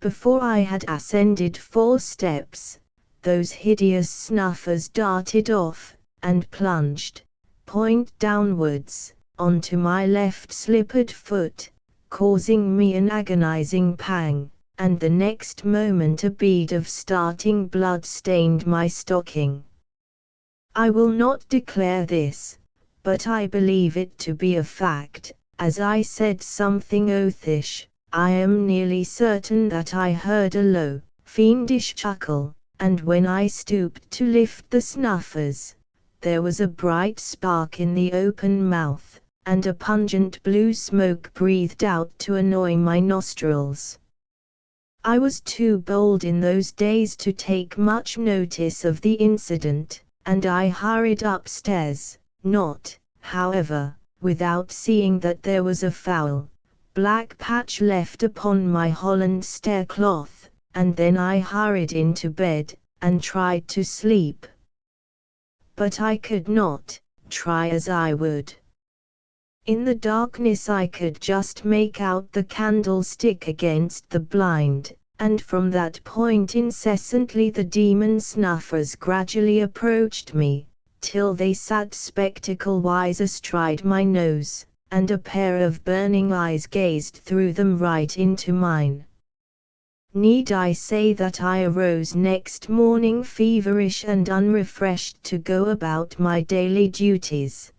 Before I had ascended 4 steps, those hideous snuffers darted off, and plunged, point downwards, onto my left slippered foot, causing me an agonizing pang, and the next moment a bead of starting blood stained my stocking. I will not declare this, but I believe it to be a fact, as I said something oathish. I am nearly certain that I heard a low, fiendish chuckle, and when I stooped to lift the snuffers, there was a bright spark in the open mouth, and a pungent blue smoke breathed out to annoy my nostrils. I was too bold in those days to take much notice of the incident, and I hurried upstairs, not, however, without seeing that there was a foul, black patch left upon my holland staircloth, and then I hurried into bed, and tried to sleep. But I could not, try as I would. In the darkness I could just make out the candlestick against the blind, and from that point incessantly the demon snuffers gradually approached me, till they sat spectacle-wise astride my nose, and a pair of burning eyes gazed through them right into mine. Need I say that I arose next morning feverish and unrefreshed to go about my daily duties?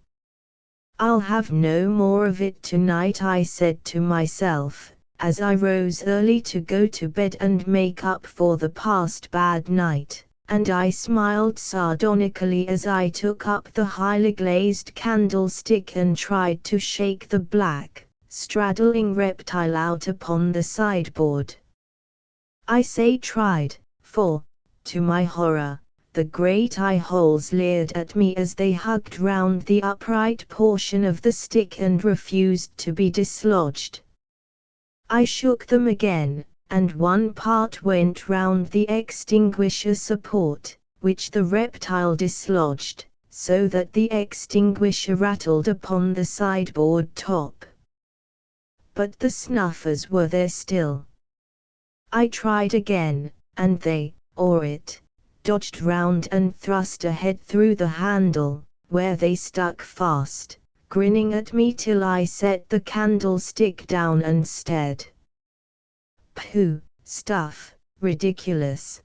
I'll have no more of it tonight, I said to myself, as I rose early to go to bed and make up for the past bad night, and I smiled sardonically as I took up the highly glazed candlestick and tried to shake the black, straddling reptile out upon the sideboard. I say tried, for, to my horror, the great eye holes leered at me as they hugged round the upright portion of the stick and refused to be dislodged. I shook them again, and one part went round the extinguisher support, which the reptile dislodged, so that the extinguisher rattled upon the sideboard top. But the snuffers were there still. I tried again, and they, or it, dodged round and thrust ahead through the handle, where they stuck fast, grinning at me till I set the candlestick down and stared. "Pooh, stuff, ridiculous!"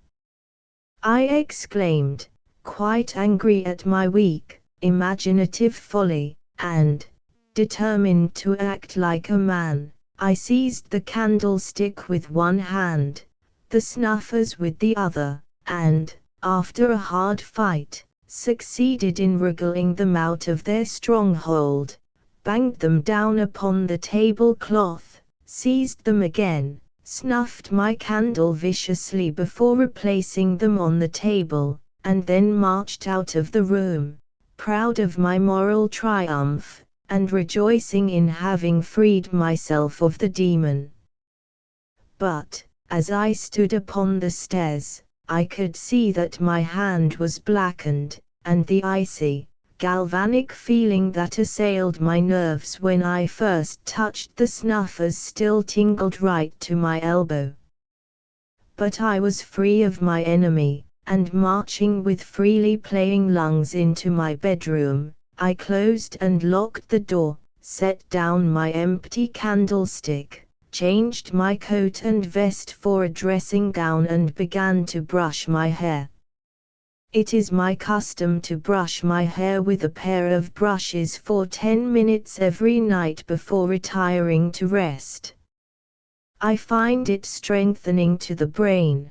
I exclaimed, quite angry at my weak, imaginative folly, and, determined to act like a man, I seized the candlestick with one hand, the snuffers with the other, and, after a hard fight, succeeded in wriggling them out of their stronghold, banged them down upon the tablecloth, seized them again, snuffed my candle viciously before replacing them on the table, and then marched out of the room, proud of my moral triumph, and rejoicing in having freed myself of the demon. But, as I stood upon the stairs, I could see that my hand was blackened, and the icy, galvanic feeling that assailed my nerves when I first touched the snuffers still tingled right to my elbow. But I was free of my enemy, and marching with freely playing lungs into my bedroom, I closed and locked the door, set down my empty candlestick, changed my coat and vest for a dressing gown and began to brush my hair. It is my custom to brush my hair with a pair of brushes for 10 minutes every night before retiring to rest. I find it strengthening to the brain.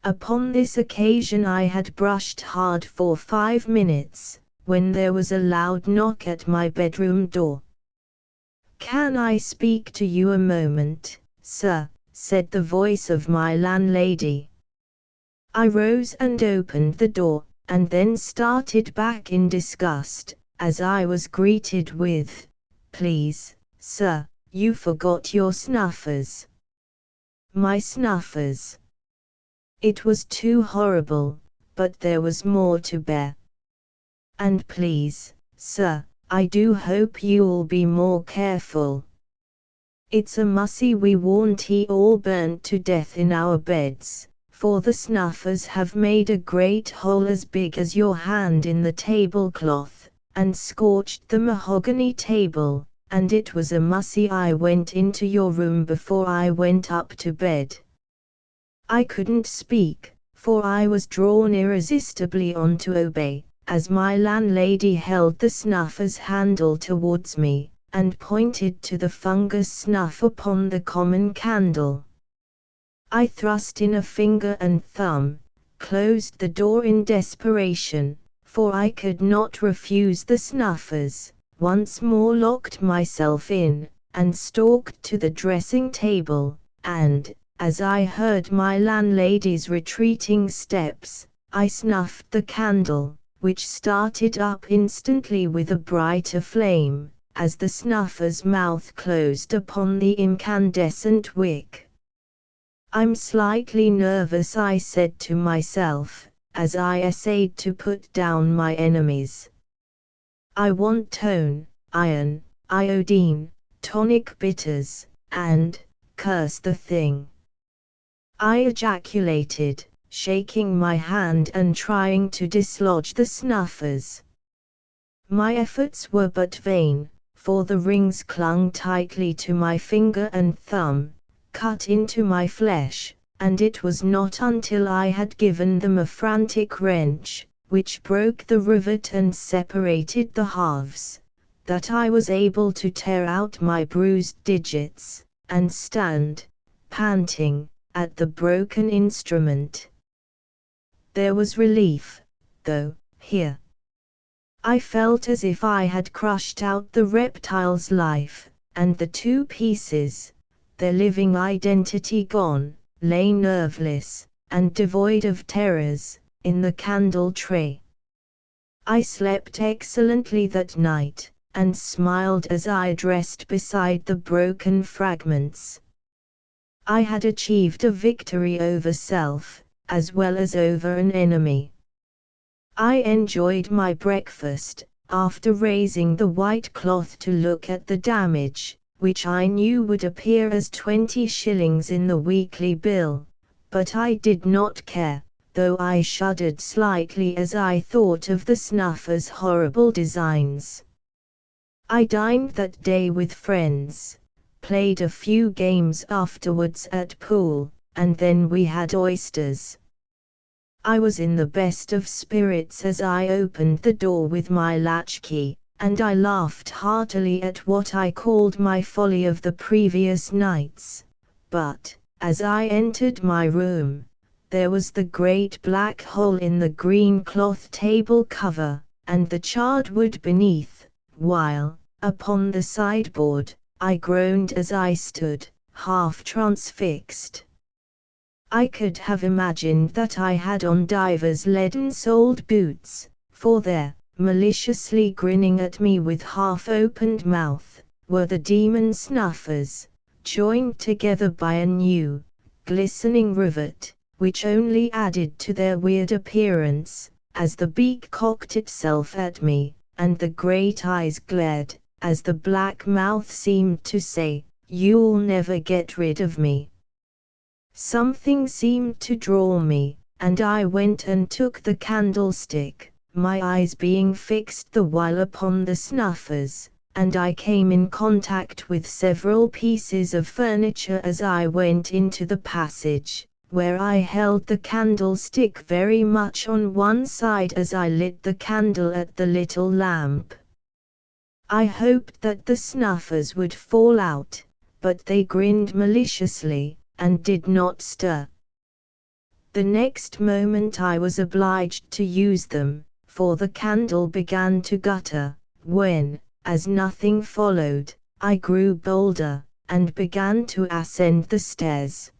Upon this occasion I had brushed hard for 5 minutes, when there was a loud knock at my bedroom door. "Can I speak to you a moment, sir?" said the voice of my landlady. I rose and opened the door, and then started back in disgust, as I was greeted with, "Please, sir, you forgot your snuffers." My snuffers. It was too horrible, but there was more to bear. "And please, sir, I do hope you'll be more careful. It's a mussy we warn't he all burnt to death in our beds, for the snuffers have made a great hole as big as your hand in the tablecloth, and scorched the mahogany table, and it was a mussy I went into your room before I went up to bed." I couldn't speak, for I was drawn irresistibly on to obey, as my landlady held the snuffer's handle towards me, and pointed to the fungus snuff upon the common candle. I thrust in a finger and thumb, closed the door in desperation, for I could not refuse the snuffers, once more locked myself in, and stalked to the dressing table, and, as I heard my landlady's retreating steps, I snuffed the candle, which started up instantly with a brighter flame, as the snuffer's mouth closed upon the incandescent wick. "I'm slightly nervous," I said to myself, as I essayed to put down my enemies. "I want tone, iron, iodine, tonic bitters, and, curse the thing," I ejaculated, shaking my hand and trying to dislodge the snuffers. My efforts were but vain, for the rings clung tightly to my finger and thumb, cut into my flesh, and it was not until I had given them a frantic wrench, which broke the rivet and separated the halves, that I was able to tear out my bruised digits, and stand, panting, at the broken instrument. There was relief, though, here. I felt as if I had crushed out the reptile's life, and the two pieces, their living identity gone, lay nerveless, and devoid of terrors, in the candle tray. I slept excellently that night, and smiled as I dressed beside the broken fragments. I had achieved a victory over self, as well as over an enemy. I enjoyed my breakfast, after raising the white cloth to look at the damage, which I knew would appear as 20 shillings in the weekly bill, but I did not care, though I shuddered slightly as I thought of the snuffers' horrible designs. I dined that day with friends, played a few games afterwards at pool, and then we had oysters. I was in the best of spirits as I opened the door with my latchkey, and I laughed heartily at what I called my folly of the previous nights. But, as I entered my room, there was the great black hole in the green cloth table cover, and the charred wood beneath, while, upon the sideboard, I groaned as I stood, half transfixed. I could have imagined that I had on divers leaden-soled boots, for there, maliciously grinning at me with half-opened mouth, were the demon snuffers, joined together by a new, glistening rivet, which only added to their weird appearance, as the beak cocked itself at me, and the great eyes glared, as the black mouth seemed to say, "You'll never get rid of me." Something seemed to draw me, and I went and took the candlestick, my eyes being fixed the while upon the snuffers, and I came in contact with several pieces of furniture as I went into the passage, where I held the candlestick very much on one side as I lit the candle at the little lamp. I hoped that the snuffers would fall out, but they grinned maliciously, and did not stir. The next moment I was obliged to use them, for the candle began to gutter, when, as nothing followed, I grew bolder, and began to ascend the stairs.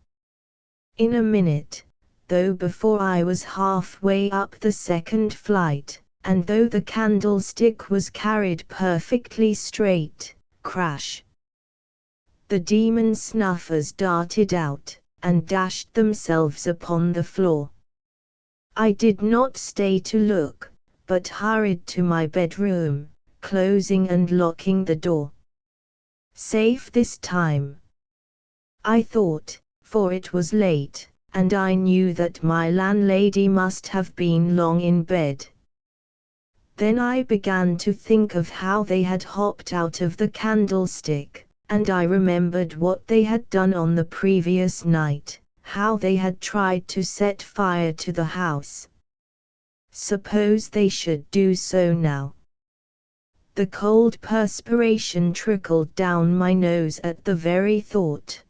In a minute, though before I was halfway up the second flight, and though the candlestick was carried perfectly straight, crash! The demon snuffers darted out, and dashed themselves upon the floor. I did not stay to look, but hurried to my bedroom, closing and locking the door. Safe this time, I thought, for it was late, and I knew that my landlady must have been long in bed. Then I began to think of how they had hopped out of the candlestick, and I remembered what they had done on the previous night, how they had tried to set fire to the house. Suppose they should do so now. The cold perspiration trickled down my nose at the very thought.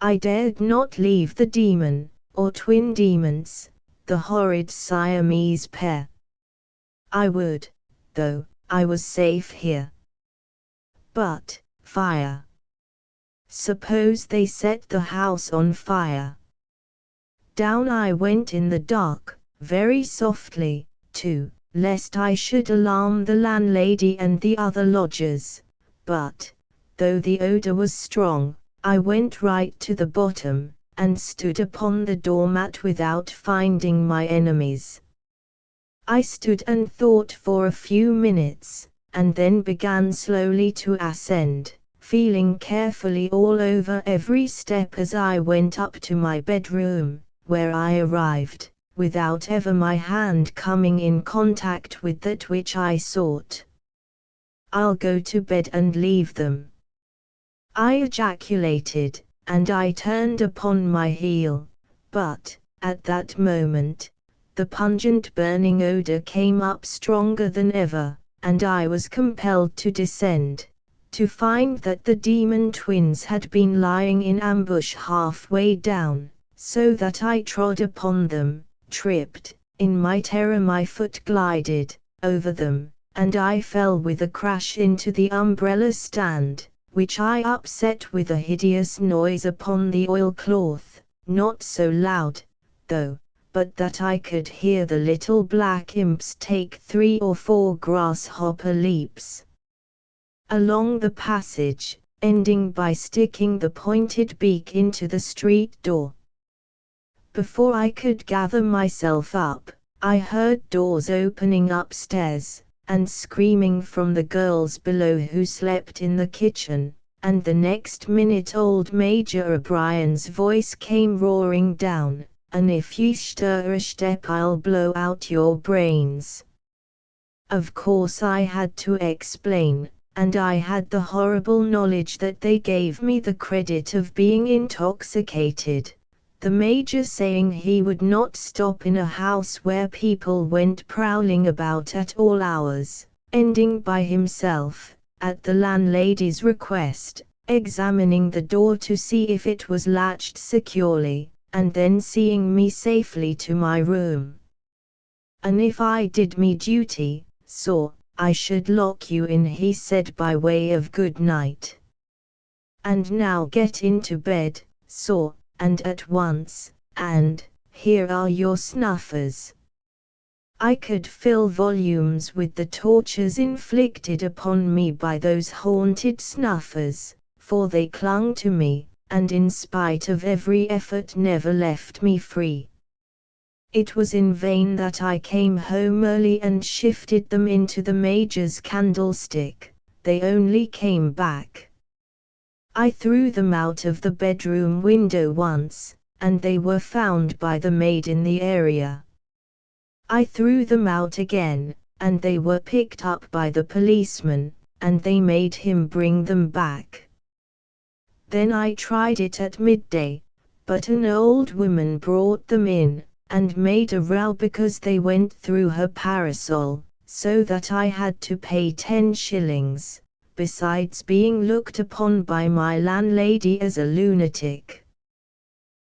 I dared not leave the demon, or twin demons, the horrid Siamese pair. I would, though, I was safe here. But, fire. Suppose they set the house on fire. Down I went in the dark, very softly, too, lest I should alarm the landlady and the other lodgers, but, though the odor was strong, I went right to the bottom, and stood upon the doormat without finding my enemies. I stood and thought for a few minutes, and then began slowly to ascend, feeling carefully all over every step as I went up to my bedroom, where I arrived, without ever my hand coming in contact with that which I sought. "I'll go to bed and leave them," I ejaculated, and I turned upon my heel, but, at that moment, the pungent burning odor came up stronger than ever, and I was compelled to descend, to find that the demon twins had been lying in ambush halfway down, so that I trod upon them, tripped, in my terror my foot glided over them, and I fell with a crash into the umbrella stand, which I upset with a hideous noise upon the oilcloth, not so loud, though, but that I could hear the little black imps take 3 or 4 grasshopper leaps along the passage, ending by sticking the pointed beak into the street door. Before I could gather myself up, I heard doors opening upstairs, and screaming from the girls below who slept in the kitchen, and the next minute old Major O'Brien's voice came roaring down, "And if you stir a step I'll blow out your brains." Of course I had to explain, and I had the horrible knowledge that they gave me the credit of being intoxicated, the Major saying he would not stop in a house where people went prowling about at all hours, ending by himself, at the landlady's request, examining the door to see if it was latched securely, and then seeing me safely to my room. "And if I did me duty, sir, I should lock you in," he said by way of good night. "And now get into bed, sir, and at once, and here are your snuffers." I could fill volumes with the tortures inflicted upon me by those haunted snuffers, for they clung to me, and in spite of every effort never left me free. It was in vain that I came home early and shifted them into the Major's candlestick, they only came back. I threw them out of the bedroom window once, and they were found by the maid in the area. I threw them out again, and they were picked up by the policeman, and they made him bring them back. Then I tried it at midday, but an old woman brought them in, and made a row because they went through her parasol, so that I had to pay 10 shillings, besides being looked upon by my landlady as a lunatic.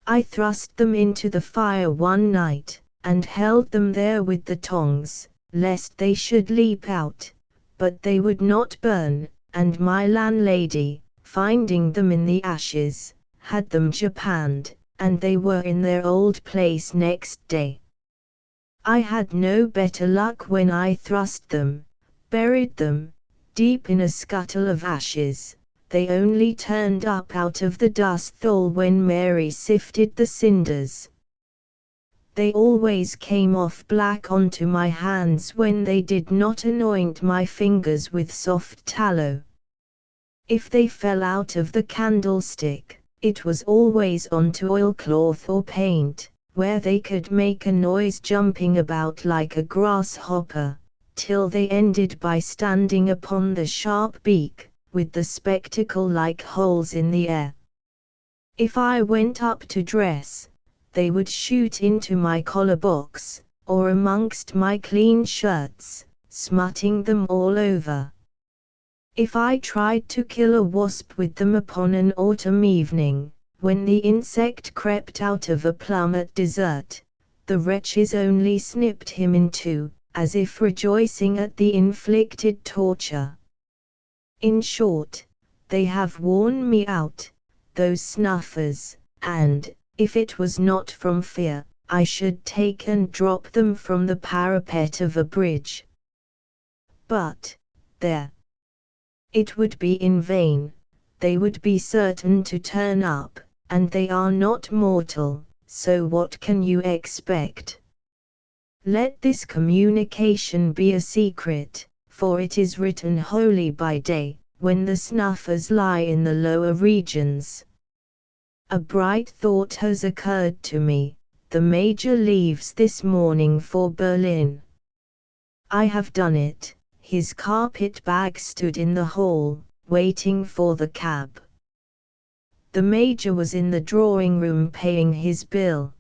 I thrust them into the fire one night, and held them there with the tongs, lest they should leap out, but they would not burn, and my landlady, finding them in the ashes, had them japanned, and they were in their old place next day. I had no better luck when I thrust them, buried them, deep in a scuttle of ashes. They only turned up out of the dust hole when Mary sifted the cinders. They always came off black onto my hands when they did not anoint my fingers with soft tallow. If they fell out of the candlestick, it was always onto oilcloth or paint, where they could make a noise jumping about like a grasshopper, till they ended by standing upon the sharp beak, with the spectacle-like holes in the air. If I went up to dress, they would shoot into my collar box, or amongst my clean shirts, smutting them all over. If I tried to kill a wasp with them upon an autumn evening, when the insect crept out of a plum at dessert, the wretches only snipped him in two, as if rejoicing at the inflicted torture. In short, they have worn me out, those snuffers, and, if it was not from fear, I should take and drop them from the parapet of a bridge. But, there. It would be in vain, they would be certain to turn up, and they are not mortal, so what can you expect? Let this communication be a secret, for it is written wholly by day, when the snuffers lie in the lower regions. A bright thought has occurred to me. The Major leaves this morning for Berlin. I have done it. His carpet bag stood in the hall, waiting for the cab. The Major was in the drawing-room paying his bill.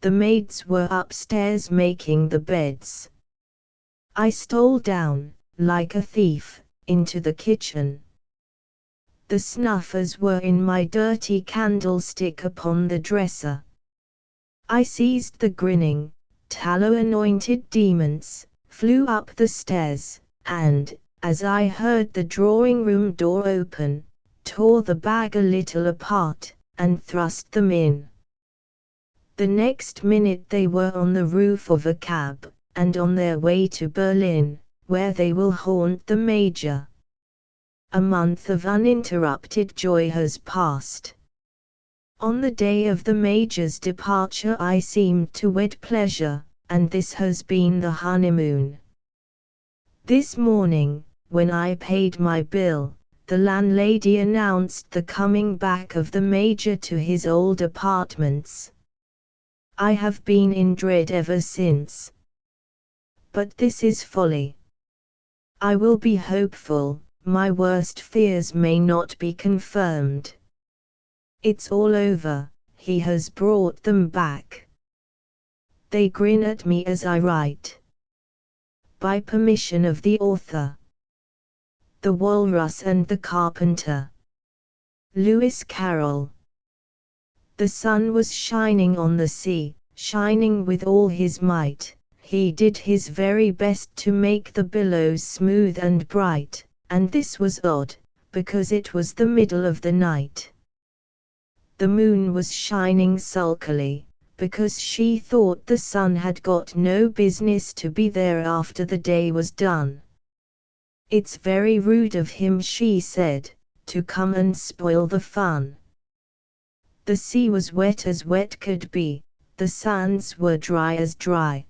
The maids were upstairs making the beds. I stole down, like a thief, into the kitchen. The snuffers were in my dirty candlestick upon the dresser. I seized the grinning, tallow-anointed demons, flew up the stairs, and, as I heard the drawing-room door open, tore the bag a little apart, and thrust them in. The next minute they were on the roof of a cab, and on their way to Berlin, where they will haunt the Major. A month of uninterrupted joy has passed. On the day of the Major's departure I seemed to wed pleasure, and this has been the honeymoon. This morning, when I paid my bill, the landlady announced the coming back of the Major to his old apartments. I have been in dread ever since. But this is folly. I will be hopeful, my worst fears may not be confirmed. It's all over, he has brought them back. They grin at me as I write. By permission of the author. The Walrus and the Carpenter. Lewis Carroll. The sun was shining on the sea, shining with all his might. He did his very best to make the billows smooth and bright, and this was odd, because it was the middle of the night. The moon was shining sulkily, because she thought the sun had got no business to be there after the day was done. It's very rude of him, she said, to come and spoil the fun. The sea was wet as wet could be, the sands were dry as dry.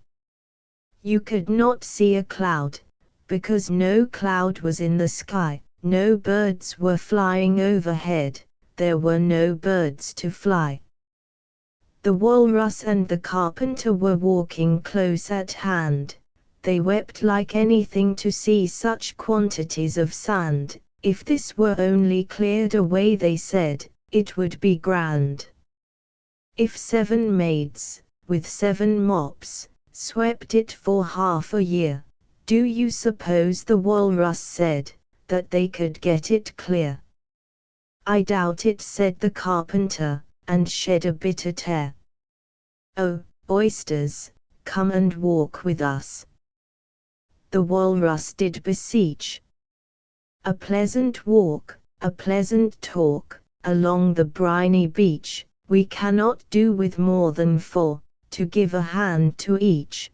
You could not see a cloud, because no cloud was in the sky, no birds were flying overhead, there were no birds to fly. The Walrus and the Carpenter were walking close at hand. They wept like anything to see such quantities of sand. If this were only cleared away, they said, it would be grand. If 7 maids, with 7 mops, swept it for half a year, do you suppose, the Walrus said, that they could get it clear? I doubt it, said the Carpenter, and shed a bitter tear. Oh, oysters, come and walk with us. The Walrus did beseech. A pleasant walk, a pleasant talk, along the briny beach, we cannot do with more than 4, to give a hand to each.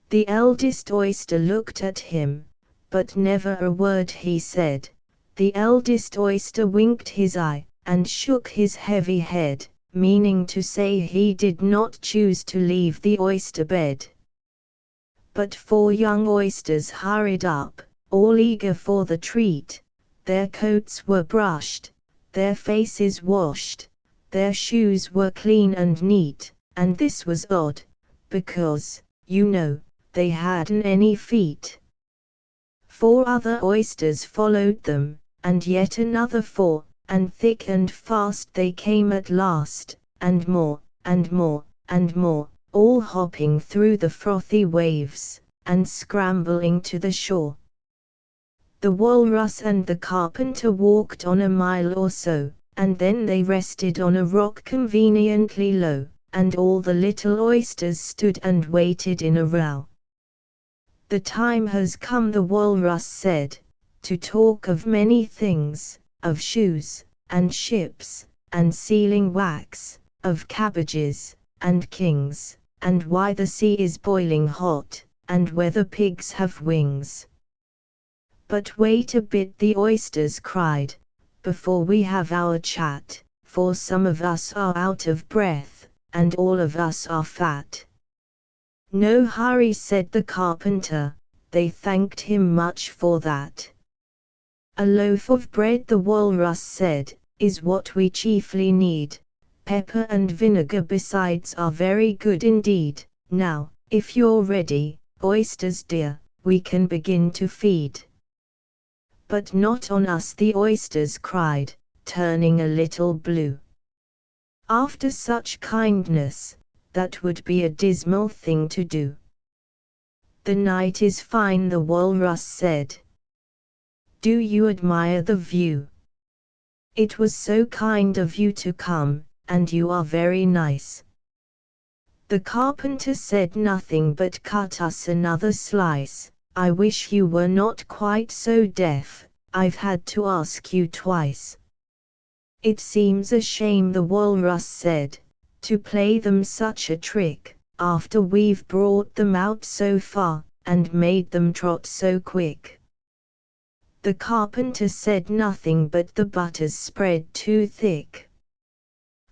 The eldest oyster looked at him, but never a word he said. The eldest oyster winked his eye, and shook his heavy head, meaning to say he did not choose to leave the oyster bed. But 4 young oysters hurried up, all eager for the treat. Their coats were brushed, their faces washed, their shoes were clean and neat, and this was odd, because, you know, they hadn't any feet. 4 other oysters followed them, and yet another 4, and thick and fast they came at last, and more, and more, and more, all hopping through the frothy waves, and scrambling to the shore. The Walrus and the Carpenter walked on a mile or so, and then they rested on a rock conveniently low, and all the little oysters stood and waited in a row. The time has come, the Walrus said, to talk of many things, of shoes, and ships, and sealing wax, of cabbages, and kings, and why the sea is boiling hot, and whether pigs have wings. But wait a bit, the oysters cried, before we have our chat, for some of us are out of breath, and all of us are fat. No hurry, said the Carpenter, they thanked him much for that. A loaf of bread, the Walrus said, is what we chiefly need. Pepper and vinegar besides are very good indeed. Now, if you're ready, oysters dear, we can begin to feed. But not on us, the oysters cried, turning a little blue. After such kindness, that would be a dismal thing to do. The night is fine, the Walrus said. Do you admire the view? It was so kind of you to come, and you are very nice. The Carpenter said nothing but cut us another slice. I wish you were not quite so deaf, I've had to ask you twice. It seems a shame, the Walrus said, to play them such a trick, after we've brought them out so far, and made them trot so quick. The Carpenter said nothing, but the butter's spread too thick.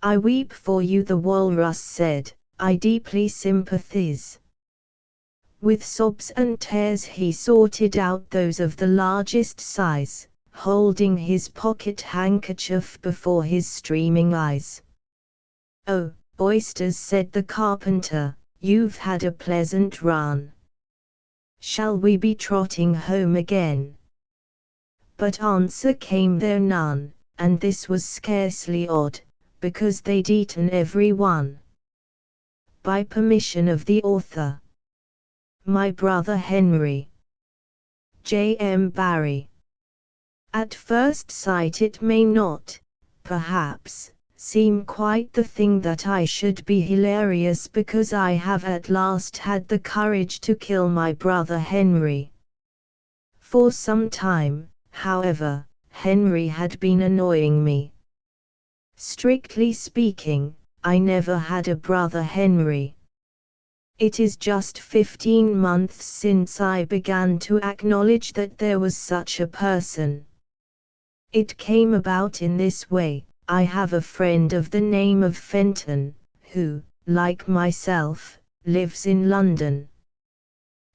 I weep for you, the Walrus said, I deeply sympathize. With sobs and tears he sorted out those of the largest size, holding his pocket handkerchief before his streaming eyes. "Oh, oysters," said the carpenter, "you've had a pleasant run. Shall we be trotting home again?" But answer came there none, and this was scarcely odd, because they'd eaten every one. By permission of the author. My brother Henry. J. M. Barrie. At first sight it may not, perhaps, seem quite the thing that I should be hilarious because I have at last had the courage to kill my brother Henry. For some time, however, Henry had been annoying me. Strictly speaking, I never had a brother Henry. It is just 15 months since I began to acknowledge that there was such a person. It came about in this way. I have a friend of the name of Fenton, who, like myself, lives in London.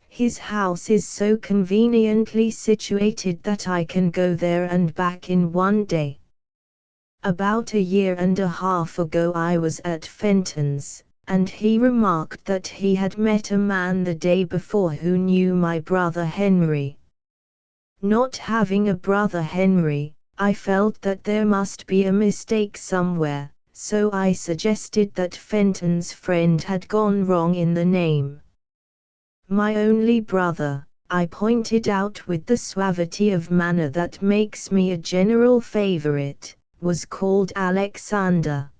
His house is so conveniently situated that I can go there and back in one day. About a year and a half ago I was at Fenton's, and he remarked that he had met a man the day before who knew my brother Henry. Not having a brother Henry, I felt that there must be a mistake somewhere, so I suggested that Fenton's friend had gone wrong in the name. My only brother, I pointed out with the suavity of manner that makes me a general favorite, was called Alexander.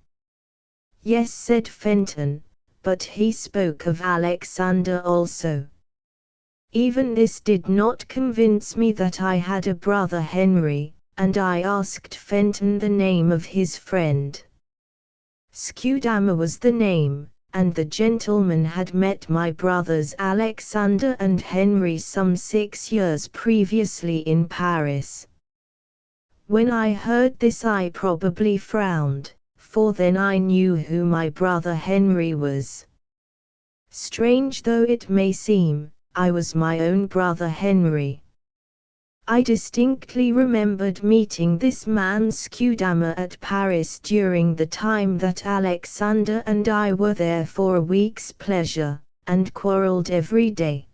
Yes, said Fenton, but he spoke of Alexander also. Even this did not convince me that I had a brother Henry, and I asked Fenton the name of his friend. Scudamore was the name, and the gentleman had met my brothers Alexander and Henry some 6 years previously in Paris. When I heard this I probably frowned, for then I knew who my brother Henry was. Strange though it may seem, I was my own brother Henry. I distinctly remembered meeting this man Scudamore at Paris during the time that Alexander and I were there for a week's pleasure, and quarrelled every day.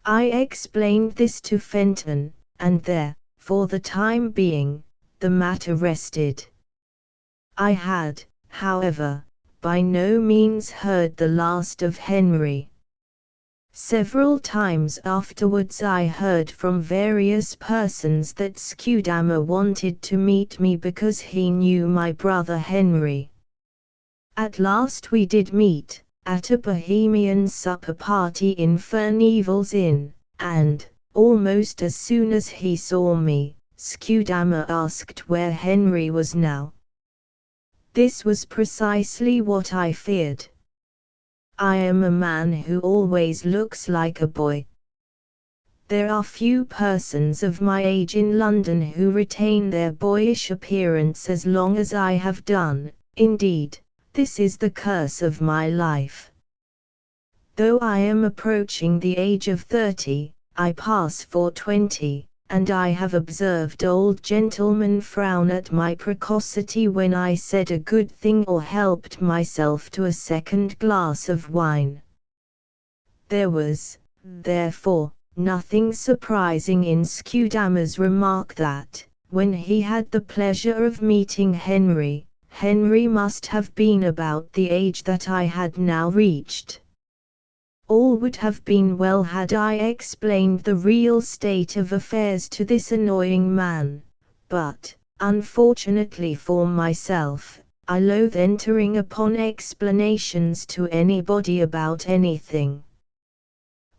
I explained this to Fenton, and there, for the time being, the matter rested. I had, however, by no means heard the last of Henry. Several times afterwards I heard from various persons that Scudamore wanted to meet me because he knew my brother Henry. At last we did meet, at a Bohemian supper party in Furnival's Inn, and, almost as soon as he saw me, Scudamore asked where Henry was now. This was precisely what I feared. I am a man who always looks like a boy. There are few persons of my age in London who retain their boyish appearance as long as I have done. Indeed, this is the curse of my life. Though I am approaching the age of 30, I pass for 20, and I have observed old gentlemen frown at my precocity when I said a good thing or helped myself to a second glass of wine. There was, therefore, nothing surprising in Scudamore's remark that, when he had the pleasure of meeting Henry, Henry must have been about the age that I had now reached. All would have been well had I explained the real state of affairs to this annoying man, but, unfortunately for myself, I loathe entering upon explanations to anybody about anything.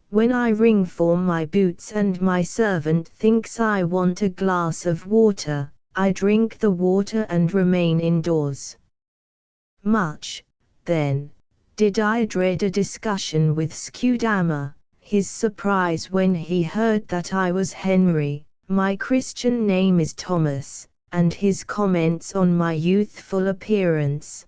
When I ring for my boots and my servant thinks I want a glass of water, I drink the water and remain indoors. Much, then, did I dread a discussion with Scudamore, his surprise when he heard that I was Henry, my Christian name is Thomas, and his comments on my youthful appearance.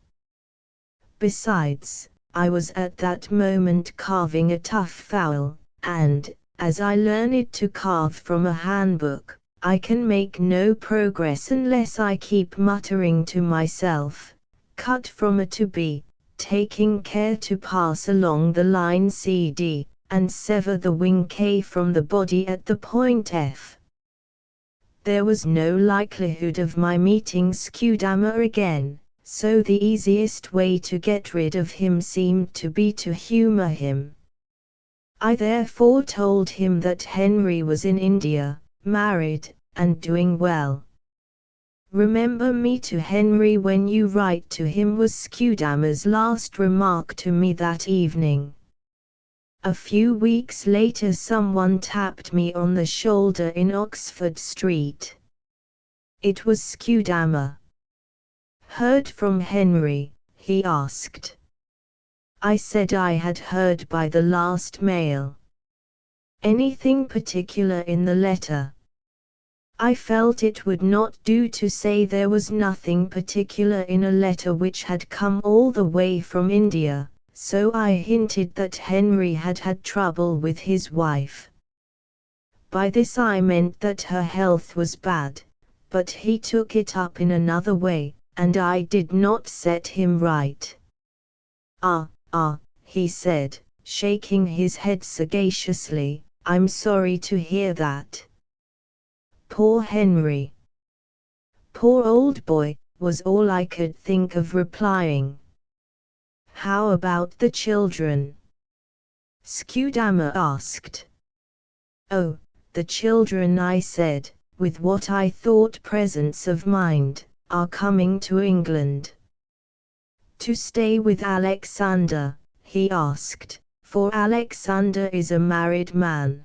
Besides, I was at that moment carving a tough fowl, and, as I learned to carve from a handbook, I can make no progress unless I keep muttering to myself, cut from A to B, taking care to pass along the line CD, and sever the wing K from the body at the point F. There was no likelihood of my meeting Scudamore again, so the easiest way to get rid of him seemed to be to humor him. I therefore told him that Henry was in India, married, and doing well. "Remember me to Henry when you write to him," was Scudamore's last remark to me that evening. A few weeks later someone tapped me on the shoulder in Oxford Street. It was Scudamore. "Heard from Henry?" he asked. I said I had heard by the last mail. "Anything particular in the letter?" I felt it would not do to say there was nothing particular in a letter which had come all the way from India, so I hinted that Henry had had trouble with his wife. By this I meant that her health was bad, but he took it up in another way, and I did not set him right. Ah, he said, shaking his head sagaciously, "I'm sorry to hear that. Poor Henry." "Poor old boy," was all I could think of replying. "How about the children?" Scudamore asked. "Oh, the children," I said, with what I thought presence of mind, "are coming to England." "To stay with Alexander?" he asked, "for Alexander is a married man."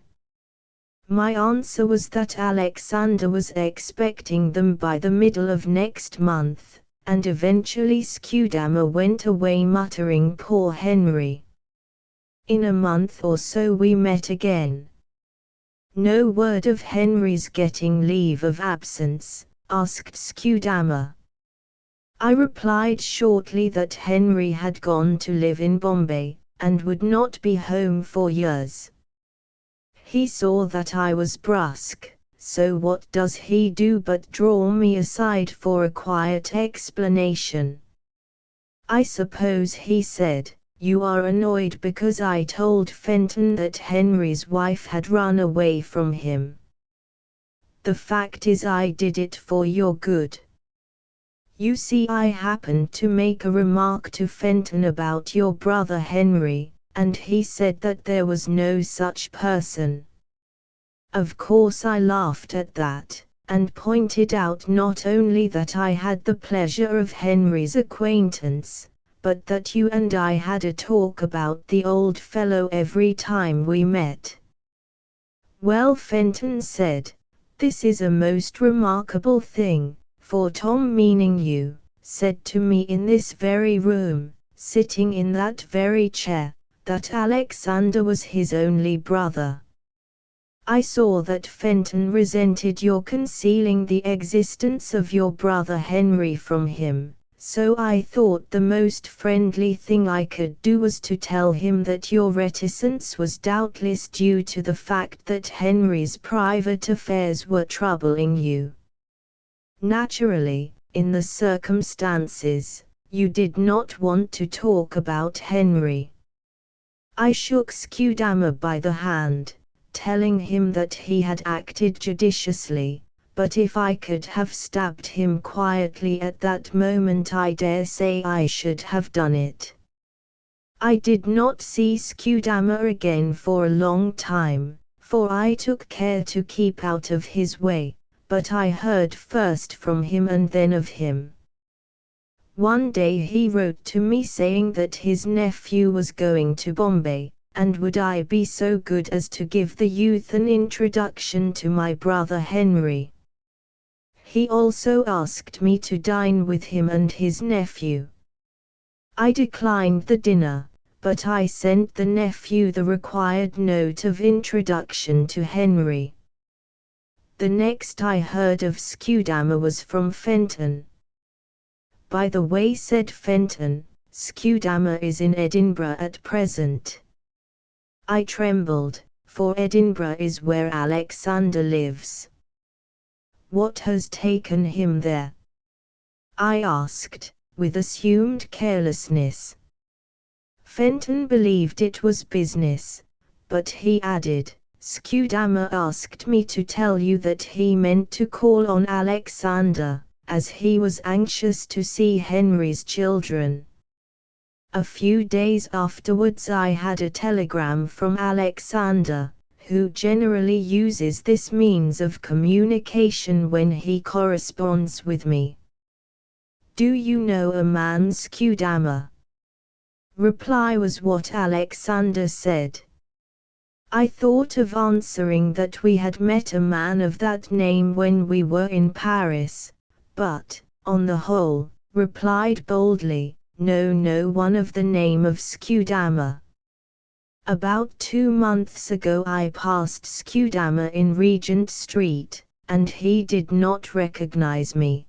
My answer was that Alexander was expecting them by the middle of next month, and eventually Scudamore went away muttering, "Poor Henry." In a month or so we met again. "No word of Henry's getting leave of absence?" asked Scudamore. I replied shortly that Henry had gone to live in Bombay, and would not be home for years. He saw that I was brusque, so what does he do but draw me aside for a quiet explanation. "I suppose," he said, "you are annoyed because I told Fenton that Henry's wife had run away from him. The fact is I did it for your good. You see, I happened to make a remark to Fenton about your brother Henry, and he said that there was no such person. Of course I laughed at that, and pointed out not only that I had the pleasure of Henry's acquaintance, but that you and I had a talk about the old fellow every time we met." "Well," Fenton said, "this is a most remarkable thing, for Tom, meaning you, said to me in this very room, sitting in that very chair, that Alexander was his only brother. I saw that Fenton resented your concealing the existence of your brother Henry from him, so I thought the most friendly thing I could do was to tell him that your reticence was doubtless due to the fact that Henry's private affairs were troubling you. Naturally, in the circumstances, you did not want to talk about Henry." I shook Scudamore by the hand, telling him that he had acted judiciously, but if I could have stabbed him quietly at that moment I dare say I should have done it. I did not see Scudamore again for a long time, for I took care to keep out of his way, but I heard first from him and then of him. One day he wrote to me saying that his nephew was going to Bombay, and would I be so good as to give the youth an introduction to my brother Henry. He also asked me to dine with him and his nephew. I declined the dinner, but I sent the nephew the required note of introduction to Henry. The next I heard of Scudamore was from Fenton. "By the way," said Fenton, "Scudamore is in Edinburgh at present." I trembled, for Edinburgh is where Alexander lives. What has taken him there? I asked, with assumed carelessness. Fenton believed it was business, but he added, Scudamore asked me to tell you that he meant to call on Alexander, as he was anxious to see Henry's children. A few days afterwards I had a telegram from Alexander, who generally uses this means of communication when he corresponds with me. Do you know a man Scudamore? Reply was what Alexander said. I thought of answering that we had met a man of that name when we were in Paris, but, on the whole, replied boldly, no one of the name of Scudamore. About 2 months ago I passed Scudamore in Regent Street, and he did not recognize me.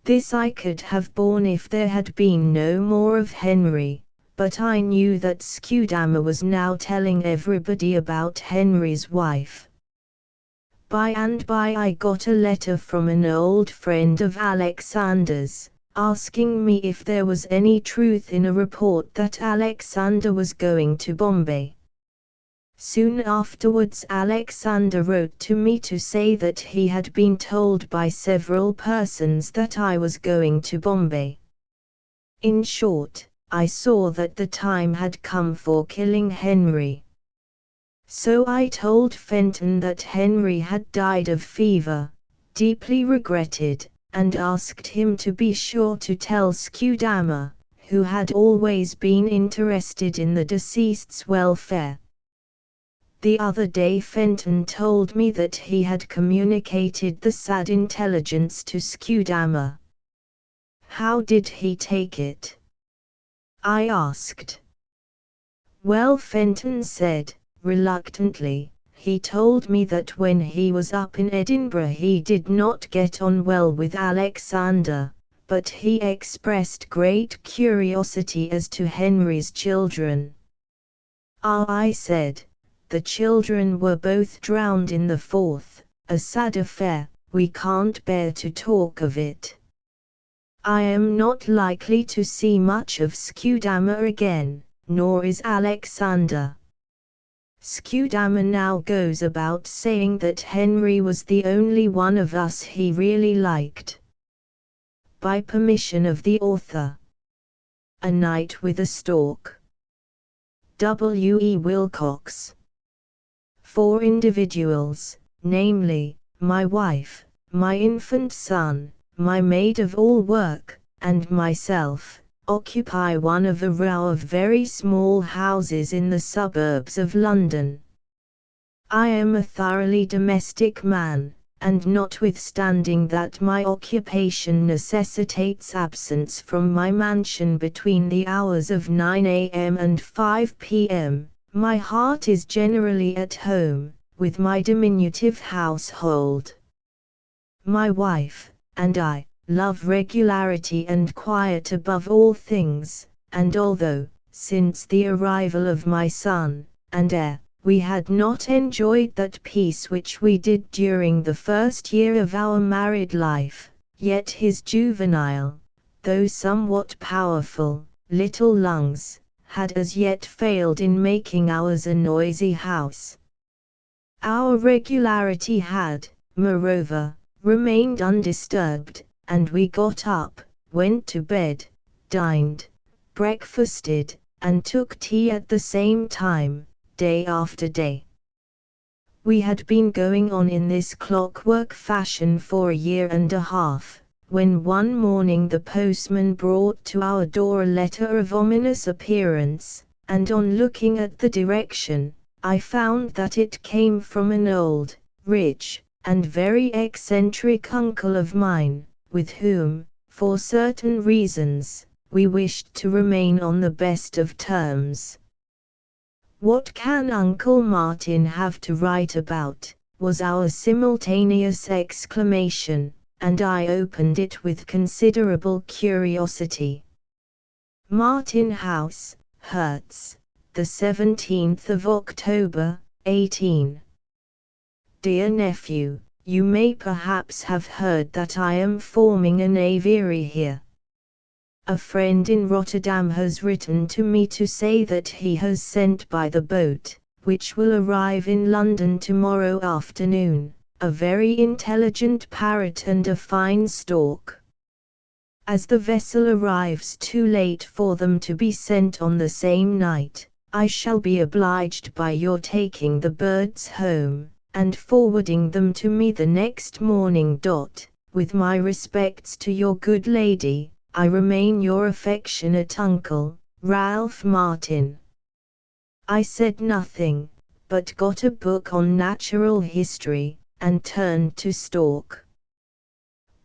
This I could have borne if there had been no more of Henry, but I knew that Scudamore was now telling everybody about Henry's wife. By and by I got a letter from an old friend of Alexander's, asking me if there was any truth in a report that Alexander was going to Bombay. Soon afterwards Alexander wrote to me to say that he had been told by several persons that I was going to Bombay. In short, I saw that the time had come for killing Henry. So I told Fenton that Henry had died of fever, deeply regretted, and asked him to be sure to tell Scudamore, who had always been interested in the deceased's welfare. The other day Fenton told me that he had communicated the sad intelligence to Scudamore. How did he take it? I asked. Well, Fenton said, reluctantly, he told me that when he was up in Edinburgh he did not get on well with Alexander, but he expressed great curiosity as to Henry's children. Ah, I said, the children were both drowned in the Forth, a sad affair, we can't bear to talk of it. I am not likely to see much of Scudamore again, nor is Alexander. Scudamore now goes about saying that Henry was the only one of us he really liked. By permission of the author. A Night with a Stork. W. E. Wilcox. 4 individuals, namely, my wife, my infant son, my maid of all work, and myself, occupy one of a row of very small houses in the suburbs of London. I am a thoroughly domestic man, and notwithstanding that my occupation necessitates absence from my mansion between the hours of 9 a.m. and 5 p.m., my heart is generally at home, with my diminutive household. My wife, and I, love regularity and quiet above all things, and although, since the arrival of my son and heir, we had not enjoyed that peace which we did during the first year of our married life, yet his juvenile, though somewhat powerful, little lungs, had as yet failed in making ours a noisy house. Our regularity had, moreover, remained undisturbed, and we got up, went to bed, dined, breakfasted, and took tea at the same time, day after day. We had been going on in this clockwork fashion for a year and a half, when one morning the postman brought to our door a letter of ominous appearance, and on looking at the direction, I found that it came from an old, rich, and very eccentric uncle of mine, with whom, for certain reasons, we wished to remain on the best of terms. "What can Uncle Martin have to write about?" was our simultaneous exclamation, and I opened it with considerable curiosity. Martin House, Herts, the 17th of October, 18. Dear nephew, You may perhaps have heard that I am forming an aviary here. A friend in Rotterdam has written to me to say that he has sent by the boat, which will arrive in London tomorrow afternoon, a very intelligent parrot and a fine stork. As the vessel arrives too late for them to be sent on the same night, I shall be obliged by your taking the birds home, and forwarding them to me the next morning. With my respects to your good lady, I remain your affectionate uncle, Ralph Martin. I said nothing, but got a book on natural history, and turned to Stork.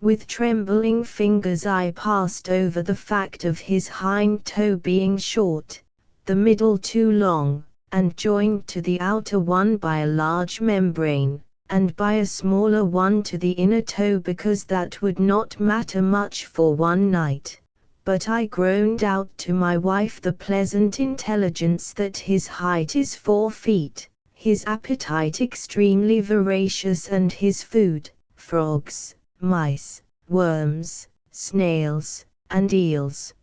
With trembling fingers I passed over the fact of his hind toe being short, the middle too long, and joined to the outer one by a large membrane, and by a smaller one to the inner toe, because that would not matter much for one night. But I groaned out to my wife the pleasant intelligence that his height is 4 feet, his appetite extremely voracious, and his food, frogs, mice, worms, snails, and eels.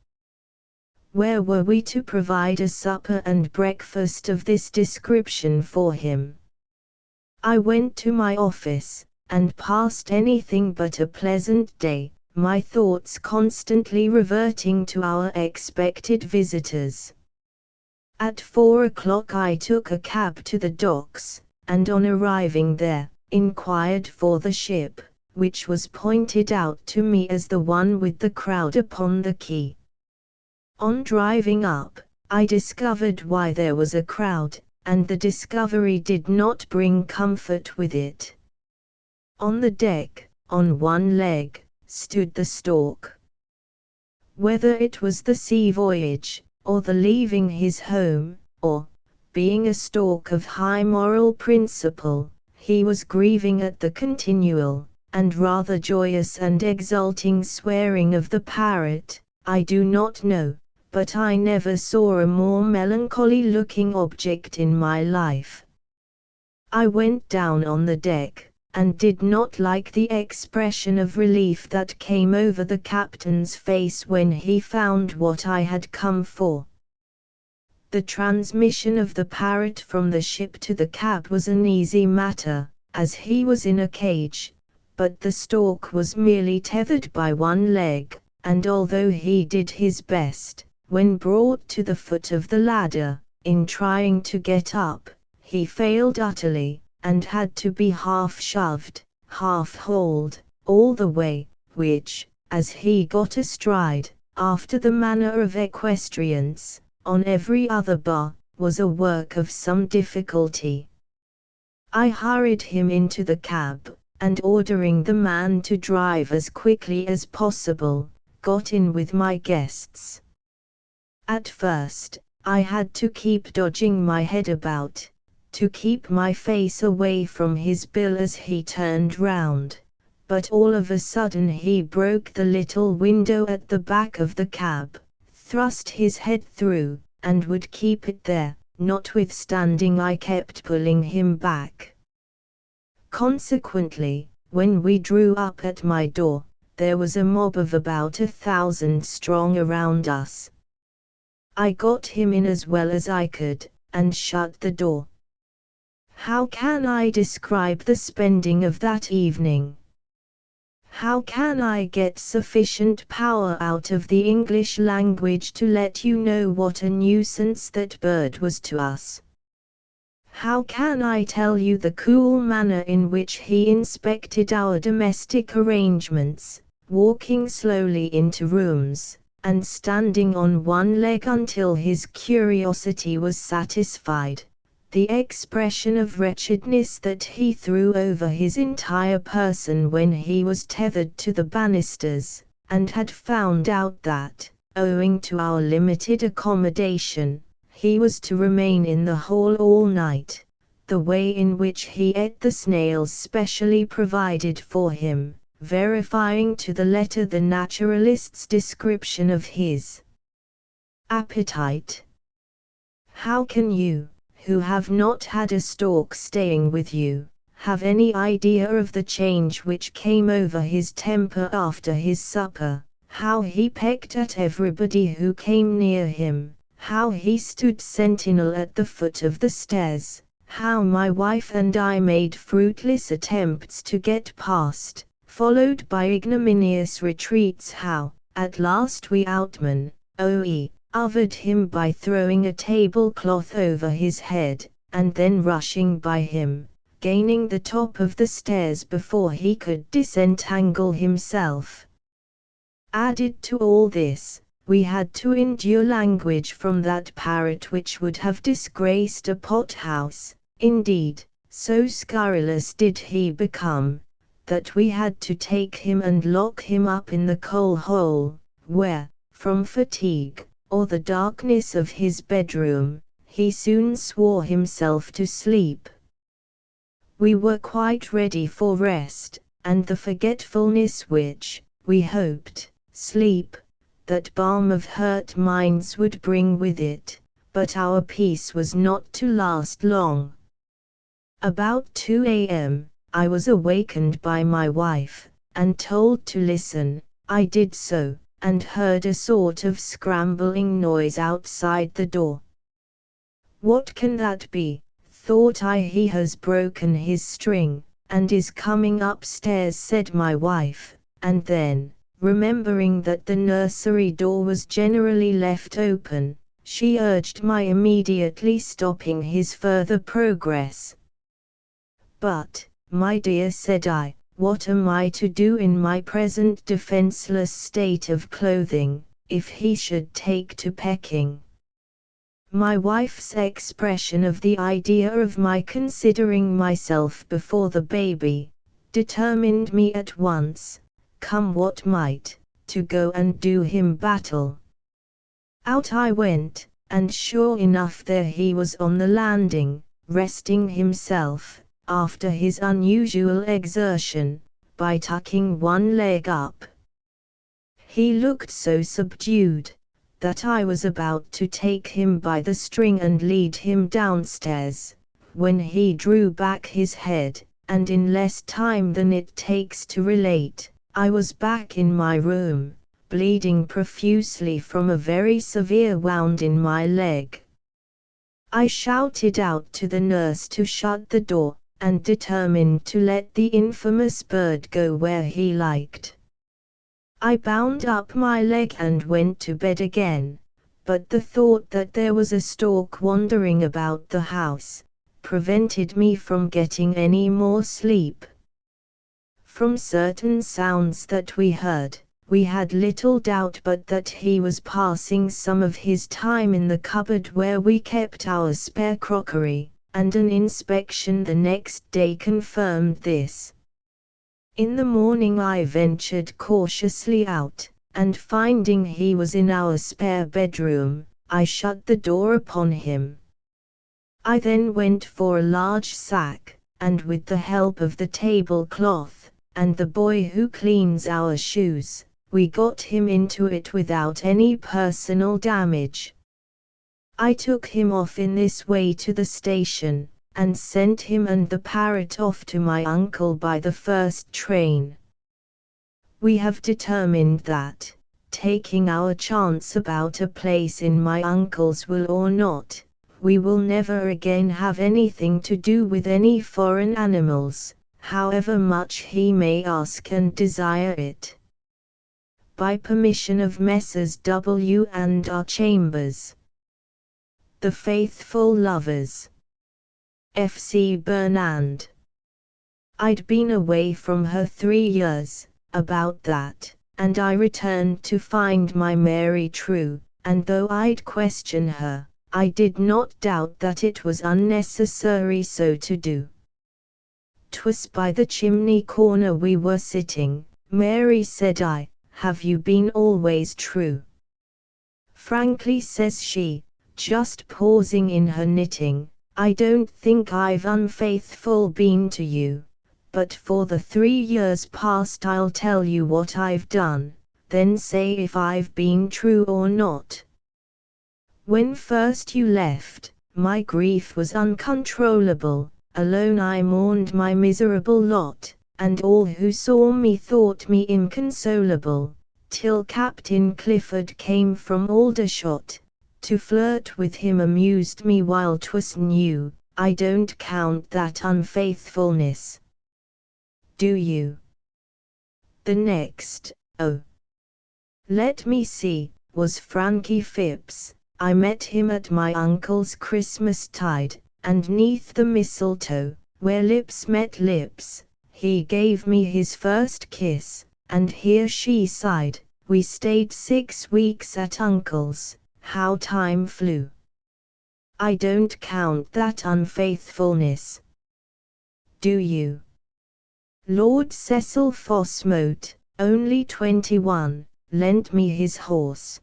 Where were we to provide a supper and breakfast of this description for him? I went to my office, and passed anything but a pleasant day, my thoughts constantly reverting to our expected visitors. At 4 o'clock I took a cab to the docks, and on arriving there, inquired for the ship, which was pointed out to me as the one with the crowd upon the quay. On driving up, I discovered why there was a crowd, and the discovery did not bring comfort with it. On the deck, on one leg, stood the Stork. Whether it was the sea voyage, or the leaving his home, or, being a stork of high moral principle, he was grieving at the continual, and rather joyous and exulting swearing of the parrot, I do not know, but I never saw a more melancholy-looking object in my life. I went down on the deck, and did not like the expression of relief that came over the captain's face when he found what I had come for. The transmission of the parrot from the ship to the cab was an easy matter, as he was in a cage, but the stork was merely tethered by one leg, and although he did his best, when brought to the foot of the ladder, in trying to get up, he failed utterly, and had to be half shoved, half hauled, all the way, which, as he got astride, after the manner of equestrians, on every other bar, was a work of some difficulty. I hurried him into the cab, and ordering the man to drive as quickly as possible, got in with my guests. At first, I had to keep dodging my head about, to keep my face away from his bill as he turned round, but all of a sudden he broke the little window at the back of the cab, thrust his head through, and would keep it there, notwithstanding I kept pulling him back. Consequently, when we drew up at my door, there was a mob of about 1,000 strong around us. I got him in as well as I could, and shut the door. How can I describe the spending of that evening? How can I get sufficient power out of the English language to let you know what a nuisance that bird was to us? How can I tell you the cool manner in which he inspected our domestic arrangements, walking slowly into rooms, and standing on one leg until his curiosity was satisfied, the expression of wretchedness that he threw over his entire person when he was tethered to the banisters, and had found out that, owing to our limited accommodation, he was to remain in the hall all night, the way in which he ate the snails specially provided for him, verifying to the letter the naturalist's description of his appetite. How can you, who have not had a stork staying with you, have any idea of the change which came over his temper after his supper, how he pecked at everybody who came near him, how he stood sentinel at the foot of the stairs, how my wife and I made fruitless attempts to get past, followed by ignominious retreats, how, at last we outman, othered him by throwing a tablecloth over his head, and then rushing by him, gaining the top of the stairs before he could disentangle himself. Added to all this, we had to endure language from that parrot which would have disgraced a pothouse. Indeed, so scurrilous did he become, that we had to take him and lock him up in the coal hole, where, from fatigue, or the darkness of his bedroom, he soon swore himself to sleep. We were quite ready for rest, and the forgetfulness which, we hoped, sleep, that balm of hurt minds would bring with it, but our peace was not to last long. About 2 a.m., I was awakened by my wife, and told to listen. I did so, and heard a sort of scrambling noise outside the door. What can that be? Thought I. He has broken his string, and is coming upstairs, said my wife, and then, remembering that the nursery door was generally left open, she urged my immediately stopping his further progress. But, my dear, said I, what am I to do in my present defenseless state of clothing, if he should take to pecking? My wife's expression of the idea of my considering myself before the baby, determined me at once, come what might, to go and do him battle. Out I went, and sure enough there he was on the landing, resting himself, after his unusual exertion, by tucking one leg up. He looked so subdued, that I was about to take him by the string and lead him downstairs, when he drew back his head, and in less time than it takes to relate, I was back in my room, bleeding profusely from a very severe wound in my leg. I shouted out to the nurse to shut the door, and determined to let the infamous bird go where he liked. I bound up my leg and went to bed again, but the thought that there was a stork wandering about the house, prevented me from getting any more sleep. From certain sounds that we heard, we had little doubt but that he was passing some of his time in the cupboard where we kept our spare crockery, and an inspection the next day confirmed this. In the morning I ventured cautiously out, and finding he was in our spare bedroom, I shut the door upon him. I then went for a large sack, and with the help of the tablecloth, and the boy who cleans our shoes, we got him into it without any personal damage. I took him off in this way to the station, and sent him and the parrot off to my uncle by the first train. We have determined that, taking our chance about a place in my uncle's will or not, we will never again have anything to do with any foreign animals, however much he may ask and desire it. By permission of Messrs. W. and R. Chambers. The Faithful Lovers. F. C. Burnand. I'd been away from her 3 years, about that, and I returned to find my Mary true, and though I'd question her, I did not doubt that it was unnecessary so to do. 'Twas by the chimney corner we were sitting. Mary, said I, have you been always true? Frankly, says she, just pausing in her knitting, I don't think I've unfaithful been to you, but for the 3 years past I'll tell you what I've done, then say if I've been true or not. When first you left, my grief was uncontrollable, alone I mourned my miserable lot, and all who saw me thought me inconsolable, till Captain Clifford came from Aldershot. To flirt with him amused me while 'twas new. I don't count that unfaithfulness. Do you? The next, oh, let me see, was Frankie Phipps. I met him at my uncle's Christmas tide, and 'neath the mistletoe, where lips met lips, he gave me his first kiss, and here she sighed. We stayed 6 weeks at uncle's. How time flew. I don't count that unfaithfulness. Do you? Lord Cecil Fossmote, only 21, lent me his horse.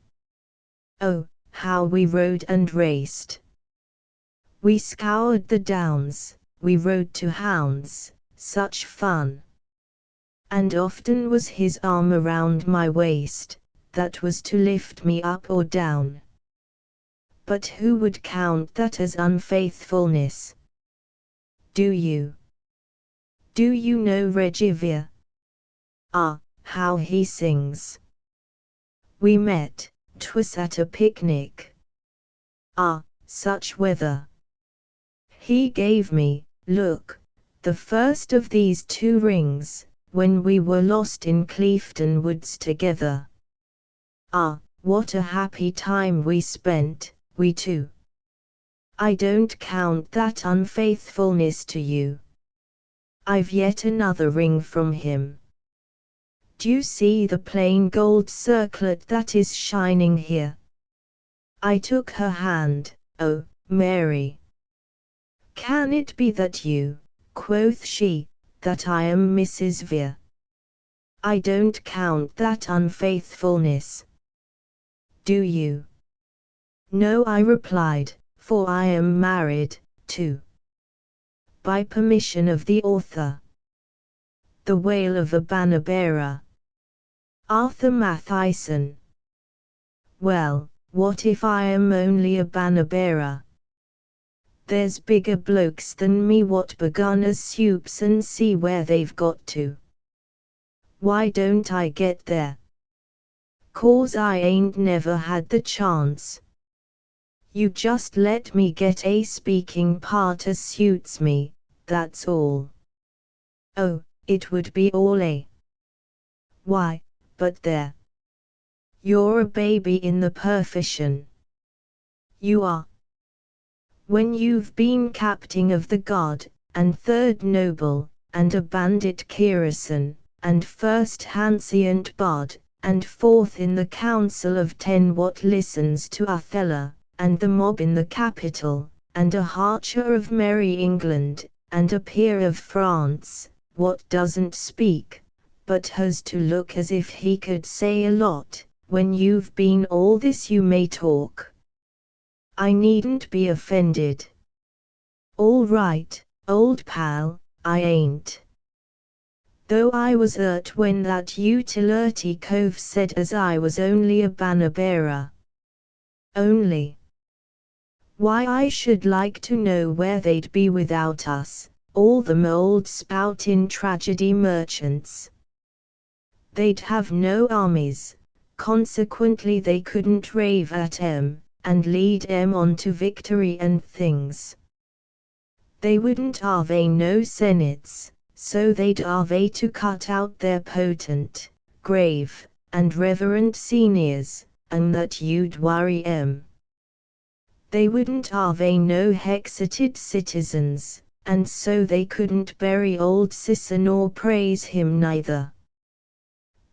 Oh, how we rode and raced. We scoured the downs, we rode to hounds, such fun. And often was his arm around my waist, that was to lift me up or down. But who would count that as unfaithfulness? Do you? Do you know Regivia? Ah, how he sings. We met, 'twas at a picnic. Ah, such weather. He gave me, look, the first of these 2 rings, when we were lost in Cliefton Woods together. Ah, what a happy time we spent, we two. I don't count that unfaithfulness to you. I've yet another ring from him. Do you see the plain gold circlet that is shining here? I took her hand. Oh, Mary. Can it be that you, quoth she, that I am Mrs. Vere? I don't count that unfaithfulness. Do you? No, I replied, for I am married, too. By permission of the author. The Wail of a Banner-Bearer. Arthur Mathieson. Well, what if I am only a banner-bearer? There's bigger blokes than me what begun as supes and see where they've got to. Why don't I get there? 'Cause I ain't never had the chance. You just let me get a speaking part as suits me, that's all. Oh, it would be all a. Why, but there. You're a baby in the profession. You are. When you've been captain of the guard, and third noble, and a bandit garrison, and first Hansient bard, and fourth in the council of 10 what listens to Othello, and the mob in the capital, and a archer of merry England, and a peer of France, what doesn't speak, but has to look as if he could say a lot. When you've been all this you may talk. I needn't be offended. All right, old pal, I ain't. Though I was hurt when that utility cove said as I was only a banner-bearer. Only. Why, I should like to know where they'd be without us, all them old spoutin' tragedy merchants. They'd have no armies, consequently they couldn't rave at 'em, and lead 'em on to victory and things. They wouldn't have no senates, so they'd have to cut out their potent, grave, and reverent seniors, and that you'd worry 'em. They wouldn't have no hexated citizens, and so they couldn't bury old Cicero nor praise him neither.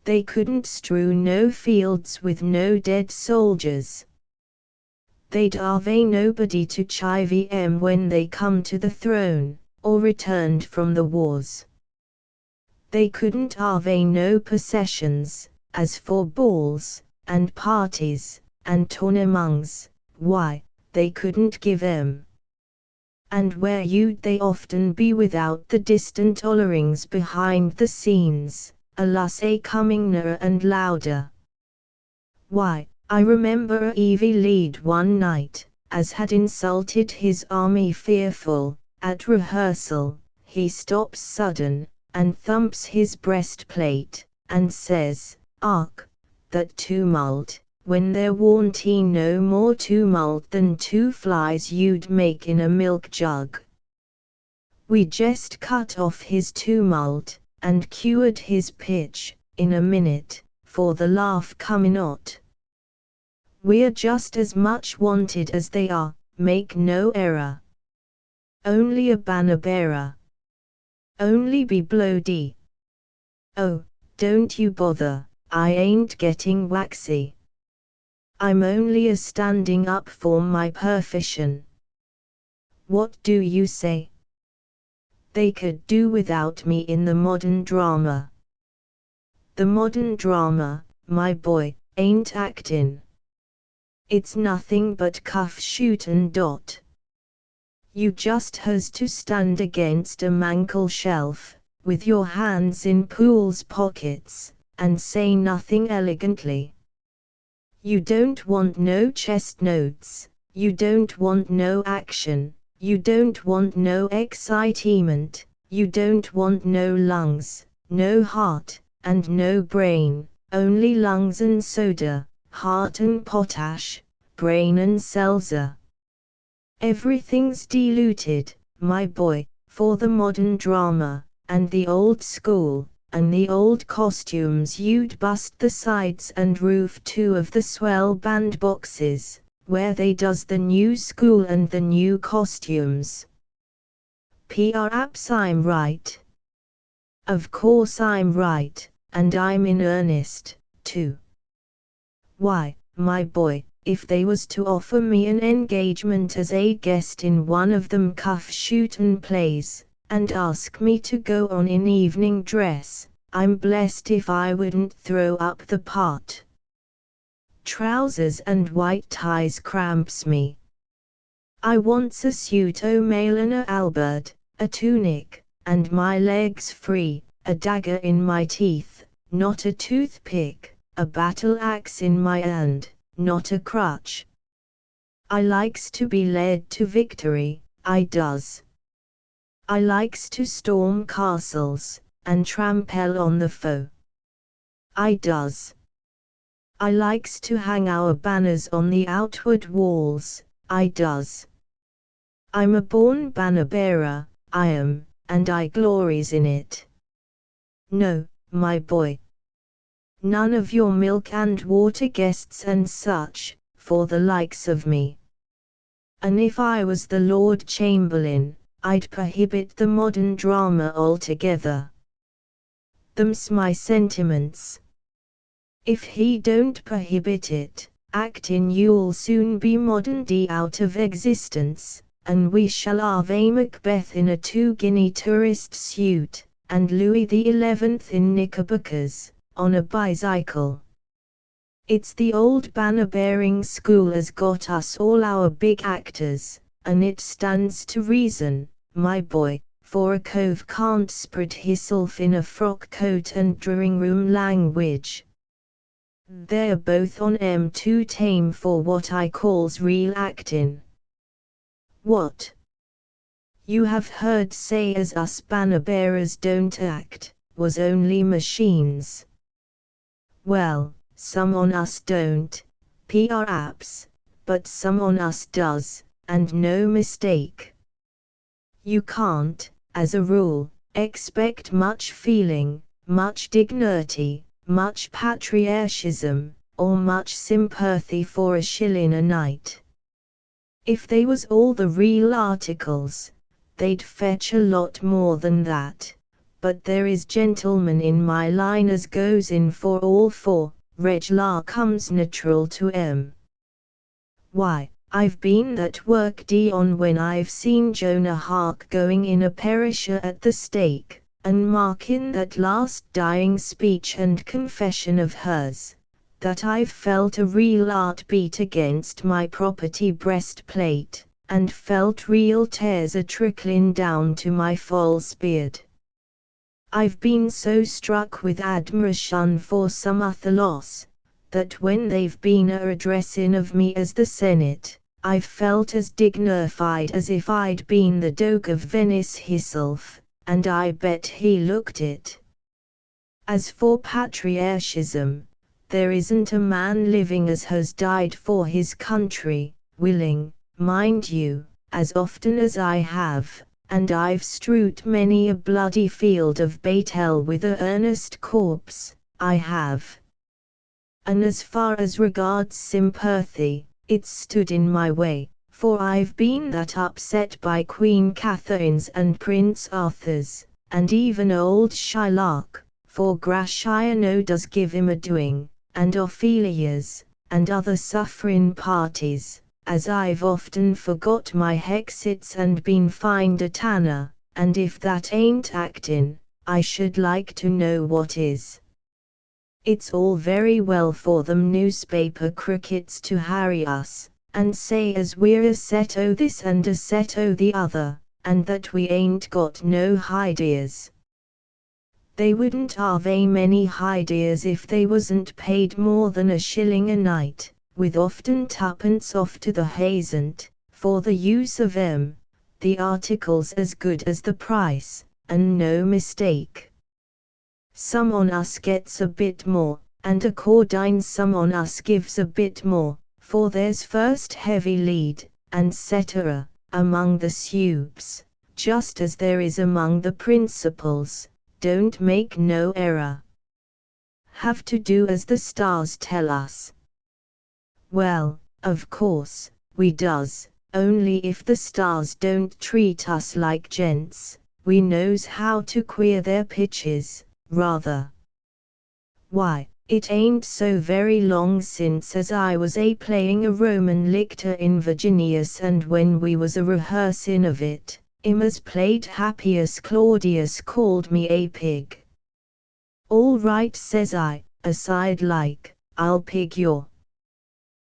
They couldn't strew no fields with no dead soldiers. They'd have nobody to chive 'em when they come to the throne, or returned from the wars. They couldn't have no processions, as for balls, and parties, and tournaments, why, they couldn't give 'em. And where you'd they often be without the distant ollerings behind the scenes, alas coming nearer and louder. Why, I remember a Evie Lead one night, as had insulted his army fearful, at rehearsal, he stops sudden, and thumps his breastplate, and says, "Ark, that tumult, when there warn't no more tumult than 2 flies you'd make in a milk jug." We jest cut off his tumult, and cured his pitch, in a minute, for the laugh comin' ot. We're just as much wanted as they are, make no error. Only a banner bearer. Only be blowedy. Oh, don't you bother, I ain't getting waxy. I'm only a standing up for my profession. What do you say? They could do without me in the modern drama. The modern drama, my boy, ain't actin'. It's nothing but cuff shoot and dot. You just has to stand against a mantel shelf, with your hands in Pool's pockets, and say nothing elegantly. You don't want no chest notes, you don't want no action, you don't want no excitement, you don't want no lungs, no heart, and no brain, only lungs and soda, heart and potash, brain and seltzer. Everything's diluted, my boy, for the modern drama, and the old school, and the old costumes you'd bust the sides and roof too of the swell bandboxes, where they does the new school and the new costumes. Perhaps I'm right. Of course I'm right, and I'm in earnest, too. Why, my boy, if they was to offer me an engagement as a guest in one of them cuff shootin' plays, and ask me to go on in evening dress, I'm blessed if I wouldn't throw up the part. Trousers and white ties cramps me. I wants a suit o' mail and a alberd, a tunic, and my legs free, a dagger in my teeth, not a toothpick, a battle axe in my hand, not a crutch. I likes to be led to victory, I does. I likes to storm castles, and trampel on the foe. I does. I likes to hang our banners on the outward walls, I does. I'm a born banner bearer, I am, and I glories in it. No, my boy. None of your milk and water guests and such, for the likes of me. And if I was the Lord Chamberlain, I'd prohibit the modern drama altogether. Them's my sentiments. If he don't prohibit it, actin' you'll soon be modern-day out of existence, and we shall have a Macbeth in a 2-guinea tourist suit, and Louis XI in knickerbockers, on a bicycle. It's the old banner-bearing school as got us all our big actors, and it stands to reason, my boy, for a cove can't spread hisself in a frock coat and drawing-room language. They're both on too tame for what I calls real actin'. What? You have heard say as us banner-bearers don't act, was only machines. Well, some on us don't, perhaps, but some on us does, and no mistake. You can't, as a rule, expect much feeling, much dignity, much patriotism, or much sympathy for a shilling a night. If they was all the real articles, they'd fetch a lot more than that, but there is gentlemen in my line as goes in for all four, reg'lar comes natural to 'em. Why, I've been that work on when I've seen Jonah Hark going in a perisher at the stake, and markin' that last dying speech and confession of hers, that I've felt a real heart beat against my property breastplate, and felt real tears a-tricklin' down to my false beard. I've been so struck with admiration for some other loss, that when they've been a-addressin' of me as the Senate, I felt as dignified as if I'd been the Duke of Venice hisself, and I bet he looked it. As for patriotism, there isn't a man living as has died for his country, willing, mind you, as often as I have, and I've strewed many a bloody field of battle with a earnest corpse, I have. And as far as regards sympathy, it's stood in my way, for I've been that upset by Queen Catherine's and Prince Arthur's, and even old Shylock, for Gratiano does give him a doing, and Ophelia's, and other suffering parties, as I've often forgot my hexits and been fined a tanner, and if that ain't actin', I should like to know what is. It's all very well for them newspaper crickets to harry us, and say as we're a set o' this and a set o' the other, and that we ain't got no hideas. They wouldn't have many hideas if they wasn't paid more than £1 a night, with often tuppence off to the hazent, for the use of 'em, the articles as good as the price, and no mistake. Some on us gets a bit more, and accordine some on us gives a bit more, for there's first heavy lead, and cetera, among the supes, just as there is among the principals. Don't make no error. Have to do as the stars tell us. Well, of course, we does, only if the stars don't treat us like gents, we knows how to queer their pitches, rather. Why, it ain't so very long since as I was playing a Roman lictor in Virginius, and when we was a rehearsin' of it, him as played Appius Claudius called me a pig. All right, says I, aside like, I'll pig your.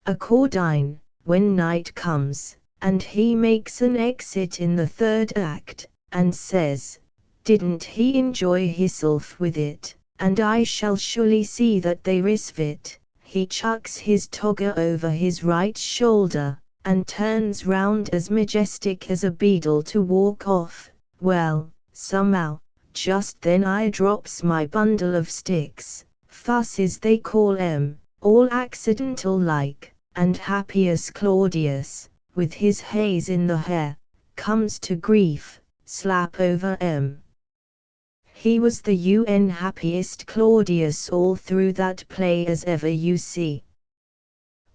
Accordine, when night comes, and he makes an exit in the third act, and says, didn't he enjoy hisself with it, and I shall surely see that they risv it, he chucks his togger over his right shoulder, and turns round as majestic as a beadle to walk off. Well, somehow, just then I drops my bundle of sticks, fusses they call 'em, all accidental like, and Appius Claudius, with his haze in the hair, comes to grief, slap over 'em. He was the happiest Claudius all through that play as ever you see.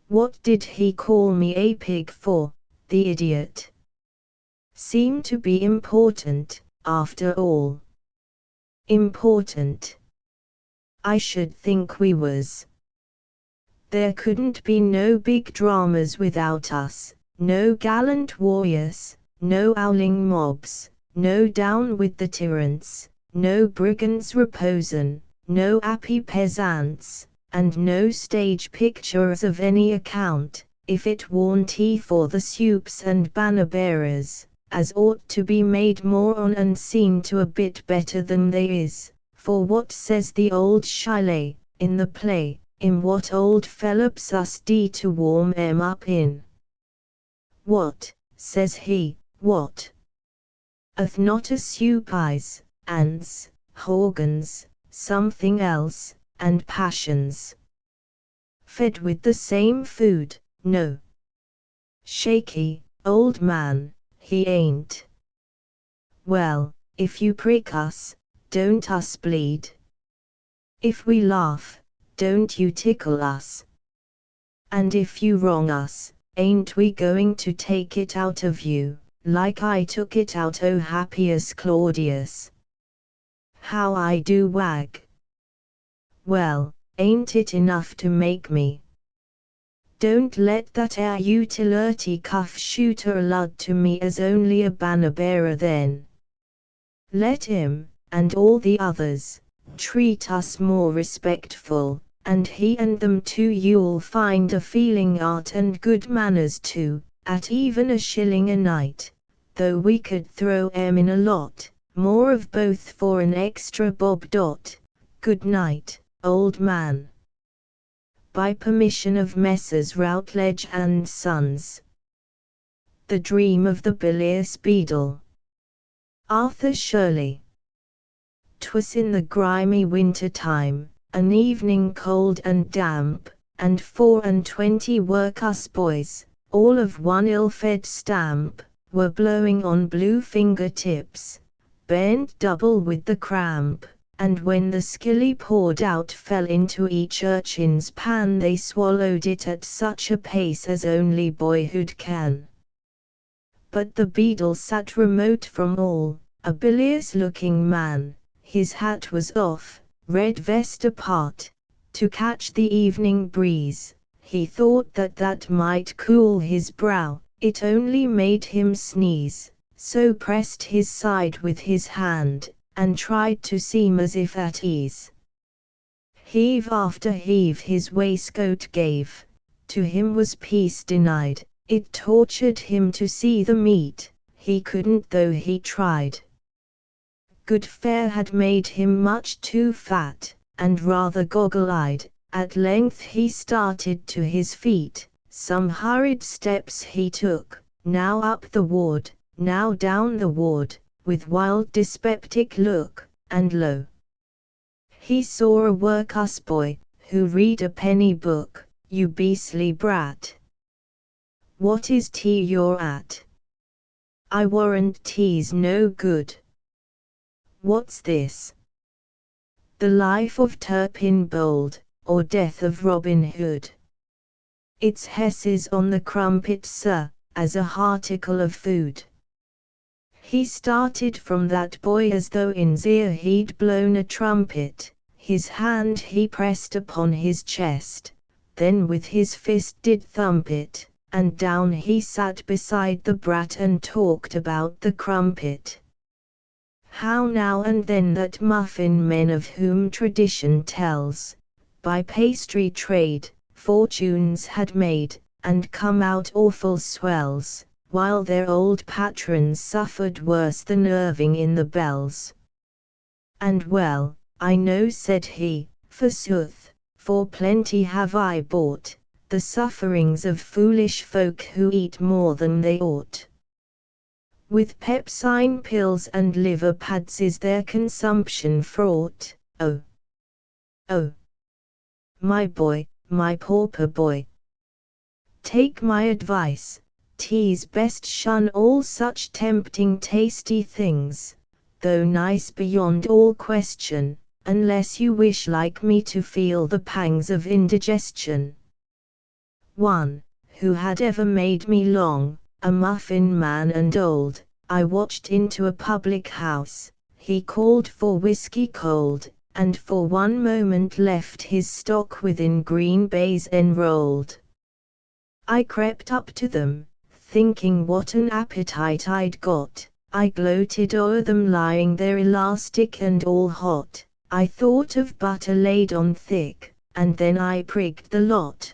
What did he call me a pig for, the idiot? Seemed to be important, after all. Important? I should think we was. There couldn't be no big dramas without us, no gallant warriors, no owling mobs, no down with the tyrants, no brigands reposin', no 'appy peasants, and no stage pictures of any account, if it warn't for the supes and banner bearers, as ought to be made more on and seen to a bit better than they is, for what says the old Shylay, in the play, in what old Phelps us d to warm 'em up in? What, says he, what? Ath not a supe eyes, ands, horgans, something else, and passions. Fed with the same food, no. Shaky, old man, he ain't. Well, if you prick us, don't us bleed? If we laugh, don't you tickle us? And if you wrong us, ain't we going to take it out of you, like I took it out o' Appius Claudius? How I do wag! Well, ain't it enough to make me? Don't let that utility cuff shooter lud to me as only a banner bearer then. Let him, and all the others, treat us more respectful, and he and them too, you'll find a feeling art and good manners too, at even £1 a night, though we could throw 'em in a lot, more of both for an extra bob. Good night, old man. By permission of Messrs. Routledge and Sons. The Dream of the Bilious Beadle. Arthur Shirley. 'Twas in the grimy winter time, an evening cold and damp, and 24 workus boys, all of one ill-fed stamp, were blowing on blue finger-tips, bent double with the cramp, and when the skilly poured out fell into each urchin's pan, they swallowed it at such a pace as only boyhood can. But the beadle sat remote from all, a bilious-looking man. His hat was off, red vest apart, to catch the evening breeze. He thought that might cool his brow, it only made him sneeze, so pressed his side with his hand, and tried to seem as if at ease. Heave after heave his waistcoat gave, to him was peace denied. It tortured him to see the meat, he couldn't though he tried. Good fare had made him much too fat, and rather goggle-eyed. At length he started to his feet, some hurried steps he took, now up the ward, now down the ward, with wild dyspeptic look, and lo! He saw a workus boy, who read a penny book. You beastly brat! What is tea you're at? I warrant tea's no good. What's this? The Life of Turpin Bold, or Death of Robin Hood. It's hesses on the crumpet, sir, as a article of food. He started from that boy as though in's ear he'd blown a trumpet. His hand he pressed upon his chest, then with his fist did thump it. And down he sat beside the brat and talked about the crumpet. How now and then that muffin men of whom tradition tells, by pastry trade, fortunes had made, and come out awful swells, while their old patrons suffered worse than Irving in the bells. And well, I know, said he, forsooth, for plenty have I bought the sufferings of foolish folk who eat more than they ought. With pepsine pills and liver pads is their consumption fraught. Oh! Oh! My boy, my pauper boy! Take my advice, tea's best shun all such tempting tasty things, though nice beyond all question, unless you wish like me to feel the pangs of indigestion. One, who had ever made me long, a muffin man and old, I watched into a public house. He called for whiskey cold, and for one moment left his stock within green baize enrolled. I crept up to them, thinking what an appetite I'd got. I gloated o'er them lying there elastic and all hot. I thought of butter laid on thick, and then I prigged the lot.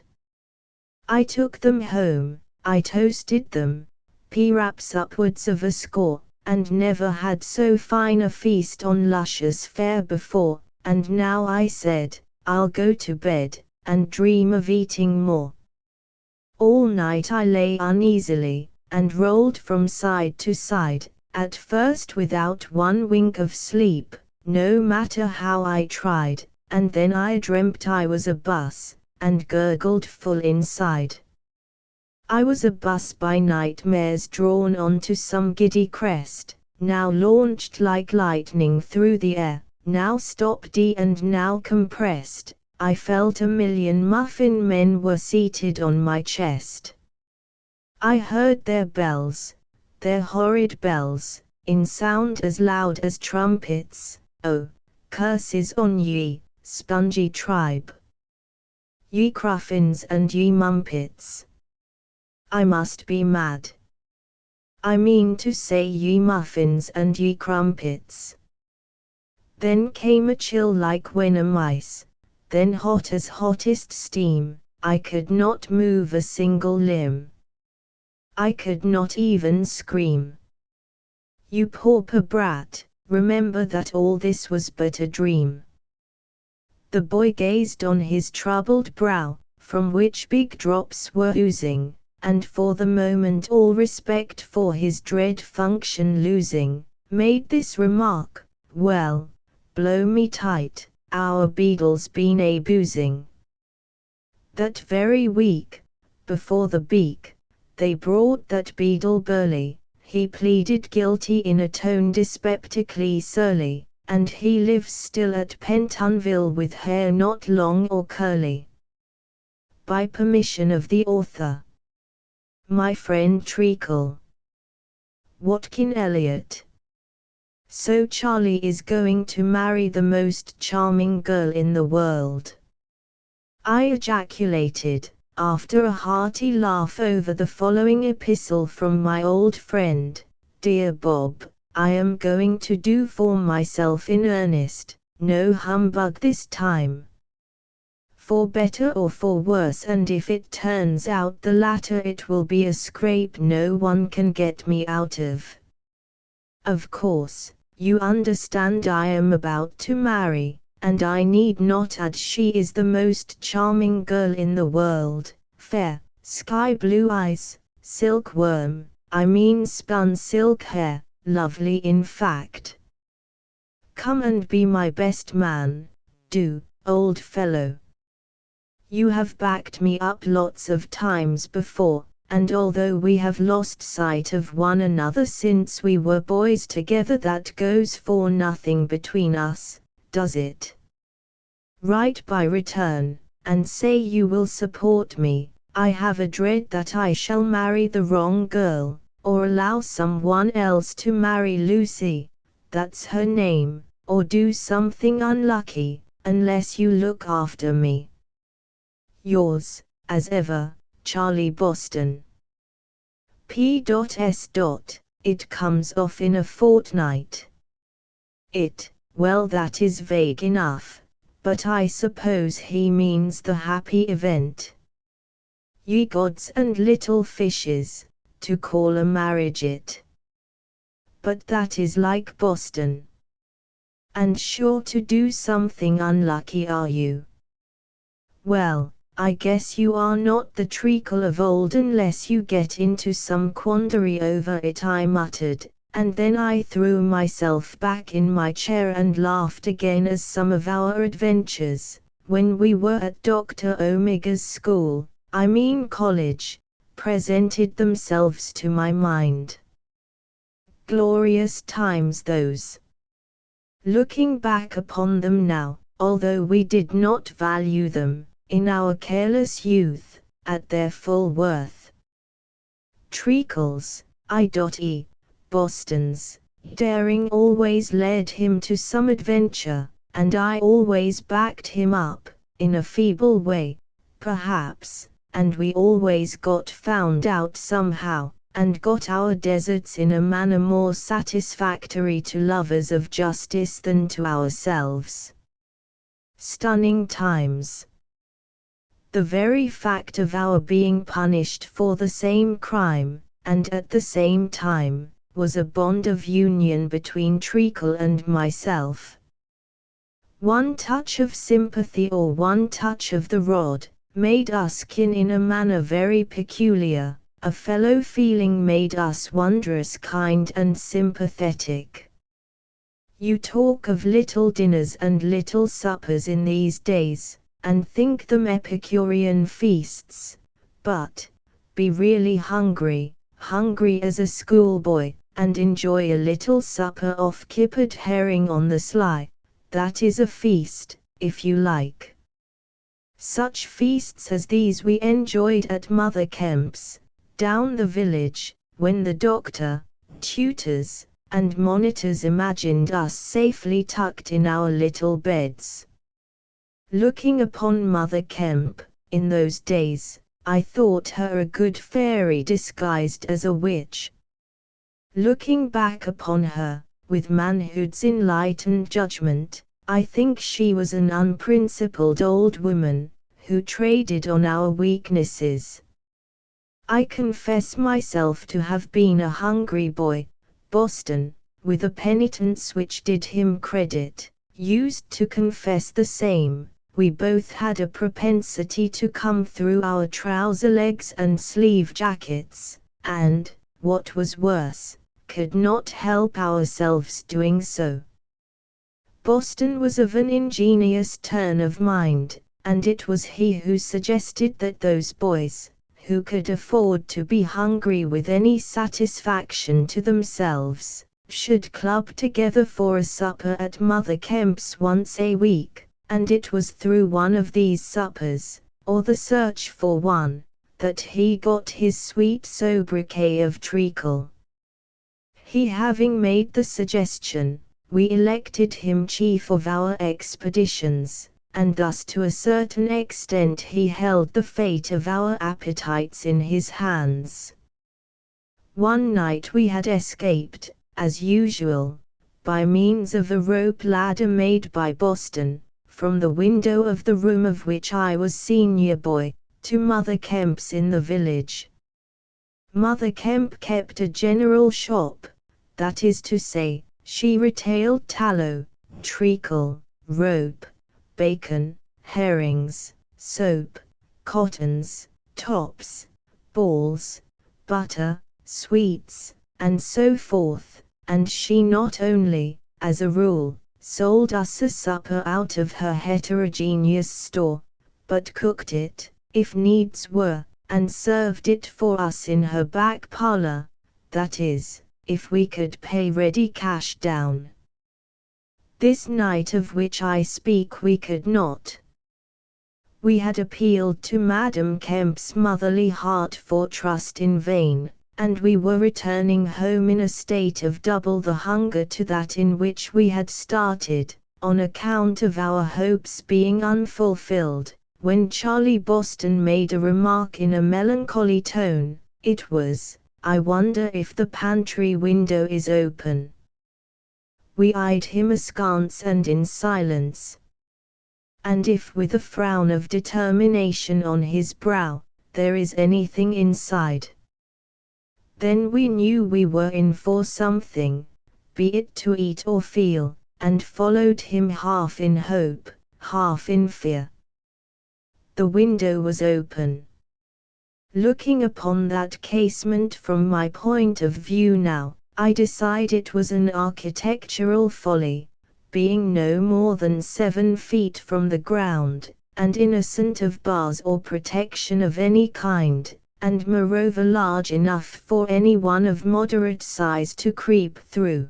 I took them home, I toasted them, pea-raps upwards of a score, and never had so fine a feast on luscious fare before, and now I said, I'll go to bed, and dream of eating more. All night I lay uneasily, and rolled from side to side, at first without one wink of sleep, no matter how I tried, and then I dreamt I was a bus, and gurgled full inside. I was a bus by nightmares drawn on to some giddy crest, now launched like lightning through the air, now stopped and now compressed. I felt a million muffin men were seated on my chest. I heard their bells, their horrid bells, in sound as loud as trumpets. Oh, curses on ye, spongy tribe! Ye cruffins and ye mumpets! I must be mad. I mean to say ye muffins and ye crumpets. Then came a chill like when a mice, then hot as hottest steam. I could not move a single limb. I could not even scream. You pauper brat, remember that all this was but a dream. The boy gazed on his troubled brow, from which big drops were oozing, and for the moment all respect for his dread function losing, made this remark, "Well, blow me tight, our beadle's been a-boozing." That very week, before the beak, they brought that beadle Burley. He pleaded guilty in a tone dyspeptically surly, and he lives still at Pentonville with hair not long or curly. By permission of the author. My friend Treacle. Watkin Elliot. So Charlie is going to marry the most charming girl in the world. I ejaculated, after a hearty laugh over the following epistle from my old friend, "Dear Bob, I am going to do for myself in earnest, no humbug this time. For better or for worse, and if it turns out the latter it will be a scrape no one can get me out of. Of course, you understand I am about to marry, and I need not add she is the most charming girl in the world, fair, sky blue eyes, silkworm, I mean spun silk hair, lovely in fact. Come and be my best man, do, old fellow. You have backed me up lots of times before, and although we have lost sight of one another since we were boys together, that goes for nothing between us, does it? Write by return, and say you will support me. I have a dread that I shall marry the wrong girl, or allow someone else to marry Lucy, that's her name, or do something unlucky, unless you look after me. Yours, as ever, Charlie Boston. P.S. It comes off in a fortnight. Well, that is vague enough, but I suppose he means the happy event. Ye gods and little fishes, to call a marriage it. But that is like Boston. And sure to do something unlucky, are you? Well, I guess you are not the Treacle of old unless you get into some quandary over it, I muttered, and then I threw myself back in my chair and laughed again as some of our adventures, when we were at Dr. Omega's school, I mean college, presented themselves to my mind. Glorious times those. Looking back upon them now, although we did not value them, in our careless youth, at their full worth. Treacle's, i.e., Boston's, daring always led him to some adventure, and I always backed him up, in a feeble way, perhaps, and we always got found out somehow, and got our deserts in a manner more satisfactory to lovers of justice than to ourselves. Stunning times. The very fact of our being punished for the same crime, and at the same time, was a bond of union between Treacle and myself. One touch of sympathy or one touch of the rod, made us kin in a manner very peculiar. A fellow feeling made us wondrous kind and sympathetic. You talk of little dinners and little suppers in these days, and think them Epicurean feasts, but, be really hungry as a schoolboy, and enjoy a little supper off kippered herring on the sly, that is a feast, if you like. Such feasts as these we enjoyed at Mother Kemp's, down the village, when the doctor, tutors, and monitors imagined us safely tucked in our little beds. Looking upon Mother Kemp, in those days, I thought her a good fairy disguised as a witch. Looking back upon her, with manhood's enlightened judgment, I think she was an unprincipled old woman, who traded on our weaknesses. I confess myself to have been a hungry boy. Boston, with a penitence which did him credit, used to confess the same, we both had a propensity to come through our trouser legs and sleeve jackets, and, what was worse, could not help ourselves doing so. Boston was of an ingenious turn of mind, and it was he who suggested that those boys, who could afford to be hungry with any satisfaction to themselves, should club together for a supper at Mother Kemp's once a week, and it was through one of these suppers, or the search for one, that he got his sweet sobriquet of Treacle. He having made the suggestion, we elected him chief of our expeditions, and thus to a certain extent he held the fate of our appetites in his hands. One night we had escaped, as usual, by means of a rope ladder made by Boston, from the window of the room of which I was senior boy, to Mother Kemp's in the village. Mother Kemp kept a general shop, that is to say, she retailed tallow, treacle, rope, bacon, herrings, soap, cottons, tops, balls, butter, sweets, and so forth, and she not only, as a rule, sold us a supper out of her heterogeneous store, but cooked it, if needs were, and served it for us in her back parlor, that is, if we could pay ready cash down. This night of which I speak we could not. We had appealed to Madam Kemp's motherly heart for trust in vain, and we were returning home in a state of double the hunger to that in which we had started, on account of our hopes being unfulfilled, when Charlie Boston made a remark in a melancholy tone. It was, "I wonder if the pantry window is open." We eyed him askance and in silence. "And if with a frown of determination on his brow, there is anything inside?" Then we knew we were in for something, be it to eat or feel, and followed him half in hope, half in fear. The window was open. Looking upon that casement from my point of view now, I decide it was an architectural folly, being no more than 7 feet from the ground, and innocent of bars or protection of any kind, and moreover large enough for any one of moderate size to creep through.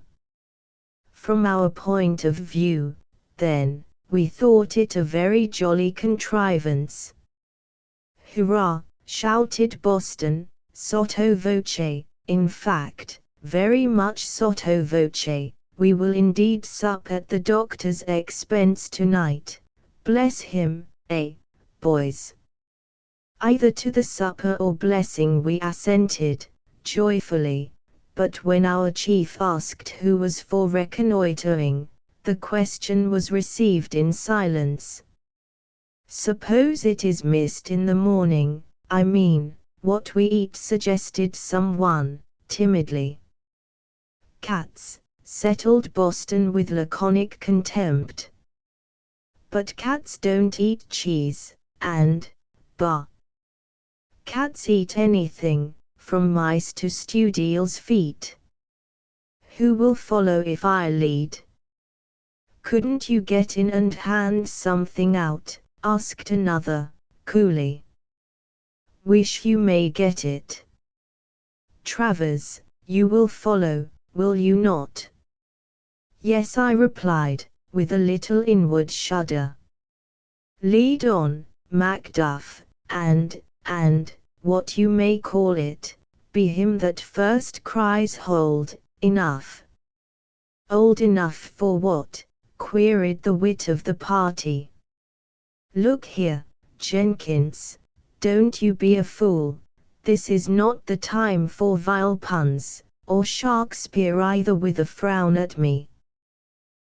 From our point of view, then, we thought it a very jolly contrivance. "Hurrah!" shouted Boston, sotto voce, in fact, very much sotto voce, "we will indeed sup at the doctor's expense tonight, bless him, boys?" Either to the supper or blessing we assented, joyfully, but when our chief asked who was for reconnoitering, the question was received in silence. "Suppose it is missed in the morning, I mean, what we eat," suggested someone, timidly. "Cats," settled Boston with laconic contempt. "But cats don't eat cheese, and, bah! Cats eat anything, from mice to stewed eel's feet." "Who will follow if I lead?" "Couldn't you get in and hand something out?" asked another, coolly. "Wish you may get it. Travers, you will follow, will you not?" "Yes," I replied, with a little inward shudder. "Lead on, Macduff, and, what you may call it, be him that first cries hold, enough." "Old enough for what?" queried the wit of the party. "Look here, Jenkins, don't you be a fool, this is not the time for vile puns, or Shakespeare either," with a frown at me.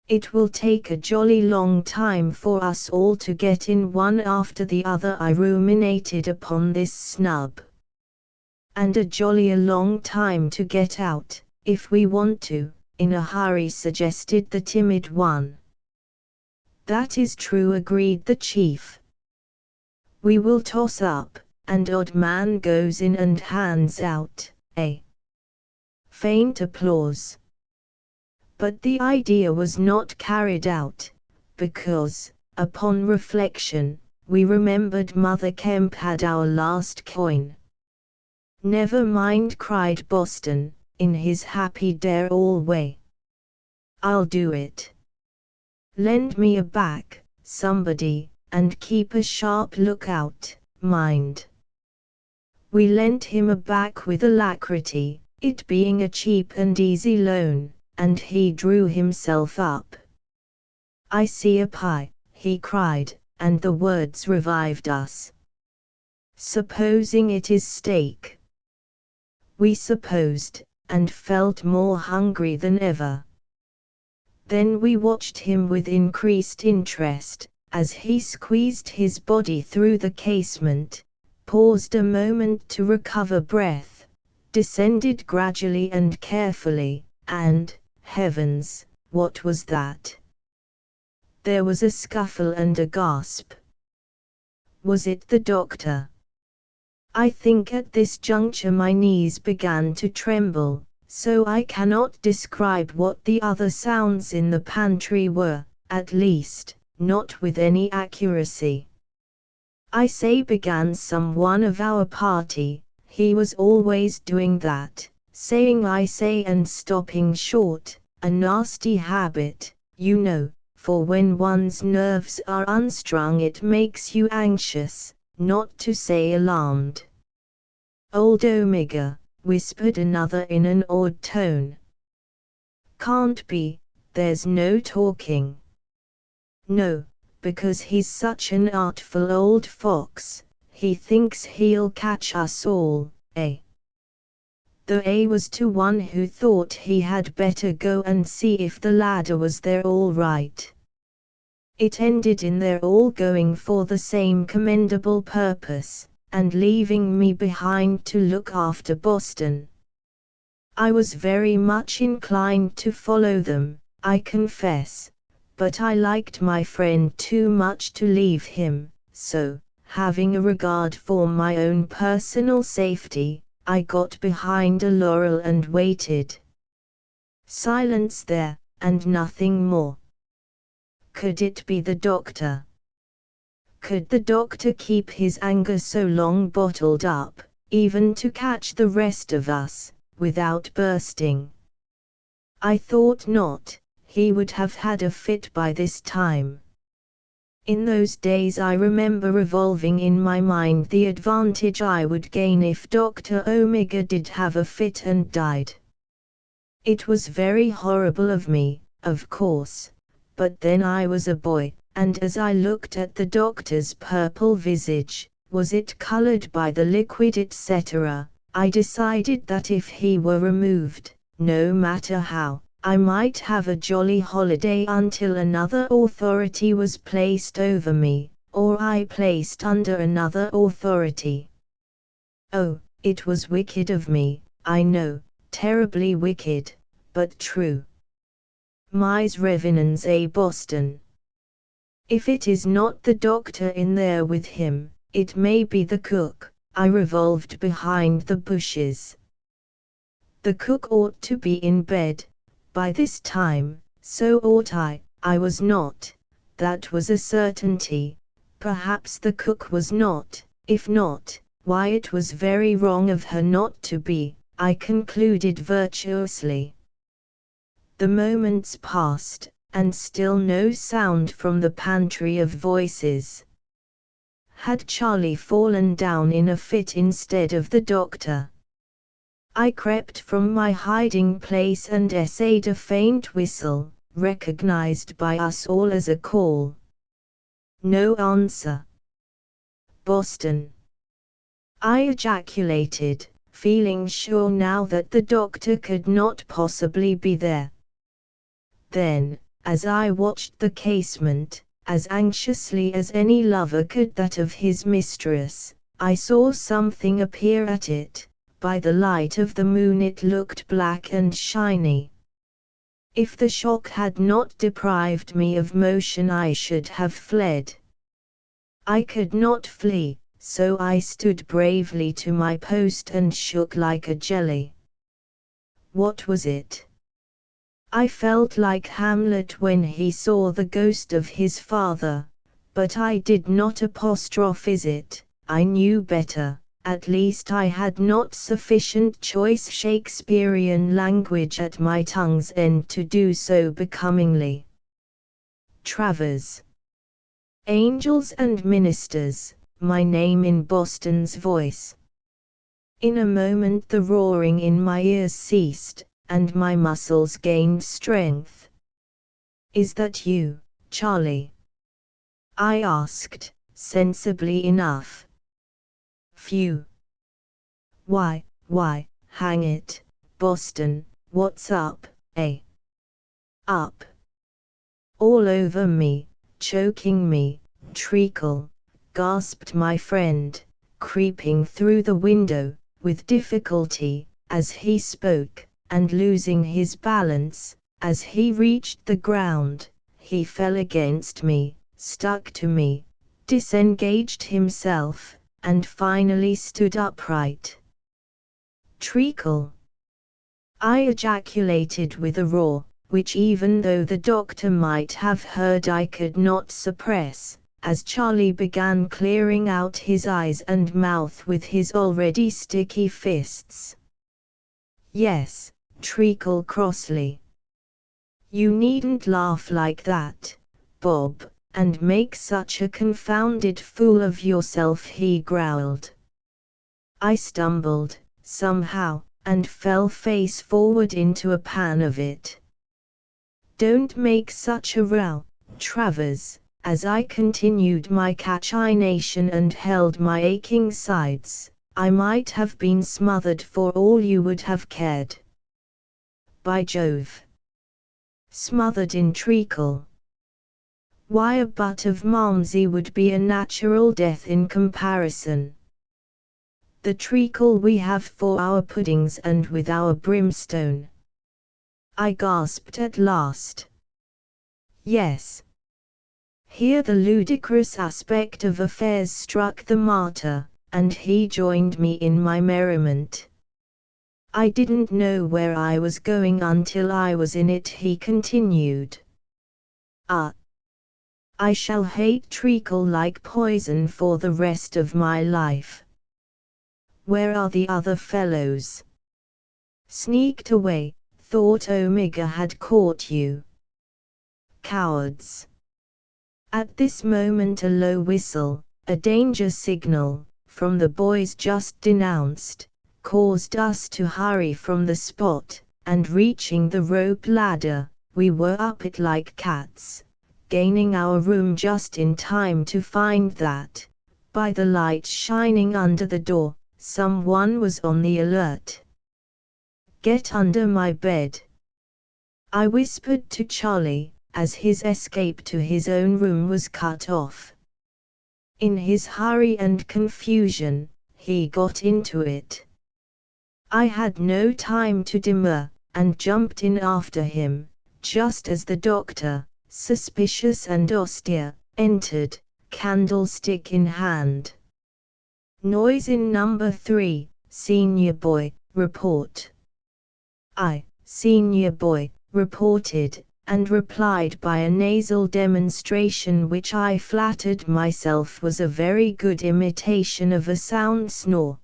"It will take a jolly long time for us all to get in one after the other," I ruminated upon this snub. "And a jollier long time to get out, if we want to, in a hurry," suggested the timid one. That is true, agreed the chief. We will toss up, and odd man goes in and hands out a faint applause. But the idea was not carried out, because, upon reflection, we remembered Mother Kemp had our last coin. Never mind, cried Boston, in his happy dare-all way. I'll do it. Lend me a back, somebody, and keep a sharp lookout, mind. We lent him a back with alacrity, it being a cheap and easy loan, and he drew himself up. I see a pie, he cried, and the words revived us. Supposing it is steak? We supposed, and felt more hungry than ever. Then we watched him with increased interest, as he squeezed his body through the casement, paused a moment to recover breath, descended gradually and carefully, and, heavens, what was that? There was a scuffle and a gasp. Was it the doctor? I think at this juncture my knees began to tremble, so I cannot describe what the other sounds in the pantry were, at least, not with any accuracy. I say, began some one of our party, he was always doing that, saying I say and stopping short, a nasty habit, you know, for when one's nerves are unstrung it makes you anxious, not to say alarmed. Old Omega, whispered another in an awed tone. Can't be, there's no talking. No, because he's such an artful old fox, he thinks he'll catch us all, eh? The A was to one who thought he had better go and see if the ladder was there all right. It ended in their all going for the same commendable purpose, and leaving me behind to look after Boston. I was very much inclined to follow them, I confess, but I liked my friend too much to leave him, so, having a regard for my own personal safety, I got behind a laurel and waited. Silence there, and nothing more. Could it be the doctor? Could the doctor keep his anger so long bottled up, even to catch the rest of us, without bursting? I thought not, he would have had a fit by this time. In those days I remember revolving in my mind the advantage I would gain if Dr. Omega did have a fit and died. It was very horrible of me, of course, but then I was a boy, and as I looked at the doctor's purple visage, was it colored by the liquid etc., I decided that if he were removed, no matter how, I might have a jolly holiday until another authority was placed over me, or I placed under another authority. Oh, it was wicked of me, I know, terribly wicked, but true. Mise revenans a Boston. If it is not the doctor in there with him, it may be the cook. I revolved behind the bushes. The cook ought to be in bed by this time, so ought I was not, that was a certainty. Perhaps the cook was not, if not, why it was very wrong of her not to be, I concluded virtuously. The moments passed, and still no sound from the pantry of voices. Had Charlie fallen down in a fit instead of the doctor? I crept from my hiding place and essayed a faint whistle, recognized by us all as a call. No answer. Boston, I ejaculated, feeling sure now that the doctor could not possibly be there. Then, as I watched the casement, as anxiously as any lover could that of his mistress, I saw something appear at it. By the light of the moon it looked black and shiny. If the shock had not deprived me of motion, I should have fled. I could not flee, so I stood bravely to my post and shook like a jelly. What was it? I felt like Hamlet when he saw the ghost of his father, but I did not apostrophize it. I knew better. At least I had not sufficient choice Shakespearean language at my tongue's end to do so becomingly. Travers. Angels and ministers, my name in Boston's voice. In a moment the roaring in my ears ceased, and my muscles gained strength. Is that you, Charlie? I asked, sensibly enough. Phew. Why, hang it, Boston, what's up, eh? Up. All over me, choking me, treacle, gasped my friend, creeping through the window, with difficulty, as he spoke, and losing his balance. As he reached the ground, he fell against me, stuck to me, disengaged himself, and finally stood upright. Treacle! I ejaculated with a roar, which even though the doctor might have heard I could not suppress, as Charlie began clearing out his eyes and mouth with his already sticky fists. Yes, Treacle crossly. You needn't laugh like that, Bob, and make such a confounded fool of yourself, he growled. I stumbled, somehow, and fell face forward into a pan of it. Don't make such a row, Travers, as I continued my cachinnation and held my aching sides. I might have been smothered for all you would have cared. By Jove! Smothered in treacle. Why, a butt of Malmsey would be a natural death in comparison. The treacle we have for our puddings and with our brimstone. I gasped at last. Yes. Here the ludicrous aspect of affairs struck the martyr, and he joined me in my merriment. I didn't know where I was going until I was in it, he continued. I shall hate treacle like poison for the rest of my life. Where are the other fellows? Sneaked away, thought Omega had caught you. Cowards. At this moment a low whistle, a danger signal, from the boys just denounced, caused us to hurry from the spot, and reaching the rope ladder, we were up it like cats, gaining our room just in time to find that, by the light shining under the door, someone was on the alert. Get under my bed, I whispered to Charlie, as his escape to his own room was cut off. In his hurry and confusion, he got into it. I had no time to demur, and jumped in after him, just as the doctor, suspicious and austere, entered, candlestick in hand. Noise in number 3, senior boy, report. I, senior boy, reported, and replied by a nasal demonstration which I flattered myself was a very good imitation of a sound snore.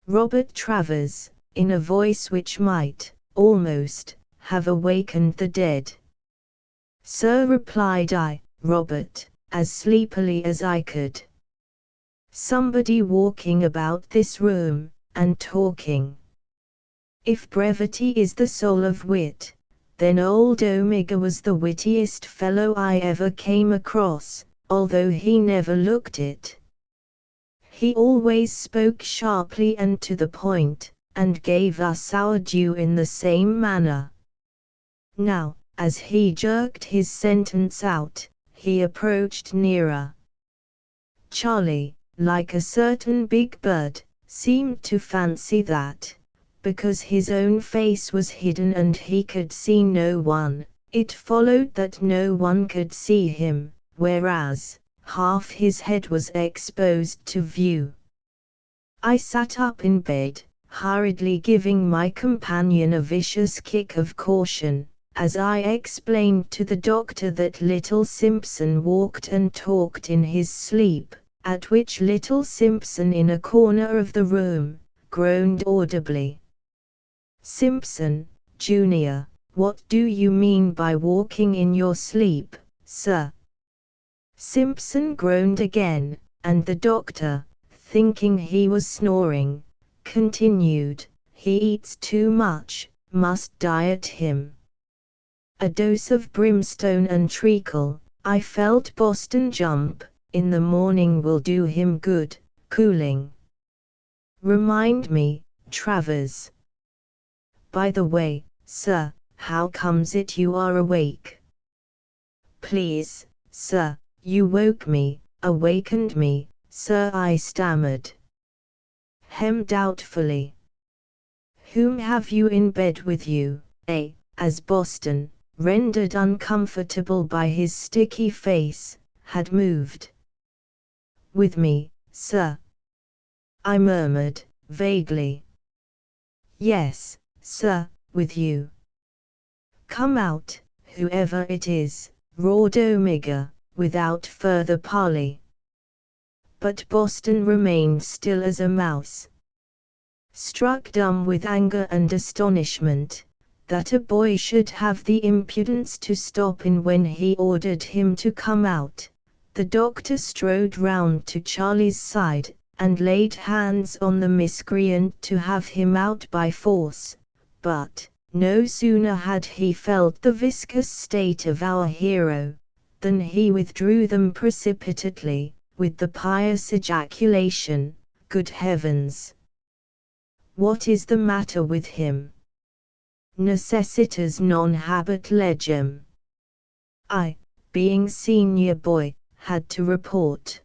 Robert Travers, in a voice which might, almost, have awakened the dead. Sir, replied I, Robert, as sleepily as I could. Somebody walking about this room, and talking. If brevity is the soul of wit, then old Omega was the wittiest fellow I ever came across, although he never looked it. He always spoke sharply and to the point, and gave us our due in the same manner. Now, as he jerked his sentence out, he approached nearer. Charlie, like a certain big bird, seemed to fancy that, because his own face was hidden and he could see no one, it followed that no one could see him, whereas half his head was exposed to view. I sat up in bed, hurriedly giving my companion a vicious kick of caution, as I explained to the doctor that little Simpson walked and talked in his sleep, at which little Simpson in a corner of the room groaned audibly. "Simpson, Junior, what do you mean by walking in your sleep, sir?" Simpson groaned again, and the doctor, thinking he was snoring, continued, "He eats too much, must diet him." A dose of brimstone and treacle, I felt Boston jump, in the morning will do him good, cooling. Remind me, Travers. By the way, sir, how comes it you are awake? Please, sir, you woke me, awakened me, sir, I stammered. Hem doubtfully. Whom have you in bed with you, as Boston, rendered uncomfortable by his sticky face, had moved. With me, sir, I murmured, vaguely. Yes, sir, with you. Come out, whoever it is, roared Omega, without further parley. But Boston remained still as a mouse. Struck dumb with anger and astonishment, that a boy should have the impudence to stop in when he ordered him to come out, the doctor strode round to Charlie's side, and laid hands on the miscreant to have him out by force, but no sooner had he felt the viscous state of our hero, than he withdrew them precipitately, with the pious ejaculation, "Good heavens! What is the matter with him? Necessitas non habet legem." I, being senior boy, had to report.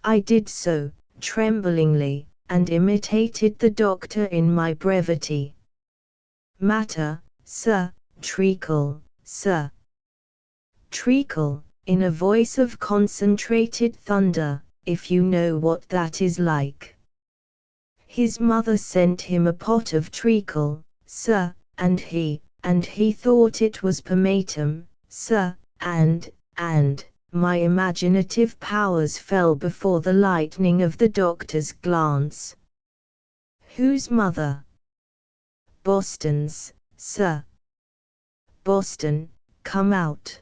I did so, tremblingly, and imitated the doctor in my brevity. "Matter, sir, treacle, sir." Treacle, in a voice of concentrated thunder, if you know what that is like. His mother sent him a pot of treacle, sir, and he thought it was pomatum, sir, and, my imaginative powers fell before the lightning of the doctor's glance. Whose mother? Boston's, sir. Boston, come out.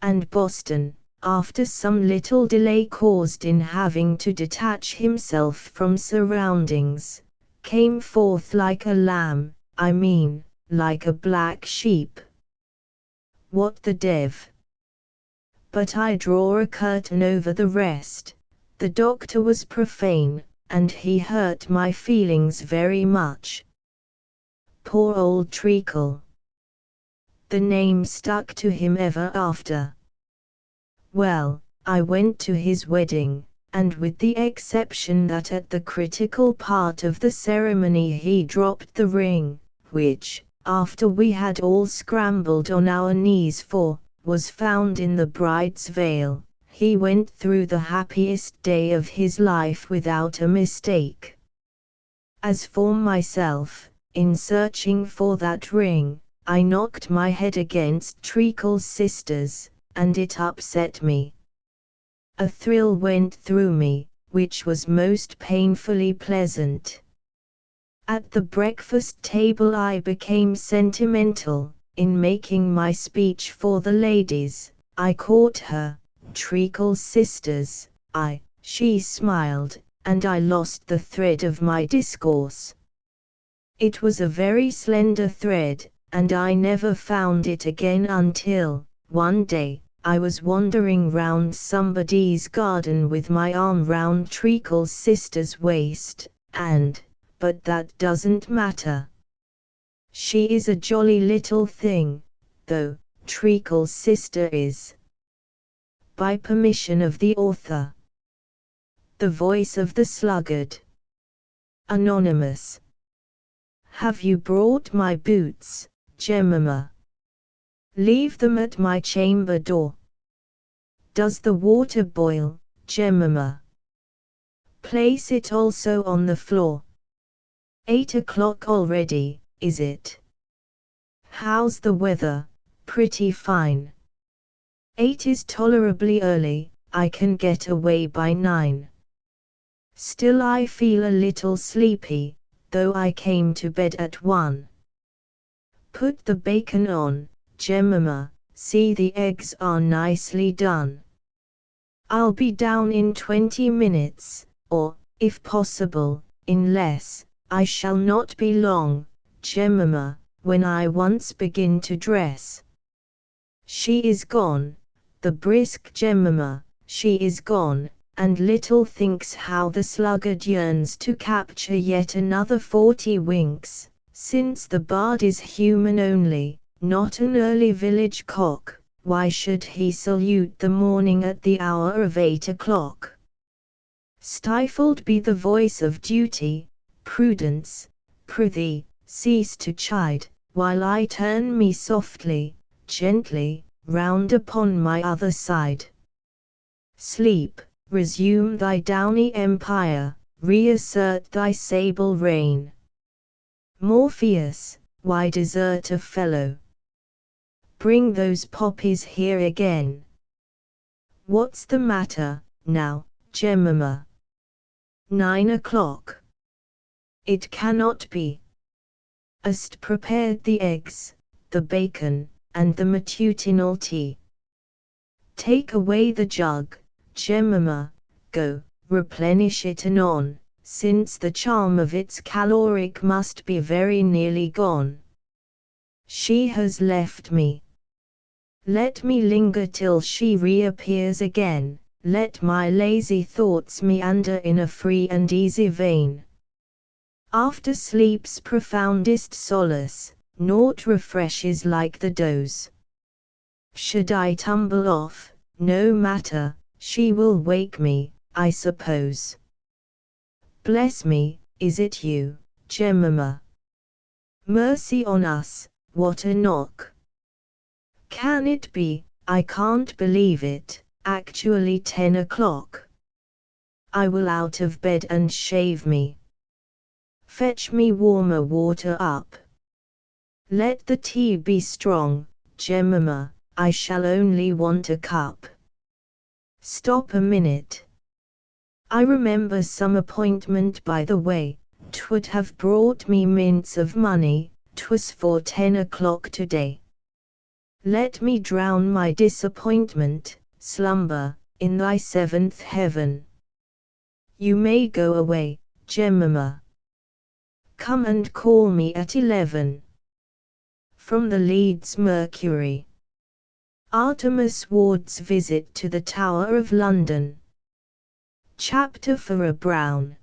And Boston, after some little delay caused in having to detach himself from surroundings, came forth like a lamb, I mean, like a black sheep. What the dev? But I draw a curtain over the rest. The doctor was profane, and he hurt my feelings very much. Poor old Treacle. The name stuck to him ever after. Well, I went to his wedding, and with the exception that at the critical part of the ceremony he dropped the ring, which, after we had all scrambled on our knees for, was found in the bride's veil, he went through the happiest day of his life without a mistake. As for myself, in searching for that ring, I knocked my head against Treacle's sisters, and it upset me. A thrill went through me, which was most painfully pleasant. At the breakfast table I became sentimental, in making my speech for the ladies. I caught her, Treacle's sisters, she smiled, and I lost the thread of my discourse. It was a very slender thread, and I never found it again until, one day, I was wandering round somebody's garden with my arm round Treacle's sister's waist, but that doesn't matter. She is a jolly little thing, though, Treacle's sister is. By permission of the author. The Voice of the Sluggard. Anonymous. Have you brought my boots, Jemima? Leave them at my chamber door. Does the water boil, Jemima? Place it also on the floor. 8 o'clock already, is it? How's the weather? Pretty fine. 8 is tolerably early, I can get away by 9. Still I feel a little sleepy, though I came to bed at 1. Put the bacon on, Jemima, see the eggs are nicely done. I'll be down in 20 minutes, or, if possible, in less. I shall not be long, Jemima, when I once begin to dress. She is gone, the brisk Jemima, she is gone, and little thinks how the sluggard yearns to capture yet another 40 winks, since the bard is human only, not an early village cock. Why should he salute the morning at the hour of 8 o'clock? Stifled be the voice of duty, Prudence, prithee, cease to chide, while I turn me softly, gently, round upon my other side. Sleep, resume thy downy empire, reassert thy sable reign. Morpheus, why desert a fellow? Bring those poppies here again. What's the matter, now, Jemima? 9 o'clock. It cannot be. Hast prepared the eggs, the bacon, and the matutinal tea. Take away the jug, Jemima, go, replenish it anon, since the charm of its caloric must be very nearly gone. She has left me. Let me linger till she reappears again, let my lazy thoughts meander in a free and easy vein. After sleep's profoundest solace, naught refreshes like the doze. Should I tumble off, no matter, she will wake me, I suppose. Bless me, is it you, Jemima? Mercy on us, what a knock! Can it be? I can't believe it, actually 10 o'clock. I will out of bed and shave me. Fetch me warmer water up. Let the tea be strong, Jemima, I shall only want a cup. Stop a minute. I remember some appointment by the way, 'twould have brought me mints of money, 'twas for 10 o'clock today. Let me drown my disappointment, slumber, in thy 7th heaven. You may go away, Jemima. Come and call me at 11. From the Leeds Mercury. Artemus Ward's Visit to the Tower of London. Chapter for a Brown.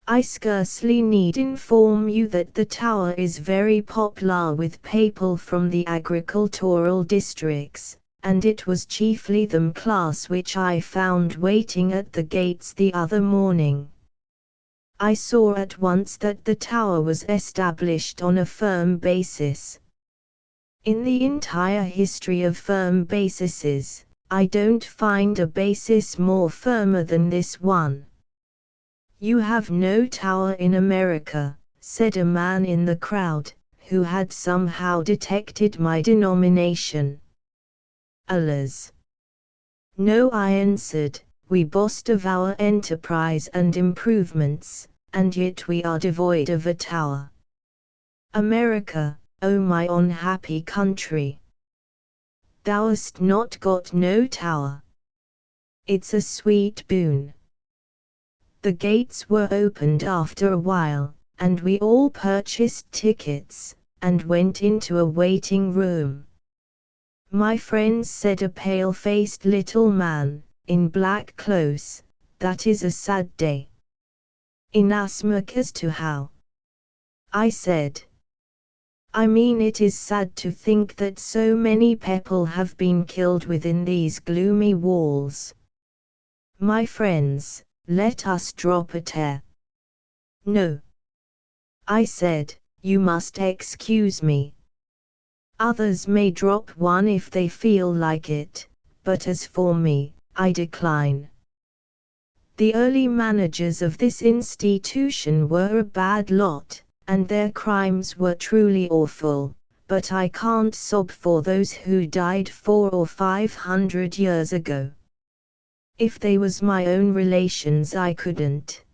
I scarcely need inform you that the tower is very popular with people from the agricultural districts, and it was chiefly them class which I found waiting at the gates the other morning. I saw at once that the tower was established on a firm basis. In the entire history of firm basises, I don't find a basis more firmer than this one. You have no tower in America, said a man in the crowd, who had somehow detected my denomination. Alas! No, I answered, we boast of our enterprise and improvements, and yet we are devoid of a tower. America, O my unhappy country! Thou'st not got no tower. It's a sweet boon. The gates were opened after a while, and we all purchased tickets, and went into a waiting room. My friends said a pale-faced little man, in black clothes, that is a sad day. Inasmuch as to how? I said. I mean it is sad to think that so many people have been killed within these gloomy walls. My friends, let us drop a tear. No. I said, you must excuse me. Others may drop one if they feel like it, but as for me, I decline. The early managers of this institution were a bad lot, and their crimes were truly awful, but I can't sob for those who died 400 or 500 years ago. If they was my own relations I couldn't.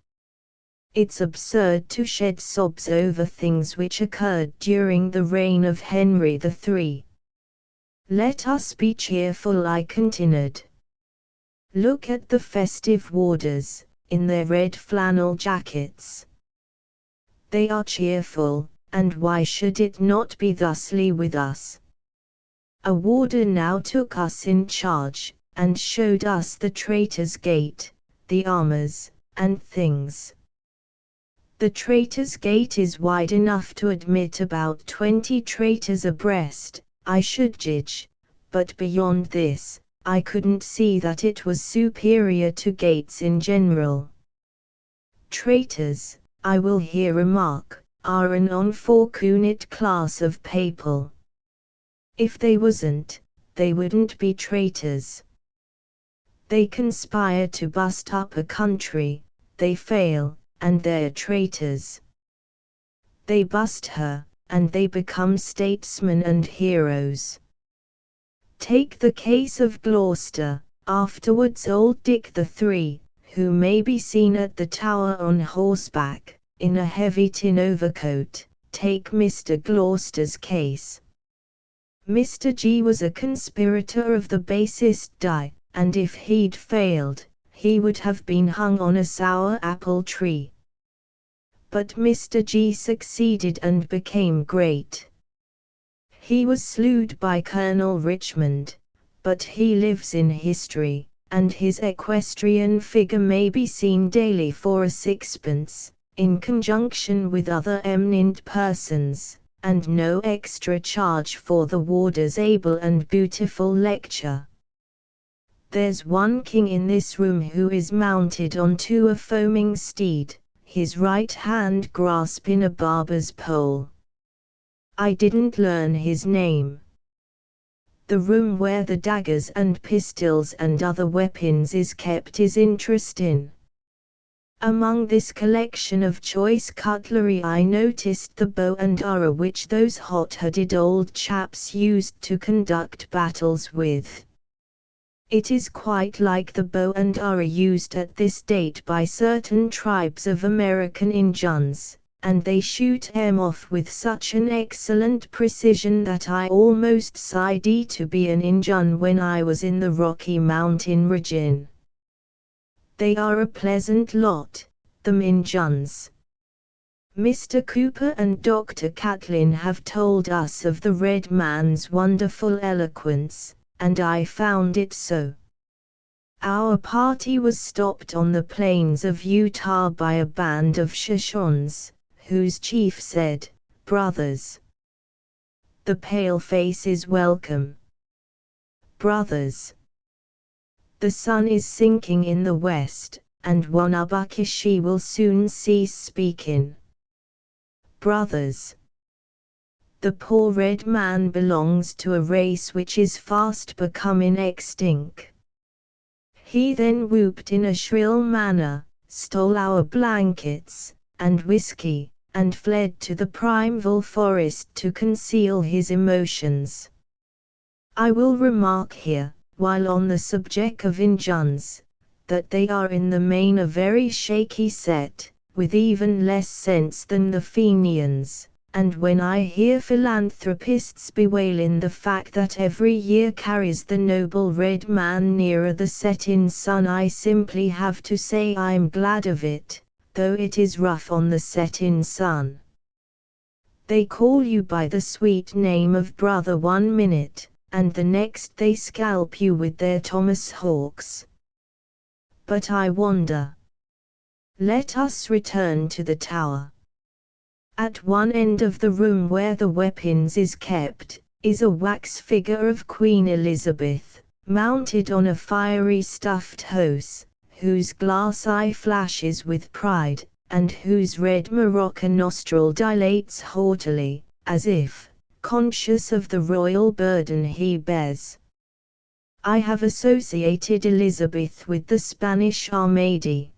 It's absurd to shed sobs over things which occurred during the reign of Henry III. Let us be cheerful, I continued. Look at the festive warders, in their red flannel jackets. They are cheerful, and why should it not be thusly with us? A warder now took us in charge, and showed us the Traitors' Gate, the armors, and things. The Traitors' Gate is wide enough to admit about 20 traitors abreast, I should judge, but beyond this, I couldn't see that it was superior to gates in general. Traitors, I will here remark, are an unfortunate class of people. If they wasn't, they wouldn't be traitors. They conspire to bust up a country, they fail, and they're traitors. They bust her, and they become statesmen and heroes. Take the case of Gloucester, afterwards old Dick III, who may be seen at the Tower on horseback, in a heavy tin overcoat. Take Mr. Gloucester's case. Mr. G was a conspirator of the basest dye, and if he'd failed, he would have been hung on a sour apple tree. But Mr. G succeeded and became great. He was slewed by Colonel Richmond, but he lives in history, and his equestrian figure may be seen daily for a sixpence, in conjunction with other eminent persons, and no extra charge for the warder's able and beautiful lecture. There's one king in this room who is mounted onto a foaming steed, his right hand grasping a barber's pole. I didn't learn his name. The room where the daggers and pistols and other weapons is kept is interesting. Among this collection of choice cutlery I noticed the bow and arrow which those hot-headed old chaps used to conduct battles with. It is quite like the bow and arrow used at this date by certain tribes of American Injuns, and they shoot them off with such an excellent precision that I almost sighed to be an Injun when I was in the Rocky Mountain region. They are a pleasant lot, them Injuns. Mr. Cooper and Dr. Catlin have told us of the Red Man's wonderful eloquence, and I found it so. Our party was stopped on the plains of Utah by a band of Shoshones, whose chief said, "Brothers, the paleface is welcome. Brothers, the sun is sinking in the west, and Wanabakishi will soon cease speaking. Brothers, the poor red man belongs to a race which is fast becoming extinct." He then whooped in a shrill manner, stole our blankets and whiskey, and fled to the primeval forest to conceal his emotions. I will remark here, while on the subject of Injuns, that they are in the main a very shaky set, with even less sense than the Fenians, and when I hear philanthropists bewailing the fact that every year carries the noble red man nearer the setting sun, I simply have to say I'm glad of it, though it is rough on the setting sun. They call you by the sweet name of brother 1 minute, and the next they scalp you with their tomahawks. But I wonder. Let us return to the tower. At one end of the room where the weapons is kept, is a wax figure of Queen Elizabeth, mounted on a fiery stuffed horse, whose glass eye flashes with pride, and whose red Moroccan nostril dilates haughtily, as if conscious of the royal burden he bears. I have associated Elizabeth with the Spanish Armady.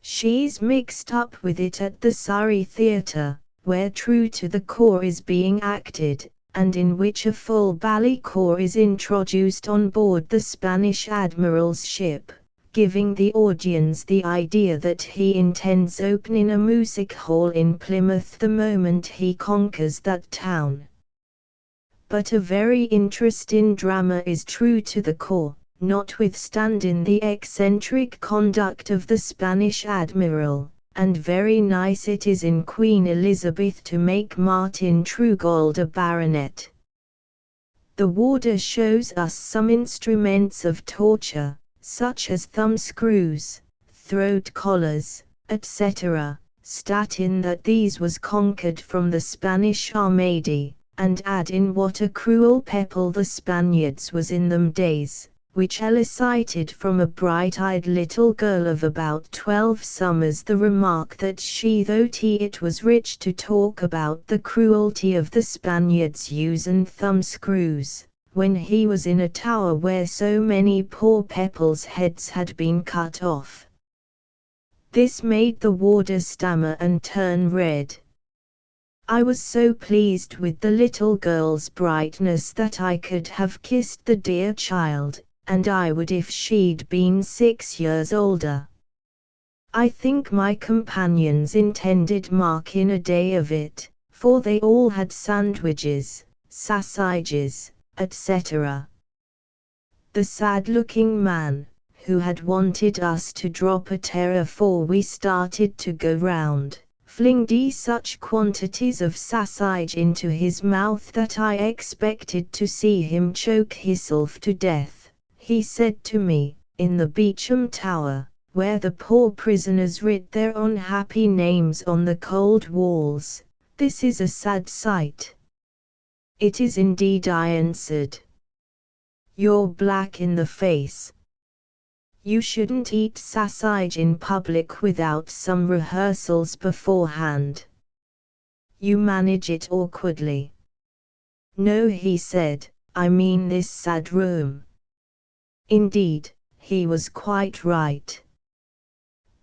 She's mixed up with it at the Surrey Theatre, where True to the Core is being acted, and in which a full ballet corps is introduced on board the Spanish admiral's ship, giving the audience the idea that he intends opening a music hall in Plymouth the moment he conquers that town. But a very interesting drama is True to the Core, notwithstanding the eccentric conduct of the Spanish admiral, and very nice it is in Queen Elizabeth to make Martin Trugold a baronet. The warder shows us some instruments of torture, such as thumbscrews, throat collars, etc., stating that these was conquered from the Spanish Armady, and adding what a cruel people the Spaniards was in them days, which elicited from a bright-eyed little girl of about 12 summers the remark that she thought it was rich to talk about the cruelty of the Spaniards using thumbscrews, when he was in a tower where so many poor people's heads had been cut off. This made the warder stammer and turn red. I was so pleased with the little girl's brightness that I could have kissed the dear child, and I would if she'd been 6 years older. I think my companions intended marking a day of it, for they all had sandwiches, sausages, etc. The sad-looking man, who had wanted us to drop a tear afore we started to go round, flinged such quantities of sausage into his mouth that I expected to see him choke hisself to death. He said to me, in the Beauchamp Tower, where the poor prisoners writ their unhappy names on the cold walls, "This is a sad sight." "It is indeed," I answered. "You're black in the face. You shouldn't eat sausage in public without some rehearsals beforehand. You manage it awkwardly." "No," he said, "I mean this sad room." Indeed, he was quite right.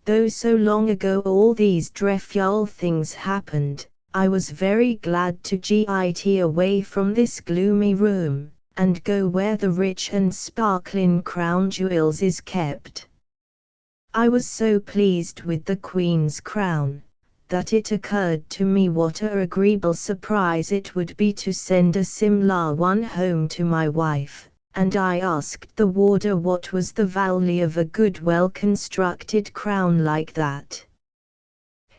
Though so long ago all these dreadful things happened, I was very glad to get away from this gloomy room, and go where the rich and sparkling crown jewels is kept. I was so pleased with the Queen's crown, that it occurred to me what a agreeable surprise it would be to send a similar one home to my wife, and I asked the warder what was the value of a good well-constructed crown like that.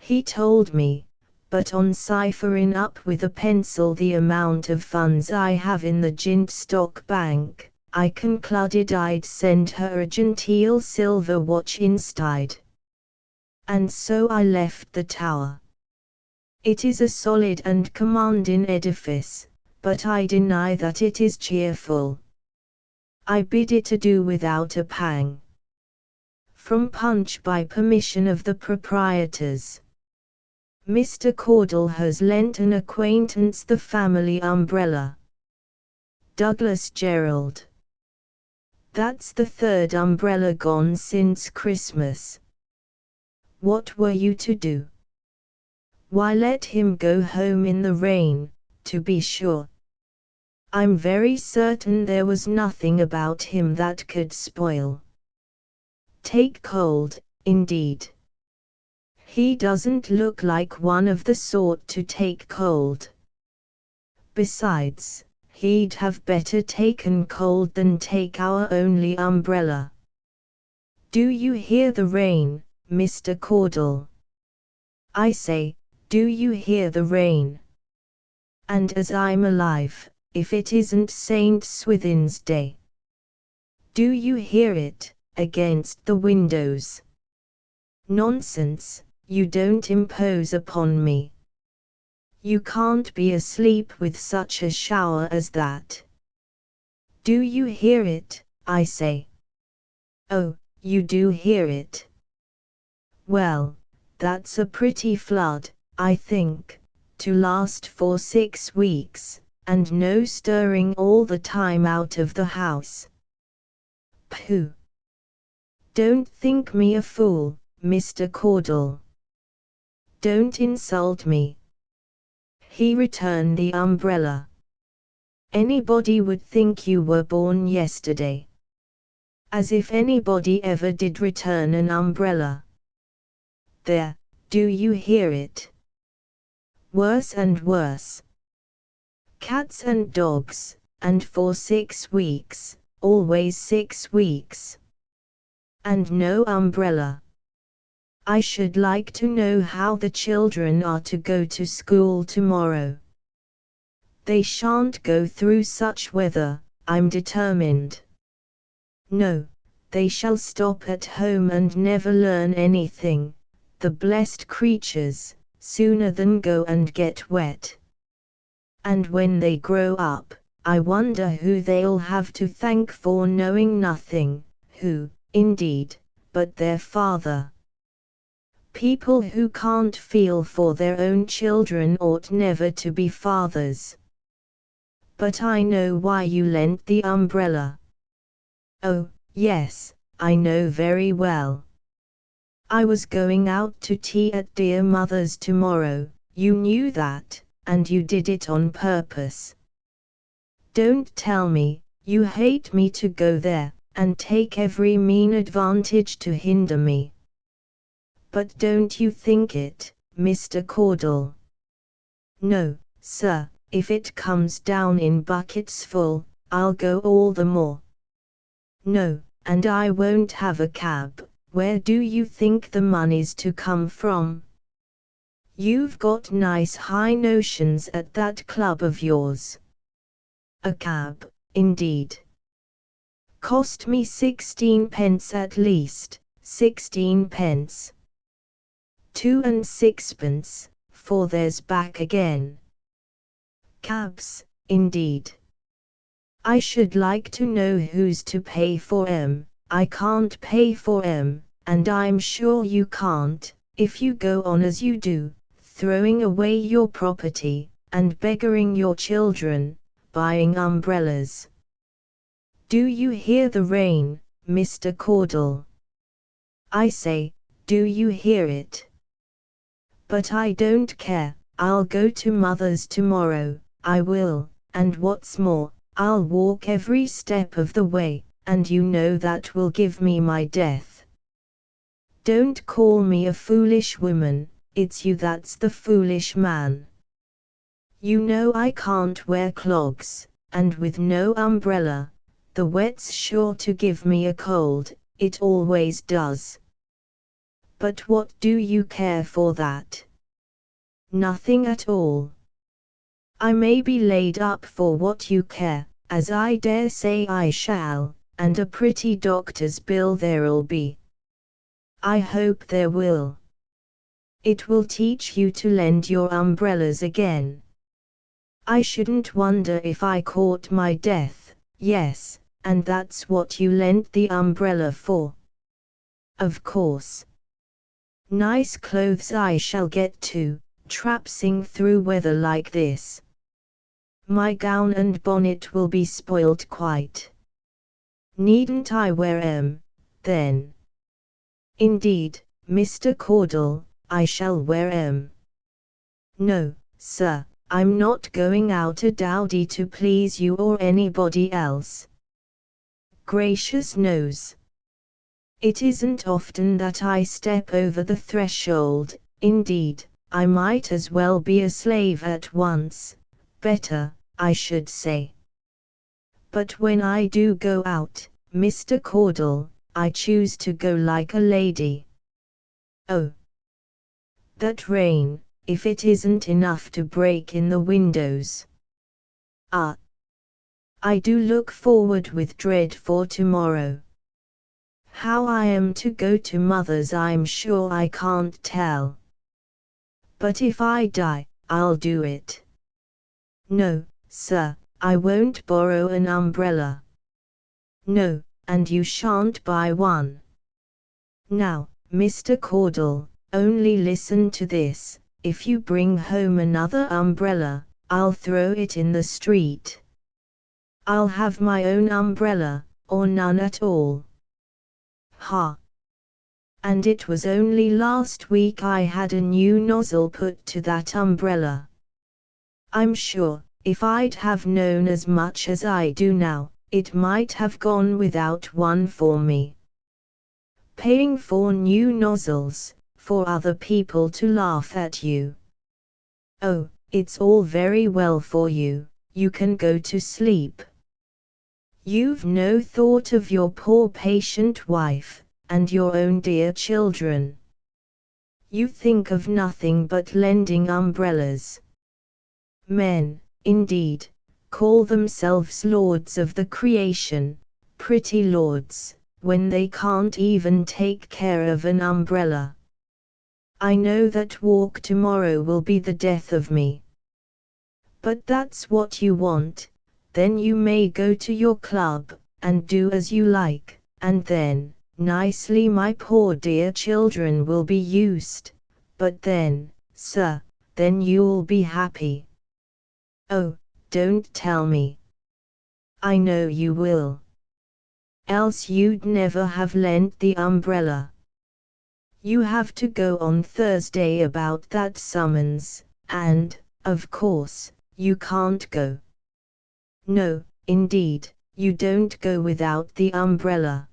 He told me, but on ciphering up with a pencil the amount of funds I have in the Gint Stock Bank, I concluded I'd send her a genteel silver watch instead. And so I left the tower. It is a solid and commanding edifice, but I deny that it is cheerful. I bid it adieu without a pang. From Punch, by permission of the proprietors. Mr. Caudle has lent an acquaintance the family umbrella. Douglas Gerald. That's the third umbrella gone since Christmas. What were you to do? Why, let him go home in the rain, to be sure. I'm very certain there was nothing about him that could spoil. Take cold, indeed. He doesn't look like one of the sort to take cold. Besides, he'd have better taken cold than take our only umbrella. Do you hear the rain, Mr. Caudle? I say, do you hear the rain? And as I'm alive, if it isn't Saint Swithin's Day. Do you hear it, against the windows? Nonsense, you don't impose upon me. You can't be asleep with such a shower as that. Do you hear it, I say? Oh, you do hear it. Well, That's a pretty flood, I think, to last for 6 weeks, and no stirring all the time out of the house. Pooh! Don't think me a fool, Mr. Caudle. Don't insult me. He returned the umbrella. Anybody would think you were born yesterday. As if anybody ever did return an umbrella. There, do you hear it? Worse and worse. Cats and dogs, and for 6 weeks, always 6 weeks. And no umbrella. I should like to know how the children are to go to school tomorrow. They shan't go through such weather, I'm determined. No, they shall stop at home and never learn anything, the blessed creatures, sooner than go and get wet. And when they grow up, I wonder who they'll have to thank for knowing nothing, who, indeed, but their father. People who can't feel for their own children ought never to be fathers. But I know why you lent the umbrella. Oh, yes, I know very well. I was going out to tea at dear mother's tomorrow, you knew that, and you did it on purpose. Don't tell me, you hate me to go there, and take every mean advantage to hinder me. But don't you think it, Mr. Caudle? No, sir, if it comes down in buckets full, I'll go all the more. No, and I won't have a cab. Where do you think the money's to come from? You've got nice high notions at that club of yours. A cab, indeed. Cost me 16 pence at least, 16 pence. 2 and 6 pence, for there's back again. Cabs, indeed. I should like to know who's to pay for 'em. I can't pay for 'em, and I'm sure you can't, if you go on as you do, throwing away your property, and beggaring your children, buying umbrellas. Do you hear the rain, Mr. Caudle? I say, do you hear it? But I don't care, I'll go to mother's tomorrow, I will, and what's more, I'll walk every step of the way, and you know that will give me my death. Don't call me a foolish woman, it's you that's the foolish man. You know I can't wear clogs, and with no umbrella, the wet's sure to give me a cold, it always does. But what do you care for that? Nothing at all. I may be laid up for what you care, as I dare say I shall, and a pretty doctor's bill there'll be. I hope there will. It will teach you to lend your umbrellas again. I shouldn't wonder if I caught my death, yes, and that's what you lent the umbrella for. Of course. Nice clothes I shall get too, trapsing through weather like this. My gown and bonnet will be spoilt quite. Needn't I wear 'em, then? Indeed, Mr. Caudle, I shall wear 'em. No, sir, I'm not going out a dowdy to please you or anybody else. Gracious knows. It isn't often that I step over the threshold, indeed, I might as well be a slave at once, better, I should say. But when I do go out, Mr. Caudle, I choose to go like a lady. Oh! That rain, if it isn't enough to break in the windows. Ah! I do look forward with dread for tomorrow. How I am to go to mother's I'm sure I can't tell. But if I die, I'll do it. No, sir, I won't borrow an umbrella. No, and you shan't buy one. Now, Mr. Caudle, Only listen to this, if you bring home another umbrella, I'll throw it in the street. I'll have my own umbrella, or none at all. Ha! And it was only last week I had a new nozzle put to that umbrella. I'm sure, if I'd have known as much as I do now, it might have gone without one for me. Paying for new nozzles, for other people to laugh at you. Oh, it's all very well for you, you can go to sleep. You've no thought of your poor patient wife, and your own dear children. You think of nothing but lending umbrellas. Men, indeed, call themselves lords of the creation, pretty lords, when they can't even take care of an umbrella. I know that walk tomorrow will be the death of me. But that's what you want, then you may go to your club, and do as you like, and then, nicely my poor dear children will be used, but then, sir, then you'll be happy. Oh, don't tell me. I know you will. Else you'd never have lent the umbrella. You have to go on Thursday about that summons, and, of course, you can't go. No, indeed, you don't go without the umbrella.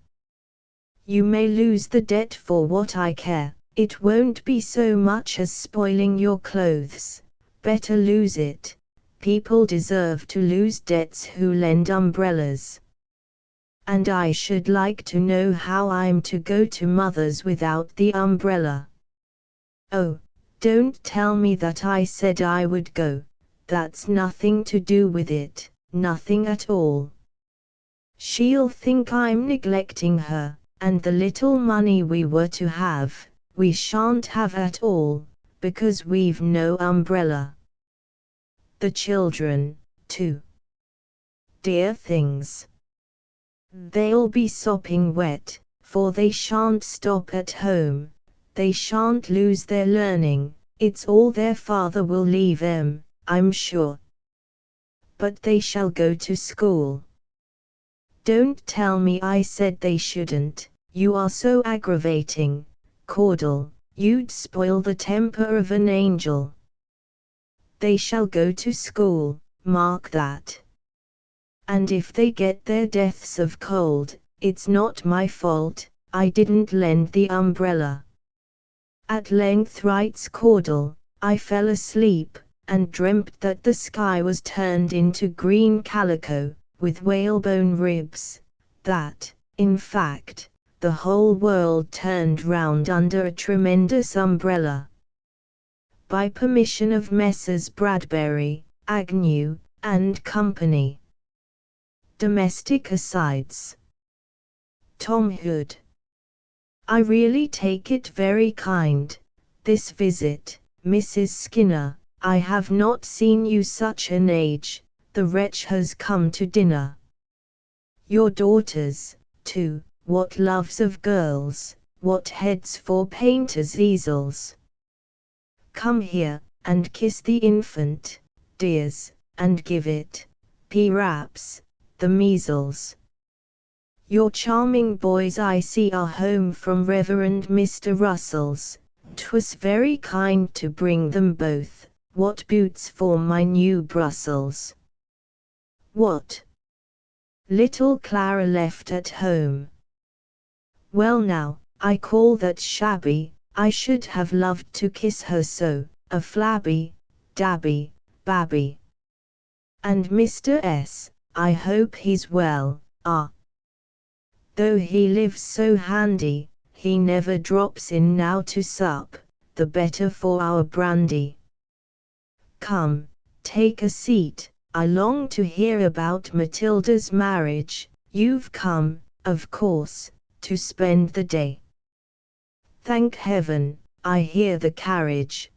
You may lose the debt for what I care, it won't be so much as spoiling your clothes, better lose it. People deserve to lose debts who lend umbrellas. And I should like to know how I'm to go to mother's without the umbrella. Oh, don't tell me that I said I would go, that's nothing to do with it, nothing at all. She'll think I'm neglecting her, and the little money we were to have, we shan't have at all, because we've no umbrella. The children, too. Dear things. They'll be sopping wet, for they shan't stop at home, they shan't lose their learning, it's all their father will leave 'em, I'm sure. But they shall go to school. Don't tell me I said they shouldn't, you are so aggravating, Caudle, you'd spoil the temper of an angel. They shall go to school, mark that. And if they get their deaths of cold, it's not my fault, I didn't lend the umbrella. At length writes Caudle, I fell asleep, and dreamt that the sky was turned into green calico, with whalebone ribs, that, in fact, the whole world turned round under a tremendous umbrella. By permission of Messrs. Bradbury, Agnew, and Company. Domestic asides. Tom Hood. I really take it very kind, this visit, Mrs. Skinner, I have not seen you such an age, the wretch has come to dinner. Your daughters, too, what loves of girls, what heads for painters' easels. Come here, and kiss the infant, dears, and give it, raps, the measles. Your charming boys I see are home from Reverend Mr. Russell's, 'twas very kind to bring them both, what boots for my new Brussels. What? Little Clara left at home. Well now, I call that shabby, I should have loved to kiss her so, a flabby, dabby, babby. And Mr. S, I hope he's well, ah. Though he lives so handy, he never drops in now to sup, the better for our brandy. Come, take a seat, I long to hear about Matilda's marriage, you've come, of course, to spend the day. Thank heaven, I hear the carriage.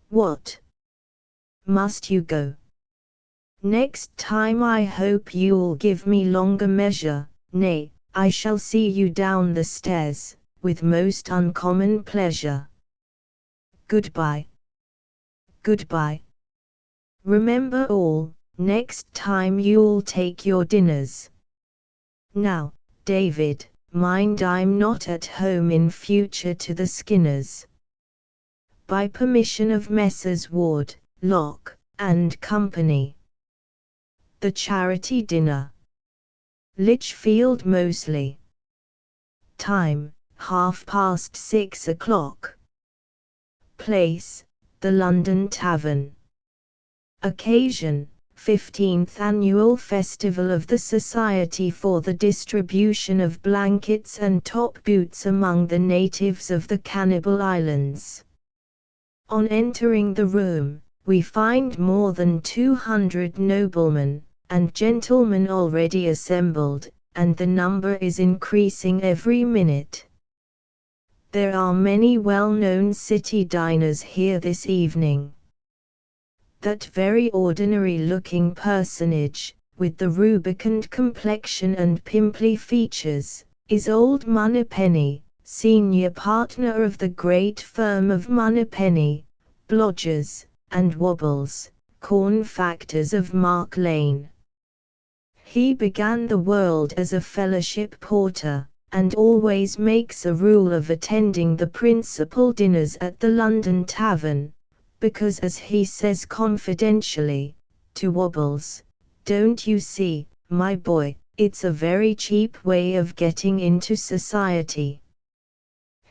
What? Must you go? Next time I hope you'll give me longer measure, nay, I shall see you down the stairs, with most uncommon pleasure. Goodbye. Goodbye. Remember all, next time you'll take your dinners. Now, David, mind I'm not at home in future to the Skinners. By permission of Messrs. Ward, Locke, and Company. The Charity Dinner. Lichfield Moseley. Time, 6:30. Place, the London Tavern. Occasion, 15th Annual Festival of the Society for the Distribution of Blankets and Top Boots among the natives of the Cannibal Islands. On entering the room, we find more than 200 noblemen and gentlemen already assembled, and the number is increasing every minute. There are many well-known city diners here this evening. That very ordinary-looking personage, with the rubicund complexion and pimply features, is old Moneypenny, senior partner of the great firm of Moneypenny, Blodgers, and Wobbles, corn factors of Mark Lane. He began the world as a fellowship porter, and always makes a rule of attending the principal dinners at the London Tavern, because as he says confidentially, to Wobbles, "Don't you see, my boy, it's a very cheap way of getting into society."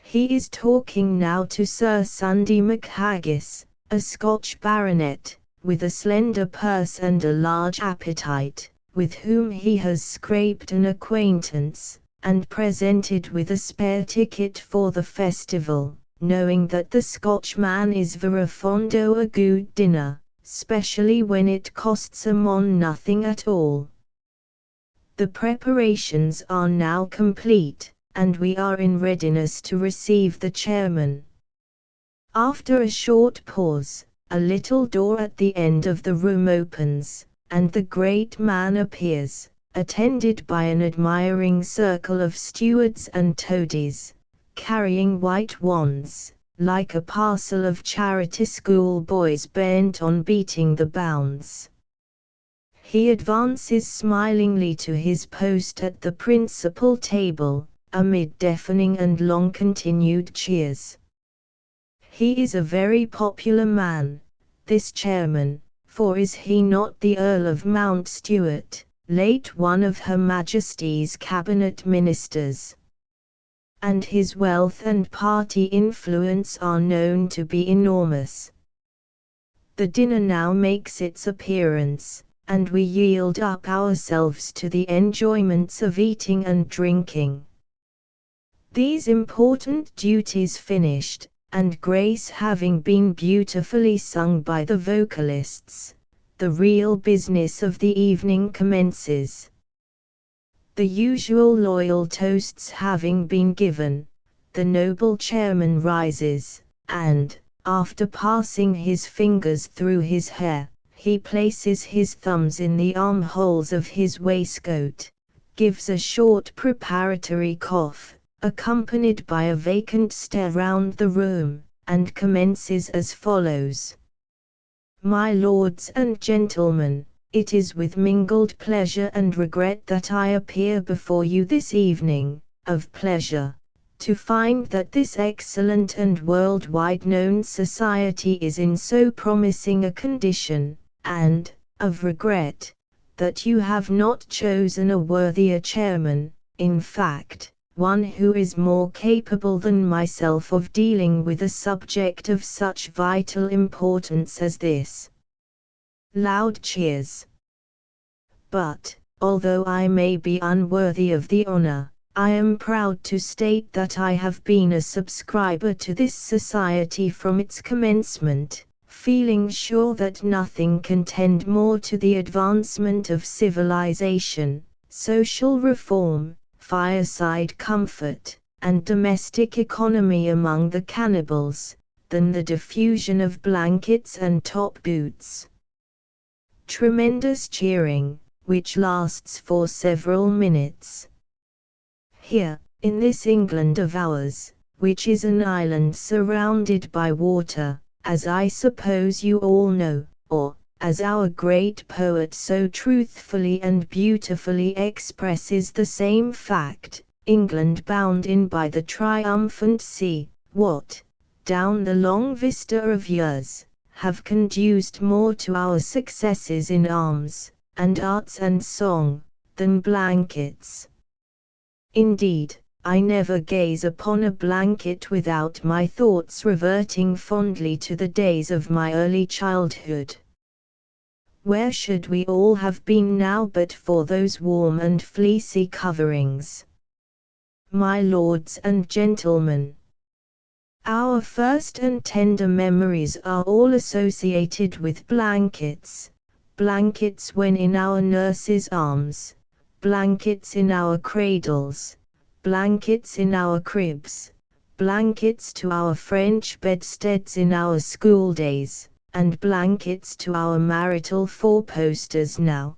He is talking now to Sir Sunday McHaggis, a Scotch baronet, with a slender purse and a large appetite, with whom he has scraped an acquaintance, and presented with a spare ticket for the festival, knowing that the Scotchman is very fond o' a good dinner, specially when it costs a mon nothing at all. The preparations are now complete, and we are in readiness to receive the chairman. After a short pause, a little door at the end of the room opens, and the great man appears, attended by an admiring circle of stewards and toadies, carrying white wands, like a parcel of charity school boys bent on beating the bounds. He advances smilingly to his post at the principal table, amid deafening and long-continued cheers. He is a very popular man, this chairman, for is he not the Earl of Mount Stuart, late one of Her Majesty's cabinet ministers? And his wealth and party influence are known to be enormous. The dinner now makes its appearance, and we yield up ourselves to the enjoyments of eating and drinking. These important duties finished, and grace having been beautifully sung by the vocalists, the real business of the evening commences. The usual loyal toasts having been given, the noble chairman rises, and, after passing his fingers through his hair, he places his thumbs in the armholes of his waistcoat, gives a short preparatory cough, accompanied by a vacant stare round the room, and commences as follows. My lords and gentlemen, it is with mingled pleasure and regret that I appear before you this evening, of pleasure, to find that this excellent and worldwide known society is in so promising a condition, and, of regret, that you have not chosen a worthier chairman, in fact, one who is more capable than myself of dealing with a subject of such vital importance as this. Loud cheers. But, although I may be unworthy of the honor, I am proud to state that I have been a subscriber to this society from its commencement, feeling sure that nothing can tend more to the advancement of civilization, social reform, fireside comfort, and domestic economy among the cannibals, than the diffusion of blankets and top boots. Tremendous cheering, which lasts for several minutes. Here, in this England of ours, which is an island surrounded by water, as I suppose you all know, or, as our great poet so truthfully and beautifully expresses the same fact, England bound in by the triumphant sea, what, down the long vista of years, have conduced more to our successes in arms, and arts and song, than blankets. Indeed, I never gaze upon a blanket without my thoughts reverting fondly to the days of my early childhood. Where should we all have been now but for those warm and fleecy coverings? My lords and gentlemen, our first and tender memories are all associated with blankets, blankets when in our nurse's arms, blankets in our cradles, blankets in our cribs, blankets to our French bedsteads in our school days, and blankets to our marital four-posters now.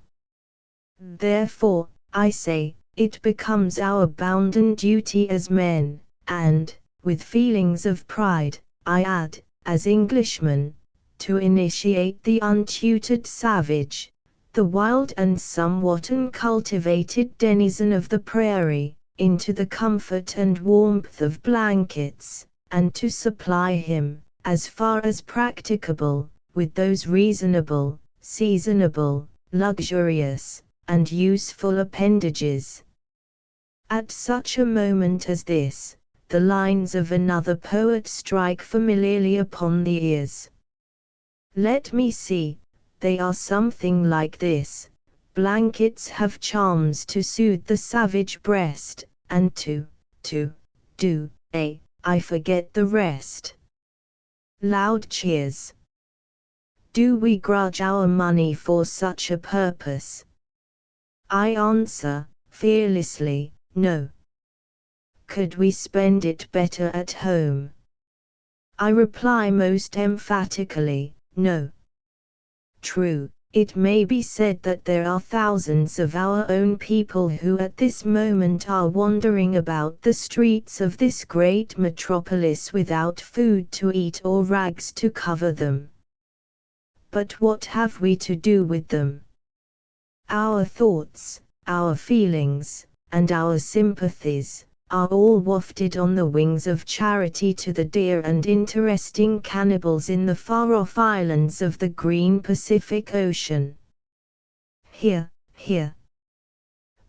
Therefore, I say, it becomes our bounden duty as men, and, with feelings of pride, I add, as Englishmen, to initiate the untutored savage, the wild and somewhat uncultivated denizen of the prairie, into the comfort and warmth of blankets, and to supply him, as far as practicable, with those reasonable, seasonable, luxurious, and useful appendages. At such a moment as this, the lines of another poet strike familiarly upon the ears. Let me see, they are something like this: blankets have charms to soothe the savage breast, and I forget the rest. Loud cheers. Do we grudge our money for such a purpose? I answer, fearlessly, no. Could we spend it better at home? I reply most emphatically, no. True, it may be said that there are thousands of our own people who at this moment are wandering about the streets of this great metropolis without food to eat or rags to cover them. But what have we to do with them? Our thoughts, our feelings, and our sympathies, are all wafted on the wings of charity to the dear and interesting cannibals in the far-off islands of the green Pacific Ocean. Here.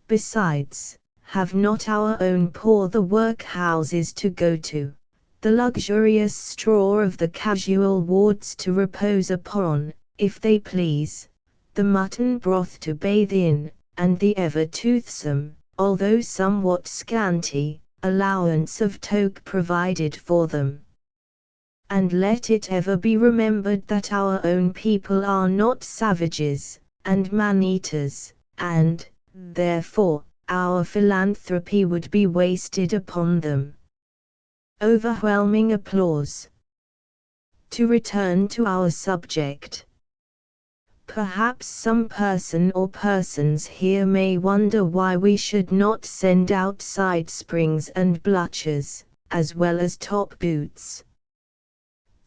Besides, have not our own poor the workhouses to go to, the luxurious straw of the casual wards to repose upon, if they please, the mutton broth to bathe in, and the ever toothsome, although somewhat scanty, allowance of toke provided for them? And let it ever be remembered that our own people are not savages, and man-eaters, and, therefore, our philanthropy would be wasted upon them. Overwhelming applause. To return to our subject. Perhaps some person or persons here may wonder why we should not send out side springs and bluchers, as well as top boots.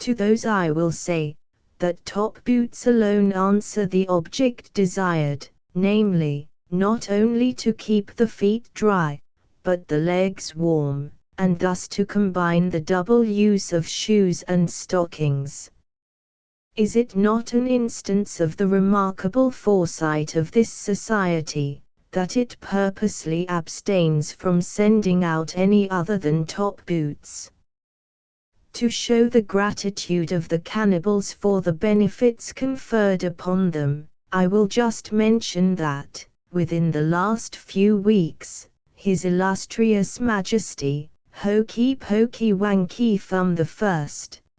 To those I will say, that top boots alone answer the object desired, namely, not only to keep the feet dry, but the legs warm, and thus to combine the double use of shoes and stockings. Is it not an instance of the remarkable foresight of this society, that it purposely abstains from sending out any other than top boots? To show the gratitude of the cannibals for the benefits conferred upon them, I will just mention that, within the last few weeks, His Illustrious Majesty, Hokey Pokey Wanky Thumb I,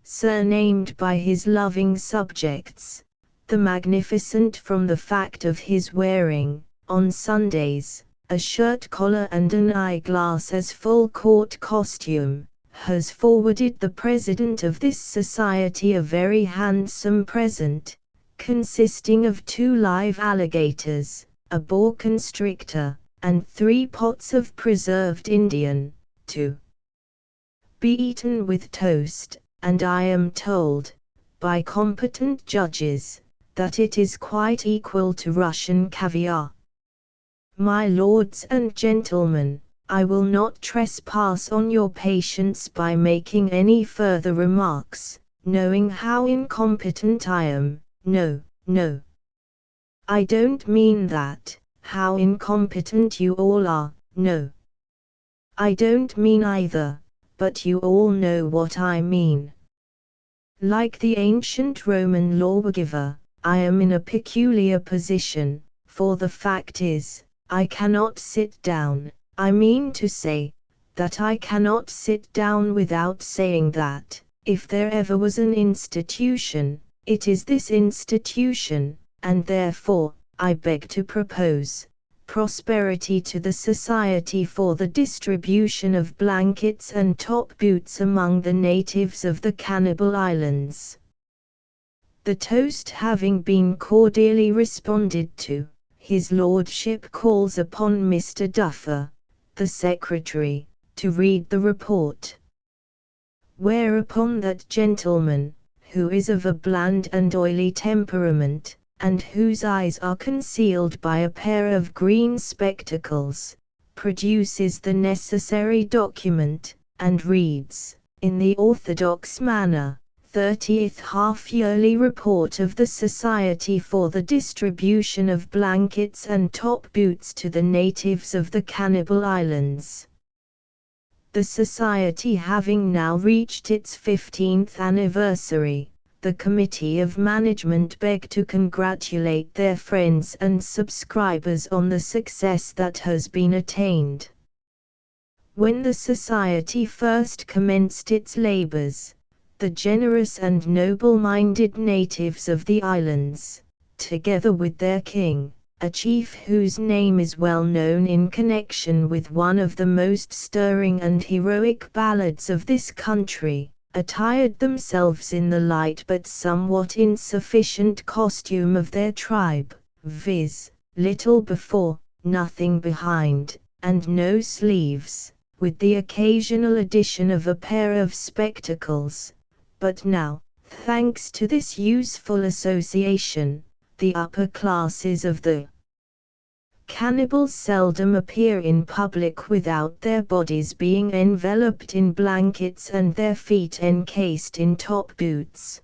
surnamed by his loving subjects, the Magnificent from the fact of his wearing, on Sundays, a shirt collar and an eyeglass as full court costume, has forwarded the president of this society a very handsome present, consisting of 2 live alligators, a boa constrictor, and 3 pots of preserved Indian, to be eaten with toast, and I am told, by competent judges, that it is quite equal to Russian caviar. My lords and gentlemen, I will not trespass on your patience by making any further remarks, knowing how incompetent I am. No, no. I don't mean that, how incompetent you all are, no. I don't mean either, but you all know what I mean. Like the ancient Roman lawgiver, I am in a peculiar position, for the fact is, I cannot sit down. I mean to say, that I cannot sit down without saying that, if there ever was an institution, it is this institution, and therefore, I beg to propose, prosperity to the Society for the distribution of blankets and top boots among the natives of the Cannibal Islands. The toast having been cordially responded to, His Lordship calls upon Mr. Duffer, the Secretary, to read the report. Whereupon that gentleman, who is of a bland and oily temperament, and whose eyes are concealed by a pair of green spectacles, produces the necessary document, and reads, in the orthodox manner, 30th half-yearly report of the Society for the distribution of blankets and top boots to the natives of the Cannibal Islands. The Society having now reached its 15th anniversary, the Committee of Management beg to congratulate their friends and subscribers on the success that has been attained. When the Society first commenced its labors, the generous and noble-minded natives of the islands, together with their king, a chief whose name is well known in connection with one of the most stirring and heroic ballads of this country, attired themselves in the light but somewhat insufficient costume of their tribe, viz., little before, nothing behind, and no sleeves, with the occasional addition of a pair of spectacles. But now, thanks to this useful association, the upper classes of the cannibals seldom appear in public without their bodies being enveloped in blankets and their feet encased in top boots.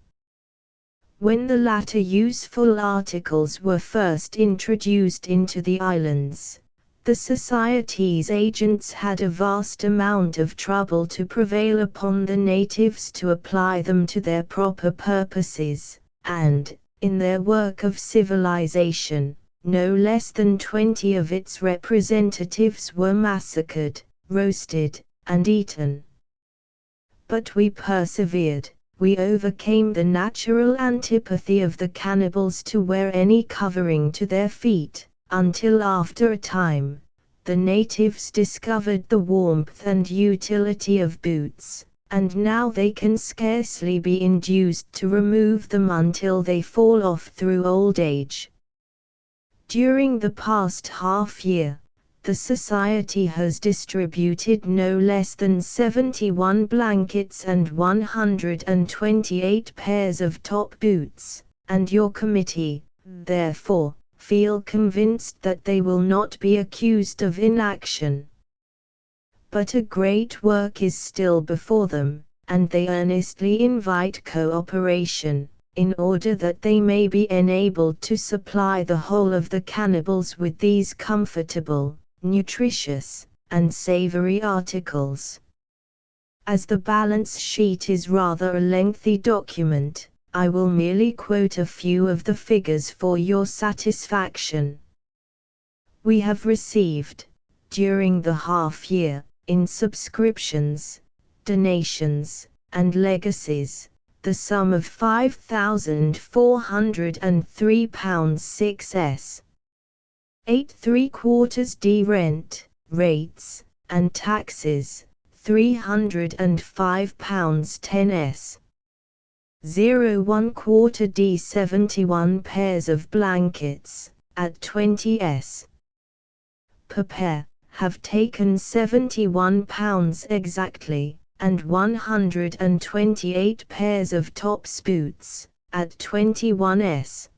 When the latter useful articles were first introduced into the islands, the Society's agents had a vast amount of trouble to prevail upon the natives to apply them to their proper purposes, and, in their work of civilization, no less than 20 of its representatives were massacred, roasted, and eaten. But we persevered. We overcame the natural antipathy of the cannibals to wear any covering to their feet, until after a time, the natives discovered the warmth and utility of boots, and now they can scarcely be induced to remove them until they fall off through old age. During the past half-year, the Society has distributed no less than 71 blankets and 128 pairs of top boots, and your committee, therefore, feel convinced that they will not be accused of inaction. But a great work is still before them, and they earnestly invite cooperation, in order that they may be enabled to supply the whole of the cannibals with these comfortable, nutritious, and savory articles. As the balance sheet is rather a lengthy document, I will merely quote a few of the figures for your satisfaction. We have received, during the half-year, in subscriptions, donations, and legacies, the sum of £5,403.6s. 8¾ rent, rates, and taxes, £305.10s. 0¼ 71 pairs of blankets, at 20s. per pair, have taken £71 exactly, and 128 pairs of tops boots, at 21s.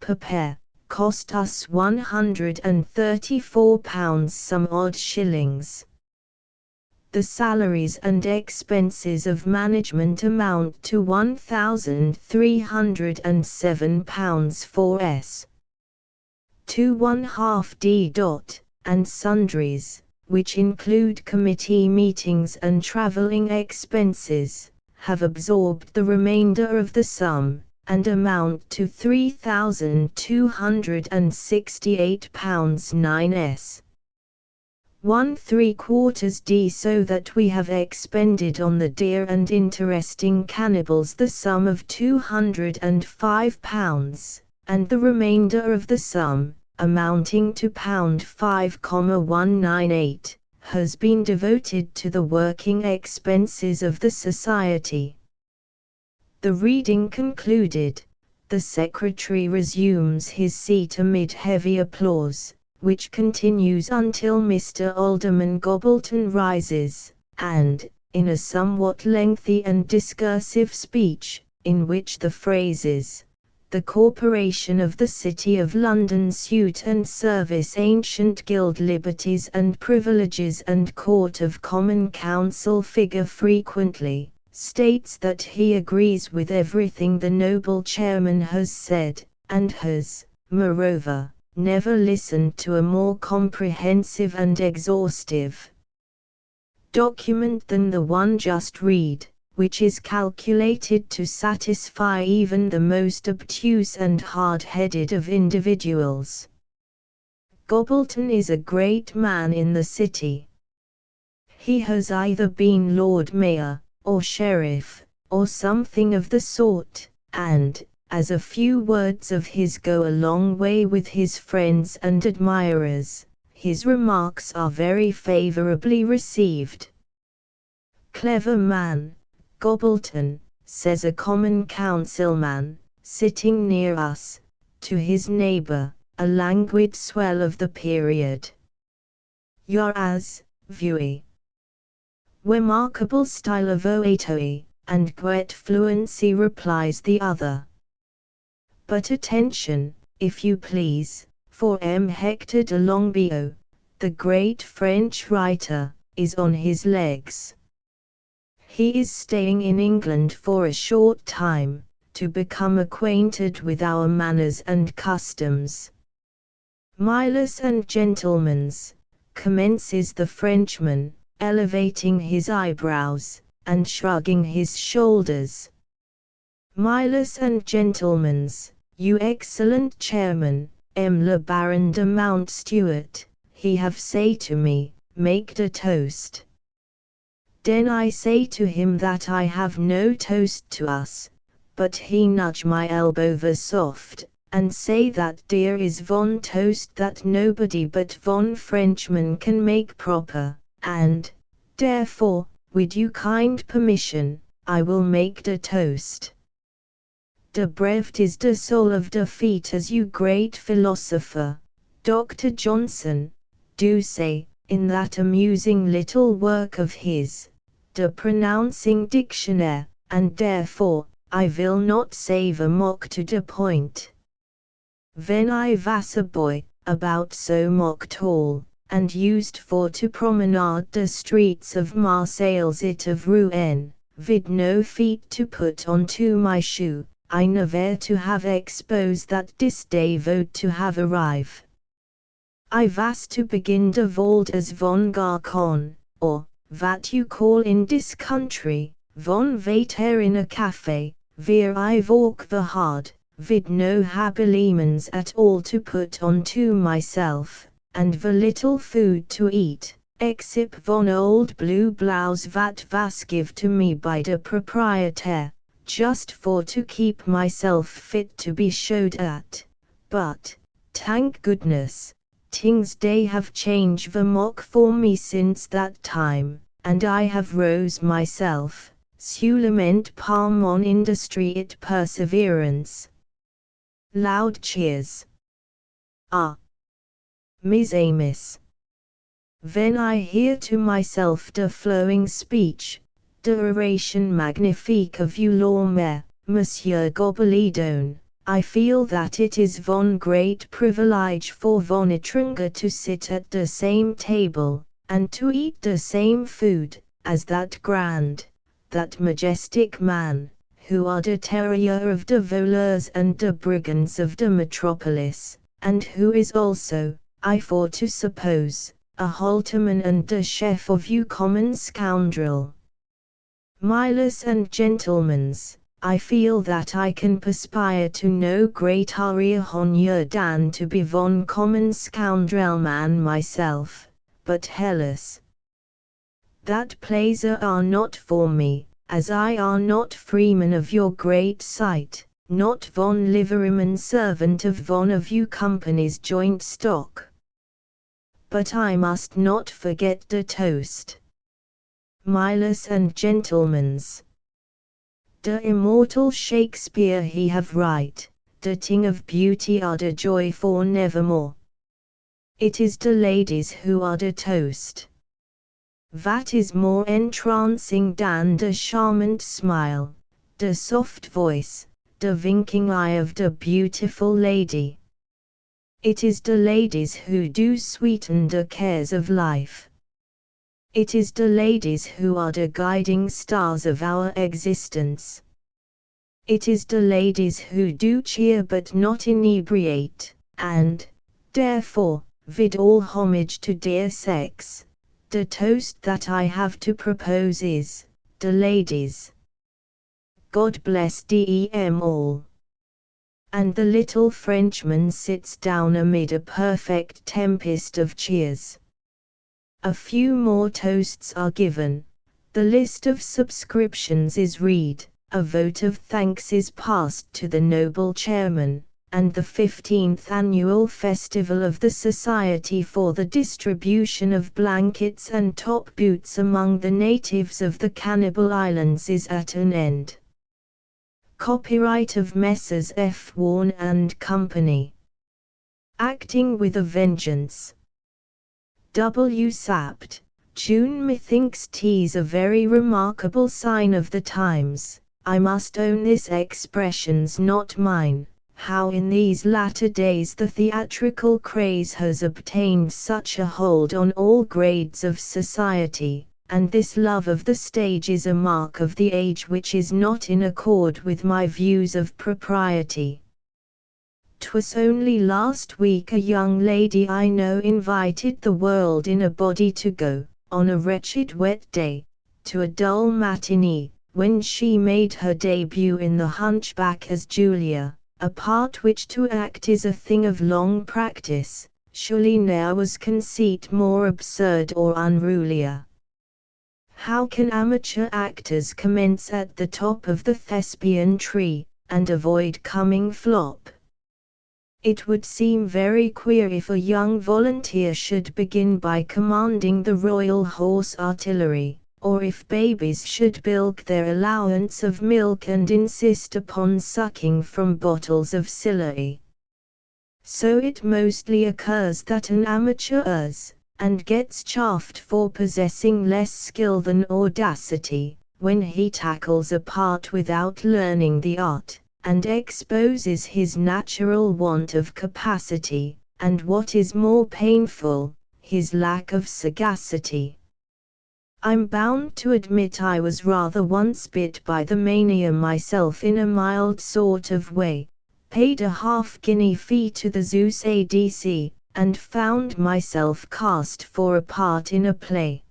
per pair, cost us £134 some odd shillings. The salaries and expenses of management amount to £1,307 for S. 2½ and sundries, which include committee meetings and travelling expenses, have absorbed the remainder of the sum, and amount to £3,268 9s. 1¾ so that we have expended on the dear and interesting cannibals the sum of £205, and the remainder of the sum, amounting to £5,198, has been devoted to the working expenses of the Society. The reading concluded, the Secretary resumes his seat amid heavy applause, which continues until Mr. Alderman Gobbleton rises, and, in a somewhat lengthy and discursive speech, in which the phrases, "The Corporation of the City of London suit and service ancient guild liberties and privileges and Court of Common Council" figure frequently, states that he agrees with everything the noble chairman has said, and has, moreover, never listened to a more comprehensive and exhaustive document than the one just read, which is calculated to satisfy even the most obtuse and hard-headed of individuals. Gobbleton is a great man in the city. He has either been Lord Mayor, or Sheriff, or something of the sort, and, as a few words of his go a long way with his friends and admirers, his remarks are very favourably received. "Clever man, Gobbleton," says a common councilman, sitting near us, to his neighbour, a languid swell of the period. "You're as viewy. Remarkable style of oratory, and great fluency," replies the other. "But attention, if you please, for M. Hector de Longueville, the great French writer, is on his legs. He is staying in England for a short time, to become acquainted with our manners and customs." "Milors and gentlemans," commences the Frenchman, elevating his eyebrows, and shrugging his shoulders. "Milors and gentlemans, you excellent chairman, M. le Baron de Mountstuart, he have say to me, make de toast. Den I say to him that I have no toast to us, but he nudge my elbow ver soft, and say that dear is von toast that nobody but von Frenchman can make proper, and, therefore, with you kind permission, I will make de toast. De brevt is de soul of defeat, as you great philosopher, Dr. Johnson, do say, in that amusing little work of his, De Pronouncing Dictionnaire, and therefore, I will not save a mock to de point. Ven I was a boy, about so mock tall, and used for to promenade the streets of Marseilles it of Rouen, vid no feet to put on to my shoe, I never to have exposed that this day vowed to have arrive. I was to begin de vold as von Garcon, or, vat you call in dis country, von waiter in a café, where I walk the hard, vid no habiliments at all to put on to myself, and the little food to eat, except von old blue blouse vat was give to me by de proprietor, just for to keep myself fit to be showed at, but, thank goodness, things they have changed the mock for me since that time, and I have rose myself, sûlement par mon industry et perseverance." Loud cheers. "Ah, mes amis, When I hear to myself the flowing speech, the oration magnifique of you Lormer, Monsieur Gobelidon, I feel that it is one great privilege for one étranger to sit at the same table, and to eat the same food, as that grand, that majestic man, who are the terrier of the voleurs and the brigands of the metropolis, and who is also, I for to suppose, a halterman and the chef of you common scoundrel. Milors and gentlemans, I feel that I can perspire to no greater honour than to be one common scoundrel man myself, but Hellas. That pleasure are not for me, as I are not freeman of your great sight, not one liveryman servant of one of you company's joint stock. But I must not forget the toast. Milors and gentlemans. The immortal Shakespeare he have right, the ting of beauty are the joy for nevermore. It is the ladies who are the toast. That is more entrancing than the charmant smile, the soft voice, the winking eye of the beautiful lady. It is the ladies who do sweeten the cares of life. It is the ladies who are the guiding stars of our existence. It is the ladies who do cheer but not inebriate, and, therefore, with all homage to dear sex, the toast that I have to propose is, the ladies. God bless them all. And the little Frenchman sits down amid a perfect tempest of cheers. A few more toasts are given, the list of subscriptions is read, a vote of thanks is passed to the noble chairman, and the 15th annual festival of the Society for the Distribution of Blankets and Top Boots among the natives of the Cannibal Islands is at an end. Copyright of Messrs. F. Warne and Company. Acting with a Vengeance. W. Sapt, June. Methinks 'tis a very remarkable sign of the times, I must own this expression's not mine, how in these latter days the theatrical craze has obtained such a hold on all grades of society, and this love of the stage is a mark of the age which is not in accord with my views of propriety. 'Twas only last week a young lady I know invited the world in a body to go, on a wretched wet day, to a dull matinee, when she made her debut in The Hunchback as Julia, a part which to act is a thing of long practice. Surely ne'er was conceit more absurd or unrulier. How can amateur actors commence at the top of the thespian tree, and avoid coming flop? It would seem very queer if a young volunteer should begin by commanding the Royal Horse Artillery, or if babies should bilk their allowance of milk and insist upon sucking from bottles of Sillery. So it mostly occurs that an amateur errs, and gets chaffed for possessing less skill than audacity, when he tackles a part without learning the art, and exposes his natural want of capacity, and what is more painful, his lack of sagacity. I'm bound to admit I was rather once bit by the mania myself in a mild sort of way, paid a half-guinea fee to the Zeus ADC, and found myself cast for a part in a play.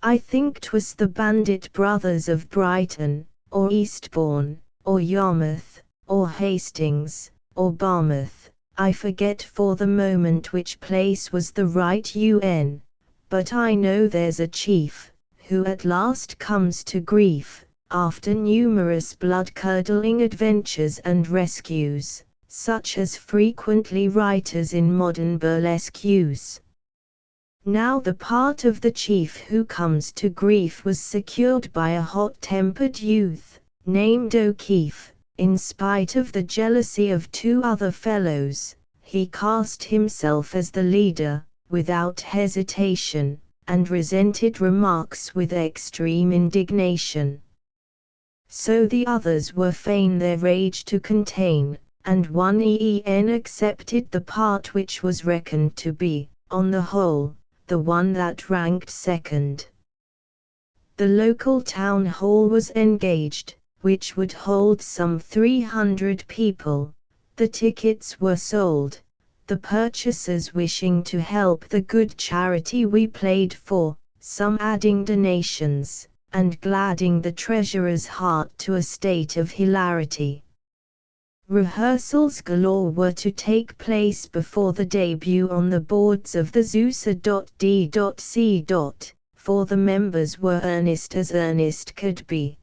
I think 'twas the Bandit Brothers of Brighton, or Eastbourne, or Yarmouth, or Hastings, or Barmouth, I forget for the moment which place was the right UN, but I know there's a chief, who at last comes to grief, after numerous blood-curdling adventures and rescues, such as frequently writers in modern burlesque use. Now the part of the chief who comes to grief was secured by a hot-tempered youth, named O'Keefe. In spite of the jealousy of two other fellows, he cast himself as the leader, without hesitation, and resented remarks with extreme indignation. So the others were fain their rage to contain, and one accepted the part which was reckoned to be, on the whole, the one that ranked second. The local town hall was engaged, which would hold some 300 people. The tickets were sold, the purchasers wishing to help the good charity we played for, some adding donations, and gladding the treasurer's heart to a state of hilarity. Rehearsals galore were to take place before the debut on the boards of the Zusa.D.C. For the members were earnest as earnest could be.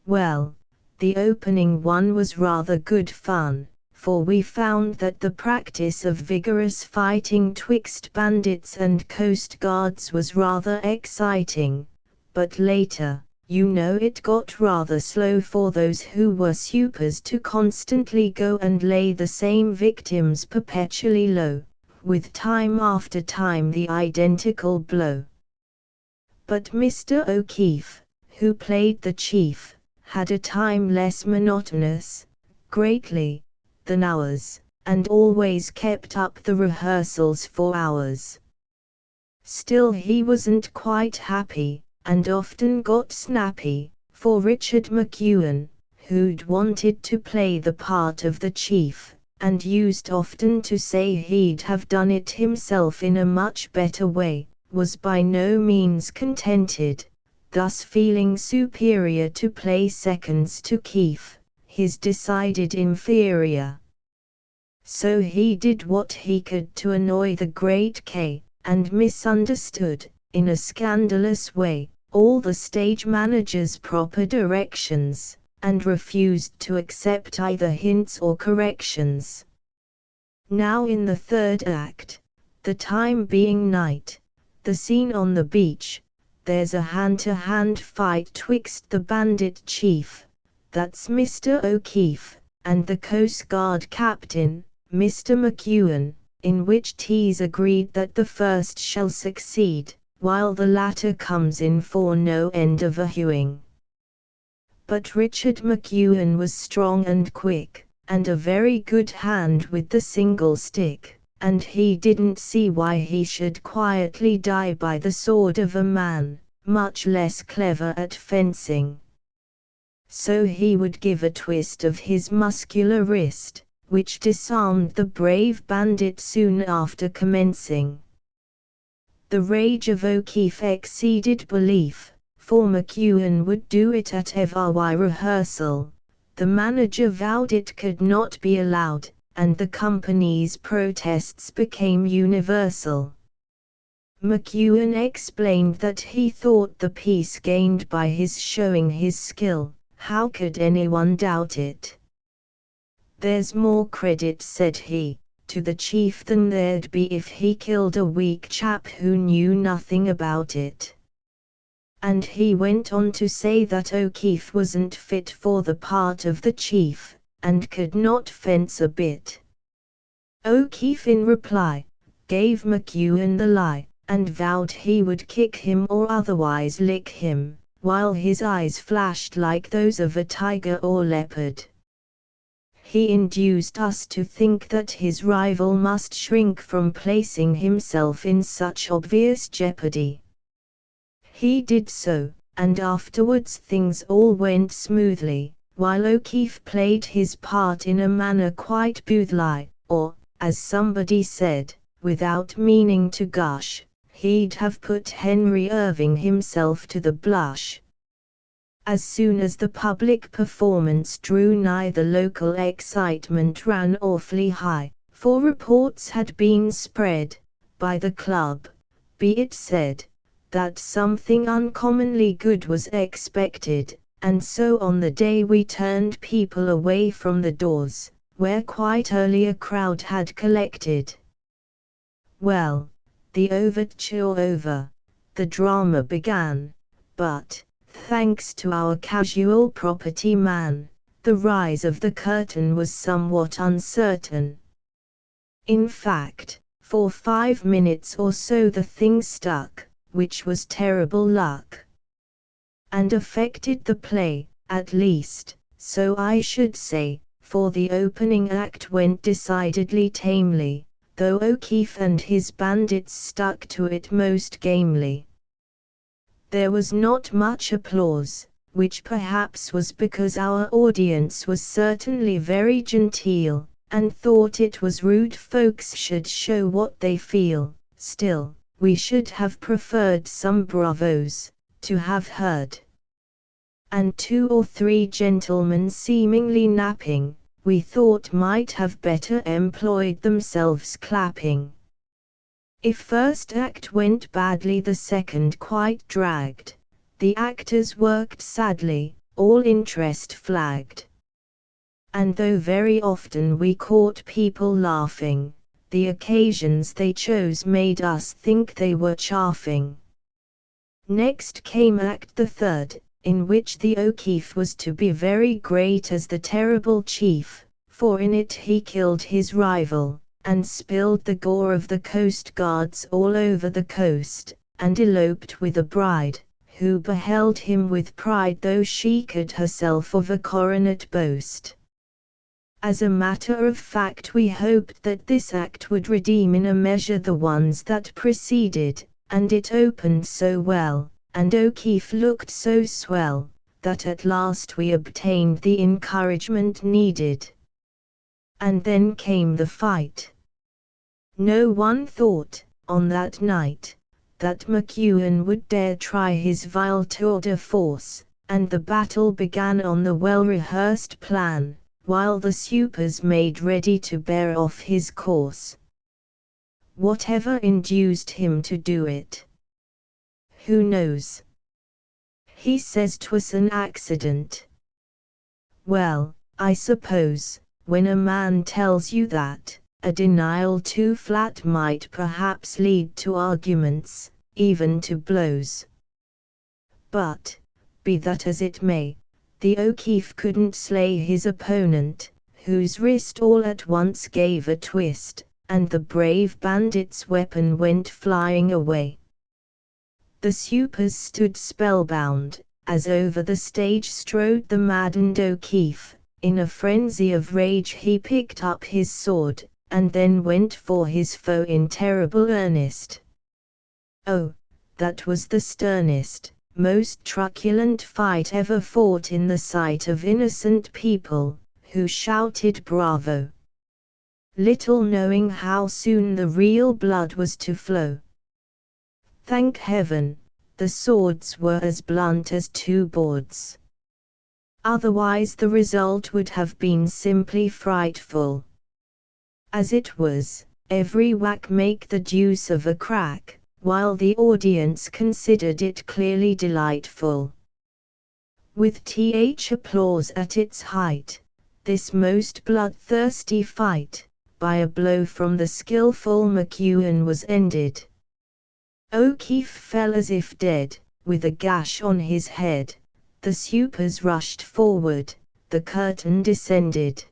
Well, the opening one was rather good fun, for we found that the practice of vigorous fighting twixt bandits and coast guards was rather exciting, but later, it got rather slow for those who were supers to constantly go and lay the same victims perpetually low, with time after time the identical blow. But Mr. O'Keefe, who played the chief, had a time less monotonous, greatly, than ours, and always kept up the rehearsals for hours. Still he wasn't quite happy, and often got snappy, for Richard McEwen, who'd wanted to play the part of the chief, and used often to say he'd have done it himself in a much better way, was by no means contented, thus feeling superior to play seconds to Keefe, his decided inferior. So he did what he could to annoy the great K, and misunderstood, in a scandalous way, all the stage manager's proper directions, and refused to accept either hints or corrections. Now in the third act, the time being night, the scene on the beach, there's a hand-to-hand fight twixt the bandit chief, that's Mr. O'Keefe, and the Coast Guard captain, Mr. McEwen, in which 'tis agreed that the first shall succeed, while the latter comes in for no end of a hewing. But Richard McEwen was strong and quick, and a very good hand with the single stick, and he didn't see why he should quietly die by the sword of a man, much less clever at fencing. So he would give a twist of his muscular wrist, which disarmed the brave bandit soon after commencing. The rage of O'Keefe exceeded belief, for McEwen would do it at every rehearsal. The manager vowed it could not be allowed, and the company's protests became universal. McEwen explained that he thought the piece gained by his showing his skill. How could anyone doubt it? There's more credit, said he, to the chief than there'd be if he killed a weak chap who knew nothing about it. And he went on to say that O'Keefe wasn't fit for the part of the chief, and could not fence a bit. O'Keefe in reply, gave McEwen the lie, and vowed he would kick him or otherwise lick him, while his eyes flashed like those of a tiger or leopard. He induced us to think that his rival must shrink from placing himself in such obvious jeopardy. He did so, and afterwards things all went smoothly, while O'Keefe played his part in a manner quite Booth-like, or, as somebody said, without meaning to gush, he'd have put Henry Irving himself to the blush. As soon as the public performance drew nigh, the local excitement ran awfully high, for reports had been spread, by the club, be it said, that something uncommonly good was expected, and so on the day we turned people away from the doors, where quite early a crowd had collected. Well, the overture over, the drama began, but, thanks to our casual property man, the rise of the curtain was somewhat uncertain. In fact, For 5 minutes or so the thing stuck, which was terrible luck. And affected the play, at least, so I should say, for the opening act went decidedly tamely, though O'Keefe and his bandits stuck to it most gamely. There was not much applause, which perhaps was because our audience was certainly very genteel, and thought it was rude folks should show what they feel. Still, we should have preferred some bravos, to have heard. And 2 or 3 gentlemen seemingly napping, we thought might have better employed themselves clapping. If first act went badly the second quite dragged. The actors worked sadly, all interest flagged. And though very often we caught people laughing, the occasions they chose made us think they were chaffing. Next came Act the Third, in which the O'Keefe was to be very great as the terrible chief, for in it he killed his rival, and spilled the gore of the coast guards all over the coast, and eloped with a bride, who beheld him with pride though she could herself of a coronet boast. As a matter of fact we hoped that this act would redeem in a measure the ones that preceded, and it opened so well, and O'Keefe looked so swell, that at last we obtained the encouragement needed. And then came the fight. No one thought, on that night, that McEwan would dare try his vile tour de force, and the battle began on the well-rehearsed plan, while the supers made ready to bear off his course. Whatever induced him to do it? Who knows? He says 'twas an accident. Well, I suppose, when a man tells you that, a denial too flat might perhaps lead to arguments, even to blows. But, be that as it may, the O'Keefe couldn't slay his opponent, whose wrist all at once gave a twist, and the brave bandit's weapon went flying away. The supers stood spellbound, as over the stage strode the maddened O'Keefe. In a frenzy of rage he picked up his sword, and then went for his foe in terrible earnest. Oh, that was the sternest, most truculent fight ever fought in the sight of innocent people, who shouted bravo, little knowing how soon the real blood was to flow. Thank heaven, the swords were as blunt as 2 boards. Otherwise the result would have been simply frightful. As it was, every whack make the deuce of a crack, while the audience considered it clearly delightful. With applause at its height, this most bloodthirsty fight, by a blow from the skillful McEwan was ended. O'Keefe fell as if dead, with a gash on his head. The supers rushed forward, the curtain descended.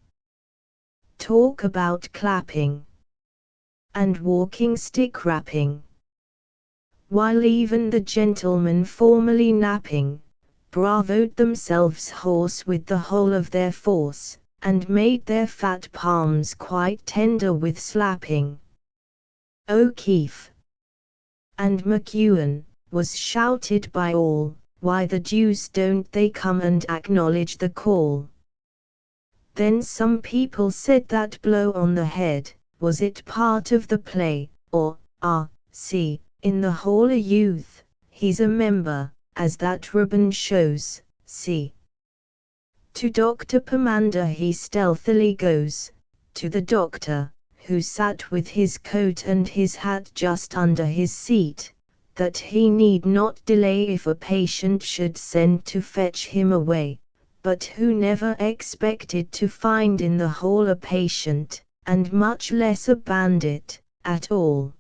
Talk about clapping and walking stick rapping. While even the gentlemen formerly napping, bravoed themselves hoarse with the whole of their force, and made their fat palms quite tender with slapping. O'Keefe and McEwan was shouted by all, why the deuce don't they come and acknowledge the call? Then some people said that blow on the head, was it part of the play, or, see, in the Hall a Youth, he's a member, as that ribbon shows, see. To Dr. Pomander he stealthily goes, to the doctor, who sat with his coat and his hat just under his seat, that he need not delay if a patient should send to fetch him away, but who never expected to find in the hall a patient, and much less a bandit, at all.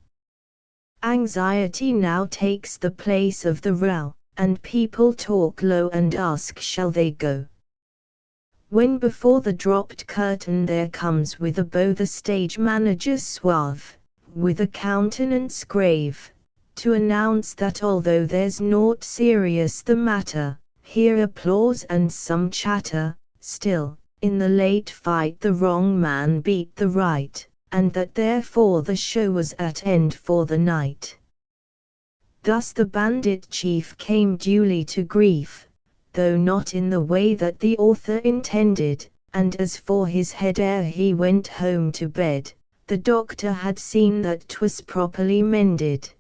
Anxiety now takes the place of the row, and people talk low and ask shall they go. When before the dropped curtain there comes with a bow the stage manager suave, with a countenance grave, to announce that although there's naught serious the matter, here applause and some chatter, still, in the late fight the wrong man beat the right, and that therefore the show was at end for the night. Thus the bandit chief came duly to grief, though not in the way that the author intended, and as for his head ere he went home to bed, the doctor had seen that 'twas properly mended.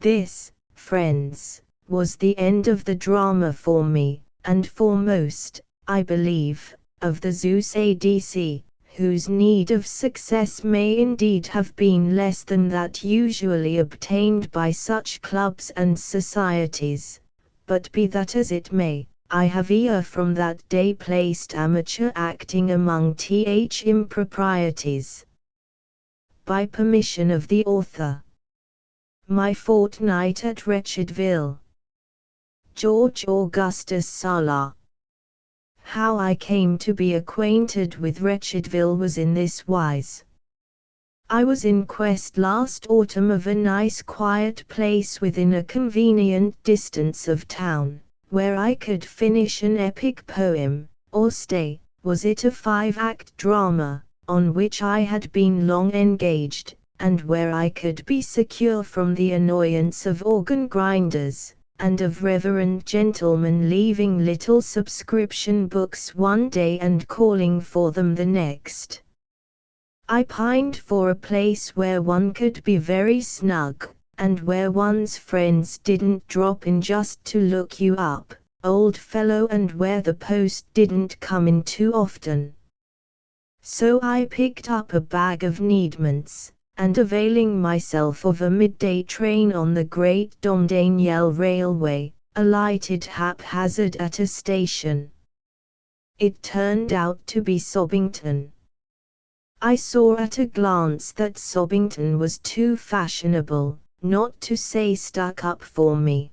This, friends, was the end of the drama for me, and for most, I believe, of the Zeus ADC, whose need of success may indeed have been less than that usually obtained by such clubs and societies, but be that as it may, I have ere from that day placed amateur acting among th improprieties. By permission of the author. My Fortnight at Wretchedville. George Augustus Sala. How I came to be acquainted with Wretchedville was in this wise. I was in quest last autumn of a nice quiet place within a convenient distance of town, where I could finish an epic poem, or stay, was it a 5-act drama, on which I had been long engaged, and where I could be secure from the annoyance of organ grinders, and of reverend gentlemen leaving little subscription books one day and calling for them the next. I pined for a place where one could be very snug, and where one's friends didn't drop in just to look you up, old fellow, and where the post didn't come in too often. So I picked up a bag of needments, and availing myself of a midday train on the Great Domdaniel Railway, alighted haphazard at a station. It turned out to be Sobbington. I saw at a glance that Sobbington was too fashionable, not to say stuck up for me.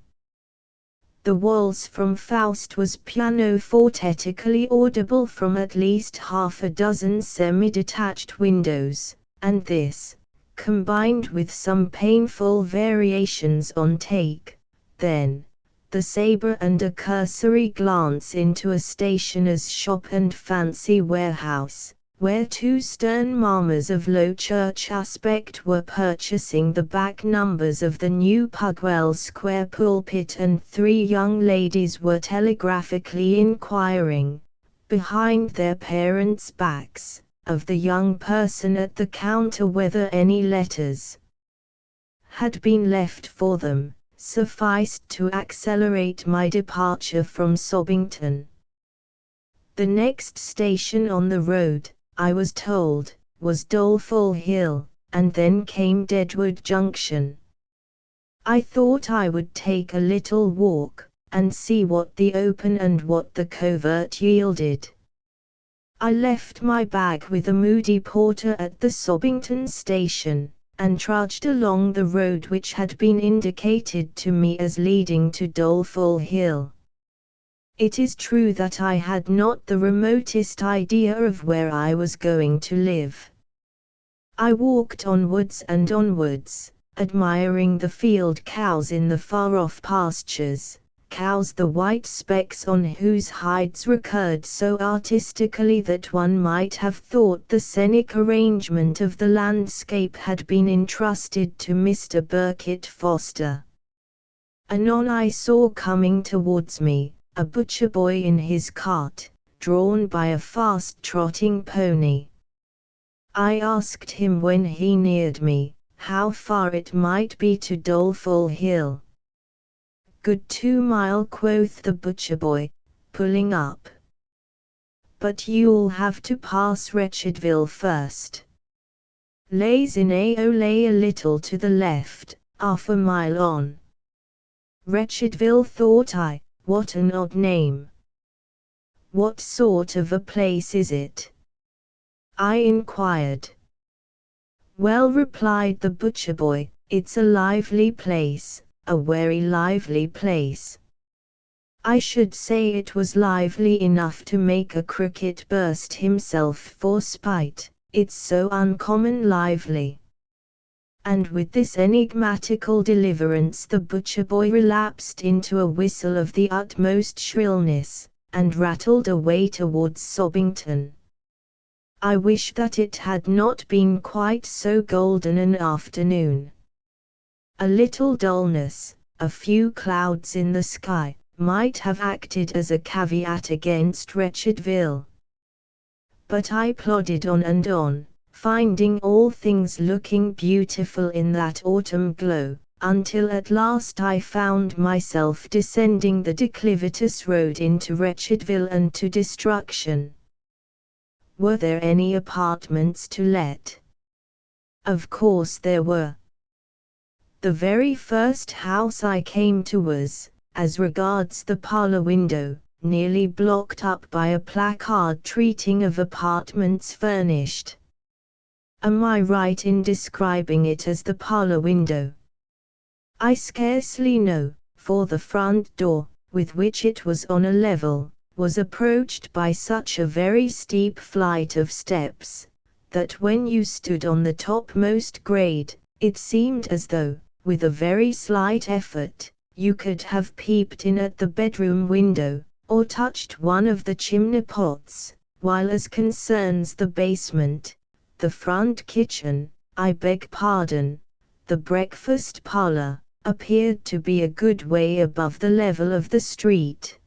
The waltz from Faust was pianofortetically audible from at least half a dozen semi-detached windows, and this, combined with some painful variations on take, then, the sabre and a cursory glance into a stationer's shop and fancy warehouse, where 2 stern mammas of low church aspect were purchasing the back numbers of the new Pugwell Square pulpit, and 3 young ladies were telegraphically inquiring, behind their parents' backs, of the young person at the counter whether any letters had been left for them, sufficed to accelerate my departure from Sobbington. The next station on the road, I was told, was Doleful Hill, and then came Deadwood Junction. I thought I would take a little walk, and see what the open and what the covert yielded. I left my bag with a moody porter at the Sobbington station, and trudged along the road which had been indicated to me as leading to Doleful Hill. It is true that I had not the remotest idea of where I was going to live. I walked onwards and onwards, admiring the field cows in the far-off pastures, cows the white specks on whose hides recurred so artistically that one might have thought the scenic arrangement of the landscape had been entrusted to Mr. Burkitt Foster. Anon I saw coming towards me a butcher boy in his cart, drawn by a fast-trotting pony. I asked him when he neared me, how far it might be to Doleful Hill. "Good 2 mile," quoth the butcher boy, pulling up. "But you'll have to pass Wretchedville first. Lays in lay a little to the left, 1/2 a mile on." Wretchedville, thought I, what an odd name. What sort of a place is it? I inquired. "Well," replied the butcher boy, "it's a lively place, a very lively place. I should say it was lively enough to make a cricket burst himself for spite, it's so uncommon lively." and with this enigmatical deliverance the butcher boy relapsed into a whistle of the utmost shrillness, and rattled away towards Sobbington. I wish that it had not been quite so golden an afternoon. A little dullness, a few clouds in the sky, might have acted as a caveat against Wretchedville. But I plodded on and on, finding all things looking beautiful in that autumn glow, until at last I found myself descending the declivitous road into Wretchedville and to destruction. Were there any apartments to let? Of course there were. The very first house I came to was, as regards the parlor window, nearly blocked up by a placard treating of apartments furnished. Am I right in describing it as the parlor window? I scarcely know, for the front door, with which it was on a level, was approached by such a very steep flight of steps, that when you stood on the topmost grade, it seemed as though, with a very slight effort, you could have peeped in at the bedroom window, or touched one of the chimney pots, while as concerns the basement, the front kitchen, I beg pardon, the breakfast parlor, appeared to be a good way above the level of the street.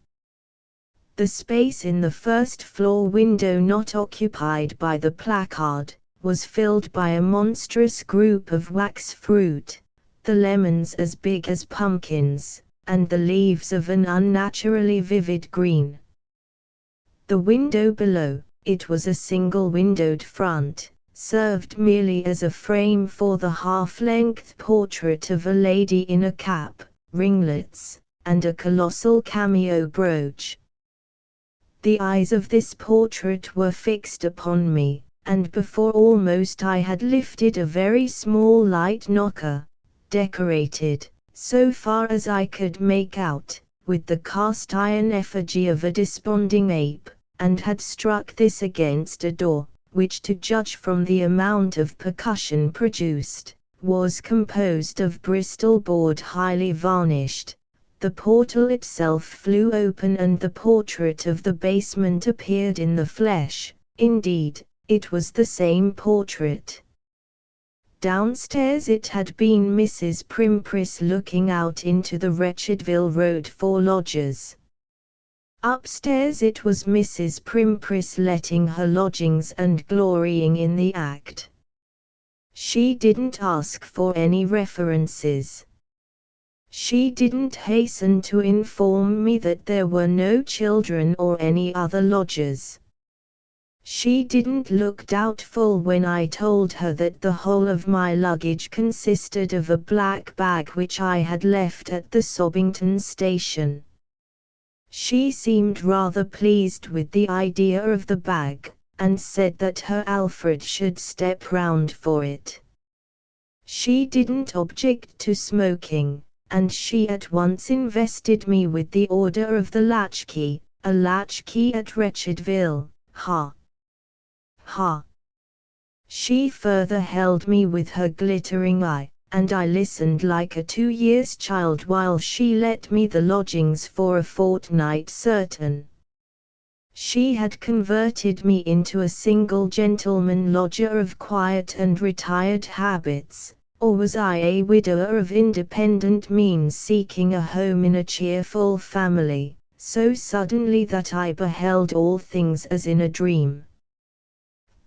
The space in the first floor window not occupied by the placard, was filled by a monstrous group of wax fruit, the lemons as big as pumpkins, and the leaves of an unnaturally vivid green. The window below, it was a single-windowed front, served merely as a frame for the half-length portrait of a lady in a cap, ringlets, and a colossal cameo brooch. The eyes of this portrait were fixed upon me, and before almost I had lifted a very small light knocker, decorated, so far as I could make out, with the cast-iron effigy of a desponding ape, and had struck this against a door, which to judge from the amount of percussion produced, was composed of Bristol board highly varnished. The portal itself flew open and the portrait of the basement appeared in the flesh. Indeed, it was the same portrait. Downstairs it had been Mrs. Primpris looking out into the Wretchedville road for lodgers. Upstairs it was Mrs. Primpris letting her lodgings and glorying in the act. She didn't ask for any references. She didn't hasten to inform me that there were no children or any other lodgers. She didn't look doubtful when I told her that the whole of my luggage consisted of a black bag which I had left at the Sobbington station. She seemed rather pleased with the idea of the bag, and said that her Alfred should step round for it. She didn't object to smoking, and she at once invested me with the order of the latchkey, a latchkey at Wretchedville. Ha! Ha! She further held me with her glittering eye, and I listened like a 2-years child while she let me the lodgings for a fortnight certain. She had converted me into a single gentleman lodger of quiet and retired habits, or was I a widower of independent means seeking a home in a cheerful family, so suddenly that I beheld all things as in a dream.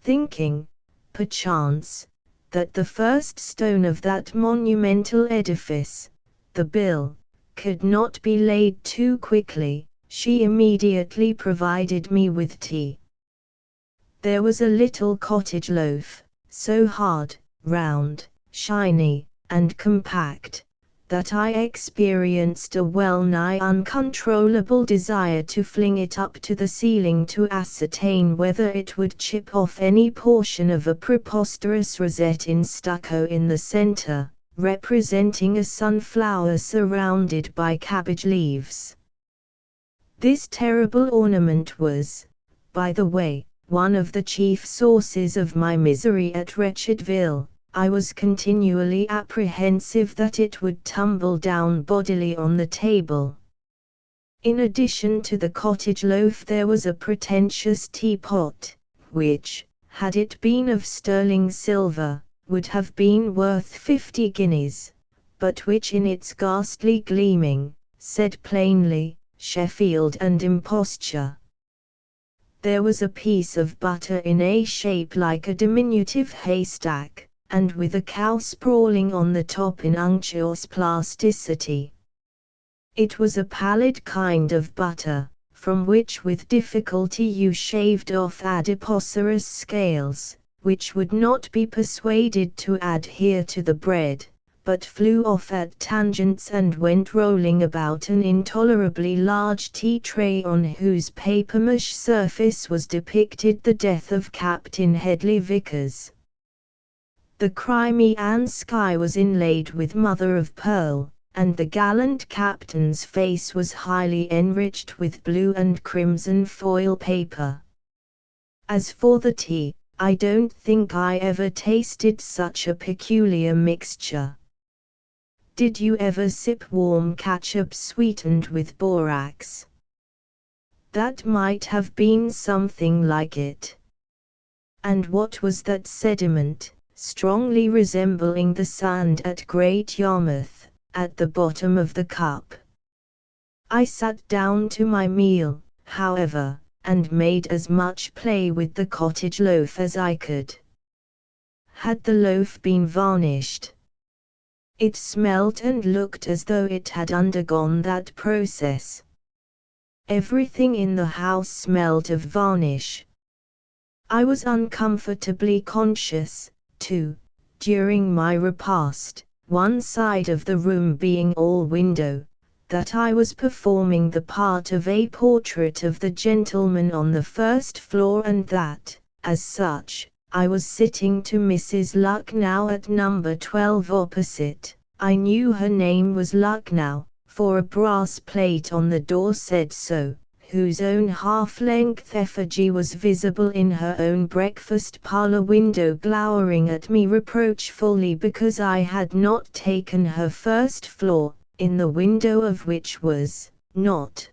Thinking, perchance, that the first stone of that monumental edifice, the bill, could not be laid too quickly, she immediately provided me with tea. There was a little cottage loaf, so hard, round, shiny, and compact, that I experienced a well-nigh uncontrollable desire to fling it up to the ceiling to ascertain whether it would chip off any portion of a preposterous rosette in stucco in the center, representing a sunflower surrounded by cabbage leaves. This terrible ornament was, by the way, one of the chief sources of my misery at Wretchedville, I was continually apprehensive that it would tumble down bodily on the table. In addition to the cottage loaf there was a pretentious teapot, which, had it been of sterling silver, would have been worth 50 guineas, but which in its ghastly gleaming, said plainly, Sheffield and imposture. There was a piece of butter in a shape like a diminutive haystack, and with a cow sprawling on the top in unctuous plasticity. It was a pallid kind of butter, from which with difficulty you shaved off adipocerous scales, which would not be persuaded to adhere to the bread, but flew off at tangents and went rolling about an intolerably large tea tray on whose papier-mâché surface was depicted the death of Captain Headley Vickers. The Crimean sky was inlaid with mother-of-pearl, and the gallant captain's face was highly enriched with blue and crimson foil paper. As for the tea, I don't think I ever tasted such a peculiar mixture. Did you ever sip warm catsup sweetened with borax? That might have been something like it. And what was that sediment, strongly resembling the sand at Great Yarmouth, at the bottom of the cup? I sat down to my meal, however, and made as much play with the cottage loaf as I could. Had the loaf been varnished? It smelt and looked as though it had undergone that process. Everything in the house smelled of varnish. I was uncomfortably conscious, too, during my repast, one side of the room being all window, that I was performing the part of a portrait of the gentleman on the first floor, and that, as such, I was sitting to Mrs. Lucknow at number 12 opposite. I knew her name was Lucknow, for a brass plate on the door said so, whose own half-length effigy was visible in her own breakfast parlour window, glowering at me reproachfully because I had not taken her first floor, in the window of which was, not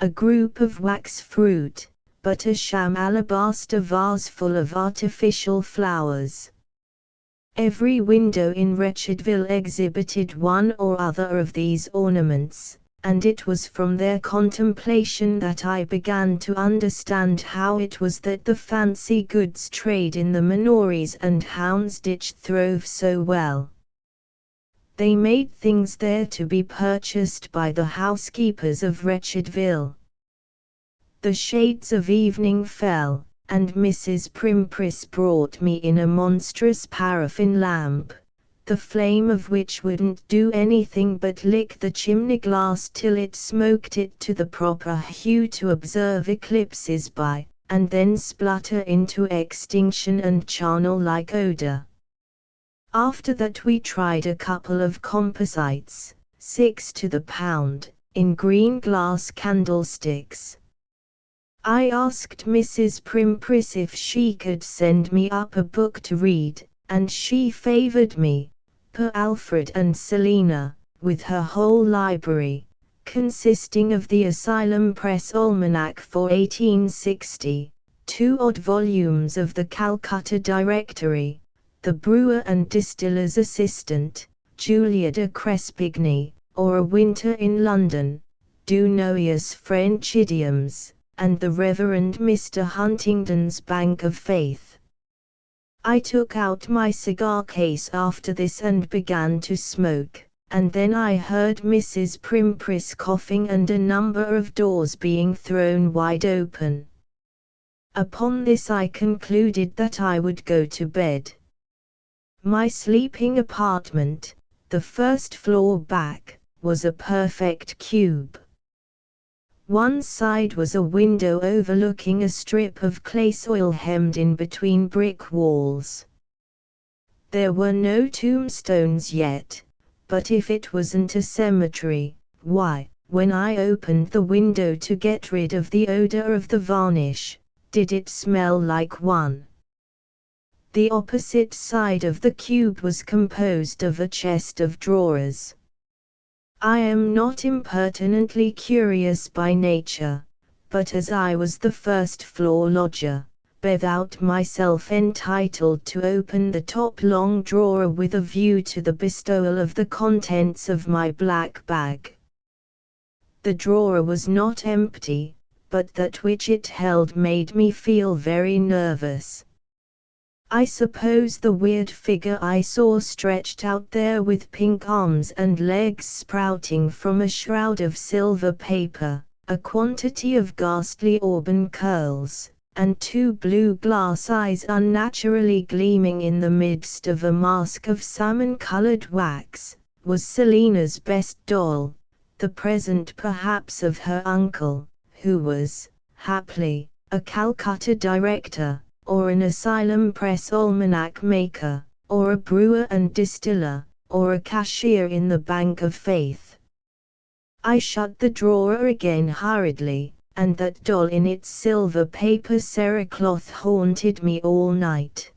a group of wax fruit, but a sham alabaster vase full of artificial flowers. Every window in Wretchedville exhibited one or other of these ornaments, and it was from their contemplation that I began to understand how it was that the fancy goods trade in the Minories and Houndsditch throve so well. They made things there to be purchased by the housekeepers of Wretchedville. The shades of evening fell, and Mrs. Primpris brought me in a monstrous paraffin lamp, the flame of which wouldn't do anything but lick the chimney glass till it smoked it to the proper hue to observe eclipses by, and then splutter into extinction and charnel-like odor. After that we tried a couple of composites, 6 to the pound, in green glass candlesticks. I asked Mrs. Primpris if she could send me up a book to read, and she favoured me, per Alfred and Selina, with her whole library, consisting of the Asylum Press Almanac for 1860, 2 odd volumes of the Calcutta Directory, the Brewer and Distiller's Assistant, Julia de Crespigny, or A Winter in London, Dunois French Idioms, and the Reverend Mr. Huntingdon's Bank of Faith. I took out my cigar case after this and began to smoke, and then I heard Mrs. Primpris coughing and a number of doors being thrown wide open. Upon this I concluded that I would go to bed. My sleeping apartment, the first floor back, was a perfect cube. One side was a window overlooking a strip of clay soil hemmed in between brick walls. There were no tombstones yet, but if it wasn't a cemetery, why, when I opened the window to get rid of the odor of the varnish, did it smell like one? The opposite side of the cube was composed of a chest of drawers. I am not impertinently curious by nature, but as I was the first floor lodger, without myself entitled to open the top long drawer with a view to the bestowal of the contents of my black bag. The drawer was not empty, but that which it held made me feel very nervous. I suppose the weird figure I saw stretched out there with pink arms and legs sprouting from a shroud of silver paper, a quantity of ghastly auburn curls, and two blue glass eyes unnaturally gleaming in the midst of a mask of salmon-colored wax, was Selina's best doll, the present perhaps of her uncle, who was, haply, a Calcutta director, or an asylum press almanac maker, or a brewer and distiller, or a cashier in the Bank of Faith. I shut the drawer again hurriedly, and that doll in its silver paper cerecloth haunted me all night.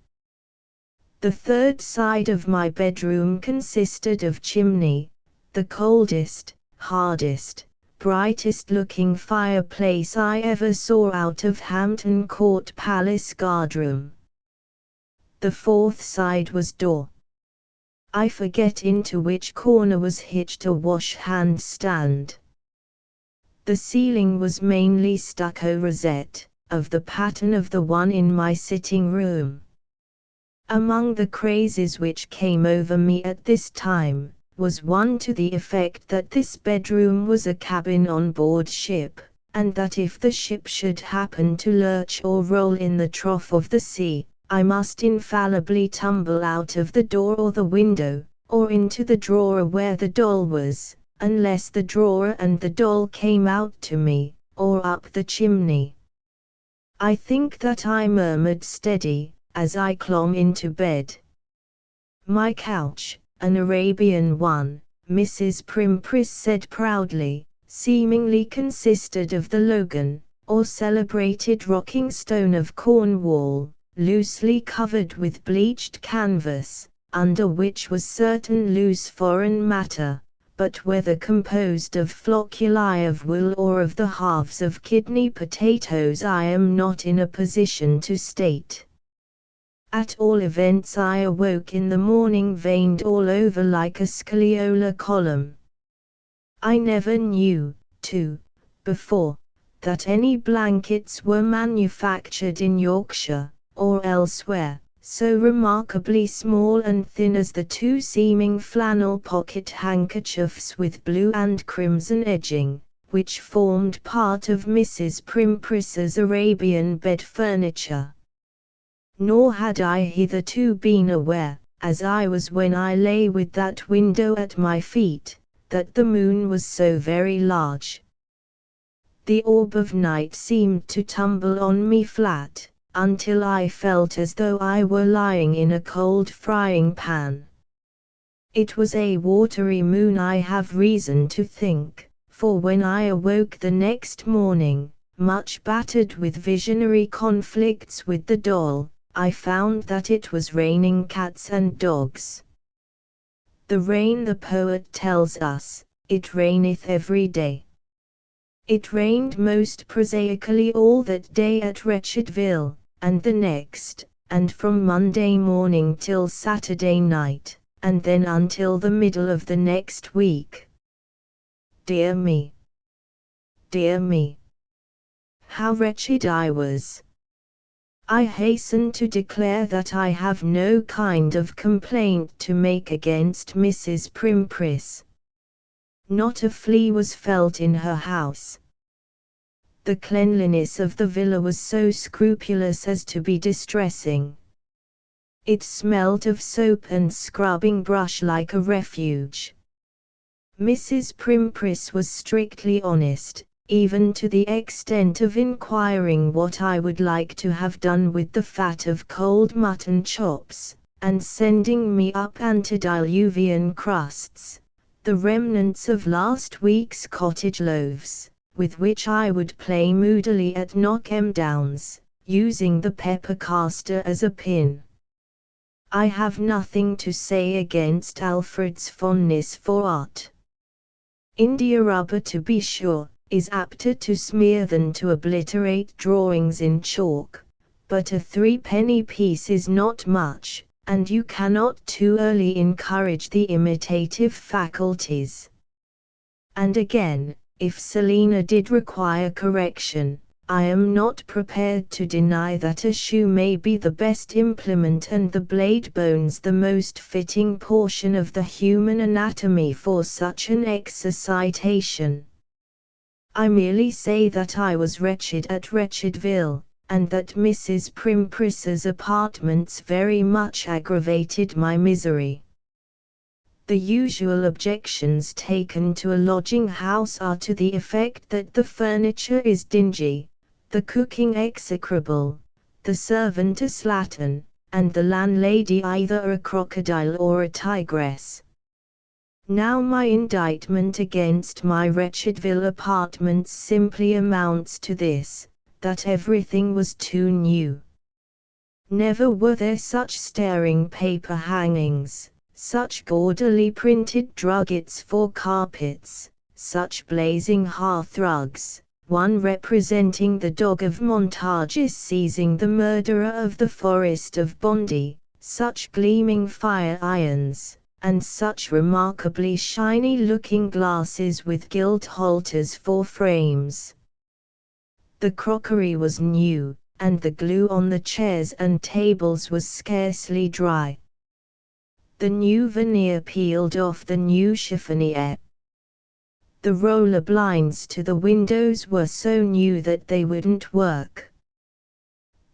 The third side of my bedroom consisted of chimney, the coldest, hardest, brightest-looking fireplace I ever saw out of Hampton Court Palace guardroom. The fourth side was door. I forget into which corner was hitched a wash-hand stand. The ceiling was mainly stucco rosette, of the pattern of the one in my sitting room. Among the crazes which came over me at this time, was one to the effect that this bedroom was a cabin on board ship, and that if the ship should happen to lurch or roll in the trough of the sea, I must infallibly tumble out of the door or the window, or into the drawer where the doll was, unless the drawer and the doll came out to me, or up the chimney. I think that I murmured steady, as I clomb into bed. My couch, an Arabian one, Mrs. Primpris said proudly, seemingly consisted of the Logan, or celebrated rocking stone of Cornwall, loosely covered with bleached canvas, under which was certain loose foreign matter, but whether composed of flocculi of wool or of the halves of kidney potatoes I am not in a position to state. At all events I awoke in the morning veined all over like a scagliola column. I never knew, too, before, that any blankets were manufactured in Yorkshire, or elsewhere, so remarkably small and thin as the two seeming flannel pocket handkerchiefs with blue and crimson edging, which formed part of Mrs. Primpris's Arabian bed furniture. Nor had I hitherto been aware, as I was when I lay with that window at my feet, that the moon was so very large. The orb of night seemed to tumble on me flat, until I felt as though I were lying in a cold frying pan. It was a watery moon, I have reason to think, for when I awoke the next morning, much battered with visionary conflicts with the doll, I found that it was raining cats and dogs. The rain, the poet tells us, it raineth every day. It rained most prosaically all that day at Wretchedville, and the next, and from Monday morning till Saturday night, and then until the middle of the next week. Dear me! Dear me! How wretched I was! I hasten to declare that I have no kind of complaint to make against Mrs. Primpris. Not a flea was felt in her house. The cleanliness of the villa was so scrupulous as to be distressing. It smelt of soap and scrubbing brush like a refuge. Mrs. Primpris was strictly honest, even to the extent of inquiring what I would like to have done with the fat of cold mutton chops, and sending me up antediluvian crusts, the remnants of last week's cottage loaves, with which I would play moodily at knock-em-downs, using the pepper caster as a pin. I have nothing to say against Alfred's fondness for art. India rubber, to be sure, is apter to smear than to obliterate drawings in chalk, but a threepenny piece is not much, and you cannot too early encourage the imitative faculties. And again, if Selina did require correction, I am not prepared to deny that a shoe may be the best implement and the blade bones the most fitting portion of the human anatomy for such an exercitation. I merely say that I was wretched at Wretchedville, and that Mrs. Primpris's apartments very much aggravated my misery. The usual objections taken to a lodging house are to the effect that the furniture is dingy, the cooking execrable, the servant a slattern, and the landlady either a crocodile or a tigress. Now my indictment against my Wretchedville apartments simply amounts to this, that everything was too new. Never were there such staring paper hangings, such gaudily printed druggets for carpets, such blazing hearthrugs, one representing the dog of Montagus seizing the murderer of the Forest of Bondy, such gleaming fire irons, and such remarkably shiny looking glasses with gilt halters for frames. The crockery was new, and the glue on the chairs and tables was scarcely dry. The new veneer peeled off the new chiffonier. The roller blinds to the windows were so new that they wouldn't work.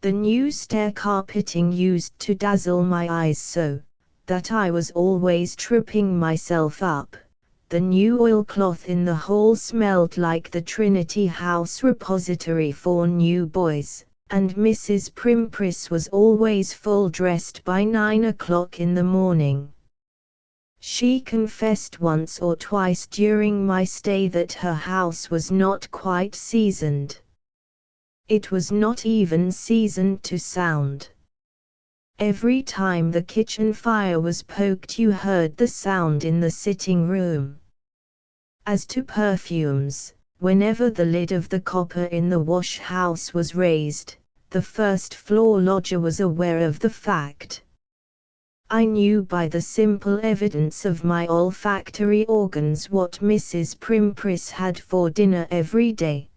The new stair carpeting used to dazzle my eyes so that I was always tripping myself up. The new oilcloth in the hall smelled like the Trinity House repository for new boys, and Mrs. Primpris was always full dressed by 9 o'clock in the morning. She confessed once or twice during my stay that her house was not quite seasoned. It was not even seasoned to sound. Every time the kitchen fire was poked you heard the sound in the sitting room. As to perfumes, whenever the lid of the copper in the wash house was raised, the first floor lodger was aware of the fact. I knew by the simple evidence of my olfactory organs what Mrs. Primpris had for dinner every day.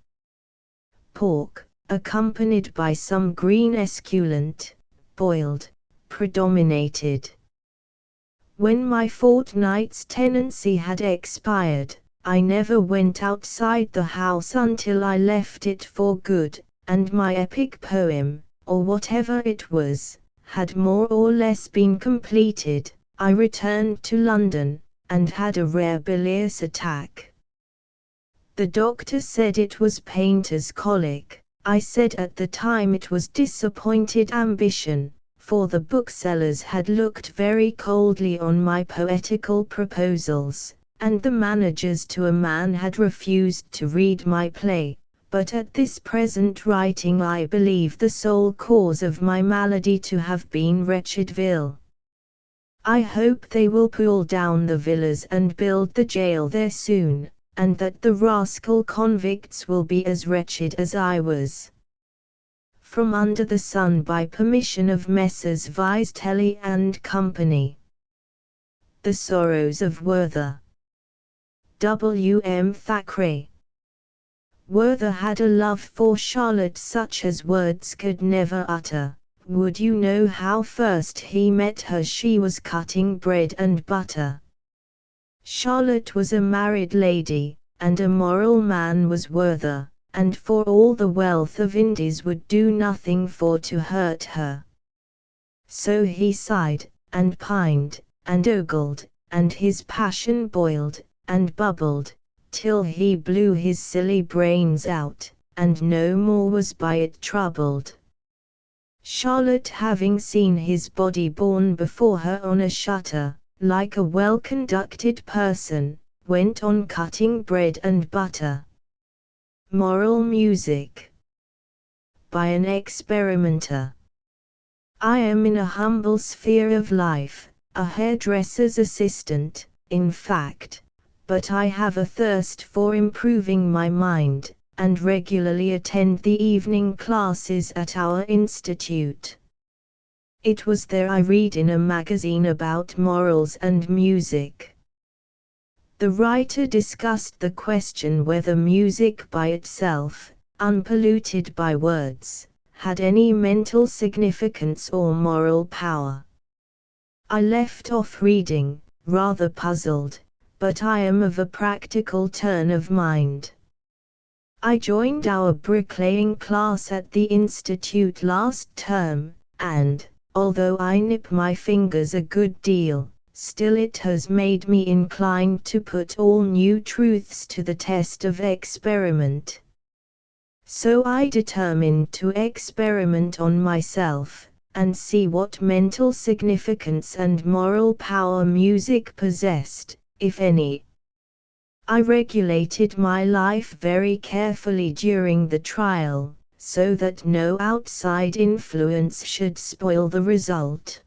Pork, accompanied by some green esculent, boiled, predominated. When my fortnight's tenancy had expired, I never went outside the house until I left it for good, and my epic poem, or whatever it was, had more or less been completed. I returned to London, and had a rare bilious attack. The doctor said it was painter's colic. I said at the time it was disappointed ambition, for the booksellers had looked very coldly on my poetical proposals, and the managers to a man had refused to read my play. But at this present writing I believe the sole cause of my malady to have been Wretchedville. I hope they will pull down the villas and build the jail there soon, and that the rascal convicts will be as wretched as I was. From under the sun, by permission of Messrs. Vizetelly and Company. The Sorrows of Werther. W. M. Thackeray. Werther had a love for Charlotte such as words could never utter. Would you know how first he met her? She was cutting bread and butter. Charlotte was a married lady, and a moral man was Werther, and for all the wealth of Indies would do nothing for to hurt her. So he sighed, and pined, and ogled, and his passion boiled, and bubbled, till he blew his silly brains out, and no more was by it troubled. Charlotte, having seen his body borne before her on a shutter, like a well-conducted person, went on cutting bread and butter. Moral music. By an experimenter. I am in a humble sphere of life, a hairdresser's assistant, in fact, but I have a thirst for improving my mind, and regularly attend the evening classes at our institute. It was there I read in a magazine about morals and music. The writer discussed the question whether music by itself, unpolluted by words, had any mental significance or moral power. I left off reading, rather puzzled, but I am of a practical turn of mind. I joined our bricklaying class at the institute last term, and, although I nip my fingers a good deal, still it has made me inclined to put all new truths to the test of experiment. So I determined to experiment on myself, and see what mental significance and moral power music possessed, if any. I regulated my life very carefully during the trial, so that no outside influence should spoil the result.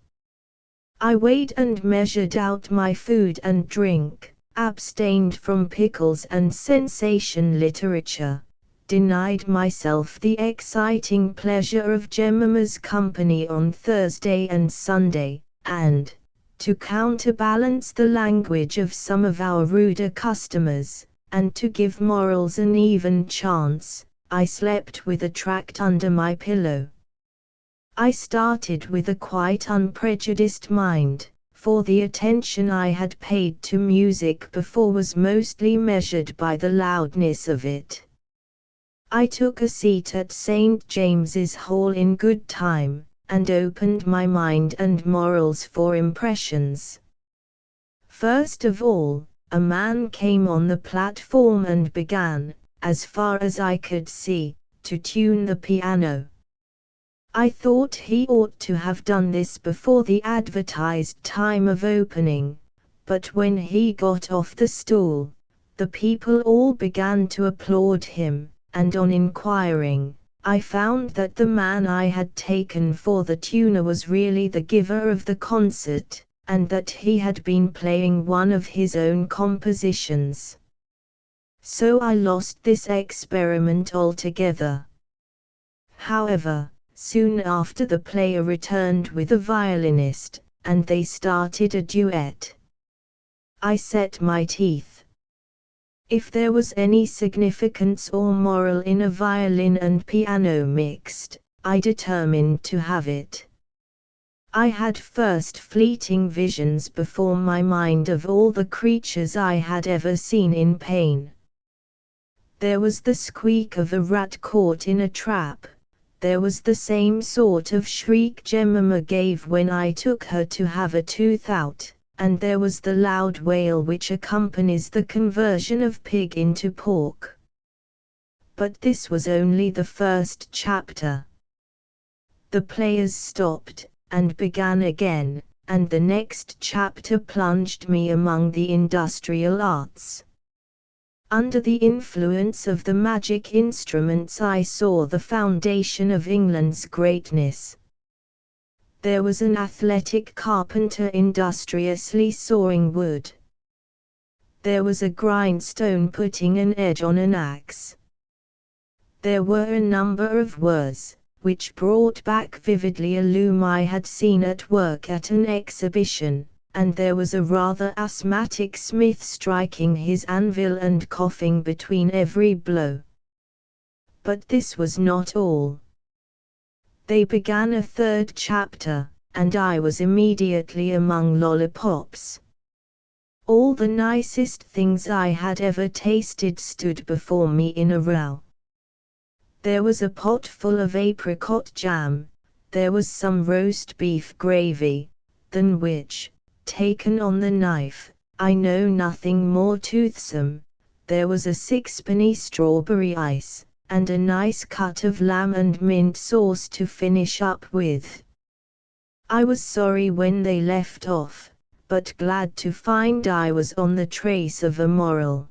I weighed and measured out my food and drink, abstained from pickles and sensation literature, denied myself the exciting pleasure of Jemima's company on Thursday and Sunday, and, to counterbalance the language of some of our ruder customers, and to give morals an even chance, I slept with a tract under my pillow. I started with a quite unprejudiced mind, for the attention I had paid to music before was mostly measured by the loudness of it. I took a seat at St. James's Hall in good time, and opened my mind and morals for impressions. First of all, a man came on the platform and began, as far as I could see, to tune the piano. I thought he ought to have done this before the advertised time of opening, but when he got off the stool, the people all began to applaud him, and on inquiring, I found that the man I had taken for the tuner was really the giver of the concert, and that he had been playing one of his own compositions. So I lost this experiment altogether. However, soon after the player returned with a violinist, and they started a duet. I set my teeth. If there was any significance or moral in a violin and piano mixed, I determined to have it. I had first fleeting visions before my mind of all the creatures I had ever seen in pain. There was the squeak of a rat caught in a trap, there was the same sort of shriek Jemima gave when I took her to have a tooth out, and there was the loud wail which accompanies the conversion of pig into pork. But this was only the first chapter. The players stopped, and began again, and the next chapter plunged me among the industrial arts. Under the influence of the magic instruments I saw the foundation of England's greatness. There was an athletic carpenter industriously sawing wood. There was a grindstone putting an edge on an axe. There were a number of whirs, which brought back vividly a loom I had seen at work at an exhibition, and there was a rather asthmatic smith striking his anvil and coughing between every blow. But this was not all. They began a third chapter, and I was immediately among lollipops. All the nicest things I had ever tasted stood before me in a row. There was a pot full of apricot jam, there was some roast beef gravy, than which, taken on the knife, I know nothing more toothsome, there was a sixpenny strawberry ice, and a nice cut of lamb and mint sauce to finish up with. I was sorry when they left off, but glad to find I was on the trace of a moral.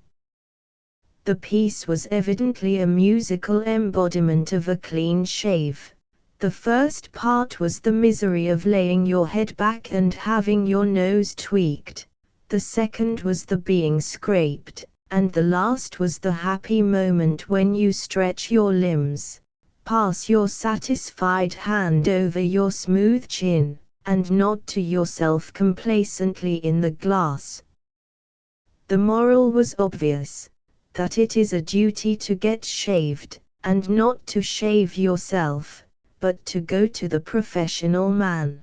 The piece was evidently a musical embodiment of a clean shave, The first part was the misery of laying your head back and having your nose tweaked, the second was the being scraped, and the last was the happy moment when you stretch your limbs, pass your satisfied hand over your smooth chin, and nod to yourself complacently in the glass. The moral was obvious, that it is a duty to get shaved, and not to shave yourself, but to go to the professional man.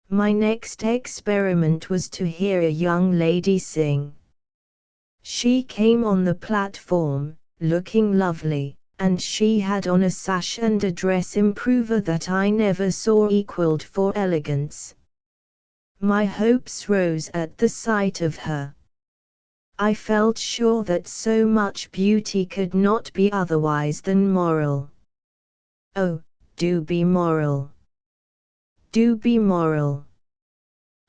My next experiment was to hear a young lady sing. She came on the platform, looking lovely, and she had on a sash and a dress improver that I never saw equaled for elegance. My hopes rose at the sight of her. I felt sure that so much beauty could not be otherwise than moral. Oh, do be moral. Do be moral.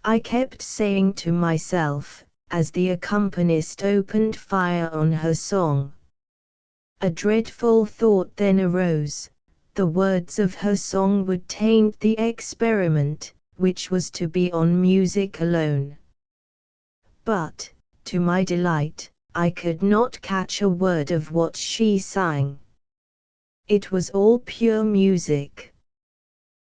I kept saying to myself, as the accompanist opened fire on her song. A dreadful thought then arose: the words of her song would taint the experiment, which was to be on music alone. But, to my delight, I could not catch a word of what she sang. It was all pure music.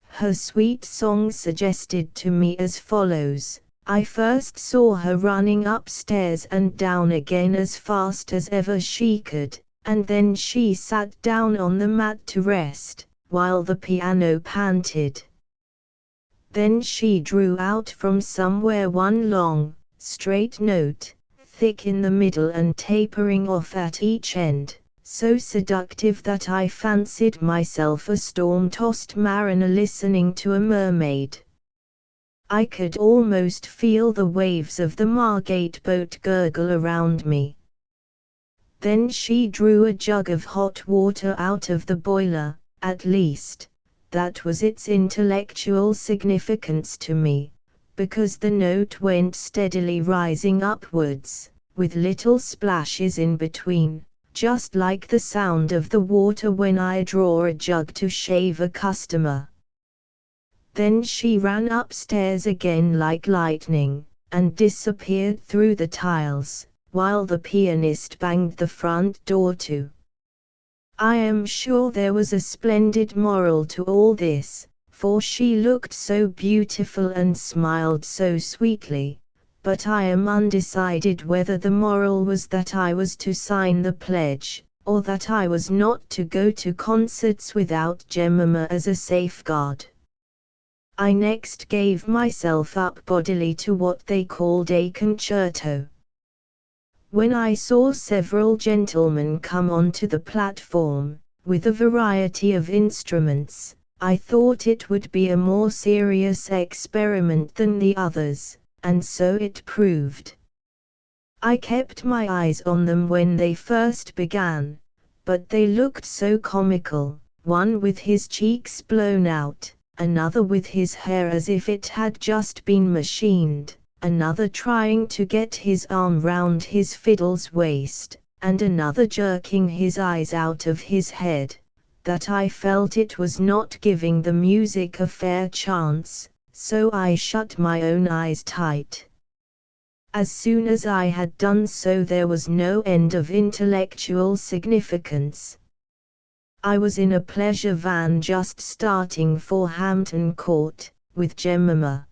Her sweet song suggested to me as follows: I first saw her running upstairs and down again as fast as ever she could, and then she sat down on the mat to rest, while the piano panted. Then she drew out from somewhere one long, straight note, thick in the middle and tapering off at each end, so seductive that I fancied myself a storm-tossed mariner listening to a mermaid. I could almost feel the waves of the Margate boat gurgle around me. Then she drew a jug of hot water out of the boiler, at least, that was its intellectual significance to me, because the note went steadily rising upwards, with little splashes in between, just like the sound of the water when I draw a jug to shave a customer. Then she ran upstairs again like lightning, and disappeared through the tiles, while the pianist banged the front door to. I am sure there was a splendid moral to all this, for she looked so beautiful and smiled so sweetly, but I am undecided whether the moral was that I was to sign the pledge, or that I was not to go to concerts without Jemima as a safeguard. I next gave myself up bodily to what they called a concerto. When I saw several gentlemen come onto the platform, with a variety of instruments, I thought it would be a more serious experiment than the others, and so it proved. I kept my eyes on them when they first began, but they looked so comical, one with his cheeks blown out, another with his hair as if it had just been machined, another trying to get his arm round his fiddle's waist, and another jerking his eyes out of his head, that I felt it was not giving the music a fair chance, so I shut my own eyes tight. As soon as I had done so there was no end of intellectual significance. I was in a pleasure van just starting for Hampton Court, with Jemima.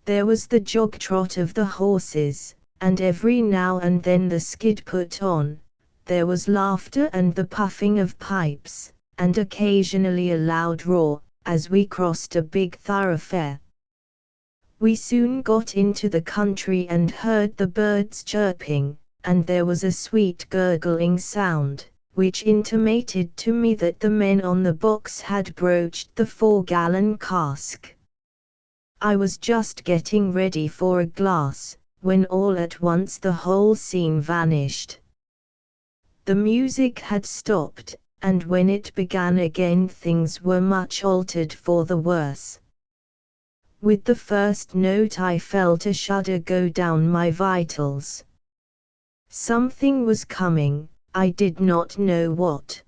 There was the jog-trot of the horses, and every now and then the skid put on. There was laughter and the puffing of pipes, and occasionally a loud roar, as we crossed a big thoroughfare. We soon got into the country and heard the birds chirping, and there was a sweet gurgling sound, which intimated to me that the men on the box had broached the 4-gallon cask. I was just getting ready for a glass, when all at once the whole scene vanished. The music had stopped, and when it began again things were much altered for the worse. With the first note I felt a shudder go down my vitals. Something was coming, I did not know what.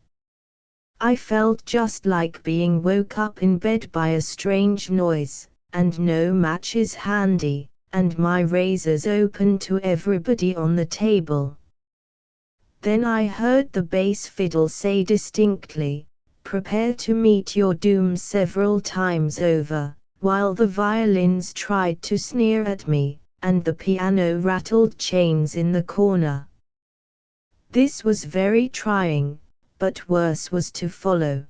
I felt just like being woke up in bed by a strange noise, and no matches handy, and my razors open to everybody on the table. Then I heard the bass fiddle say distinctly, "Prepare to meet your doom," several times over, while the violins tried to sneer at me, and the piano rattled chains in the corner. This was very trying, but worse was to follow.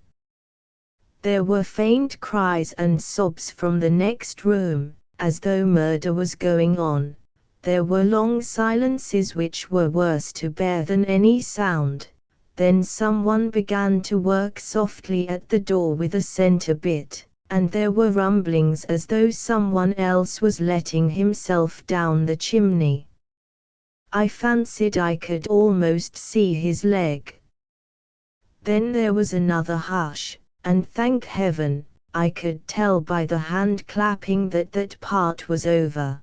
There were faint cries and sobs from the next room, as though murder was going on. There were long silences which were worse to bear than any sound. Then someone began to work softly at the door with a center bit, and there were rumblings as though someone else was letting himself down the chimney. I fancied I could almost see his leg. Then there was another hush, and thank heaven, I could tell by the hand clapping that that part was over.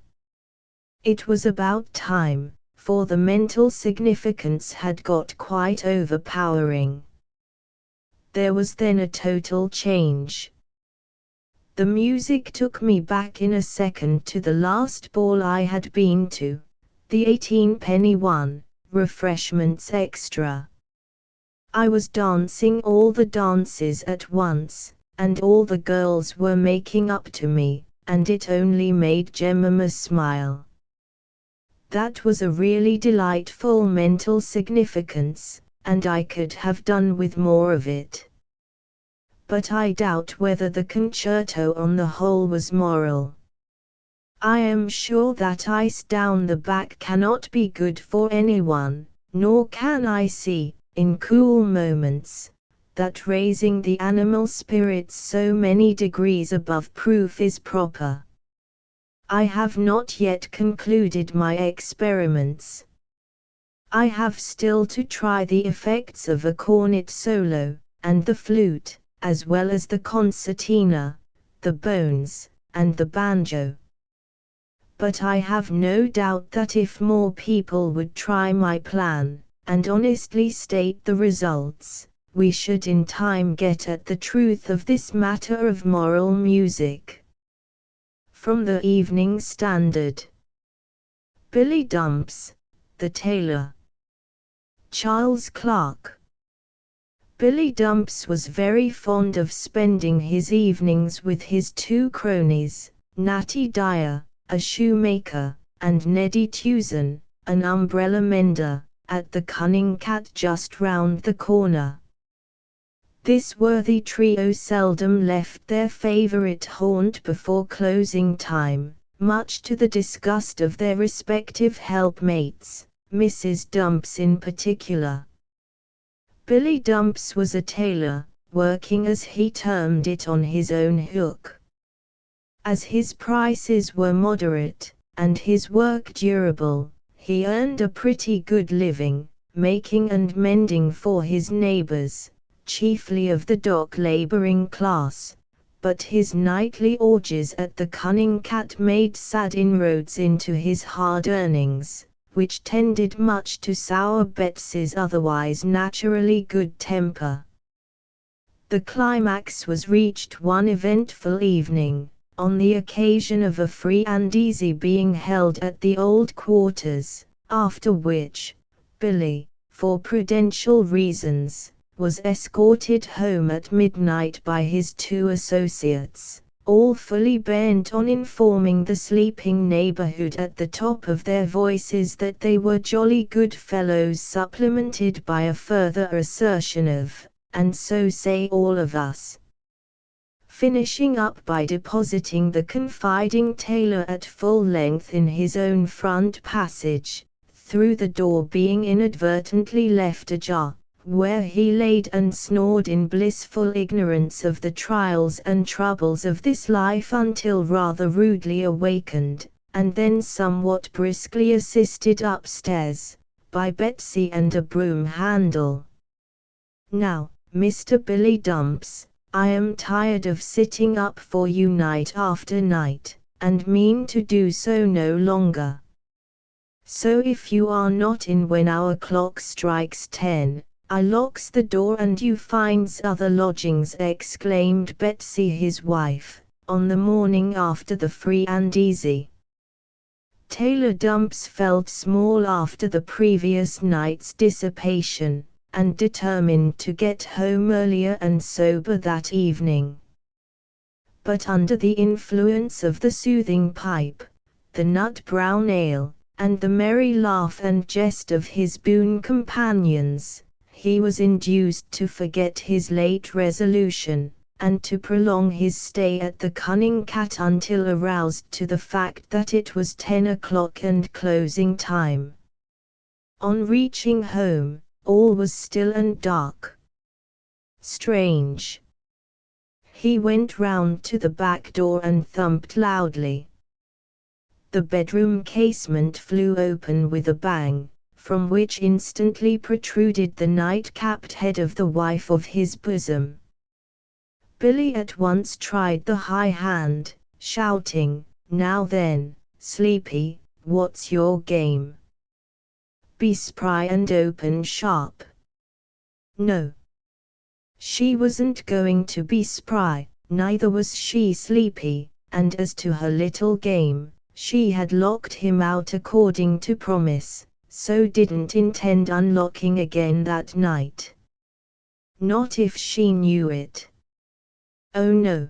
It was about time, for the mental significance had got quite overpowering. There was then a total change. The music took me back in a second to the last ball I had been to, the 18-penny one, refreshments extra. I was dancing all the dances at once, and all the girls were making up to me, and it only made Jemima smile. That was a really delightful mental significance, and I could have done with more of it. But I doubt whether the concerto on the whole was moral. I am sure that ice down the back cannot be good for anyone, nor can I see, in cool moments, that raising the animal spirits so many degrees above proof is proper. I have not yet concluded my experiments. I have still to try the effects of a cornet solo, and the flute, as well as the concertina, the bones, and the banjo. But I have no doubt that if more people would try my plan, and honestly state the results, we should in time get at the truth of this matter of moral music. From the Evening Standard. Billy Dumps, the tailor. Charles Clark. Billy Dumps was very fond of spending his evenings with his two cronies, Natty Dyer, a shoemaker, and Neddy Tewson, an umbrella mender, at the Cunning Cat just round the corner. This worthy trio seldom left their favourite haunt before closing time, much to the disgust of their respective helpmates, Mrs. Dumps in particular. Billy Dumps was a tailor, working as he termed it on his own hook. As his prices were moderate, and his work durable, he earned a pretty good living, making and mending for his neighbors, chiefly of the dock laboring class, but his nightly orgies at the Cunning Cat made sad inroads into his hard earnings, which tended much to sour Betsy's otherwise naturally good temper. The climax was reached one eventful evening, on the occasion of a free and easy being held at the old quarters, after which, Billy, for prudential reasons, was escorted home at midnight by his two associates, all fully bent on informing the sleeping neighborhood at the top of their voices that they were jolly good fellows, supplemented by a further assertion of, "and so say all of us," finishing up by depositing the confiding tailor at full length in his own front passage, through the door being inadvertently left ajar, where he laid and snored in blissful ignorance of the trials and troubles of this life until rather rudely awakened, and then somewhat briskly assisted upstairs, by Betsy and a broom handle. "Now, Mr. Billy Dumps, I am tired of sitting up for you night after night, and mean to do so no longer. So if you are not in when our clock strikes 10, I locks the door and you finds other lodgings, exclaimed Betsy, his wife, on the morning after the free and easy. Taylor Dumps felt small after the previous night's dissipation, and determined to get home earlier and sober that evening. But under the influence of the soothing pipe, the nut-brown ale, and the merry laugh and jest of his boon companions, he was induced to forget his late resolution, and to prolong his stay at the Cunning Cat until aroused to the fact that it was 10 o'clock and closing time. On reaching home, all was still and dark. Strange. He went round to the back door and thumped loudly. The bedroom casement flew open with a bang, from which instantly protruded the night-capped head of the wife of his bosom. Billy at once tried the high hand, shouting, "Now then, Sleepy, what's your game? Be spry and open sharp." No. She wasn't going to be spry, neither was she sleepy, and as to her little game, she had locked him out according to promise, so didn't intend unlocking again that night. Not if she knew it. Oh no.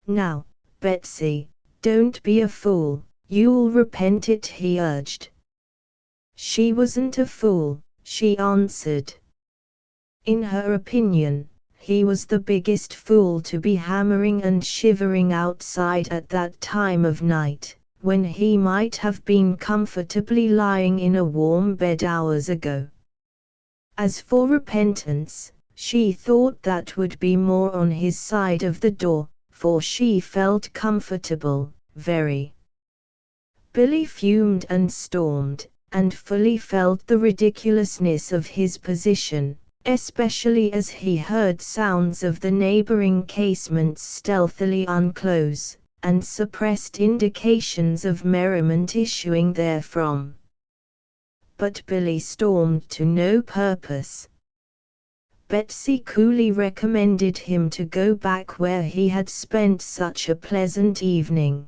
Now, Betsy, don't be a fool, you'll repent it, he urged. She wasn't a fool, she answered. In her opinion, he was the biggest fool to be hammering and shivering outside at that time of night, when he might have been comfortably lying in a warm bed hours ago. As for repentance, she thought that would be more on his side of the door, for she felt comfortable, very. Billy fumed and stormed, and fully felt the ridiculousness of his position, especially as he heard sounds of the neighboring casements stealthily unclose, and suppressed indications of merriment issuing therefrom. But Billy stormed to no purpose. Betsy coolly recommended him to go back where he had spent such a pleasant evening.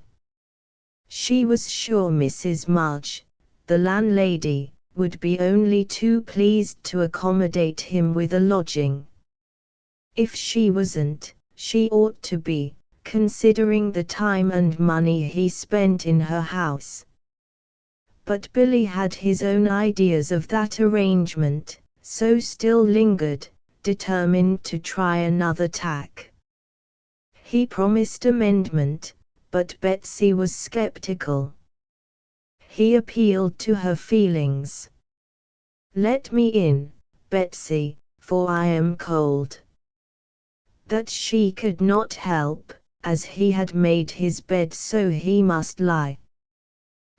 She was sure Mrs. Mudge, the landlady, would be only too pleased to accommodate him with a lodging. If she wasn't, she ought to be, considering the time and money he spent in her house. But Billy had his own ideas of that arrangement, so still lingered, determined to try another tack. He promised amendment, but Betsy was skeptical. He appealed to her feelings. "Let me in, Betsy, for I am cold." That she could not help, as he had made his bed so he must lie.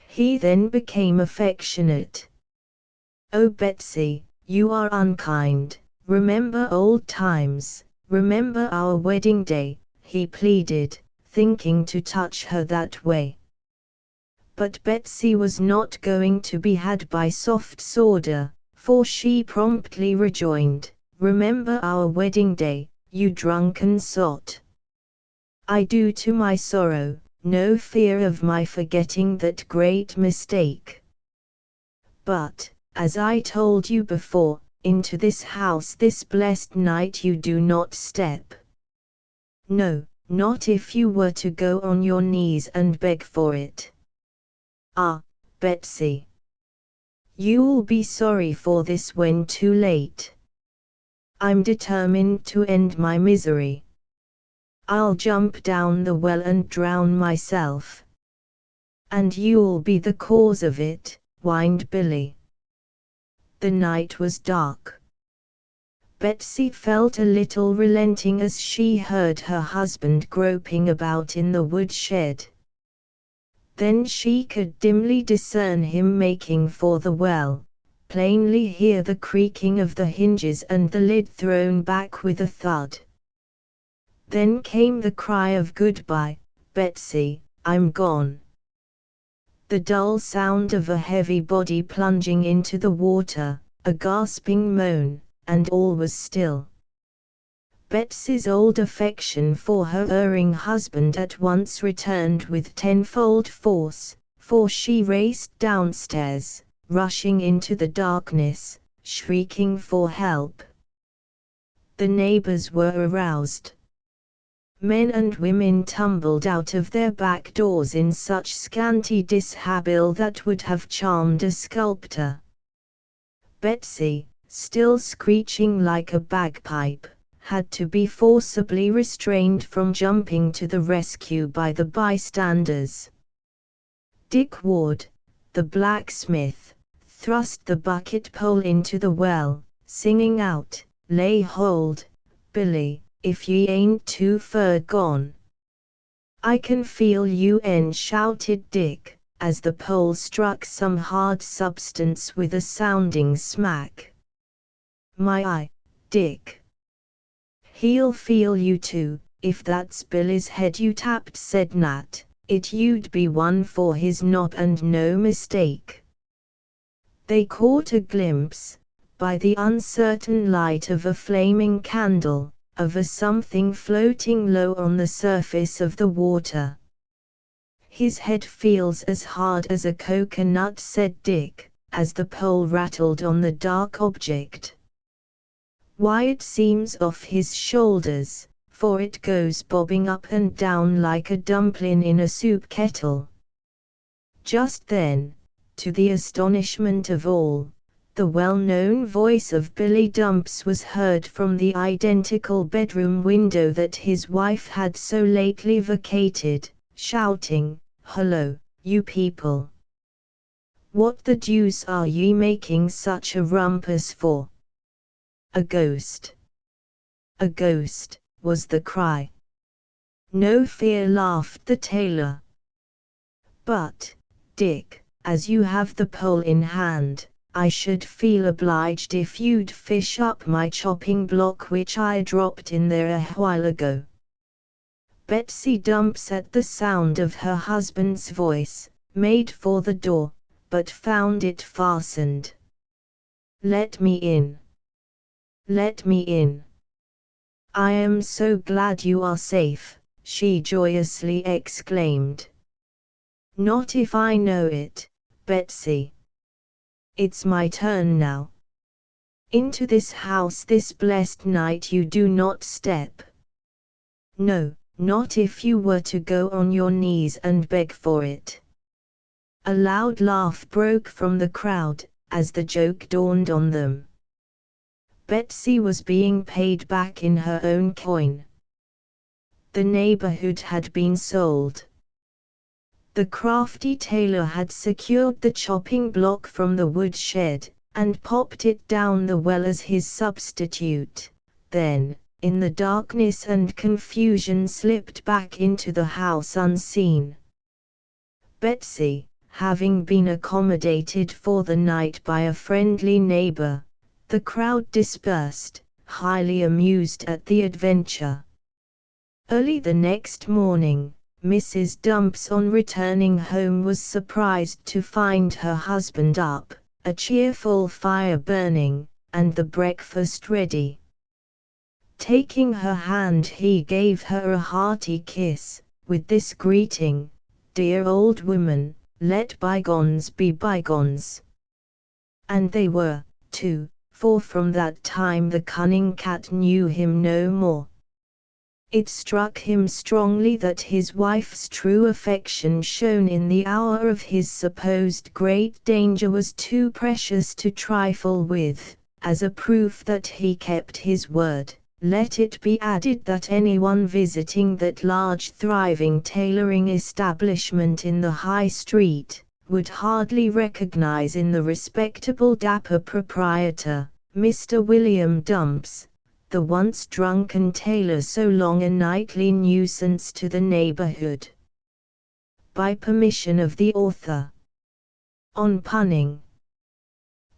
He then became affectionate. "Oh Betsy, you are unkind. Remember old times, remember our wedding day," he pleaded, thinking to touch her that way. But Betsy was not going to be had by soft sawder, for she promptly rejoined, "Remember our wedding day, you drunken sot. I do to my sorrow, no fear of my forgetting that great mistake. But, as I told you before, into this house this blessed night you do not step. No, not if you were to go on your knees and beg for it. Ah, Betsy. You'll be sorry for this when too late. I'm determined to end my misery. I'll jump down the well and drown myself." "And you'll be the cause of it," whined Billy. The night was dark. Betsy felt a little relenting as she heard her husband groping about in the woodshed. Then she could dimly discern him making for the well, plainly hear the creaking of the hinges and the lid thrown back with a thud. Then came the cry of "Goodbye, Betsy, I'm gone." The dull sound of a heavy body plunging into the water, a gasping moan, and all was still. Betsy's old affection for her erring husband at once returned with tenfold force, for she raced downstairs, rushing into the darkness, shrieking for help. The neighbors were aroused. Men and women tumbled out of their back doors in such scanty dishabille that would have charmed a sculptor. Betsy, still screeching like a bagpipe, had to be forcibly restrained from jumping to the rescue by the bystanders. Dick Ward, the blacksmith, thrust the bucket pole into the well, singing out, "Lay hold, Billy, if ye ain't too fur gone." "I can feel you," shouted Dick, as the pole struck some hard substance with a sounding smack. "My eye, Dick." "He'll feel you too, if that's Billy's head you tapped," said Nat. "It you'd be one for his knob and no mistake." They caught a glimpse, by the uncertain light of a flaming candle, of a something floating low on the surface of the water. "His head feels as hard as a coconut," said Dick, as the pole rattled on the dark object. "Why, it seems off his shoulders, for it goes bobbing up and down like a dumpling in a soup kettle." Just then, to the astonishment of all, the well-known voice of Billy Dumps was heard from the identical bedroom window that his wife had so lately vacated, shouting, "Hello, you people! What the deuce are ye making such a rumpus for?" "A ghost! A ghost!" was the cry. "No fear," laughed the tailor. "But, Dick, as you have the pole in hand, I should feel obliged if you'd fish up my chopping block which I dropped in there a while ago." Betsy Dumps, at the sound of her husband's voice, made for the door, but found it fastened. "Let me in! Let me in! I am so glad you are safe," she joyously exclaimed. "Not if I know it, Betsy. It's my turn now. Into this house this blessed night you do not step. No, not if you were to go on your knees and beg for it." A loud laugh broke from the crowd, as the joke dawned on them. Betsy was being paid back in her own coin. The neighborhood had been sold. The crafty tailor had secured the chopping block from the woodshed, and popped it down the well as his substitute, then, in the darkness and confusion, slipped back into the house unseen. Betsy, having been accommodated for the night by a friendly neighbor, the crowd dispersed, highly amused at the adventure. Early the next morning, Mrs. Dumps, on returning home, was surprised to find her husband up, a cheerful fire burning, and the breakfast ready. Taking her hand, he gave her a hearty kiss, with this greeting, "Dear old woman, let bygones be bygones." And they were, too, for from that time the cunning cat knew him no more. It struck him strongly that his wife's true affection shown in the hour of his supposed great danger was too precious to trifle with. As a proof that he kept his word, let it be added that anyone visiting that large thriving tailoring establishment in the High Street, would hardly recognize in the respectable dapper proprietor, Mr. William Dumps, the once drunken tailor so long a nightly nuisance to the neighborhood. By permission of the author. On punning.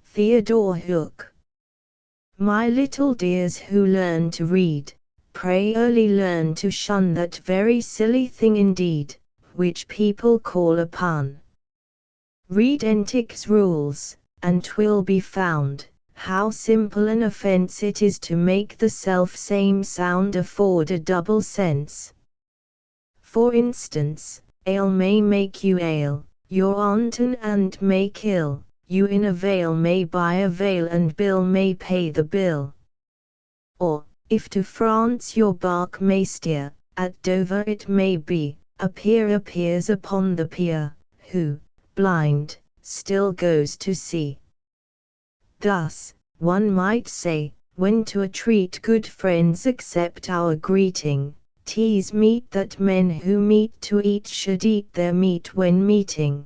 Theodore Hook. My little dears who learn to read, pray early learn to shun that very silly thing indeed, which people call a pun. Read Entick's rules, and 'twill be found, how simple an offence it is to make the self-same sound afford a double sense. For instance, ale may make you ail, your wanton and may kill, you in a vale may buy a veil and Bill may pay the bill. Or, if to France your bark may steer, at Dover it may be, a peer appears upon the pier, who, blind, still goes to sea. Thus, one might say, when to treat good friends accept our greeting, 'tis meet that men who meet to eat should eat their meat when meeting.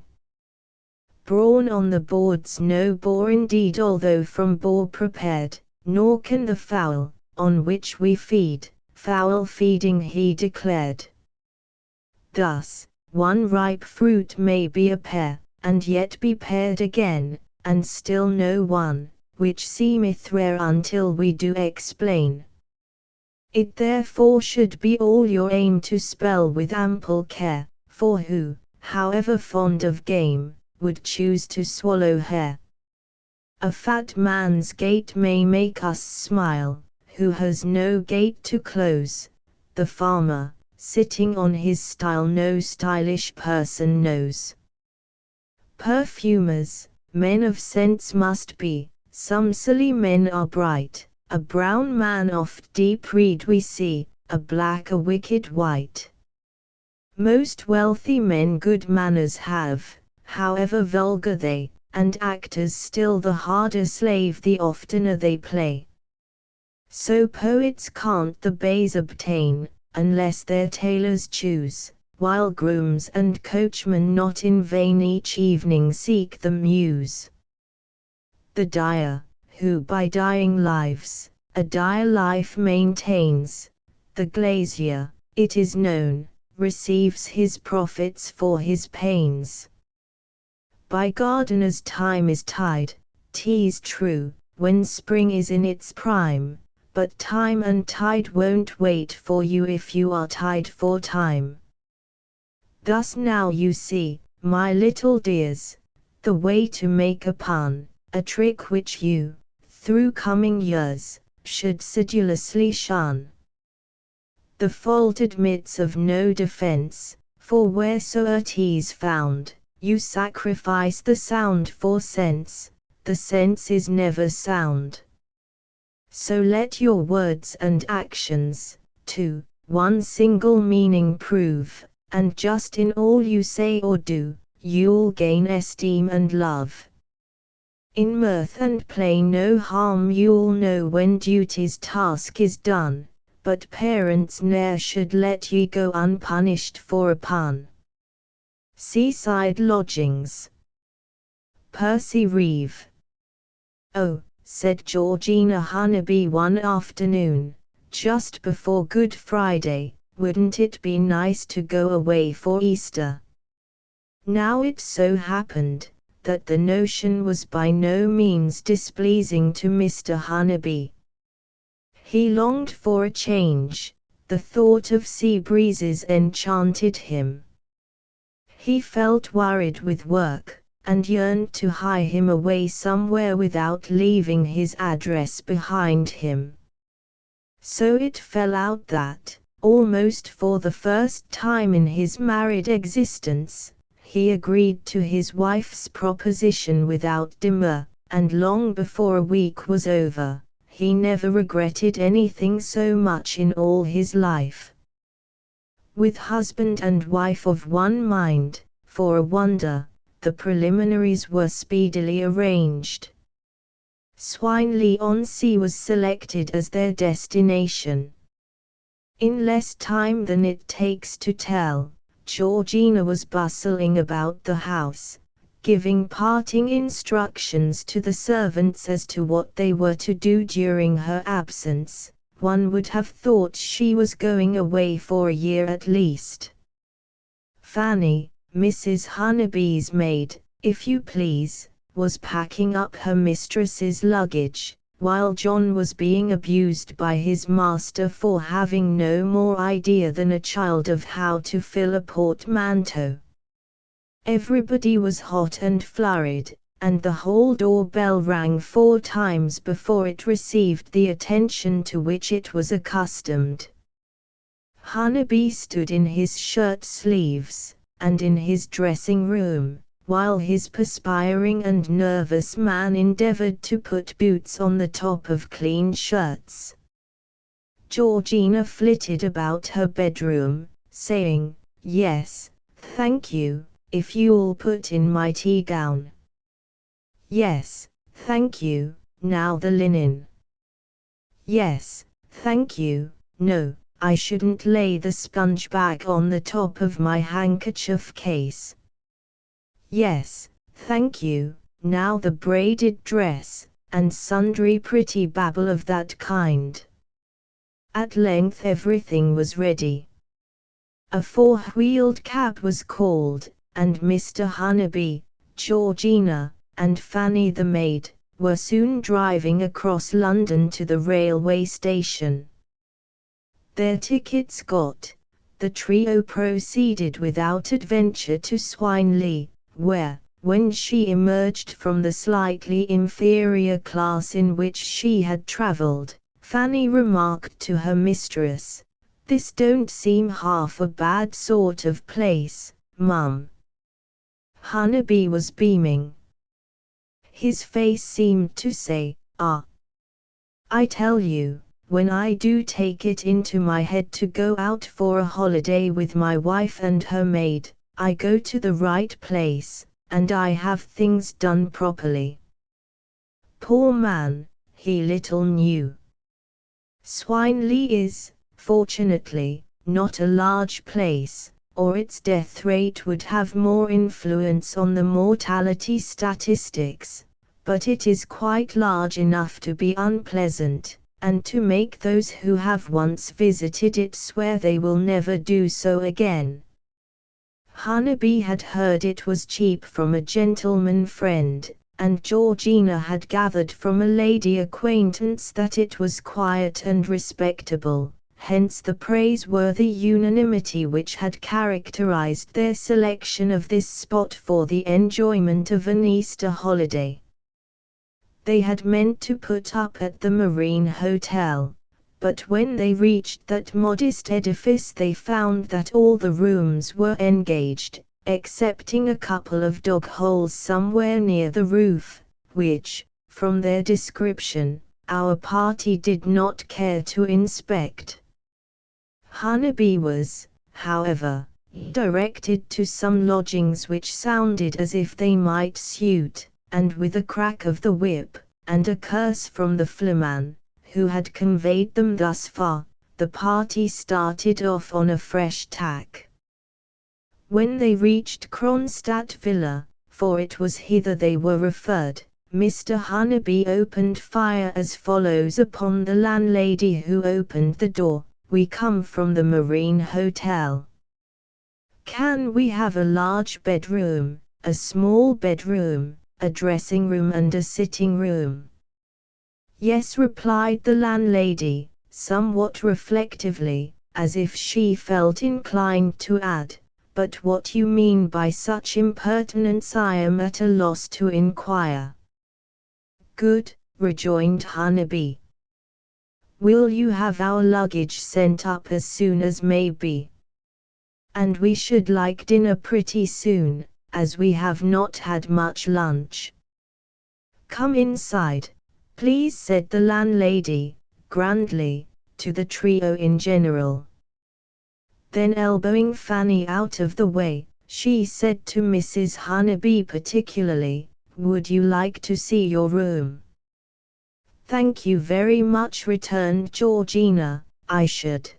Brawn on the board's no boar indeed, although from boar prepared, nor can the fowl, on which we feed, foul feeding he declared. Thus, one ripe fruit may be a pear, and yet be pared again, and still no one, which seemeth rare until we do explain. It therefore should be all your aim to spell with ample care, for who, however fond of game, would choose to swallow hare? A fat man's gait may make us smile, who has no gate to close. The farmer, sitting on his stile, no stylish person knows. Perfumers, men of sense must be, some silly men are bright, a brown man oft deep read we see, a black a wicked white. Most wealthy men good manners have, however vulgar they, and actors still the harder slave the oftener they play. So poets can't the bays obtain, unless their tailors choose, while grooms and coachmen not in vain each evening seek the muse. The dyer, who by dying lives, a dire life maintains, the glazier, it is known, receives his profits for his pains. By gardeners time is tide, 'tis true, when spring is in its prime, but time and tide won't wait for you if you are tied for time. Thus now you see, my little dears, the way to make a pun, a trick which you, through coming years, should sedulously shun. The fault admits of no defense, for wheresoe'er 'tis found, you sacrifice the sound for sense, the sense is never sound. So let your words and actions, to one single meaning prove, and just in all you say or do, you'll gain esteem and love. In mirth and play no harm you'll know when duty's task is done, but parents ne'er should let ye go unpunished for a pun. Seaside Lodgings. Percy Reeve. Oh, said Georgina Hunneby one afternoon, just before Good Friday, wouldn't it be nice to go away for Easter? Now it so happened, that the notion was by no means displeasing to Mr. Hunneby. He longed for a change, the thought of sea breezes enchanted him. He felt worried with work, and yearned to hie him away somewhere without leaving his address behind him. So it fell out that, almost for the first time in his married existence, he agreed to his wife's proposition without demur, and long before a week was over, he never regretted anything so much in all his life. With husband and wife of one mind, for a wonder, the preliminaries were speedily arranged. Swineley-on-Sea was selected as their destination. In less time than it takes to tell, Georgina was bustling about the house, giving parting instructions to the servants as to what they were to do during her absence. One would have thought she was going away for a year at least. Fanny, Mrs. Hunnaby's maid, if you please, was packing up her mistress's luggage, while John was being abused by his master for having no more idea than a child of how to fill a portmanteau. Everybody was hot and flurried, and the hall doorbell rang 4 times before it received the attention to which it was accustomed. Hanabi stood in his shirt sleeves, and in his dressing room, while his perspiring and nervous man endeavored to put boots on the top of clean shirts. Georgina flitted about her bedroom, saying, "Yes, thank you, if you'll put in my tea gown." "Yes, thank you, now the linen." "Yes, thank you, no, I shouldn't lay the sponge bag on the top of my handkerchief case." "Yes, thank you, now the braided dress, and sundry pretty babble of that kind." At length everything was ready. A 4-wheeled cab was called, and Mr. Hanabi, Georgina, and Fanny the maid, were soon driving across London to the railway station. Their tickets got, the trio proceeded without adventure to Swineley, where, when she emerged from the slightly inferior class in which she had travelled, Fanny remarked to her mistress, "This don't seem half a bad sort of place, mum." Hanabi was beaming. His face seemed to say, "Ah, I tell you, when I do take it into my head to go out for a holiday with my wife and her maid, I go to the right place, and I have things done properly." Poor man, he little knew. Swineley is, fortunately, not a large place, or its death rate would have more influence on the mortality statistics, but it is quite large enough to be unpleasant, and to make those who have once visited it swear they will never do so again. Hanabi had heard it was cheap from a gentleman friend, and Georgina had gathered from a lady acquaintance that it was quiet and respectable, hence the praiseworthy unanimity which had characterized their selection of this spot for the enjoyment of an Easter holiday. They had meant to put up at the Marine Hotel, but when they reached that modest edifice they found that all the rooms were engaged, excepting a couple of dog holes somewhere near the roof, which, from their description, our party did not care to inspect. Hanabi was, however, directed to some lodgings which sounded as if they might suit, and with a crack of the whip, and a curse from the footman, who had conveyed them thus far, the party started off on a fresh tack. When they reached Kronstadt Villa, for it was hither they were referred, Mr. Hanabi opened fire as follows upon the landlady, who opened the door: "We come from the Marine Hotel. Can we have a large bedroom, a small bedroom, a dressing room and a sitting room?" "Yes," replied the landlady, somewhat reflectively, as if she felt inclined to add, "But what you mean by such impertinence I am at a loss to inquire." "Good," rejoined Hanabi. "Will you have our luggage sent up as soon as may be? And we should like dinner pretty soon, as we have not had much lunch." "Come inside, please," said the landlady, grandly, to the trio in general. Then, elbowing Fanny out of the way, she said to Mrs. Hanabi particularly, "Would you like to see your room?" "Thank you very much," returned Georgina, "I should."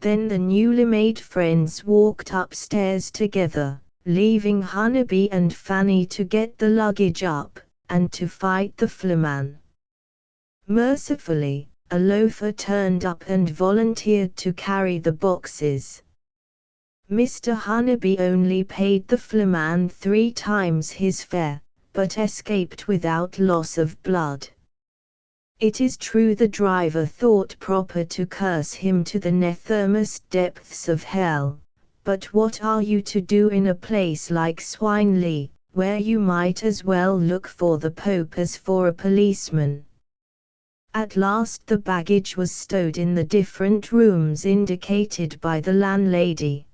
Then the newly made friends walked upstairs together, leaving Hanabi and Fanny to get the luggage up, and to fight the footman. Mercifully, a loafer turned up and volunteered to carry the boxes. Mr. Hanabi only paid the footman 3 times his fare, but escaped without loss of blood. It is true the driver thought proper to curse him to the nethermost depths of hell, but what are you to do in a place like Swineley, where you might as well look for the Pope as for a policeman. At last the baggage was stowed in the different rooms indicated by the landlady.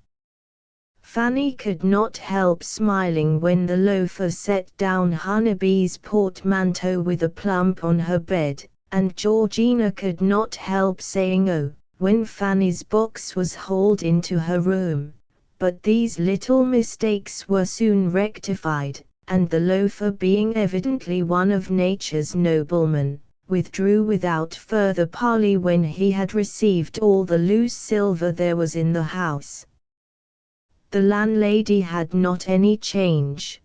Fanny could not help smiling when the loafer set down Hunnaby's portmanteau with a plump on her bed, and Georgina could not help saying oh, when Fanny's box was hauled into her room. But these little mistakes were soon rectified, and the loafer, being evidently one of nature's noblemen, withdrew without further parley when he had received all the loose silver there was in the house. The landlady had not any change.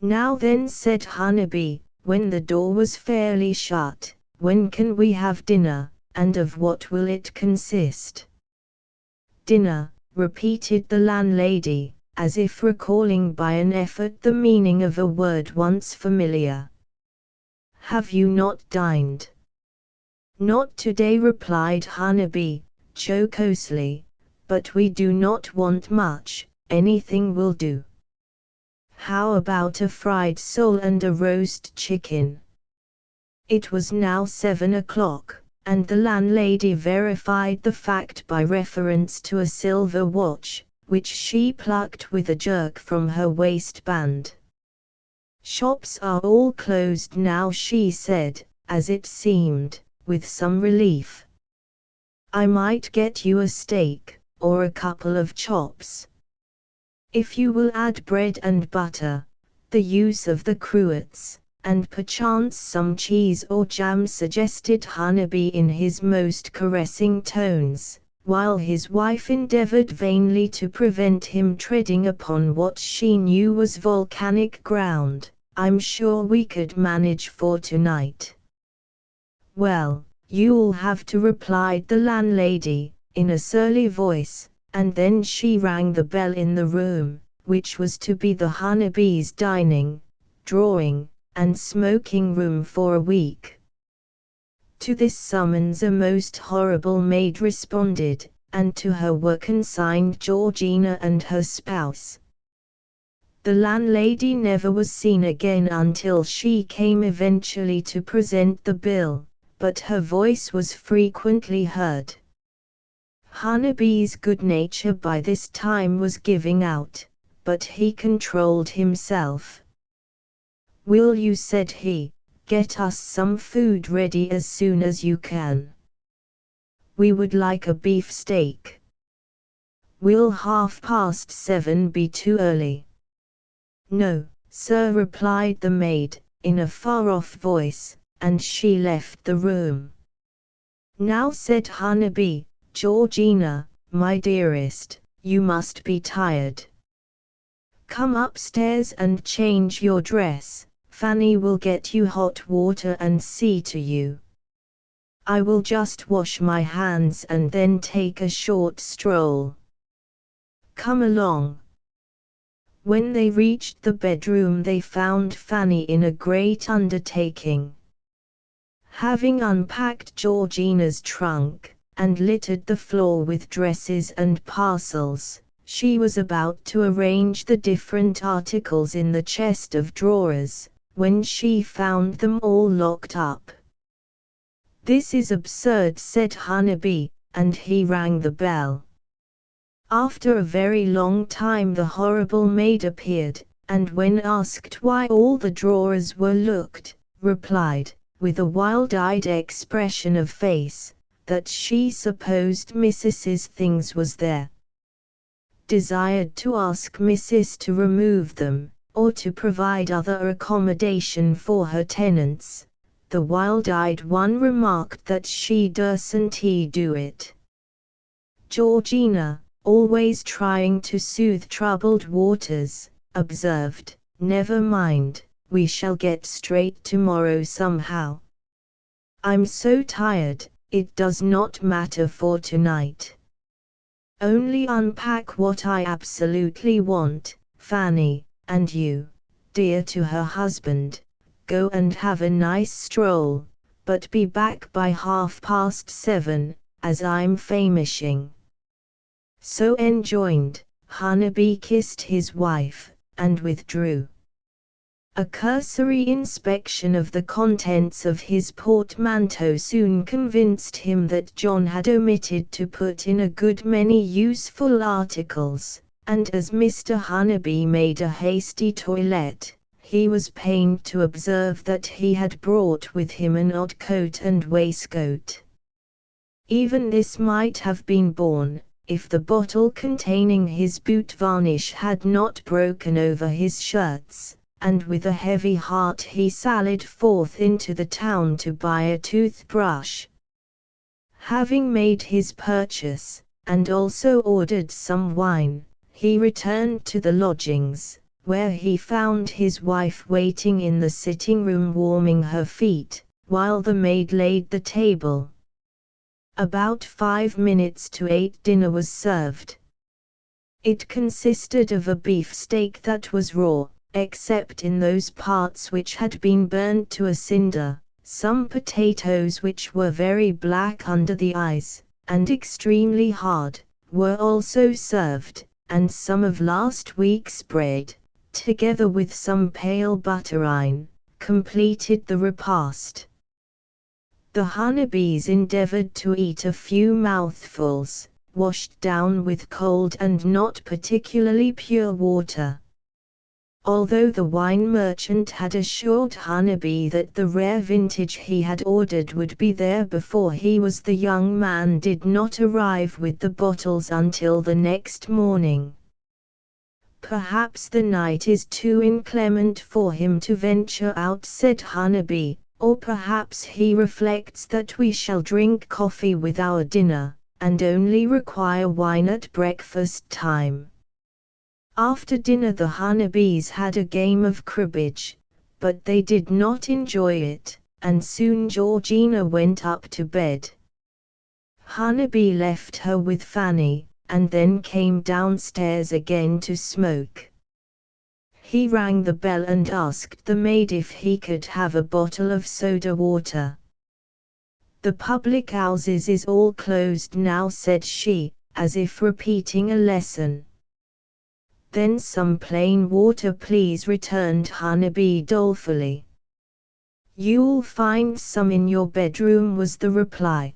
"Now then," said Hunnaby, when the door was fairly shut, "when can we have dinner, and of what will it consist?" "Dinner," repeated the landlady, as if recalling by an effort the meaning of a word once familiar. "Have you not dined?" "Not today," replied Hunnaby, jocosely, "but we do not want much, anything will do." "How about a fried sole and a roast chicken?" It was now 7 o'clock, and the landlady verified the fact by reference to a silver watch, which she plucked with a jerk from her waistband. "Shops are all closed now," she said, as it seemed, with some relief. "I might get you a steak, or a couple of chops. If you will add bread and butter, the use of the cruets, and perchance some cheese or jam," suggested Hunnaby in his most caressing tones, while his wife endeavored vainly to prevent him treading upon what she knew was volcanic ground. "I'm sure we could manage for tonight." "Well, you'll have to," replied the landlady, in a surly voice, and then she rang the bell in the room, which was to be the Hunnabys' dining, drawing, and smoking room for a week. To this summons a most horrible maid responded, and to her were consigned Georgina and her spouse. The landlady never was seen again until she came eventually to present the bill, but her voice was frequently heard. Hunnaby's good nature by this time was giving out, but he controlled himself. "Will you," said he, "get us some food ready as soon as you can? We would like a beefsteak." "Will 7:30 be too early?" "No, sir," replied the maid, in a far-off voice, and she left the room. "Now," said Hunnaby, "Georgina, my dearest, you must be tired. Come upstairs and change your dress. Fanny will get you hot water and see to you. I will just wash my hands and then take a short stroll. Come along." When they reached the bedroom they found Fanny in a great undertaking. Having unpacked Georgina's trunk, and littered the floor with dresses and parcels, she was about to arrange the different articles in the chest of drawers, when she found them all locked up. "This is absurd," said Hunnaby, and he rang the bell. After a very long time the horrible maid appeared, and when asked why all the drawers were locked, replied, with a wild-eyed expression of face, that she supposed Mrs.'s things was there. Desired to ask Mrs. to remove them, or to provide other accommodation for her tenants. The wild-eyed one remarked that she dursn't do it. Georgina, always trying to soothe troubled waters, observed, "Never mind, we shall get straight tomorrow somehow. I'm so tired, it does not matter for tonight. Only unpack what I absolutely want, Fanny, and you, dear," to her husband, "go and have a nice stroll, but be back by 7:30, as I'm famishing." So enjoined, Hunnaby kissed his wife, and withdrew. A cursory inspection of the contents of his portmanteau soon convinced him that John had omitted to put in a good many useful articles, and as Mr. Hunneby made a hasty toilette, he was pained to observe that he had brought with him an odd coat and waistcoat. Even this might have been borne, if the bottle containing his boot varnish had not broken over his shirts, and with a heavy heart he sallied forth into the town to buy a toothbrush. Having made his purchase, and also ordered some wine, he returned to the lodgings, where he found his wife waiting in the sitting-room warming her feet, while the maid laid the table. About 5 minutes to 8 dinner was served. It consisted of a beefsteak that was raw, except in those parts which had been burnt to a cinder, some potatoes which were very black under the eyes, and extremely hard, were also served, and some of last week's bread, together with some pale butterine, completed the repast. The Hunnebys endeavored to eat a few mouthfuls, washed down with cold and not particularly pure water. Although the wine merchant had assured Hunneby that the rare vintage he had ordered would be there before he was, the young man did not arrive with the bottles until the next morning. "Perhaps the night is too inclement for him to venture out," said Hunneby, "or perhaps he reflects that we shall drink coffee with our dinner, and only require wine at breakfast time." After dinner the Hunnebys had a game of cribbage, but they did not enjoy it, and soon Georgina went up to bed. Hunneby left her with Fanny, and then came downstairs again to smoke. He rang the bell and asked the maid if he could have a bottle of soda water. "The public houses is all closed now," said she, as if repeating a lesson. "Then some plain water please," returned Hunneby dolefully. "You'll find some in your bedroom," was the reply.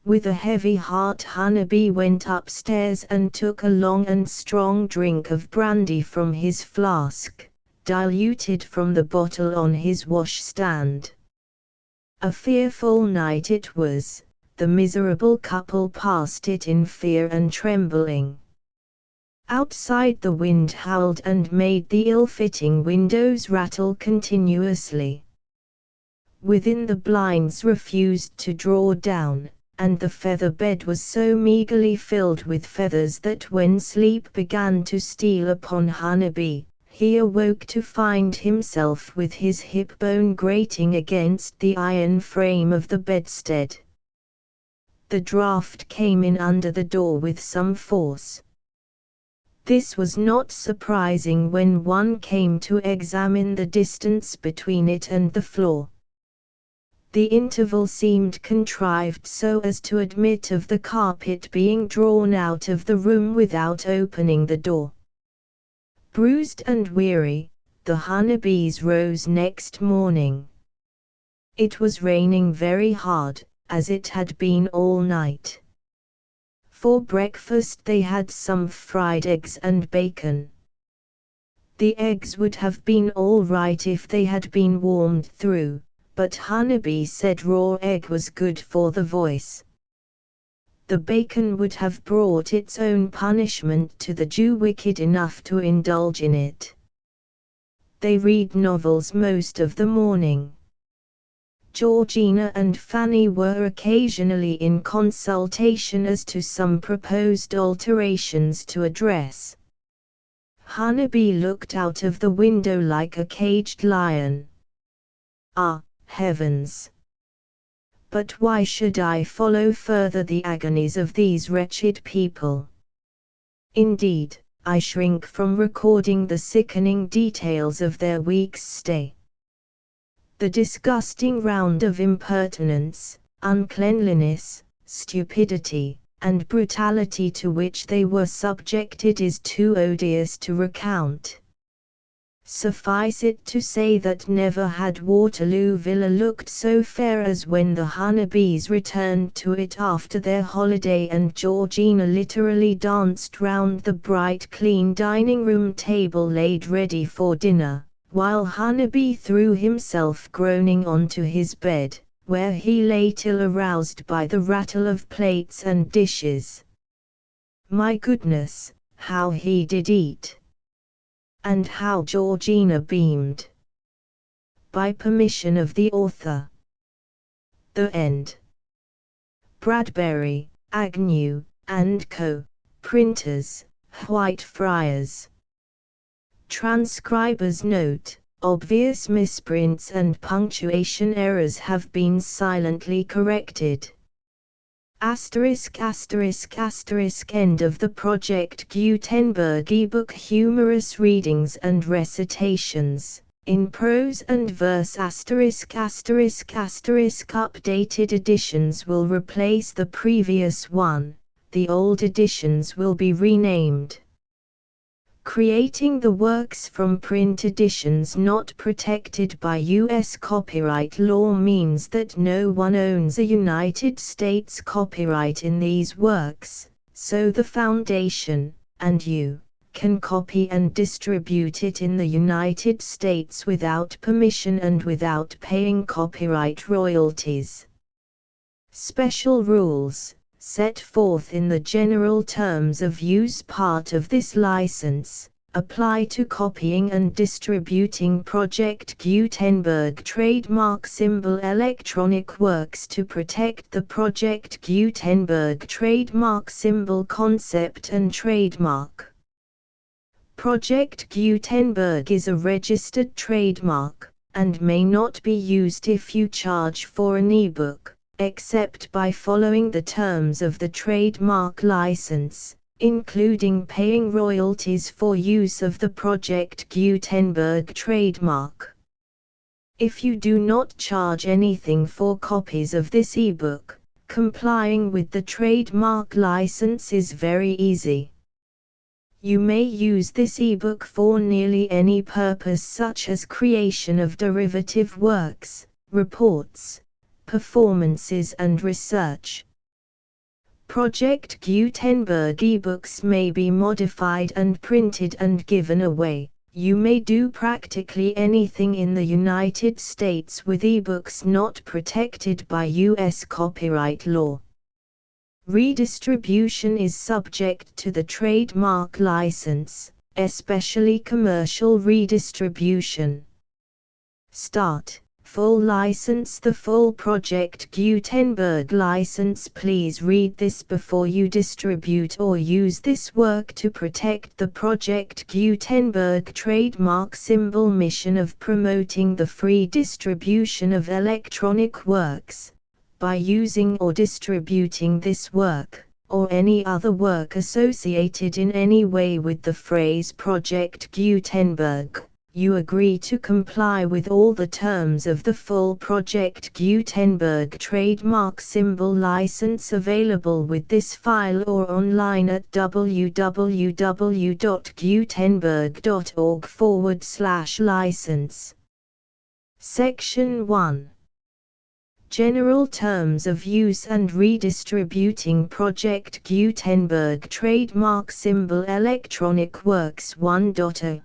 With a heavy heart Hunneby went upstairs and took a long and strong drink of brandy from his flask, diluted from the bottle on his washstand. A fearful night it was. The miserable couple passed it in fear and trembling. Outside the wind howled and made the ill-fitting windows rattle continuously. Within the blinds refused to draw down, and the feather bed was so meagerly filled with feathers that when sleep began to steal upon Hunneby, he awoke to find himself with his hip bone grating against the iron frame of the bedstead. The draught came in under the door with some force. This was not surprising when one came to examine the distance between it and the floor. The interval seemed contrived so as to admit of the carpet being drawn out of the room without opening the door. Bruised and weary, the Hunnebys rose next morning. It was raining very hard, as it had been all night. For breakfast they had some fried eggs and bacon. The eggs would have been all right if they had been warmed through, but Hunneby said raw egg was good for the voice. The bacon would have brought its own punishment to the Jew wicked enough to indulge in it. They read novels most of the morning. Georgina and Fanny were occasionally in consultation as to some proposed alterations to a dress. Hunneby looked out of the window like a caged lion. "Ah, heavens! But why should I follow further the agonies of these wretched people? Indeed, I shrink from recording the sickening details of their week's stay. The disgusting round of impertinence, uncleanliness, stupidity, and brutality to which they were subjected is too odious to recount. Suffice it to say that never had Waterloo Villa looked so fair as when the Honeybees returned to it after their holiday, and Georgina literally danced round the bright clean dining room table laid ready for dinner, while Honeybee threw himself groaning onto his bed, where he lay till aroused by the rattle of plates and dishes. My goodness, how he did eat! And how Georgina beamed! By permission of the author. The End. Bradbury, Agnew, and Co., Printers, Whitefriars. Transcriber's note: obvious misprints and punctuation errors have been silently corrected. ****** End of the Project Gutenberg ebook Humorous Readings and Recitations, in prose and verse. Updated editions will replace the previous one, the old editions will be renamed. Creating the works from print editions not protected by U.S. copyright law means that no one owns a United States copyright in these works, so the Foundation, and you, can copy and distribute it in the United States without permission and without paying copyright royalties. Special rules, set forth in the general terms of use part of this license, apply to copying and distributing Project Gutenberg trademark symbol electronic works to protect the Project Gutenberg trademark symbol concept and trademark. Project Gutenberg is a registered trademark, and may not be used if you charge for an ebook, except by following the terms of the trademark license, including paying royalties for use of the Project Gutenberg trademark. If you do not charge anything for copies of this ebook, complying with the trademark license is very easy. You may use this ebook for nearly any purpose, such as creation of derivative works, reports, performances and research. Project Gutenberg ebooks may be modified and printed and given away. You may do practically anything in the United States with ebooks not protected by U.S. copyright law. Redistribution is subject to the trademark license, especially commercial redistribution. Start. Full license. The full Project Gutenberg license. Please read this before you distribute or use this work to protect the Project Gutenberg trademark symbol mission of promoting the free distribution of electronic works. By using or distributing this work, or any other work associated in any way with the phrase Project Gutenberg, you agree to comply with all the terms of the full Project Gutenberg trademark symbol license available with this file or online at www.gutenberg.org/license. Section 1. General Terms of Use and Redistributing Project Gutenberg Trademark Symbol Electronic Works 1.0.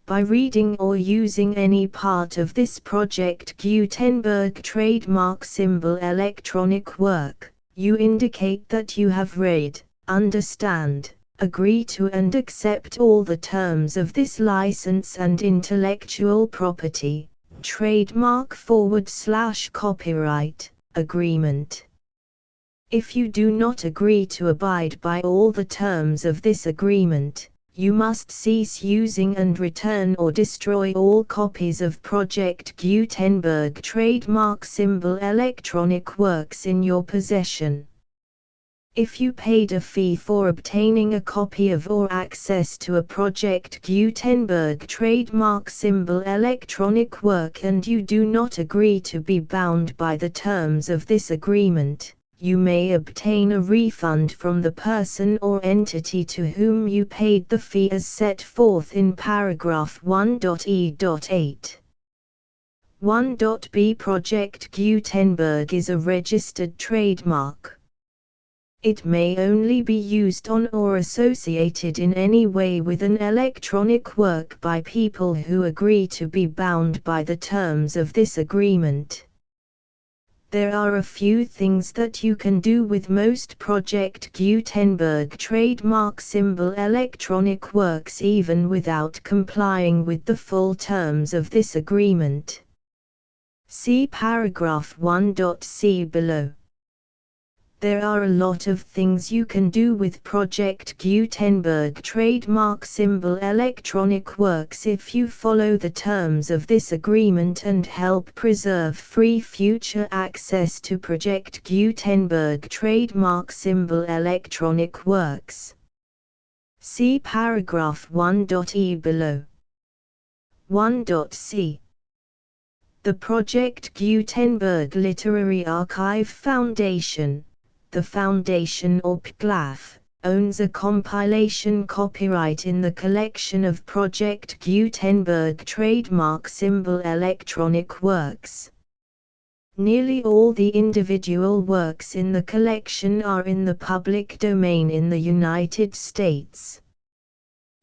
By reading or using any part of this Project Gutenberg trademark symbol electronic work, you indicate that you have read, understand, agree to and accept all the terms of this license and intellectual property, trademark/copyright, agreement. If you do not agree to abide by all the terms of this agreement, you must cease using and return or destroy all copies of Project Gutenberg trademark symbol electronic works in your possession. If you paid a fee for obtaining a copy of or access to a Project Gutenberg trademark symbol electronic work and you do not agree to be bound by the terms of this agreement, you may obtain a refund from the person or entity to whom you paid the fee as set forth in paragraph 1.e.8. 1.b Project Gutenberg is a registered trademark. It may only be used on or associated in any way with an electronic work by people who agree to be bound by the terms of this agreement. There are a few things that you can do with most Project Gutenberg trademark symbol electronic works even without complying with the full terms of this agreement. See paragraph 1.c below. There are a lot of things you can do with Project Gutenberg trademark symbol electronic works if you follow the terms of this agreement and help preserve free future access to Project Gutenberg trademark symbol electronic works. See paragraph 1.e below. 1.c The Project Gutenberg Literary Archive Foundation, the Foundation or PGLAF, owns a compilation copyright in the collection of Project Gutenberg trademark symbol electronic works. Nearly all the individual works in the collection are in the public domain in the United States.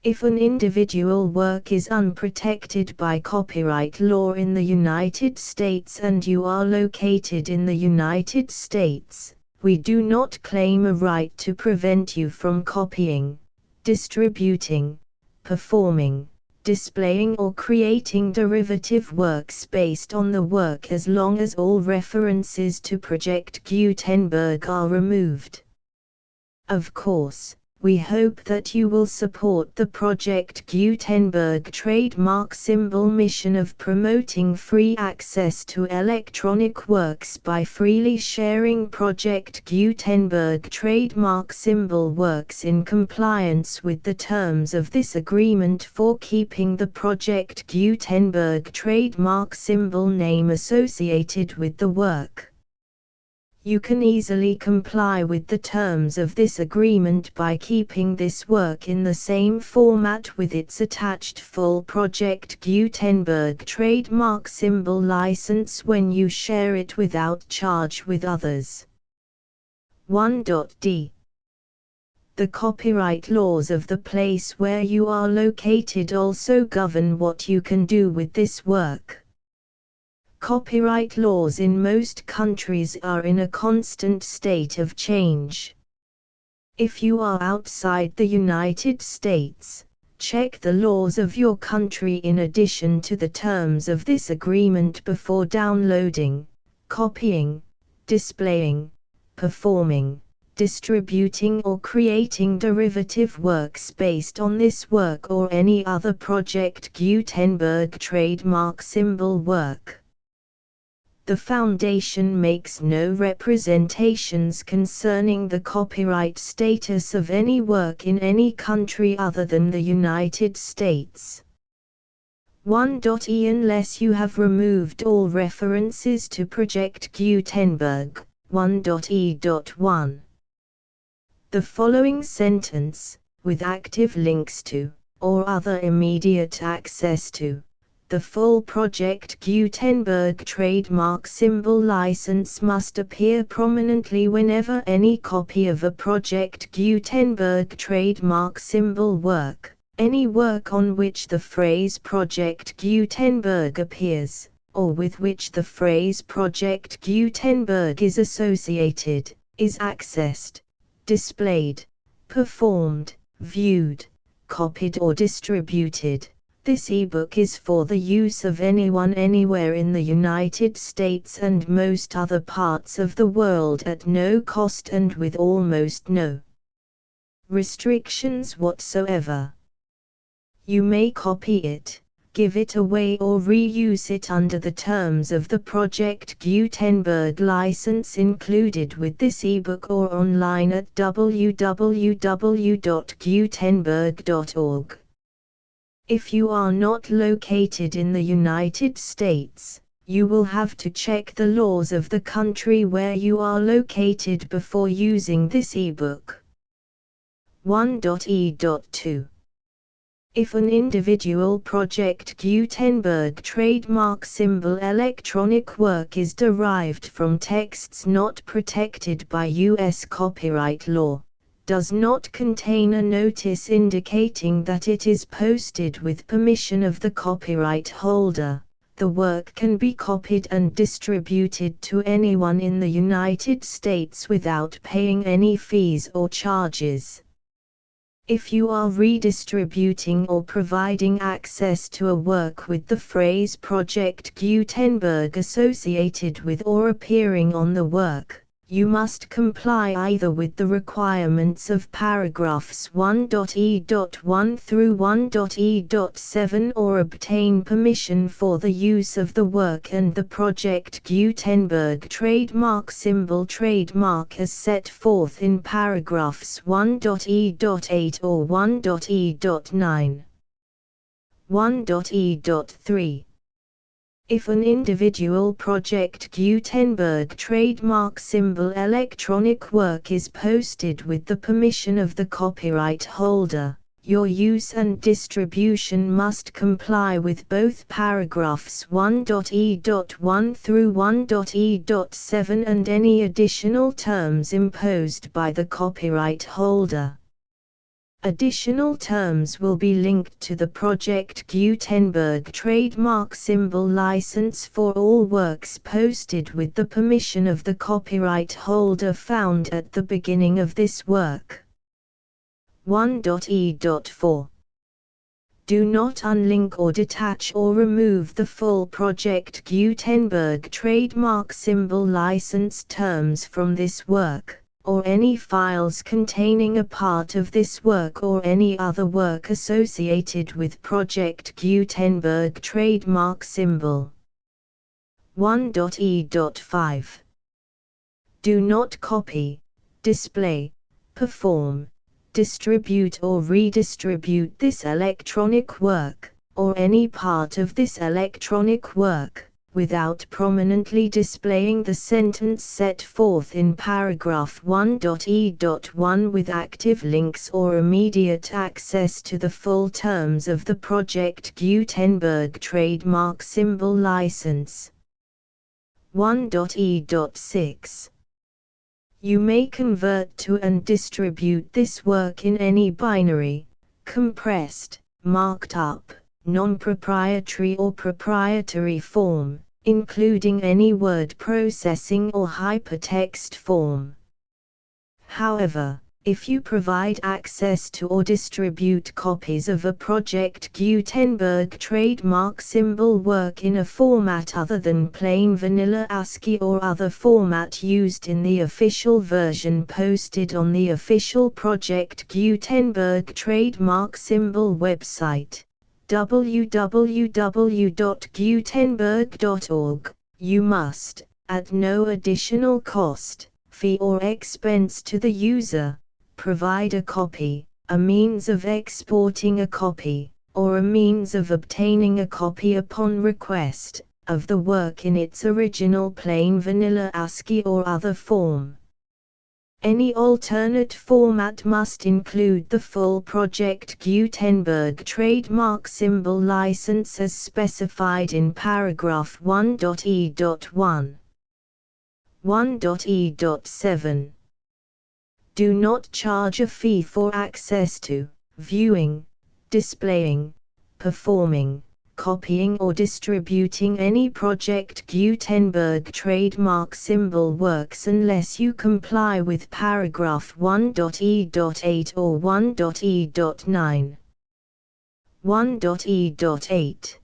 If an individual work is unprotected by copyright law in the United States and you are located in the United States, we do not claim a right to prevent you from copying, distributing, performing, displaying or creating derivative works based on the work as long as all references to Project Gutenberg are removed. Of course, we hope that you will support the Project Gutenberg trademark symbol mission of promoting free access to electronic works by freely sharing Project Gutenberg trademark symbol works in compliance with the terms of this agreement for keeping the Project Gutenberg trademark symbol name associated with the work. You can easily comply with the terms of this agreement by keeping this work in the same format with its attached full Project Gutenberg trademark symbol license when you share it without charge with others. 1.d The copyright laws of the place where you are located also govern what you can do with this work. Copyright laws in most countries are in a constant state of change. If you are outside the United States, check the laws of your country in addition to the terms of this agreement before downloading, copying, displaying, performing, distributing or creating derivative works based on this work or any other Project Gutenberg trademark symbol work. The Foundation makes no representations concerning the copyright status of any work in any country other than the United States. 1.e Unless you have removed all references to Project Gutenberg, 1.e.1. The following sentence, with active links to, or other immediate access to, the full Project Gutenberg trademark symbol license must appear prominently whenever any copy of a Project Gutenberg trademark symbol work, any work on which the phrase Project Gutenberg appears, or with which the phrase Project Gutenberg is associated, is accessed, displayed, performed, viewed, copied or distributed. This ebook is for the use of anyone anywhere in the United States and most other parts of the world at no cost and with almost no restrictions whatsoever. You may copy it, give it away or reuse it under the terms of the Project Gutenberg license included with this ebook or online at www.gutenberg.org. If you are not located in the United States, you will have to check the laws of the country where you are located before using this ebook. 1.e.2 If an individual Project Gutenberg trademark symbol electronic work is derived from texts not protected by U.S. copyright law, does not contain a notice indicating that it is posted with permission of the copyright holder, the work can be copied and distributed to anyone in the United States without paying any fees or charges. If you are redistributing or providing access to a work with the phrase Project Gutenberg associated with or appearing on the work, you must comply either with the requirements of paragraphs 1.e.1 through 1.e.7 or obtain permission for the use of the work and the Project Gutenberg trademark symbol trademark as set forth in paragraphs 1.e.8 or 1.e.9. 1.e.3 If an individual Project Gutenberg trademark symbol electronic work is posted with the permission of the copyright holder, your use and distribution must comply with both paragraphs 1.e.1 through 1.e.7 and any additional terms imposed by the copyright holder. Additional terms will be linked to the Project Gutenberg trademark symbol license for all works posted with the permission of the copyright holder found at the beginning of this work. 1.e.4 Do not unlink or detach or remove the full Project Gutenberg trademark symbol license terms from this work, or any files containing a part of this work or any other work associated with Project Gutenberg trademark symbol. 1.e.5 Do not copy, display, perform, distribute or redistribute this electronic work, or any part of this electronic work, without prominently displaying the sentence set forth in paragraph 1.e.1 with active links or immediate access to the full terms of the Project Gutenberg trademark symbol license. 1.e.6 You may convert to and distribute this work in any binary, compressed, marked up, non-proprietary or proprietary form, including any word processing or hypertext form. However, if you provide access to or distribute copies of a Project Gutenberg trademark symbol work in a format other than plain vanilla ASCII or other format used in the official version posted on the official Project Gutenberg trademark symbol website, www.gutenberg.org, you must, at no additional cost, fee or expense to the user, provide a copy, a means of exporting a copy, or a means of obtaining a copy upon request, of the work in its original plain vanilla ASCII or other form. Any alternate format must include the full Project Gutenberg trademark symbol license as specified in paragraph 1.e.1. 1.e.7 Do not charge a fee for access to, viewing, displaying, performing, copying or distributing any Project Gutenberg trademark symbol works unless you comply with paragraph 1.e.8 or 1.e.9. 1.e.8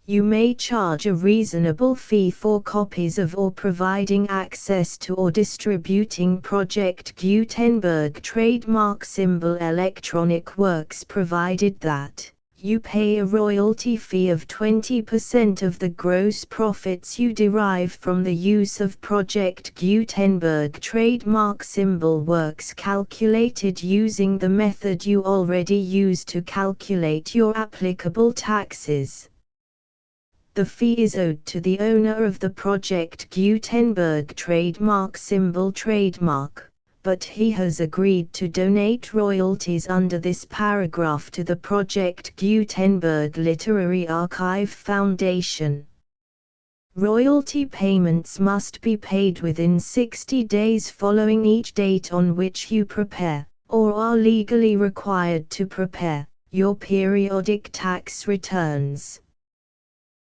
You may charge a reasonable fee for copies of or providing access to or distributing Project Gutenberg trademark symbol electronic works provided that you pay a royalty fee of 20% of the gross profits you derive from the use of Project Gutenberg trademark symbol works calculated using the method you already use to calculate your applicable taxes. The fee is owed to the owner of the Project Gutenberg trademark trademark, but he has agreed to donate royalties under this paragraph to the Project Gutenberg Literary Archive Foundation. Royalty payments must be paid within 60 days following each date on which you prepare, or are legally required to prepare, your periodic tax returns.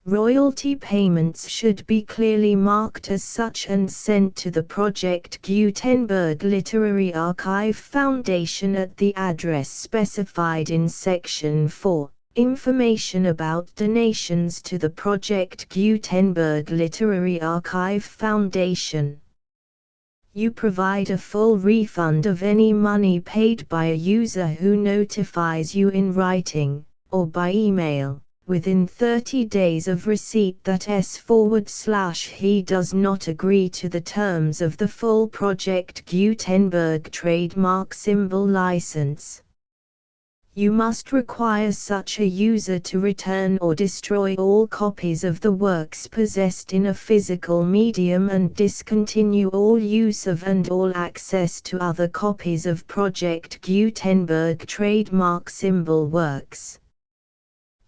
Royalty payments should be clearly marked as such and sent to the Project Gutenberg Literary Archive Foundation at the address specified in Section 4. Information about donations to the Project Gutenberg Literary Archive Foundation. You provide a full refund of any money paid by a user who notifies you in writing, or by email, within 30 days of receipt that he does not agree to the terms of the full Project Gutenberg trademark symbol license. You must require such a user to return or destroy all copies of the works possessed in a physical medium and discontinue all use of and all access to other copies of Project Gutenberg trademark symbol works.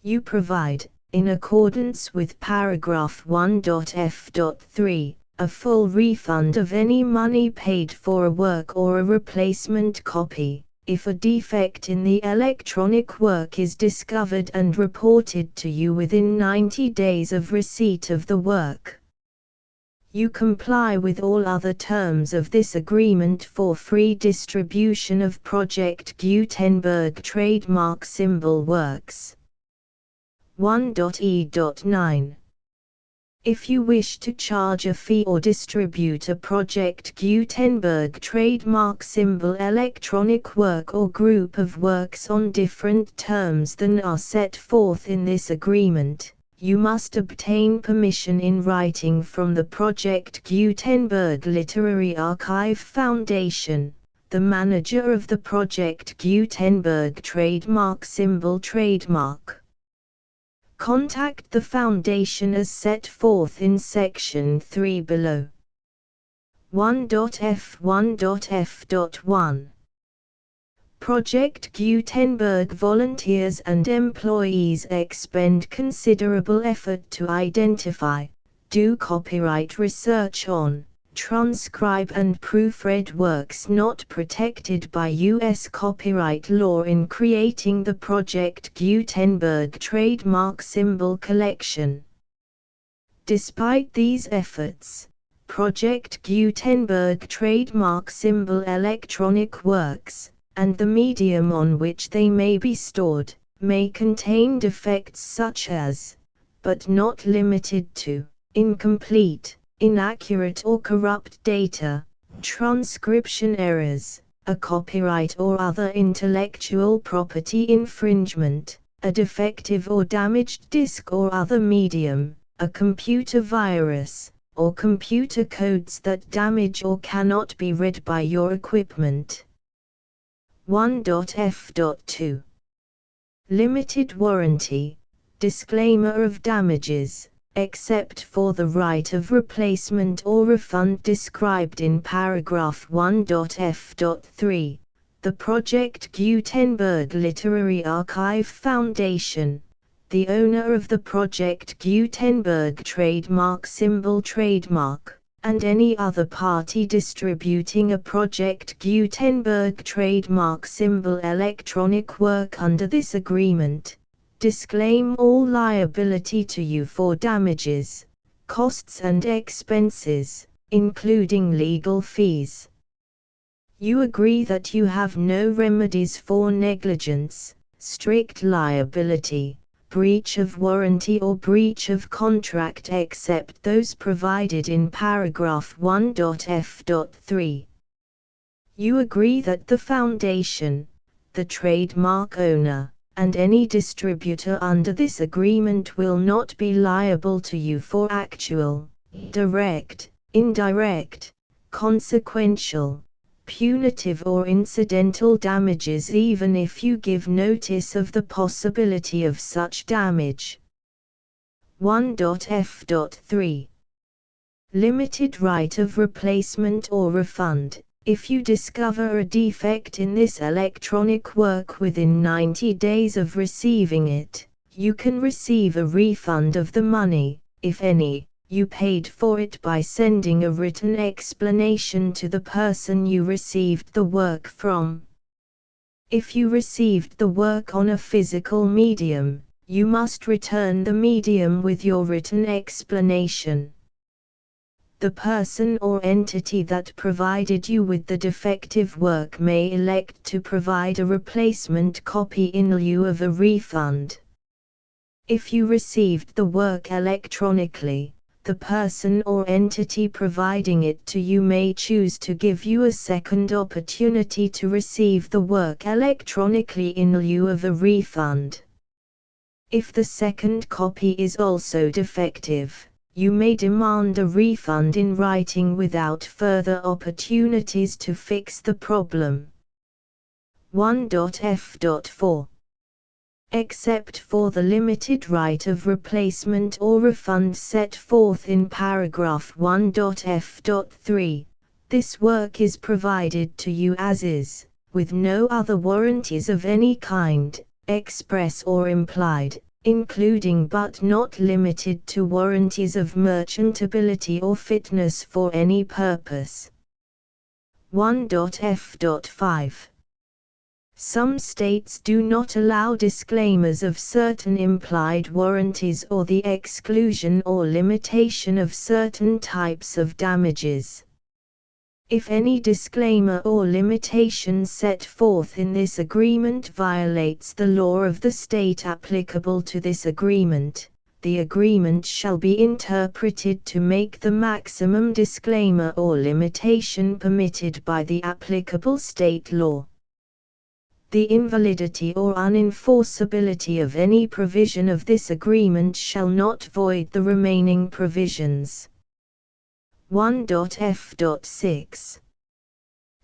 You provide, in accordance with paragraph 1.f.3, a full refund of any money paid for a work or a replacement copy, if a defect in the electronic work is discovered and reported to you within 90 days of receipt of the work. You comply with all other terms of this agreement for free distribution of Project Gutenberg trademark symbol works. 1.e.9. If you wish to charge a fee or distribute a Project Gutenberg trademark symbol electronic work or group of works on different terms than are set forth in this agreement, you must obtain permission in writing from the Project Gutenberg Literary Archive Foundation, the manager of the Project Gutenberg trademark symbol trademark. Contact the Foundation as set forth in Section 3 below. 1.f1.f.1. Project Gutenberg volunteers and employees expend considerable effort to identify, do copyright research on, transcribe and proofread works not protected by U.S. copyright law in creating the Project Gutenberg trademark symbol collection. Despite these efforts, Project Gutenberg trademark symbol electronic works, and the medium on which they may be stored, may contain defects such as, but not limited to, incomplete, inaccurate or corrupt data, transcription errors, a copyright or other intellectual property infringement, a defective or damaged disk or other medium, a computer virus, or computer codes that damage or cannot be read by your equipment. 1.f.2. Limited warranty, disclaimer of damages, except for the right of replacement or refund described in paragraph 1.f.3, the Project Gutenberg Literary Archive Foundation, the owner of the Project Gutenberg trademark symbol trademark, and any other party distributing a Project Gutenberg trademark symbol electronic work under this agreement, disclaim all liability to you for damages, costs and expenses, including legal fees. You agree that you have no remedies for negligence, strict liability, breach of warranty or breach of contract except those provided in paragraph 1.f.3. You agree that the Foundation, the trademark owner, and any distributor under this agreement will not be liable to you for actual, direct, indirect, consequential, punitive or incidental damages even if you give notice of the possibility of such damage. 1.f.3 Limited right of replacement or refund. If you discover a defect in this electronic work within 90 days of receiving it, you can receive a refund of the money, if any, you paid for it by sending a written explanation to the person you received the work from. If you received the work on a physical medium, you must return the medium with your written explanation. The person or entity that provided you with the defective work may elect to provide a replacement copy in lieu of a refund. If you received the work electronically, the person or entity providing it to you may choose to give you a second opportunity to receive the work electronically in lieu of a refund. If the second copy is also defective, you may demand a refund in writing without further opportunities to fix the problem. 1.f.4 Except for the limited right of replacement or refund set forth in paragraph 1.f.3, this work is provided to you as is, with no other warranties of any kind, express or implied, including but not limited to warranties of merchantability or fitness for any purpose. 1.f.5 Some states do not allow disclaimers of certain implied warranties or the exclusion or limitation of certain types of damages. If any disclaimer or limitation set forth in this agreement violates the law of the state applicable to this agreement, the agreement shall be interpreted to make the maximum disclaimer or limitation permitted by the applicable state law. The invalidity or unenforceability of any provision of this agreement shall not void the remaining provisions. 1.f.6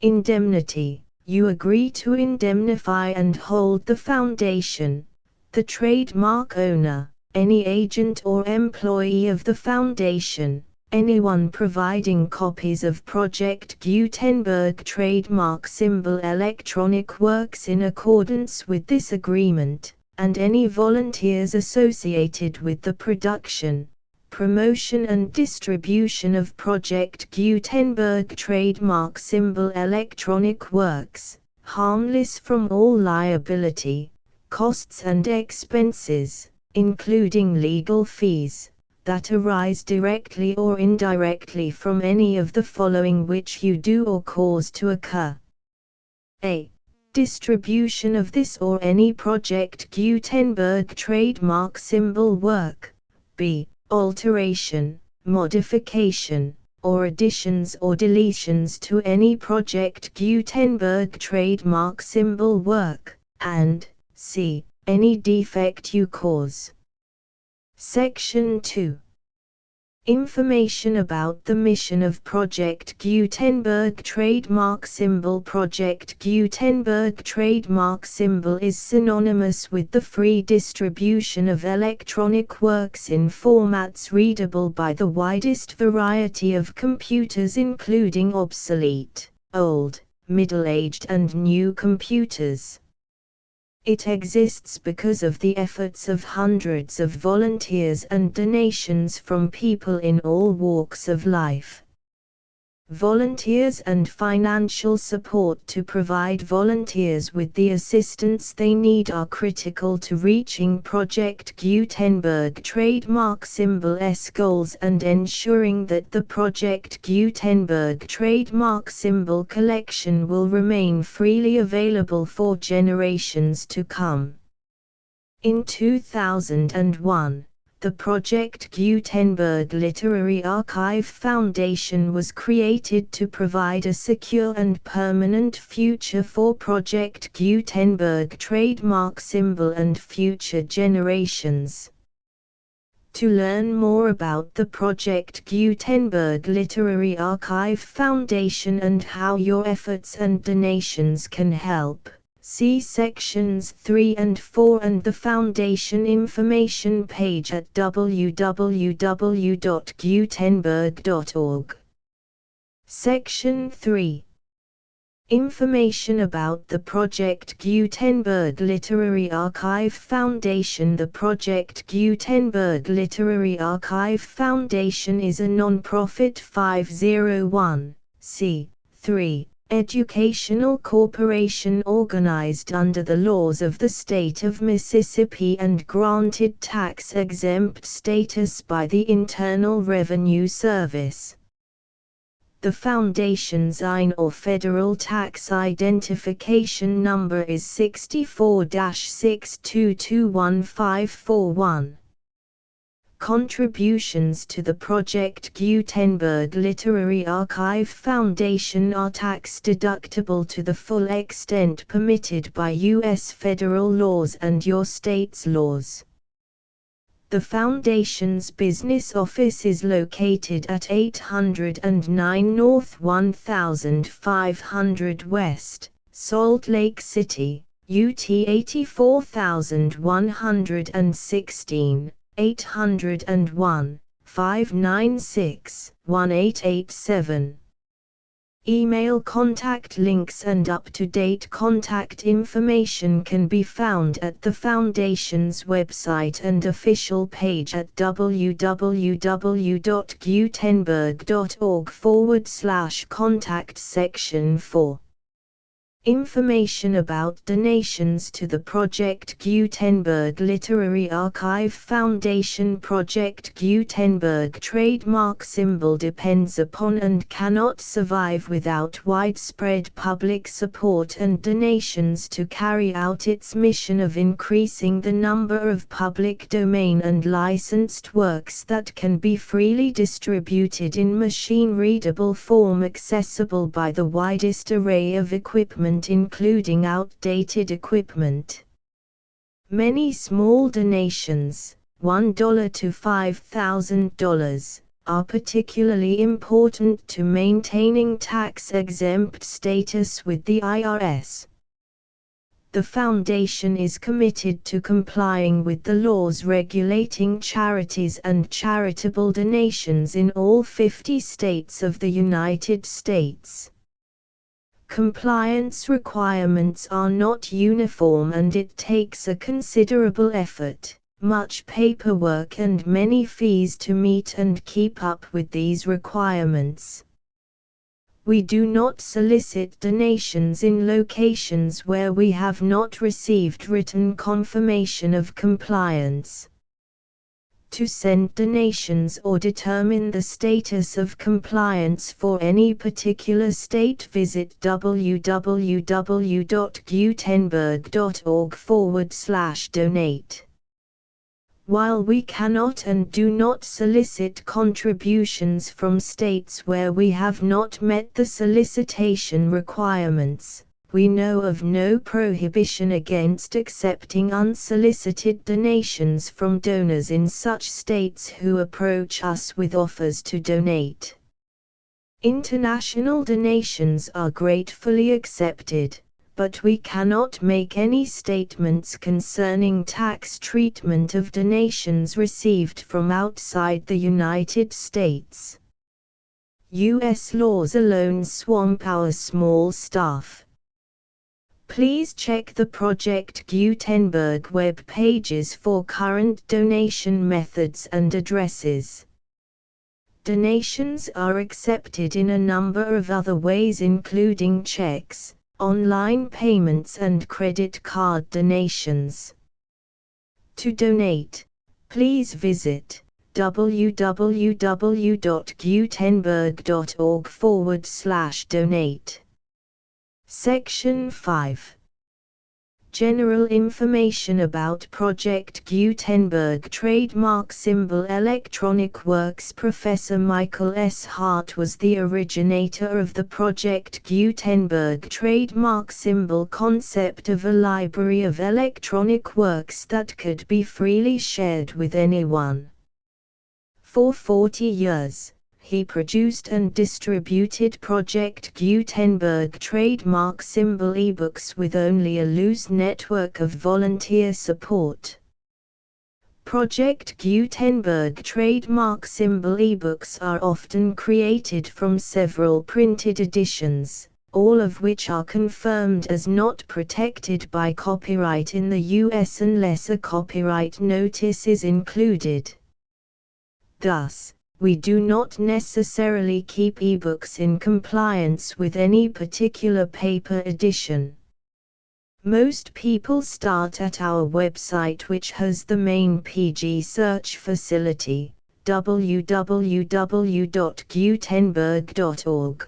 Indemnity. You agree to indemnify and hold the foundation, the trademark owner, any agent or employee of the foundation, anyone providing copies of Project Gutenberg trademark symbol electronic works in accordance with this agreement, and any volunteers associated with the production, promotion and distribution of Project Gutenberg trademark symbol electronic works, harmless from all liability, costs and expenses, including legal fees, that arise directly or indirectly from any of the following which you do or cause to occur. A. Distribution of this or any Project Gutenberg trademark symbol work. B. Alteration, modification, or additions or deletions to any Project Gutenberg trademark symbol work, and C. Any defect you cause. Section 2. Information about the mission of Project Gutenberg trademark symbol. Project Gutenberg trademark symbol is synonymous with the free distribution of electronic works in formats readable by the widest variety of computers, including obsolete, old, middle-aged and new computers. It exists because of the efforts of hundreds of volunteers and donations from people in all walks of life. Volunteers and financial support to provide volunteers with the assistance they need are critical to reaching Project Gutenberg trademark symbol's goals and ensuring that the Project Gutenberg trademark symbol collection will remain freely available for generations to come. In 2001, the Project Gutenberg Literary Archive Foundation was created to provide a secure and permanent future for Project Gutenberg trademark symbol and future generations. To learn more about the Project Gutenberg Literary Archive Foundation and how your efforts and donations can help, See sections 3 and 4 and the Foundation information page at www.gutenberg.org. Section 3. Information about the Project Gutenberg Literary Archive Foundation. The Project Gutenberg Literary Archive Foundation is a non-profit 501(c)(3) educational corporation organized under the laws of the state of Mississippi and granted tax-exempt status by the Internal Revenue Service. The Foundation's IN or Federal Tax Identification Number is 64-6221541. Contributions to the Project Gutenberg Literary Archive Foundation are tax-deductible to the full extent permitted by U.S. federal laws and your state's laws. The Foundation's business office is located at 809 North 1500 West, Salt Lake City, UT 84116, 801-596-1887. Email contact links and up-to-date contact information can be found at the Foundation's website and official page at www.gutenberg.org/contact section 4. Information about donations to the Project Gutenberg Literary Archive Foundation. Project Gutenberg trademark symbol depends upon and cannot survive without widespread public support and donations to carry out its mission of increasing the number of public domain and licensed works that can be freely distributed in machine-readable form accessible by the widest array of equipment including outdated equipment. Many small donations, $1 to $5,000, are particularly important to maintaining tax-exempt status with the IRS. The Foundation is committed to complying with the laws regulating charities and charitable donations in all 50 states of the United States. Compliance requirements are not uniform and it takes a considerable effort, much paperwork and many fees to meet and keep up with these requirements. We do not solicit donations in locations where we have not received written confirmation of compliance. To send donations or determine the status of compliance for any particular state, visit www.gutenberg.org/donate. While we cannot and do not solicit contributions from states where we have not met the solicitation requirements, we know of no prohibition against accepting unsolicited donations from donors in such states who approach us with offers to donate. International donations are gratefully accepted, but we cannot make any statements concerning tax treatment of donations received from outside the United States. U.S. laws alone swamp our small staff. Please check the Project Gutenberg web pages for current donation methods and addresses. Donations are accepted in a number of other ways including checks, online payments and credit card donations. To donate, please visit www.gutenberg.org/donate. Section 5. General information about Project Gutenberg trademark symbol electronic works. Professor Michael S. Hart was the originator of the Project Gutenberg trademark symbol concept of a library of electronic works that could be freely shared with anyone. For 40 years, He produced and distributed Project Gutenberg trademark symbol ebooks with only a loose network of volunteer support. Project Gutenberg trademark symbol ebooks are often created from several printed editions, all of which are confirmed as not protected by copyright in the US unless a copyright notice is included. Thus, we do not necessarily keep ebooks in compliance with any particular paper edition. Most people start at our website, which has the main PG search facility, www.gutenberg.org.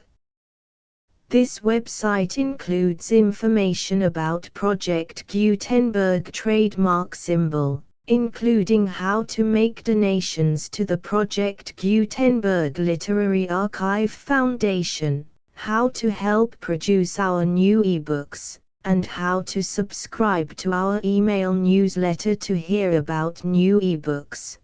This website includes information about Project Gutenberg trademark symbol, including how to make donations to the Project Gutenberg Literary Archive Foundation, how to help produce our new ebooks, and how to subscribe to our email newsletter to hear about new ebooks.